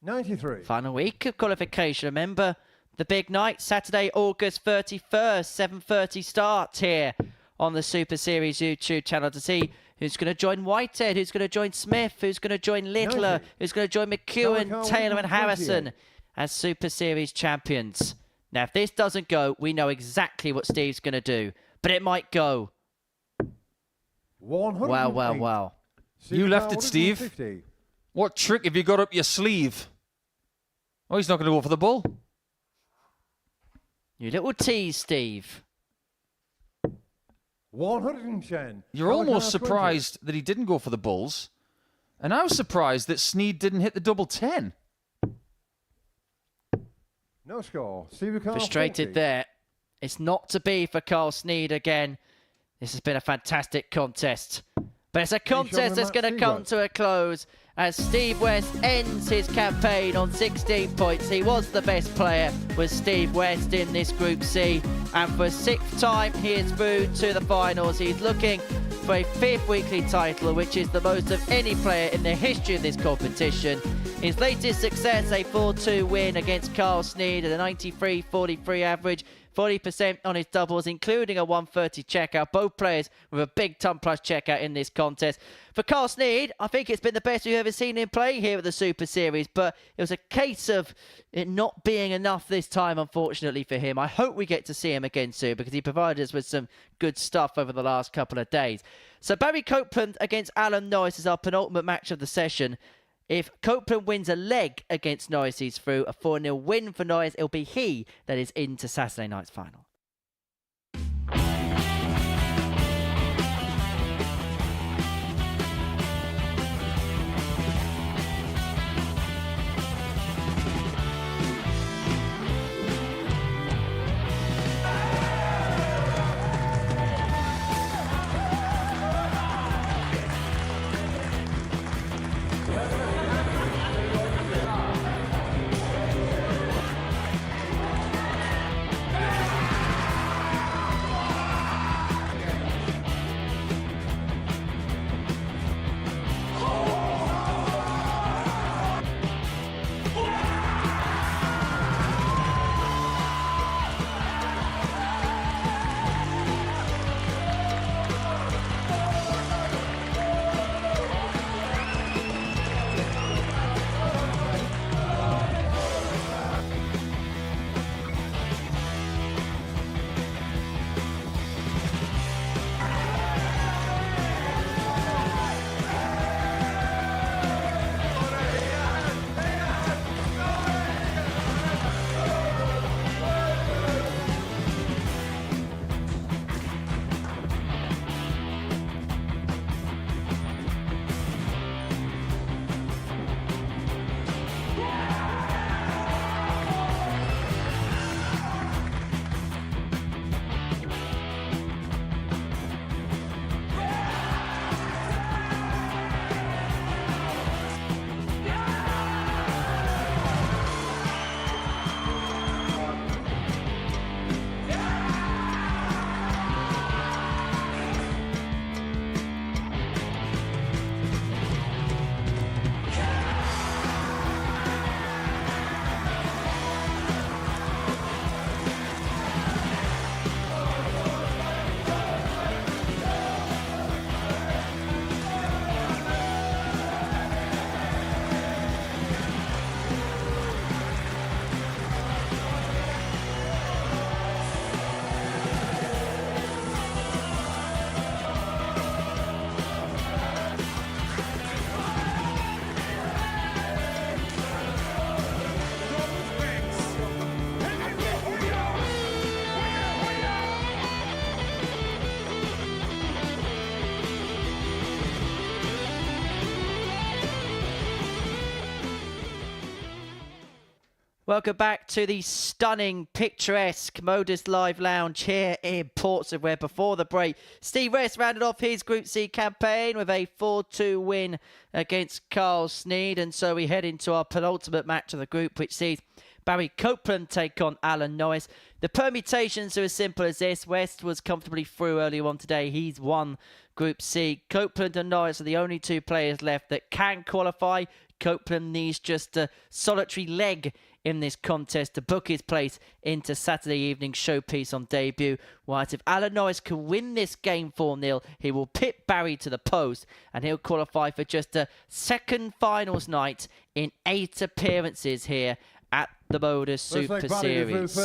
93. Final week of qualification. Remember, the big night, Saturday, August 31st, 7:30 start here on the Super Series YouTube channel to see who's going to join Whitehead, who's going to join Smith, who's going to join Littler, 90. who's going to join McEwen, Malachi Taylor and 128. Harrison as Super Series champions. Now, if this doesn't go, we know exactly what Steve's going to do, but it might go. 108. Wow, wow, wow. You left it, Order Steve. 150. What trick have you got up your sleeve? Oh, he's not going to go for the bull. You little tease, Steve. 110. You're Malachi almost 20. surprised that he didn't go for the bulls. And I was surprised that Sneyd didn't hit the double 10. No score. Steve Carl Frustrated 40. there. It's not to be for Carl Sneyd again. This has been a fantastic contest. But it's a contest that's going to come to a close as Steve West ends his campaign on 16 points. He was the best player, was Steve West in this Group C. And for a 6th time, he is through to the finals. He's looking for a 5th weekly title, which is the most of any player in the history of this competition. His latest success, a 4-2 win against Carl Sneyd at a 93.43 average. 40% on his doubles, including a 130 checkout. Both players with a big Ton Plus checkout in this contest. For Carl Sneyd, I think it's been the best we've ever seen him play here at the Super Series, but it was a case of it not being enough this time, unfortunately, for him. I hope we get to see him again soon because he provided us with some good stuff over the last couple of days. So Barry Copeland against Alan Norris is our penultimate match of the session. If Copeland wins a leg against Norris, he's through. A 4-0 win for Norris, it'll be he that is into Saturday night's final. Welcome back to the stunning, picturesque Modus Live Lounge here in Portsmouth, where before the break, Steve West rounded off his Group C campaign with a 4-2 win against Carl Sneyd. And so we head into our penultimate match of the group, which sees Barry Copeland take on Alan Norris. The permutations are as simple as this. West was comfortably through earlier on today. He's won Group C. Copeland and Norris are the only two players left that can qualify. Copeland needs just a solitary leg in this contest to book his place into Saturday evening's showpiece on debut. Whilst if Alan Norris can win this game 4-0, he will pit Barry to the post and he'll qualify for just a second finals night in 8 appearances here at the Modus Super Series.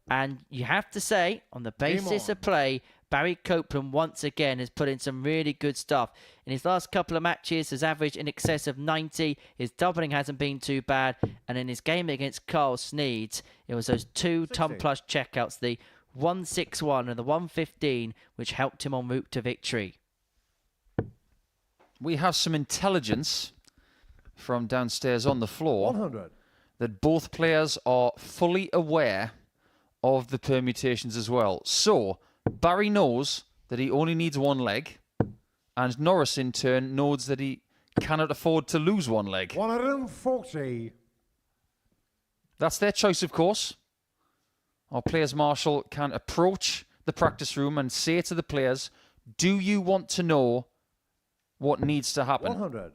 And you have to say, on the basis of play, Barry Copeland once again has put in some really good stuff. In his last couple of matches, has averaged in excess of 90. His doubling hasn't been too bad. And in his game against Carl Sneyd, it was those 2 ton-plus checkouts, the 161 and the 115, which helped him en route to victory. We have some intelligence from downstairs on the floor 100. That both players are fully aware of the permutations as well. So Barry knows that he only needs one leg, and Norris in turn knows that he cannot afford to lose one leg. 140. That's their choice, of course. Our players marshal can approach the practice room and say to the players, do you want to know what needs to happen? 100.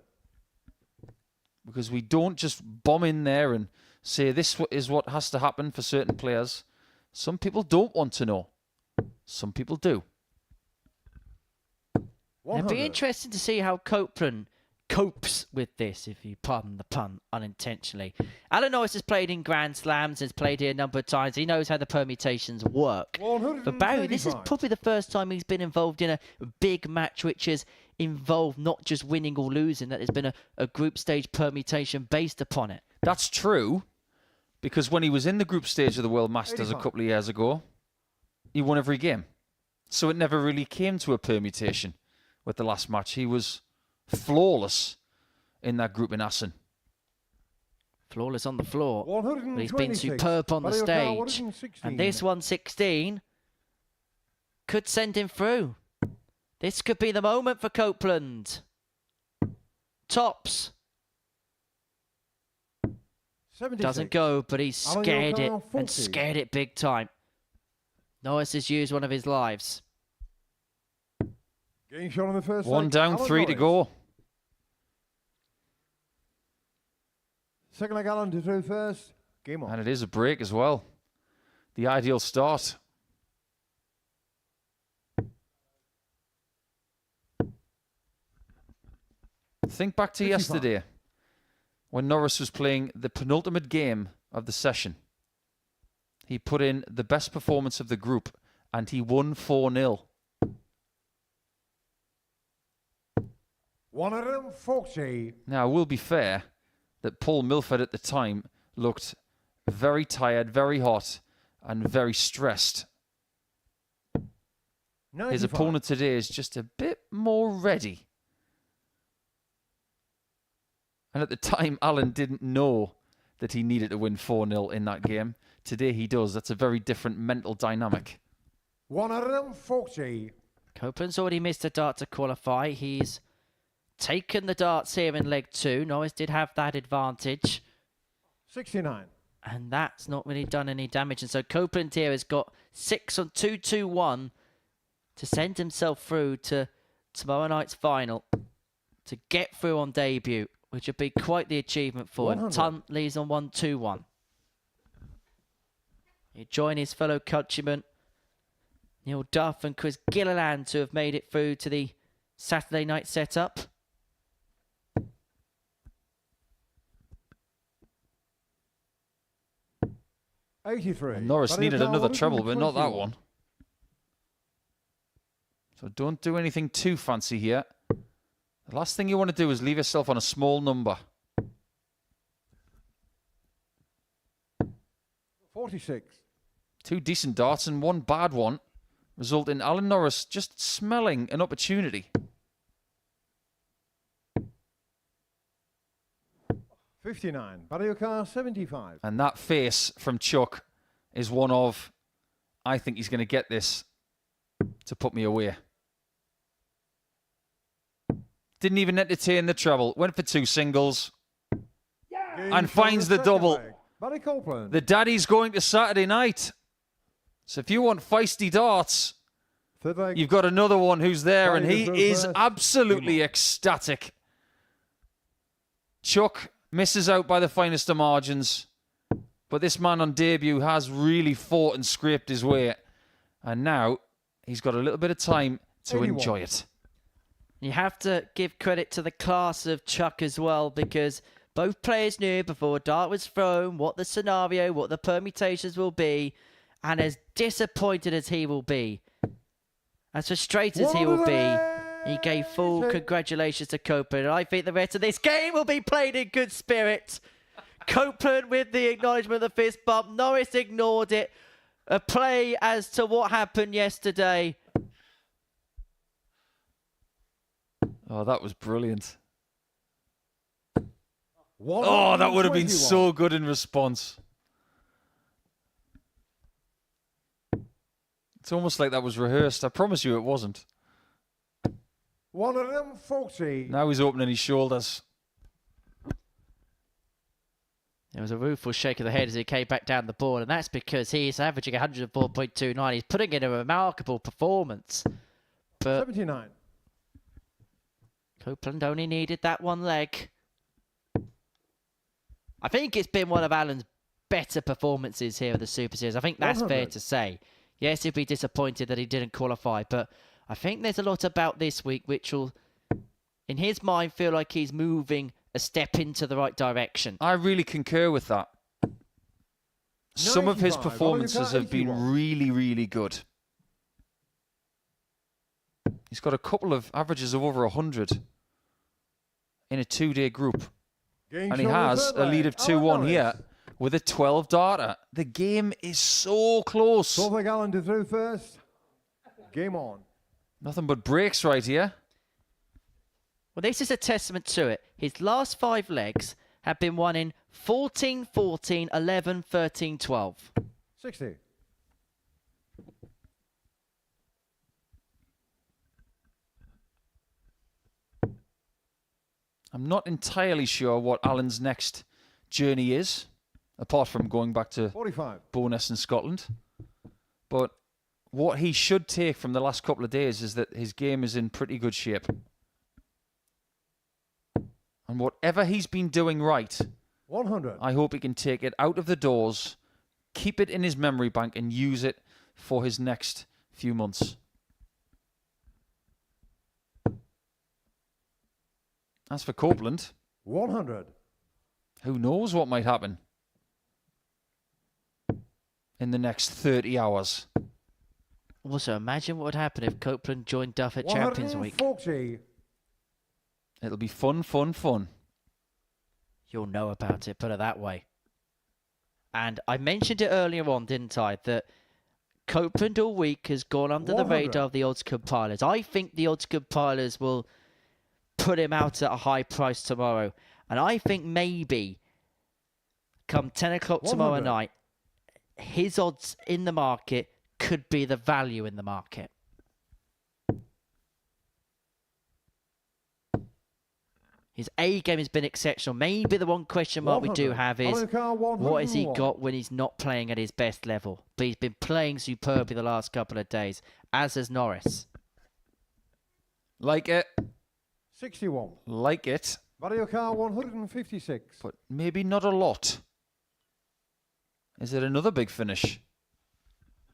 Because we don't just bomb in there and say this is what has to happen for certain players. Some people don't want to know. Some people do. It'd be interesting to see how Copeland copes with this, if you pardon the pun unintentionally. Alan Norris has played in Grand Slams, has played here a number of times. He knows how the permutations work. But Barry, this is probably the first time he's been involved in a big match which has involved not just winning or losing, that there's been a group stage permutation based upon it. That's true, because when he was in the group stage of the World Masters a couple of years ago, he won every game. So it never really came to a permutation with the last match. He was flawless in that group in Assen. Flawless on the floor, but he's been superb on the stage. And this 116 could send him through. This could be the moment for Copeland. Tops. 76. Doesn't go, but he's scared it, and scared it big time. Norris has used one of his lives. Getting shot on the first One leg. down, Alan 3 to Norris. go. Second leg, Alan to do first. Game on. And it is a break as well. The ideal start. Think back to 55. yesterday when Norris was playing the penultimate game of the session. He put in the best performance of the group and he won 4-0. 140. Now, it will be fair that Paul Milford at the time looked very tired, very hot, and very stressed. 95. His opponent today is just a bit more ready. And at the time, Alan didn't know that he needed to win 4-0 in that game. Today he does. That's a very different mental dynamic. 140. Copeland's already missed a dart to qualify. He's taken the darts here in leg 2. Norris did have that advantage. 69. And that's not really done any damage. And so Copeland here has got 6 on 2-2-1 to send himself through to tomorrow night's final, to get through on debut, which would be quite the achievement for him. Tunt leads on 1-2-1. He join his fellow countrymen, Neil Duff and Chris Gilliland, to have made it through to the Saturday night setup. $83. Norris needed another treble, but not that one. So don't do anything too fancy here. The last thing you want to do is leave yourself on a small number. 46. 2 decent darts and 1 bad one result in Alan Norris just smelling an opportunity. 59. Barrio car 75. And that face from Chuck is one of, I think he's going to get this to put me away. Didn't even entertain the treble. Went for 2 singles. And finds the double. Barry Copeland. The daddy's going to Saturday night. So if you want feisty darts, you've got another one who's there, and he is absolutely ecstatic. Chuck misses out by the finest of margins, but this man on debut has really fought and scraped his way, and now he's got a little bit of time to enjoy it. You have to give credit to the class of Chuck as well, because both players knew before a dart was thrown what the scenario, what the permutations will be, and as disappointed as he will be, as frustrated as he will be, he gave full congratulations to Copeland. And I think the rest of this game will be played in good spirit. Copeland with the acknowledgement of the fist bump. Norris ignored it. A play as to what happened yesterday. Oh, that was brilliant. 121. Oh, that would have been so good in response. It's almost like that was rehearsed. I promise you it wasn't. 140. Now he's opening his shoulders. There was a rueful shake of the head as he came back down the board, and that's because he's averaging 104.29. He's putting in a remarkable performance. But 79. Copeland only needed that one leg. I think it's been one of Alan's better performances here at the Super Series. I think that's 100. fair to say. Yes, he'd be disappointed that he didn't qualify, but I think there's a lot about this week which will, in his mind, feel like he's moving a step into the right direction. I really concur with that. Some of his performances have been really, really good. He's got a couple of averages of over 100 in a 2-day group. And he has a lead of 2-1 here with a 12 darter. The game is so close. Silver Gallon to through first. Game on. Nothing but breaks right here. Well, this is a testament to it. His last 5 legs have been won in 14, 14, 11, 13, 12. 60. I'm not entirely sure what Alan's next journey is, apart from going back to 45. Bowness in Scotland. But what he should take from the last couple of days is that his game is in pretty good shape. And whatever he's been doing right, 100. I hope he can take it out of the doors, keep it in his memory bank, and use it for his next few months. As for Copeland, 100. who knows what might happen in the next 30 hours. Also, imagine what would happen if Copeland joined Duff at Champions Week. 140. It'll be fun, fun, fun. You'll know about it, put it that way. And I mentioned it earlier on, didn't I, that Copeland all week has gone under 100. the radar of the odds compilers. I think the odds compilers will put him out at a high price tomorrow. And I think maybe come 10 o'clock tomorrow 100. night, his odds in the market could be the value in the market. His A game has been exceptional. Maybe the one question mark we do have is, what has he got when he's not playing at his best level? But he's been playing superbly the last couple of days, as has Norris. Like it. 61. Like it. Barrio car 156. But maybe not a lot. Is it another big finish?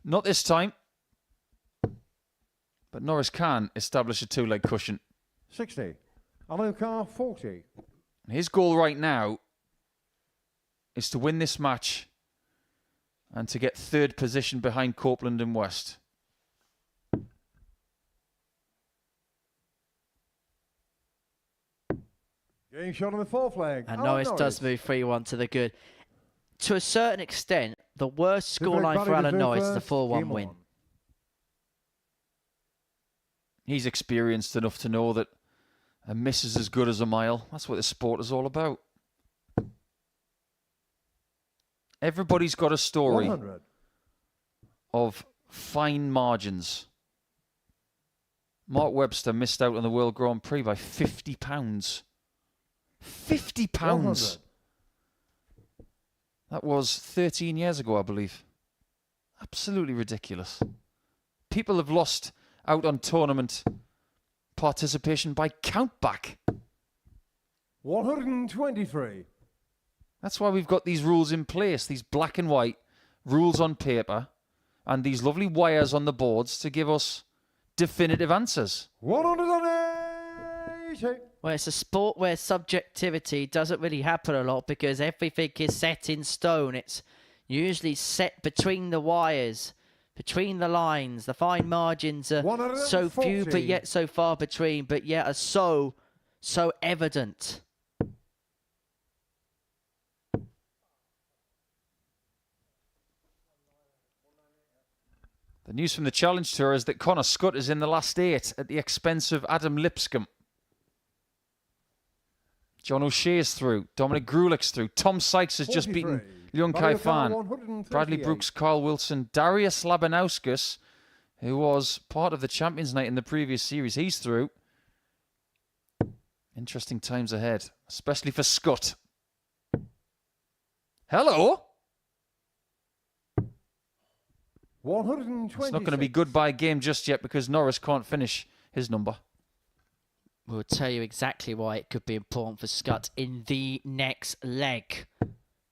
Not this time. But Norris can establish a 2-leg cushion. 60. Barrio car 40. His goal right now is to win this match and to get 3rd position behind Copeland and West. Getting shot on the 4th leg. And Norris does move 3-1 to the good. To a certain extent, the worst scoreline for Alan Norris is a 4-1 win. He's experienced enough to know that a miss is as good as a mile. That's what this sport is all about. Everybody's got a story 100. of fine margins. Mark Webster missed out on the World Grand Prix by £50. £50. 100. That was 13 years ago, I believe. Absolutely ridiculous. People have lost out on tournament participation by countback. 123. That's why we've got these rules in place, these black and white rules on paper, and these lovely wires on the boards to give us definitive answers. 180. Well, it's a sport where subjectivity doesn't really happen a lot because everything is set in stone. It's usually set between the wires, between the lines. The fine margins are so few, but yet so far between, but yet are so evident. The news from the Challenge Tour is that Connor Scott is in the last 8 at the expense of Adam Lipscomb. John O'Shea's through. Dominic Grulick's through. Tom Sykes has just beaten Leon Kaifan. Bradley Brooks, Carl Wilson, Darius Labanauskas, who was part of the Champions Night in the previous series. He's through. Interesting times ahead, especially for Scott. Hello? 120. It's not going to be goodbye game just yet because Norris can't finish his number. We'll tell you exactly why it could be important for Scott in the next leg.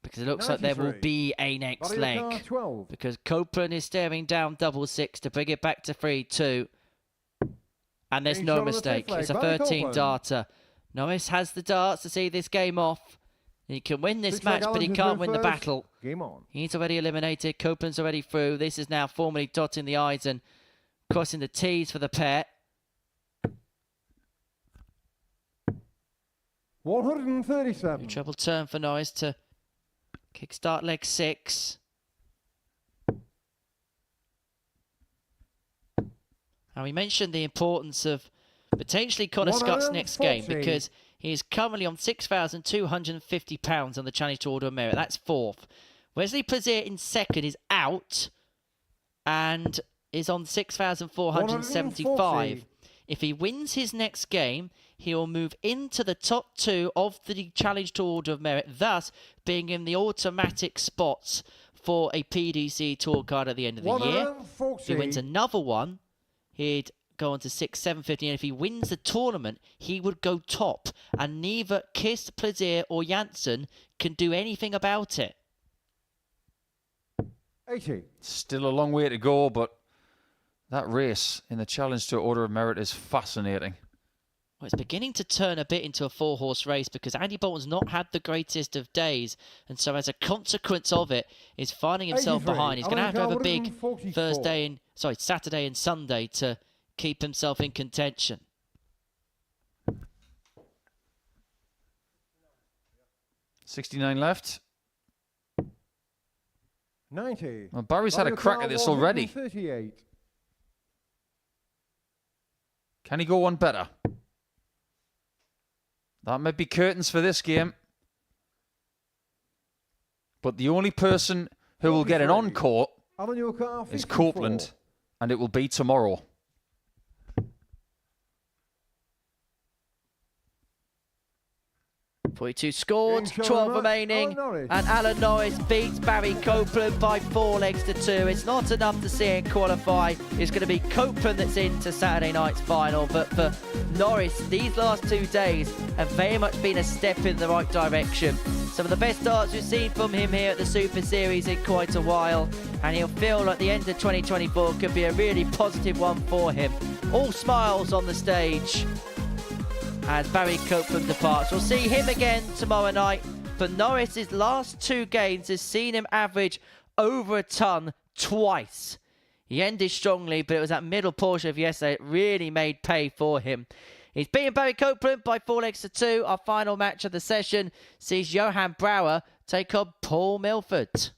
Because it looks like there will be a next leg. 12. Because Copeland is staring down 6-6 to bring it back to 3-2. And there's no mistake. It's a 13 darter. Norris has the darts to see this game off. He can win this match, but he can't win the battle. Game on. He's already eliminated. Copeland's already through. This is now formally dotting the I's and crossing the T's for the pair. 137. Treble turn for Norris to kickstart leg 6. And we mentioned the importance of potentially Connor Scott's next game because he is currently on £6,250 on the Challenge to Order of Merit. That's 4th. Wesley Plaisir in 2nd is out and is on 6,475. If he wins his next game, he will move into the top 2 of the Challenge to Order of Merit, thus being in the automatic spots for a PDC tour card at the end of the year. If he wins another one, he'd go on to 6,750, and if he wins the tournament, he would go top, and neither Kiss, Plaisir or Janssen can do anything about it. 80. Still a long way to go, but that race in the Challenge to Order of Merit is fascinating. Well, it's beginning to turn a bit into a 4-horse race because Andy Bolton's not had the greatest of days, and so as a consequence of it, is finding himself behind. He's going to have a big Saturday and Sunday to keep himself in contention. $69 left. 90. Well, Barry's had a crack at this already. 38. Can he go one better? That might be curtains for this game. But the only person who will get an encore is Copeland, and it will be tomorrow. 42 scored, 12 remaining, and Alan Norris beats Barry Copeland by 4 legs to 2. It's not enough to see it qualify. It's going to be Copeland that's into Saturday night's final, but for Norris, these last 2 days have very much been a step in the right direction. Some of the best darts we've seen from him here at the Super Series in quite a while, and he'll feel like the end of 2024 could be a really positive one for him. All smiles on the stage as Barry Copeland departs. We'll see him again tomorrow night, but Norris's last 2 games has seen him average over a ton twice. He ended strongly, but it was that middle portion of yesterday that really made pay for him. He's beaten Barry Copeland by 4 legs to 2. Our final match of the session sees Johan Brouwer take on Paul Milford.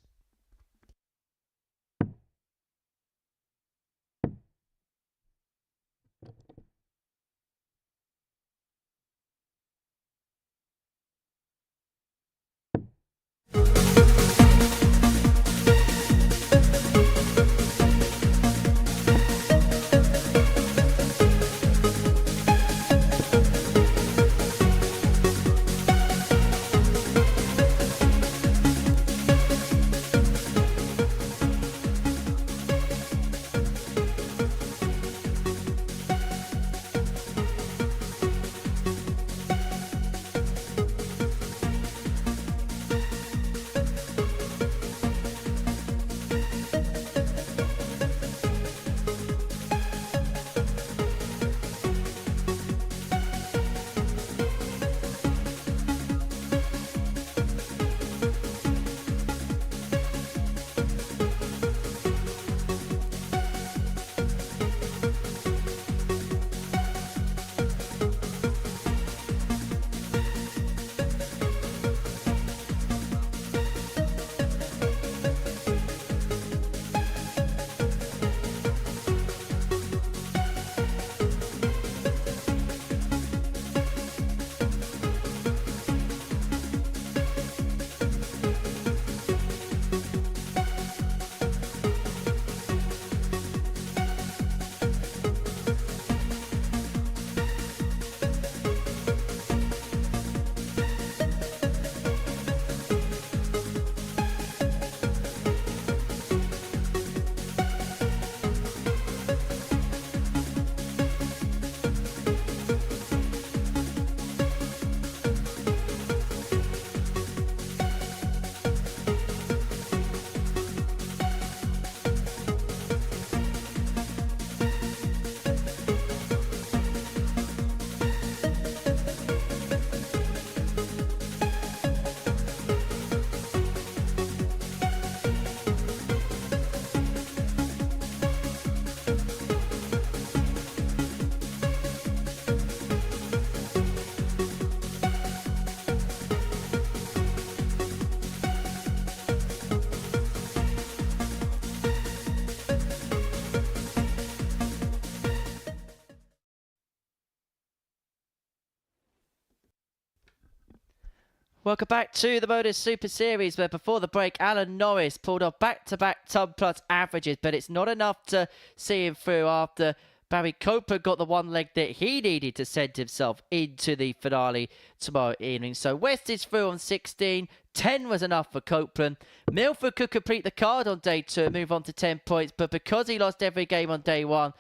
Welcome back to the Modus Super Series, where before the break, Alan Norris pulled off back-to-back ton plus averages, but it's not enough to see him through after Barry Copeland got the one leg that he needed to send himself into the finale tomorrow evening. So West is through on 16. 10 was enough for Copeland. Milford could complete the card on day 2 and move on to 10 points, but because he lost every game on day 1,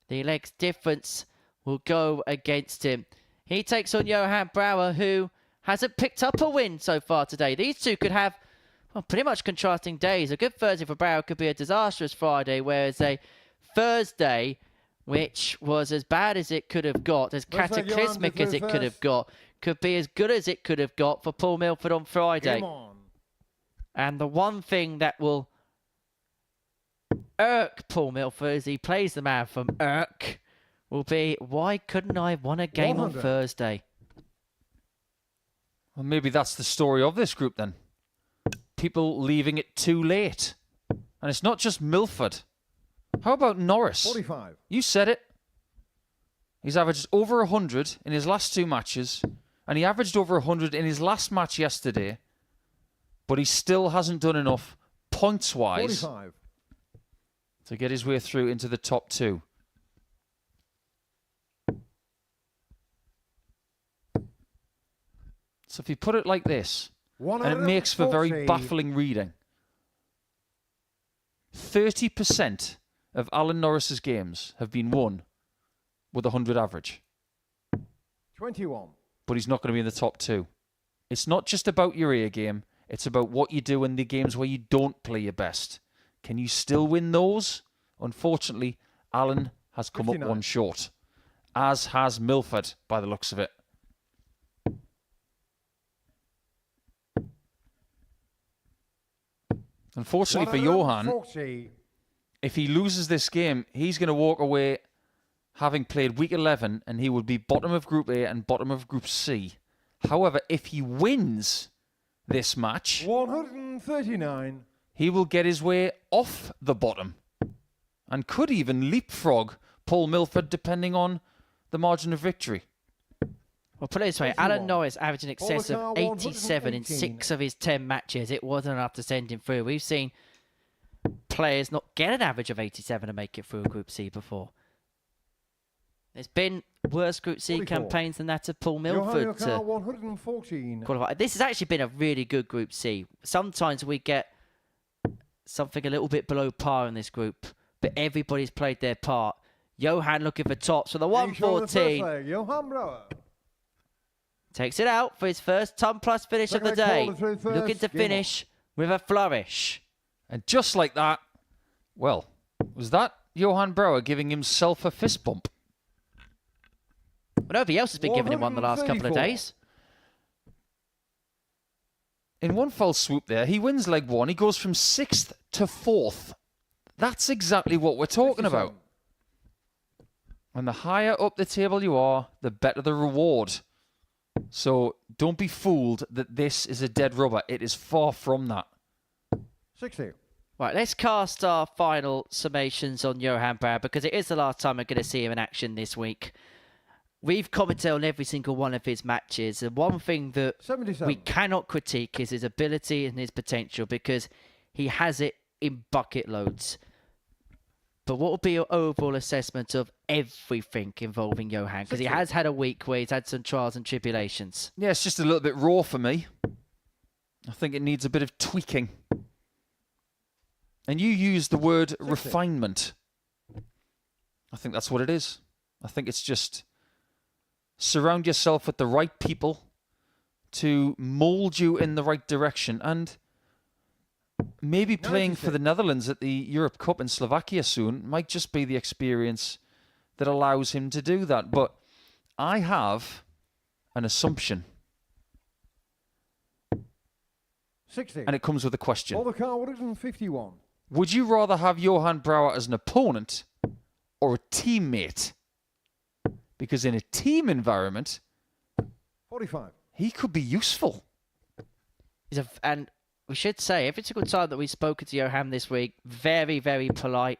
the legs difference will go against him. He takes on Johan Brouwer, who hasn't picked up a win so far today. These two could have pretty much contrasting days. A good Thursday for Brouwer could be a disastrous Friday, whereas a Thursday, which was as bad as it could have got, as cataclysmic as it could have got, could be as good as it could have got for Paul Milford on Friday. And the one thing that will irk Paul Milford as he plays the man from irk will be, why couldn't I have won a game on Thursday? Well, maybe that's the story of this group then. People leaving it too late. And it's not just Milford. How about Norris? 45. You said it. He's averaged over 100 in his last 2 matches. And he averaged over 100 in his last match yesterday. But he still hasn't done enough points-wise 45. to get his way through into the top 2. So if you put it like this, and it makes for very baffling reading, 30% of Alan Norris's games have been won with 100 average. 21. But he's not going to be in the top 2. It's not just about your A game, it's about what you do in the games where you don't play your best. Can you still win those? Unfortunately, Alan has come 59. up one short, as has Milford by the looks of it. Unfortunately for Johan, if he loses this game, he's going to walk away having played week 11 and he would be bottom of Group A and bottom of Group C. However, if he wins this match, 139, he will get his way off the bottom and could even leapfrog Paul Milford depending on the margin of victory. Well, put it this way, Alan Norris averaged in excess of 87 in 6 of his 10 matches. It wasn't enough to send him through. We've seen players not get an average of 87 and make it through a Group C before. There's been worse Group C 44. campaigns than that of Paul Milford to 114. qualify. This has actually been a really good Group C. Sometimes we get something a little bit below par in this group, but everybody's played their part. Johan looking for tops for the 114. Johan Brouwer takes it out for his first ton plus finish of the day. Looking to finish with a flourish. And just like that, well, was that Johan Brouwer giving himself a fist bump? Well, nobody else has been giving him one the last couple of days. In one fell swoop there, he wins leg 1. He goes from 6th to 4th. That's exactly what we're talking about. And the higher up the table you are, the better the reward. So don't be fooled that this is a dead rubber. It is far from that. 60. Right, let's cast our final summations on Johan Brouwer because it is the last time we're going to see him in action this week. We've commented on every single one of his matches. And one thing that 77. we cannot critique is his ability and his potential because he has it in bucket loads. But what would be your overall assessment of everything involving Johan? Because he has had a week where he's had some trials and tribulations. Yeah, it's just a little bit raw for me. I think it needs a bit of tweaking. And you used the word refinement. I think that's what it is. I think it's just surround yourself with the right people to mould you in the right direction. And maybe playing for the Netherlands at the Europe Cup in Slovakia soon might just be the experience that allows him to do that. But I have an assumption. 60. And it comes with a question. All the car 151. Would you rather have Johan Brouwer as an opponent or a teammate? Because in a team environment, 45. he could be useful. And we should say, every single time that we've spoken to Johan this week, very, very polite.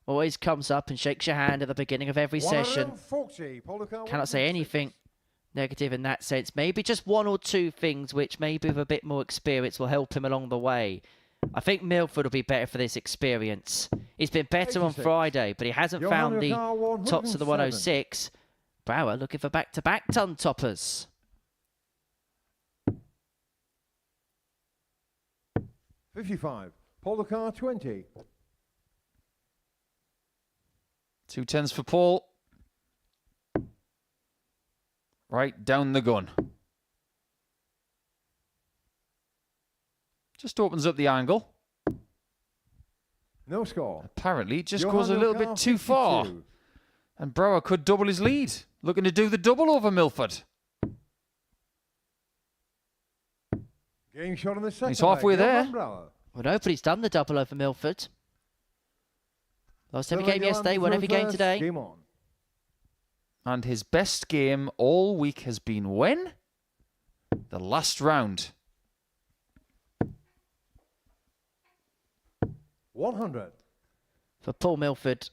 Always comes up and shakes your hand at the beginning of every session. 140. Cannot say anything negative in that sense. Maybe just one or two things which maybe with a bit more experience will help him along the way. I think Milford will be better for this experience. He's been better on Friday, but he hasn't found the tops of the 106. Brower looking for back-to-back ton toppers. 55. Paul the car 20. 2 10s for Paul. Right down the gun. Just opens up the angle. No score. Apparently, just goes a little bit too far. And Brower could double his lead. Looking to do the double over Milford. Game shot on the second. He's halfway there. Well, nobody's done the double over Milford. Lost every game yesterday, won every game today. Game on. And his best game all week has been when? The last round. 100. For Paul Milford,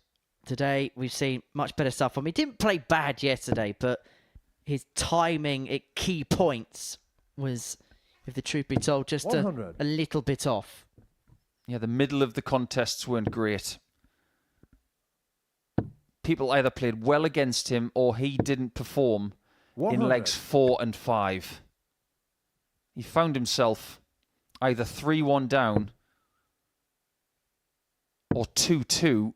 today we've seen much better stuff from him. He didn't play bad yesterday, but his timing at key points was, if the truth be told, just a little bit off. Yeah, the middle of the contests weren't great. People either played well against him or he didn't perform 100. in legs 4 and 5. He found himself either 3-1 down or 2-2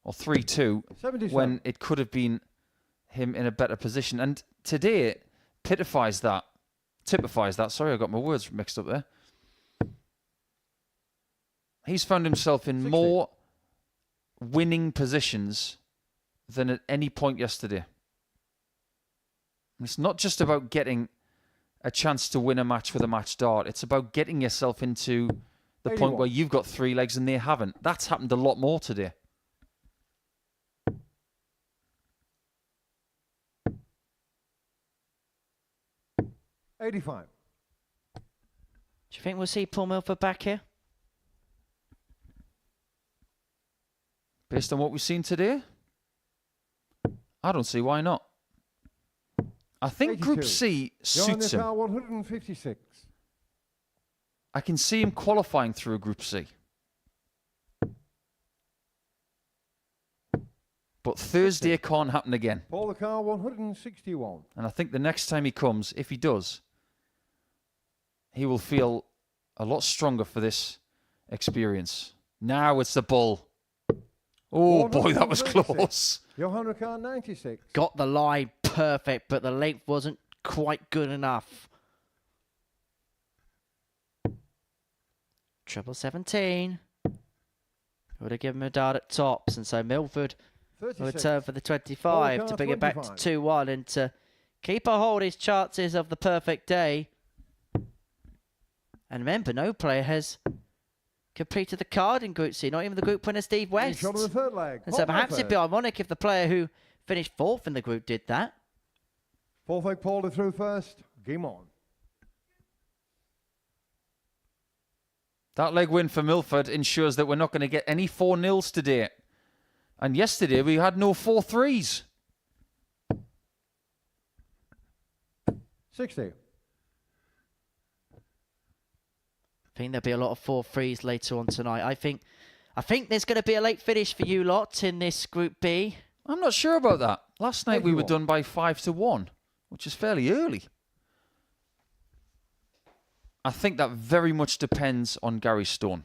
or 3-2 when it could have been him in a better position. And today it typifies that. Sorry, I got my words mixed up there. He's found himself in 60. more winning positions than at any point yesterday. It's not just about getting a chance to win a match with a match dart. It's about getting yourself into the 81. point where you've got 3 legs and they haven't. That's happened a lot more today. $85. Do you think we'll see Paul Milford back here? Based on what we've seen today, I don't see why not. I think 82. Group C suits him. 156. I can see him qualifying through a Group C. But Thursday can't happen again. Paul the car 161. And I think the next time he comes, if he does, he will feel a lot stronger for this experience. Now it's the bull. Oh boy, that was close. Johan car 96. Got the line perfect, but the length wasn't quite good enough. Treble 17. Would have given him a dart at tops, and so Milford will return for the 25 to bring it back to 2-1 and to keep a hold of his chances of the perfect day. And remember, no player has completed the card in Group C, not even the group winner Steve West. On the third leg. And so perhaps it'd be ironic if the player who finished 4th in the group did that. Fourth leg Paul through first. Game on. That leg win for Milford ensures that we're not going to get any 4-0s today. And yesterday we had no 4-3s. 60. I think there'll be a lot of 4-3s later on tonight. I think there's going to be a late finish for you lot in this Group B. I'm not sure about that. Last night we were done by 5-1, which is fairly early. I think that very much depends on Gary Stone.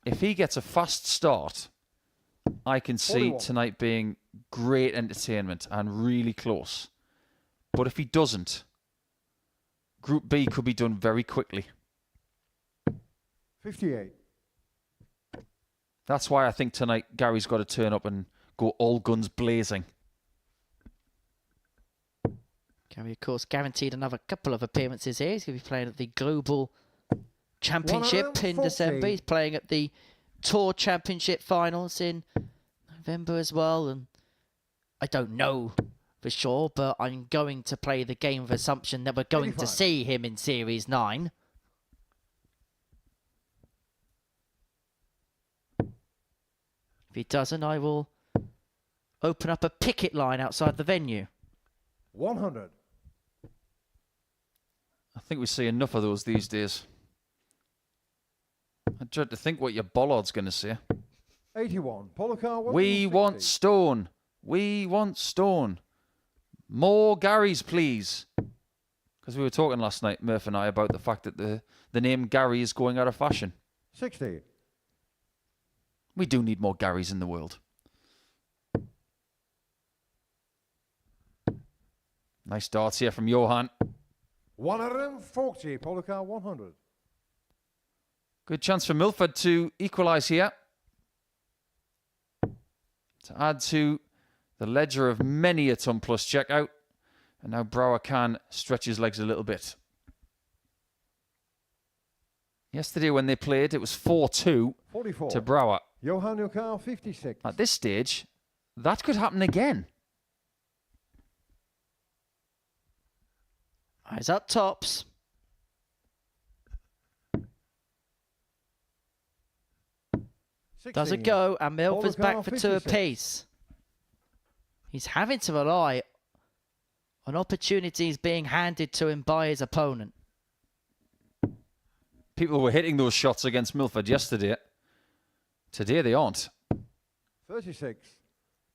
If he gets a fast start, I can see 41. tonight being great entertainment and really close. But if he doesn't, Group B could be done very quickly. 58. That's why I think tonight Gary's got to turn up and go all guns blazing. Gary, of course, guaranteed another couple of appearances here. He's going to be playing at the Global Championship in December. He's playing at the Tour Championship Finals in November as well. And I don't know for sure, but I'm going to play the game of assumption that we're going to see him in Series 9. If he doesn't, I will open up a picket line outside the venue. 100. I think we see enough of those these days. I dread to think what your bollard's going to say. 81. Polo car 160. We want Stone. We want Stone. More Garys, please. Because we were talking last night, Murph and I, about the fact that the name Gary is going out of fashion. 60. We do need more Garys in the world. Nice darts here from Johan. 140. Polo car 100. Good chance for Milford to equalise here. To add to the ledger of many a ton plus checkout. And now Brower can stretch his legs a little bit. Yesterday when they played, it was 4-2 to Brower. Johan, your car 56. At this stage, that could happen again. Eyes up tops. Does it go? And Milford's back for 2 apiece. He's having to rely on opportunities being handed to him by his opponent. People were hitting those shots against Milford yesterday. Today they aren't. 36.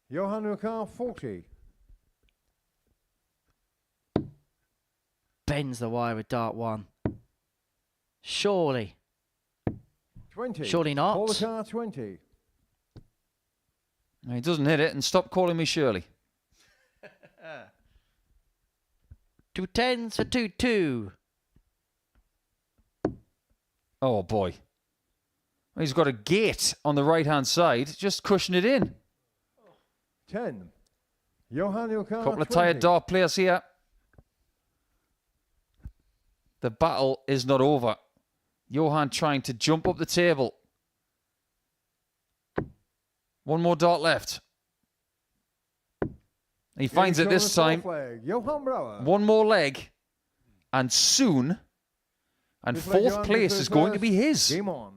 Johan, your car 40. Bends the wire with dart 1. Surely. 20. Surely not. Polo car 20. He doesn't hit it, and stop calling me Shirley. 2 10s for 2-2. Oh boy. He's got a gate on the right-hand side. Just cushion it in. 10. Johan, your car Couple of 20. tired dart players here. The battle is not over. Johan trying to jump up the table. One more dart left. He finds it this time. Johan Brower. One more leg. And soon. And fourth place is going to be his. Game on.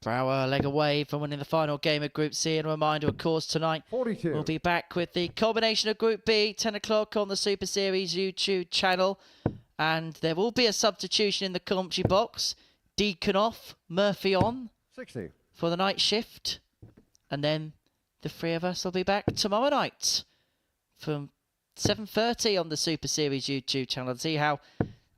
Brower a leg away from winning the final game of Group C. And a reminder, of course, tonight 42. we'll be back with the combination of Group B, 10 o'clock on the Super Series YouTube channel. And there will be a substitution in the commentary box. Deacon off, Murphy on 60. for the night shift. And then the 3 of us will be back tomorrow night from 7:30 on the Super Series YouTube channel to see how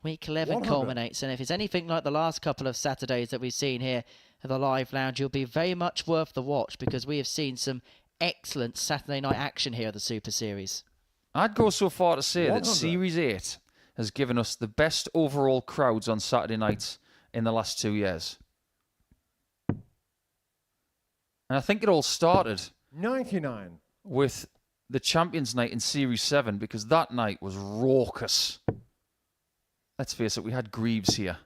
Week 11 100. culminates. And if it's anything like the last couple of Saturdays that we've seen here at the Live Lounge, you'll be very much worth the watch because we have seen some excellent Saturday night action here at the Super Series. I'd go so far to say 100. that Series 8 has given us the best overall crowds on Saturday nights in the last 2 years. And I think it all started 99. with the Champions Night in Series 7 because that night was raucous. Let's face it, we had Greaves here.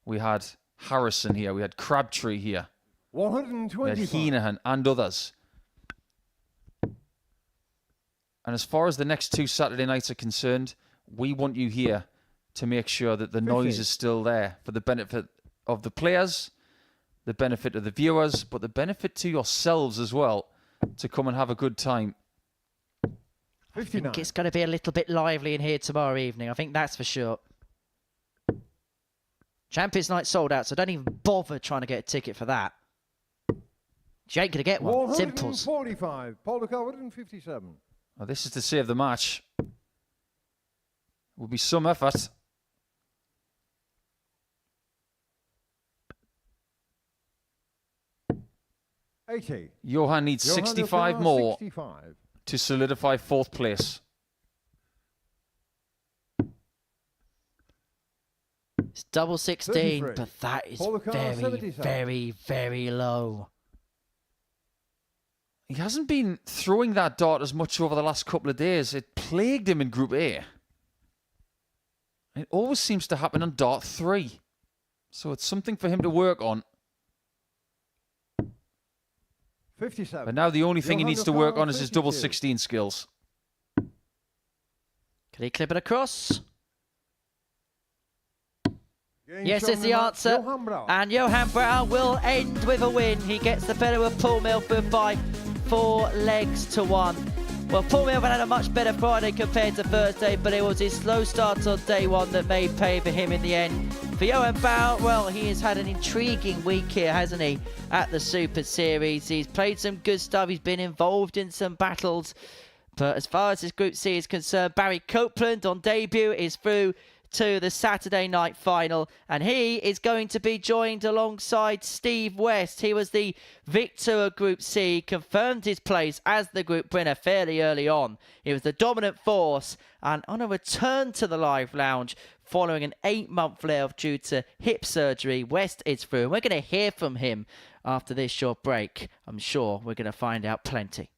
We had Harrison here. We had Crabtree here. 125. We had Heenahan and others. And as far as the next 2 Saturday nights are concerned, we want you here to make sure that the noise is still there for the benefit of the players, the benefit of the viewers, but the benefit to yourselves as well to come and have a good time. 59. I think it's going to be a little bit lively in here tomorrow evening. I think that's for sure. Champions Night sold out, so don't even bother trying to get a ticket for that. You ain't going to get one. Simples. 145. Polo car 157. Well, this is to save the match. It will be some effort. Johan needs 65 more 65. to solidify 4th place. It's double 16, 33. but that is Polo car very, 77. very, very low. He hasn't been throwing that dart as much over the last couple of days. It plagued him in Group A. It always seems to happen on dart 3. So it's something for him to work on. 57. But now the only thing he Johan needs to work on is his double 52. 16 skills. Can he clip it across? Yes, is the answer. And Johan Brown will end with a win. He gets the better of Paul Milford by 4 legs to 1. Well, Paul Milford had a much better Friday compared to Thursday, but it was his slow start on day 1 that made pay for him in the end. For Johan Brown, well, he has had an intriguing week here, hasn't he, at the Super Series. He's played some good stuff. He's been involved in some battles. But as far as his Group C is concerned, Barry Copeland on debut is through to the Saturday night final, and he is going to be joined alongside Steve West. He was the victor of Group C, confirmed his place as the group winner fairly early on. He was the dominant force, and on a return to the live lounge following an 8-month layoff due to hip surgery, West is through, and we're going to hear from him after this short break. I'm sure we're going to find out plenty.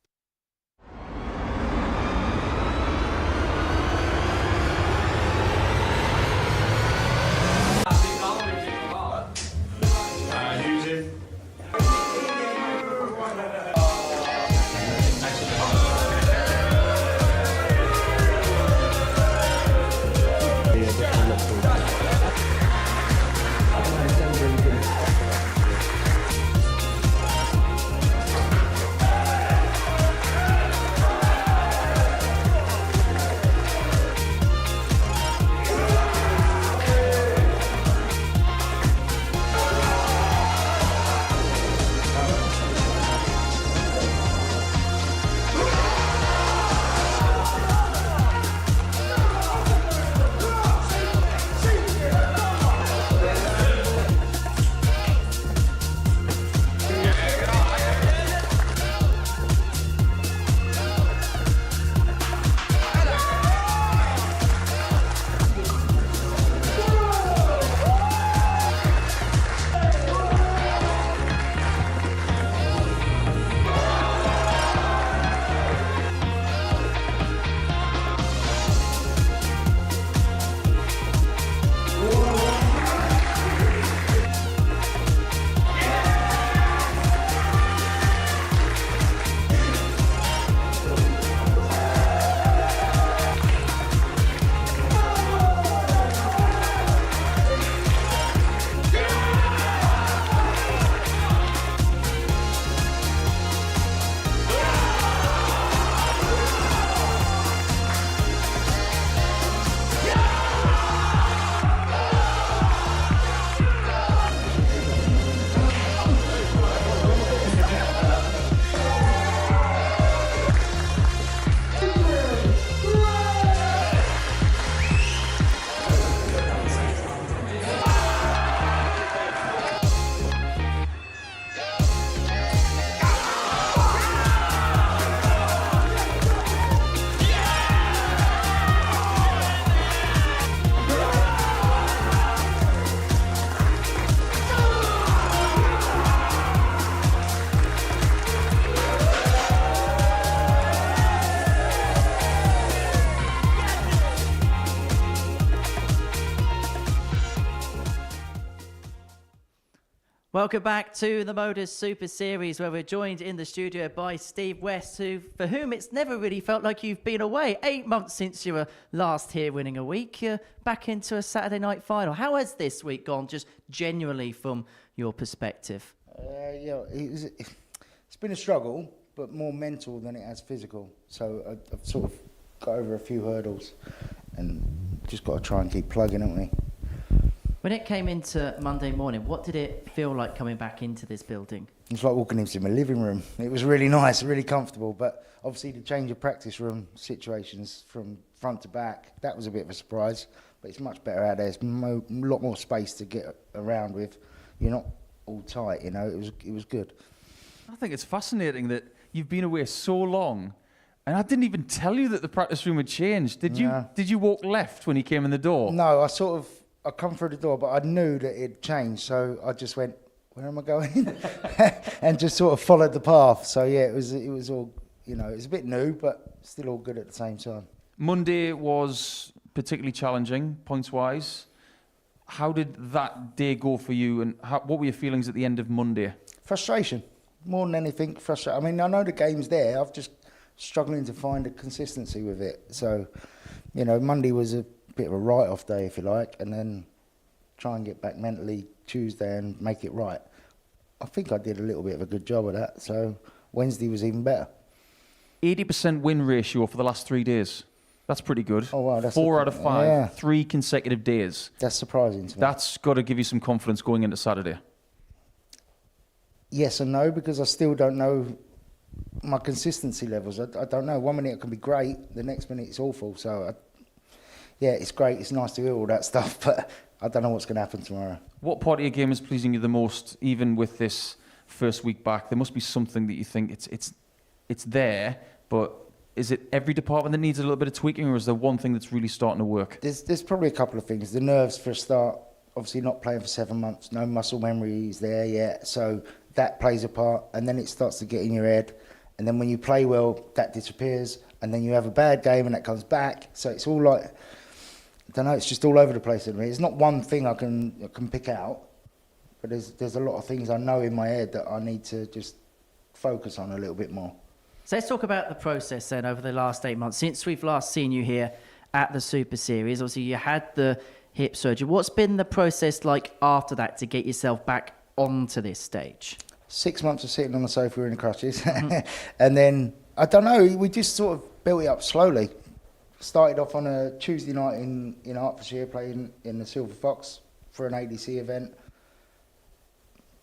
Welcome back to the Modus Super Series, where we're joined in the studio by Steve West, for whom it's never really felt like you've been away. 8 months since you were last here winning a week. You're back into a Saturday night final. How has this week gone, just genuinely from your perspective? It's been a struggle, but more mental than it has physical. So I've sort of got over a few hurdles and just got to try and keep plugging, haven't we? When it came into Monday morning, what did it feel like coming back into this building? It's like walking into my living room. It was really nice, really comfortable, but obviously the change of practice room situations from front to back, that was a bit of a surprise, but it's much better out there. There's a lot more space to get around with. You're not all tight, you know, it was good. I think it's fascinating that you've been away so long, and I didn't even tell you that the practice room had changed. Did you walk left when you came in the door? No, I come through the door, but I knew that it changed, so I just went, where am I going? And just sort of followed the path. So yeah, it was all, you know, it was a bit new, but still all good at the same time. Monday was particularly challenging, points-wise. How did that day go for you, and what were your feelings at the end of Monday? Frustration, more than anything, frustration. I mean, I know the game's there, I've just struggling to find a consistency with it. So, you know, Monday was a bit of a write-off day, if you like, and then try and get back mentally Tuesday and make it right. I think I did a little bit of a good job of that, so Wednesday was even better. 80% win ratio for the last 3 days. That's pretty good. Oh, wow. 4 out of 5, 3 consecutive days. That's surprising to me. That's got to give you some confidence going into Saturday. Yes and no, because I still don't know my consistency levels. I don't know. 1 minute it can be great, the next minute it's awful. So, yeah, it's great. It's nice to hear all that stuff, but I don't know what's going to happen tomorrow. What part of your game is pleasing you the most, even with this first week back? There must be something that you think it's there, but is it every department that needs a little bit of tweaking, or is there one thing that's really starting to work? There's probably a couple of things. The nerves for a start, obviously not playing for 7 months, no muscle memory is there yet, so that plays a part, and then it starts to get in your head, and then when you play well, that disappears, and then you have a bad game and that comes back, so it's all like, I don't know, it's just all over the place. It's not one thing I can pick out, but there's a lot of things I know in my head that I need to just focus on a little bit more. So let's talk about the process then over the last 8 months. Since we've last seen you here at the Super Series, obviously you had the hip surgery. What's been the process like after that to get yourself back onto this stage? 6 months of sitting on the sofa in the crutches. And then, I don't know, we just sort of built it up slowly. Started off on a Tuesday night in Hertfordshire, playing in the Silver Fox for an ADC event.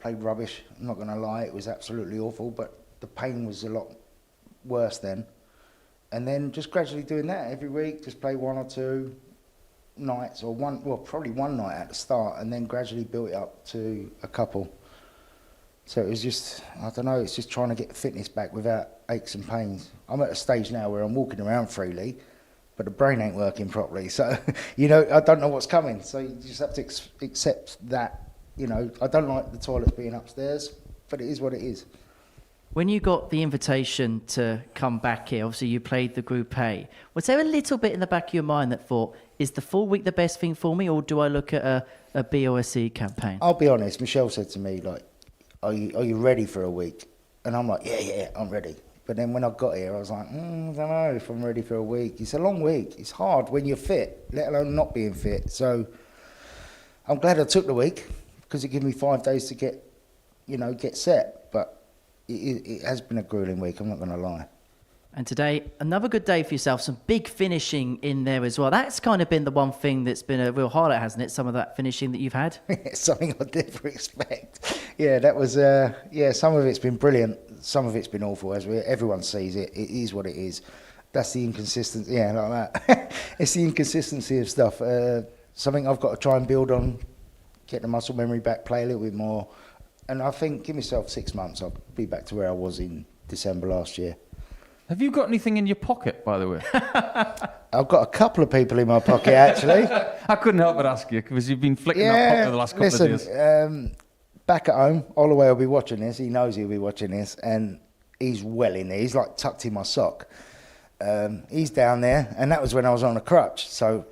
Played rubbish, I'm not going to lie, it was absolutely awful, but the pain was a lot worse then. And then just gradually doing that every week, just play 1 or 2 nights, or probably one night at the start, and then gradually built it up to a couple. So it was just, I don't know, it's just trying to get fitness back without aches and pains. I'm at a stage now where I'm walking around freely, but the brain ain't working properly. So, I don't know what's coming. So you just have to accept that, I don't like the toilets being upstairs, but it is what it is. When you got the invitation to come back here, obviously you played the Group A. Was there a little bit in the back of your mind that thought, is the full week the best thing for me, or do I look at a B or a C campaign? I'll be honest, Michelle said to me, like, are you ready for a week? And I'm like, yeah, I'm ready. But then when I got here, I was like, I don't know if I'm ready for a week. It's a long week. It's hard when you're fit, let alone not being fit. So I'm glad I took the week, because it gave me 5 days to get set. But it has been a grueling week, I'm not going to lie. And today, another good day for yourself. Some big finishing in there as well. That's kind of been the one thing that's been a real highlight, hasn't it? Some of that finishing that you've had. Something I never expect. Yeah, that was. Some of it's been brilliant. Some of it's been awful. As everyone sees it, it is what it is. That's the inconsistency. Yeah, like that. It's the inconsistency of stuff. Something I've got to try and build on. Get the muscle memory back. Play a little bit more. And I think, give myself 6 months, I'll be back to where I was in December last year. Have you got anything in your pocket, by the way? I've got a couple of people in my pocket, actually. I couldn't help but ask you, because you've been flicking that pocket the last couple of days. Back at home, Holloway will be watching this. He knows he'll be watching this, and he's well in there. He's like tucked in my sock. He's down there, and that was when I was on a crutch, so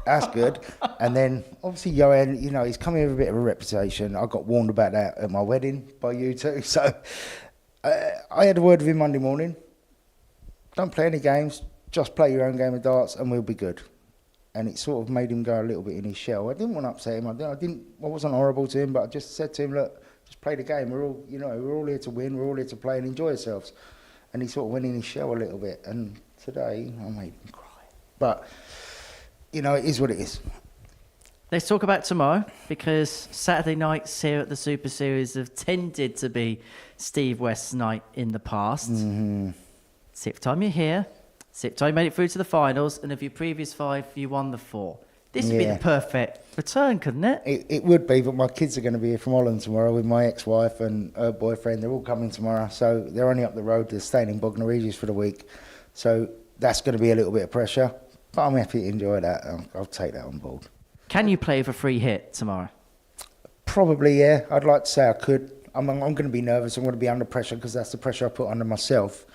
that's good. And then, obviously, Johan, he's come here with a bit of a reputation. I got warned about that at my wedding by you two. So I had a word with him Monday morning. Don't play any games, just play your own game of darts and we'll be good. And it sort of made him go a little bit in his shell. I didn't want to upset him. I wasn't horrible to him, but I just said to him, look, just play the game. We're all here to win. We're all here to play and enjoy ourselves. And he sort of went in his shell a little bit. And today, I made him cry. But, it is what it is. Let's talk about tomorrow, because Saturday nights here at the Super Series have tended to be Steve West's night in the past. Mm-hmm. 6th time you're here, 6th time you made it through to the finals, and of your previous 5, you won the 4. This would be the perfect return, couldn't it? It would be, but my kids are going to be here from Holland tomorrow with my ex-wife and her boyfriend. They're all coming tomorrow, so they're only up the road. They're staying in Bognor Regis for the week. So that's going to be a little bit of pressure, but I'm happy to enjoy that. I'll take that on board. Can you play with a free hit tomorrow? Probably, yeah. I'd like to say I could. I'm going to be nervous. I'm going to be under pressure, because that's the pressure I put under myself.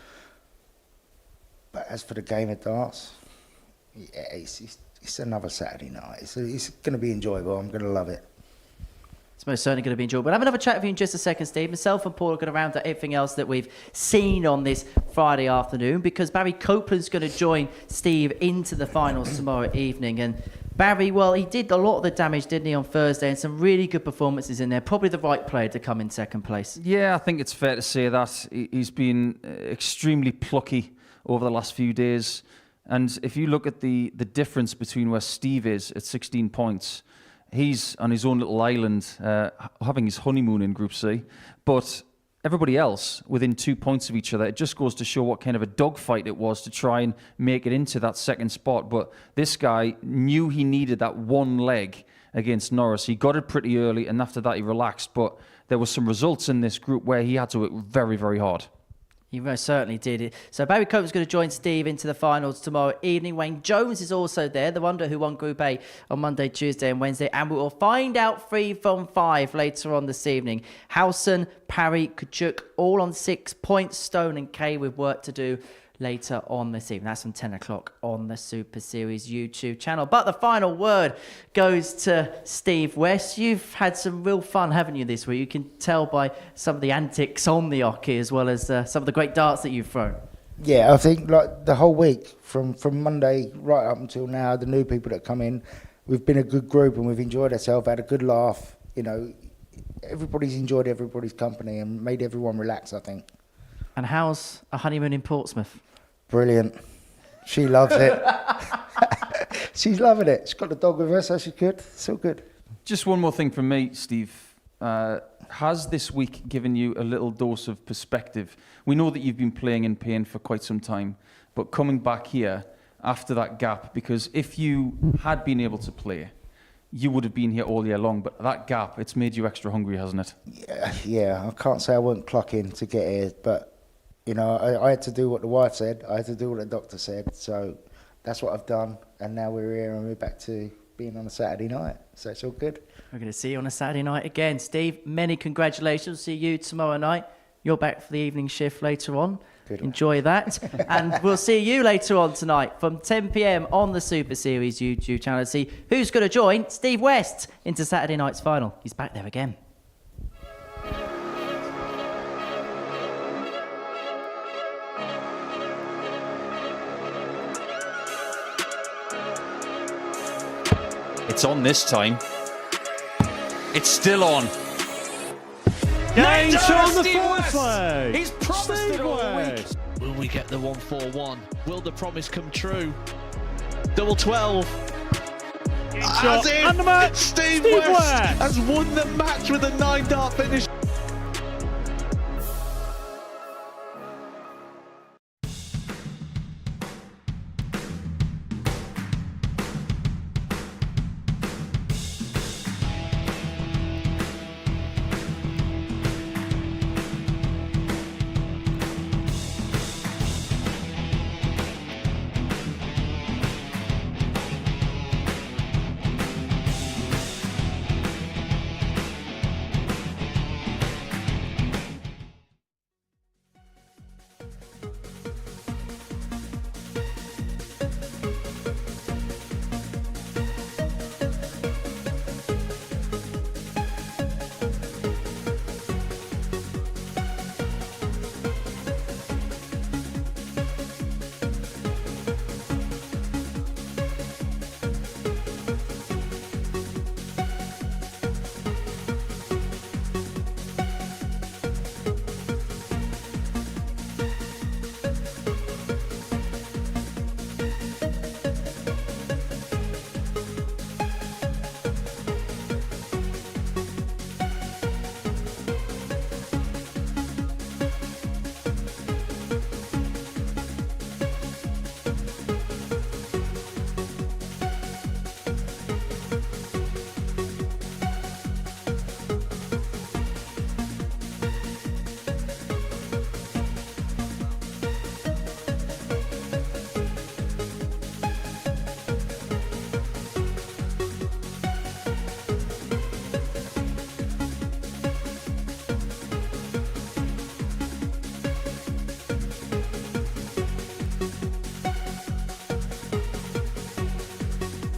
But as for the game of darts, yeah, it's another Saturday night. It's going to be enjoyable. I'm going to love it. It's most certainly going to be enjoyable. We'll have another chat with you in just a second, Steve. Myself and Paul are going to round up everything else that we've seen on this Friday afternoon, because Barry Copeland's going to join Steve into the finals tomorrow evening. And Barry, well, he did a lot of the damage, didn't he, on Thursday, and some really good performances in there. Probably the right player to come in second place. Yeah, I think it's fair to say that. He's been extremely plucky over the last few days. And if you look at the difference between where Steve is at 16 points, he's on his own little island, having his honeymoon in Group C. But everybody else within 2 points of each other, it just goes to show what kind of a dogfight it was to try and make it into that second spot. But this guy knew he needed that one leg against Norris. He got it pretty early, and after that he relaxed. But there were some results in this group where he had to work very, very hard. He most certainly did it. So Barry Copeland's going to join Steve into the finals tomorrow evening. Wayne Jones is also there, the wonder who won Group A on Monday, Tuesday and Wednesday. And we will find out 3 from 5 later on this evening. Howson, Parry, Kachuk, all on 6 points. Stone and Kay with work to do later on this evening. That's from 10 o'clock on the Super Series YouTube channel. But the final word goes to Steve West. You've had some real fun, haven't you, this week? You can tell by some of the antics on the hockey as well as some of the great darts that you've thrown. Yeah, I think like the whole week, from Monday right up until now, the new people that come in, we've been a good group and we've enjoyed ourselves, had a good laugh. You know, everybody's enjoyed everybody's company and made everyone relax, I think. And how's a honeymoon in Portsmouth? Brilliant. She loves it. She's loving it. She's got the dog with her, so she's good. It's all good. Just one more thing from me, Steve. Has this week given you a little dose of perspective? We know that you've been playing in pain for quite some time, but coming back here after that gap, because if you had been able to play, you would have been here all year long, but that gap, it's made you extra hungry, hasn't it? Yeah, I can't say I wouldn't clock in to get here, but you know, I had to do what the wife said. I had to do what the doctor said. So that's what I've done. And now we're here and we're back to being on a Saturday night. So it's all good. We're going to see you on a Saturday night again. Steve, many congratulations. See you tomorrow night. You're back for the evening shift later on. Good. Enjoy that. And we'll see you later on tonight from 10 p.m. on the Super Series YouTube channel. See who's going to join Steve West into Saturday night's final. He's back there again. It's on this time. It's still on. Games on the Steve fourth West. leg. He's promised it all week. Will we get the 1-4-1? Will the promise come true? Double 12. Shot and the match. Steve Steve West West has won the match with a 9-dart finish.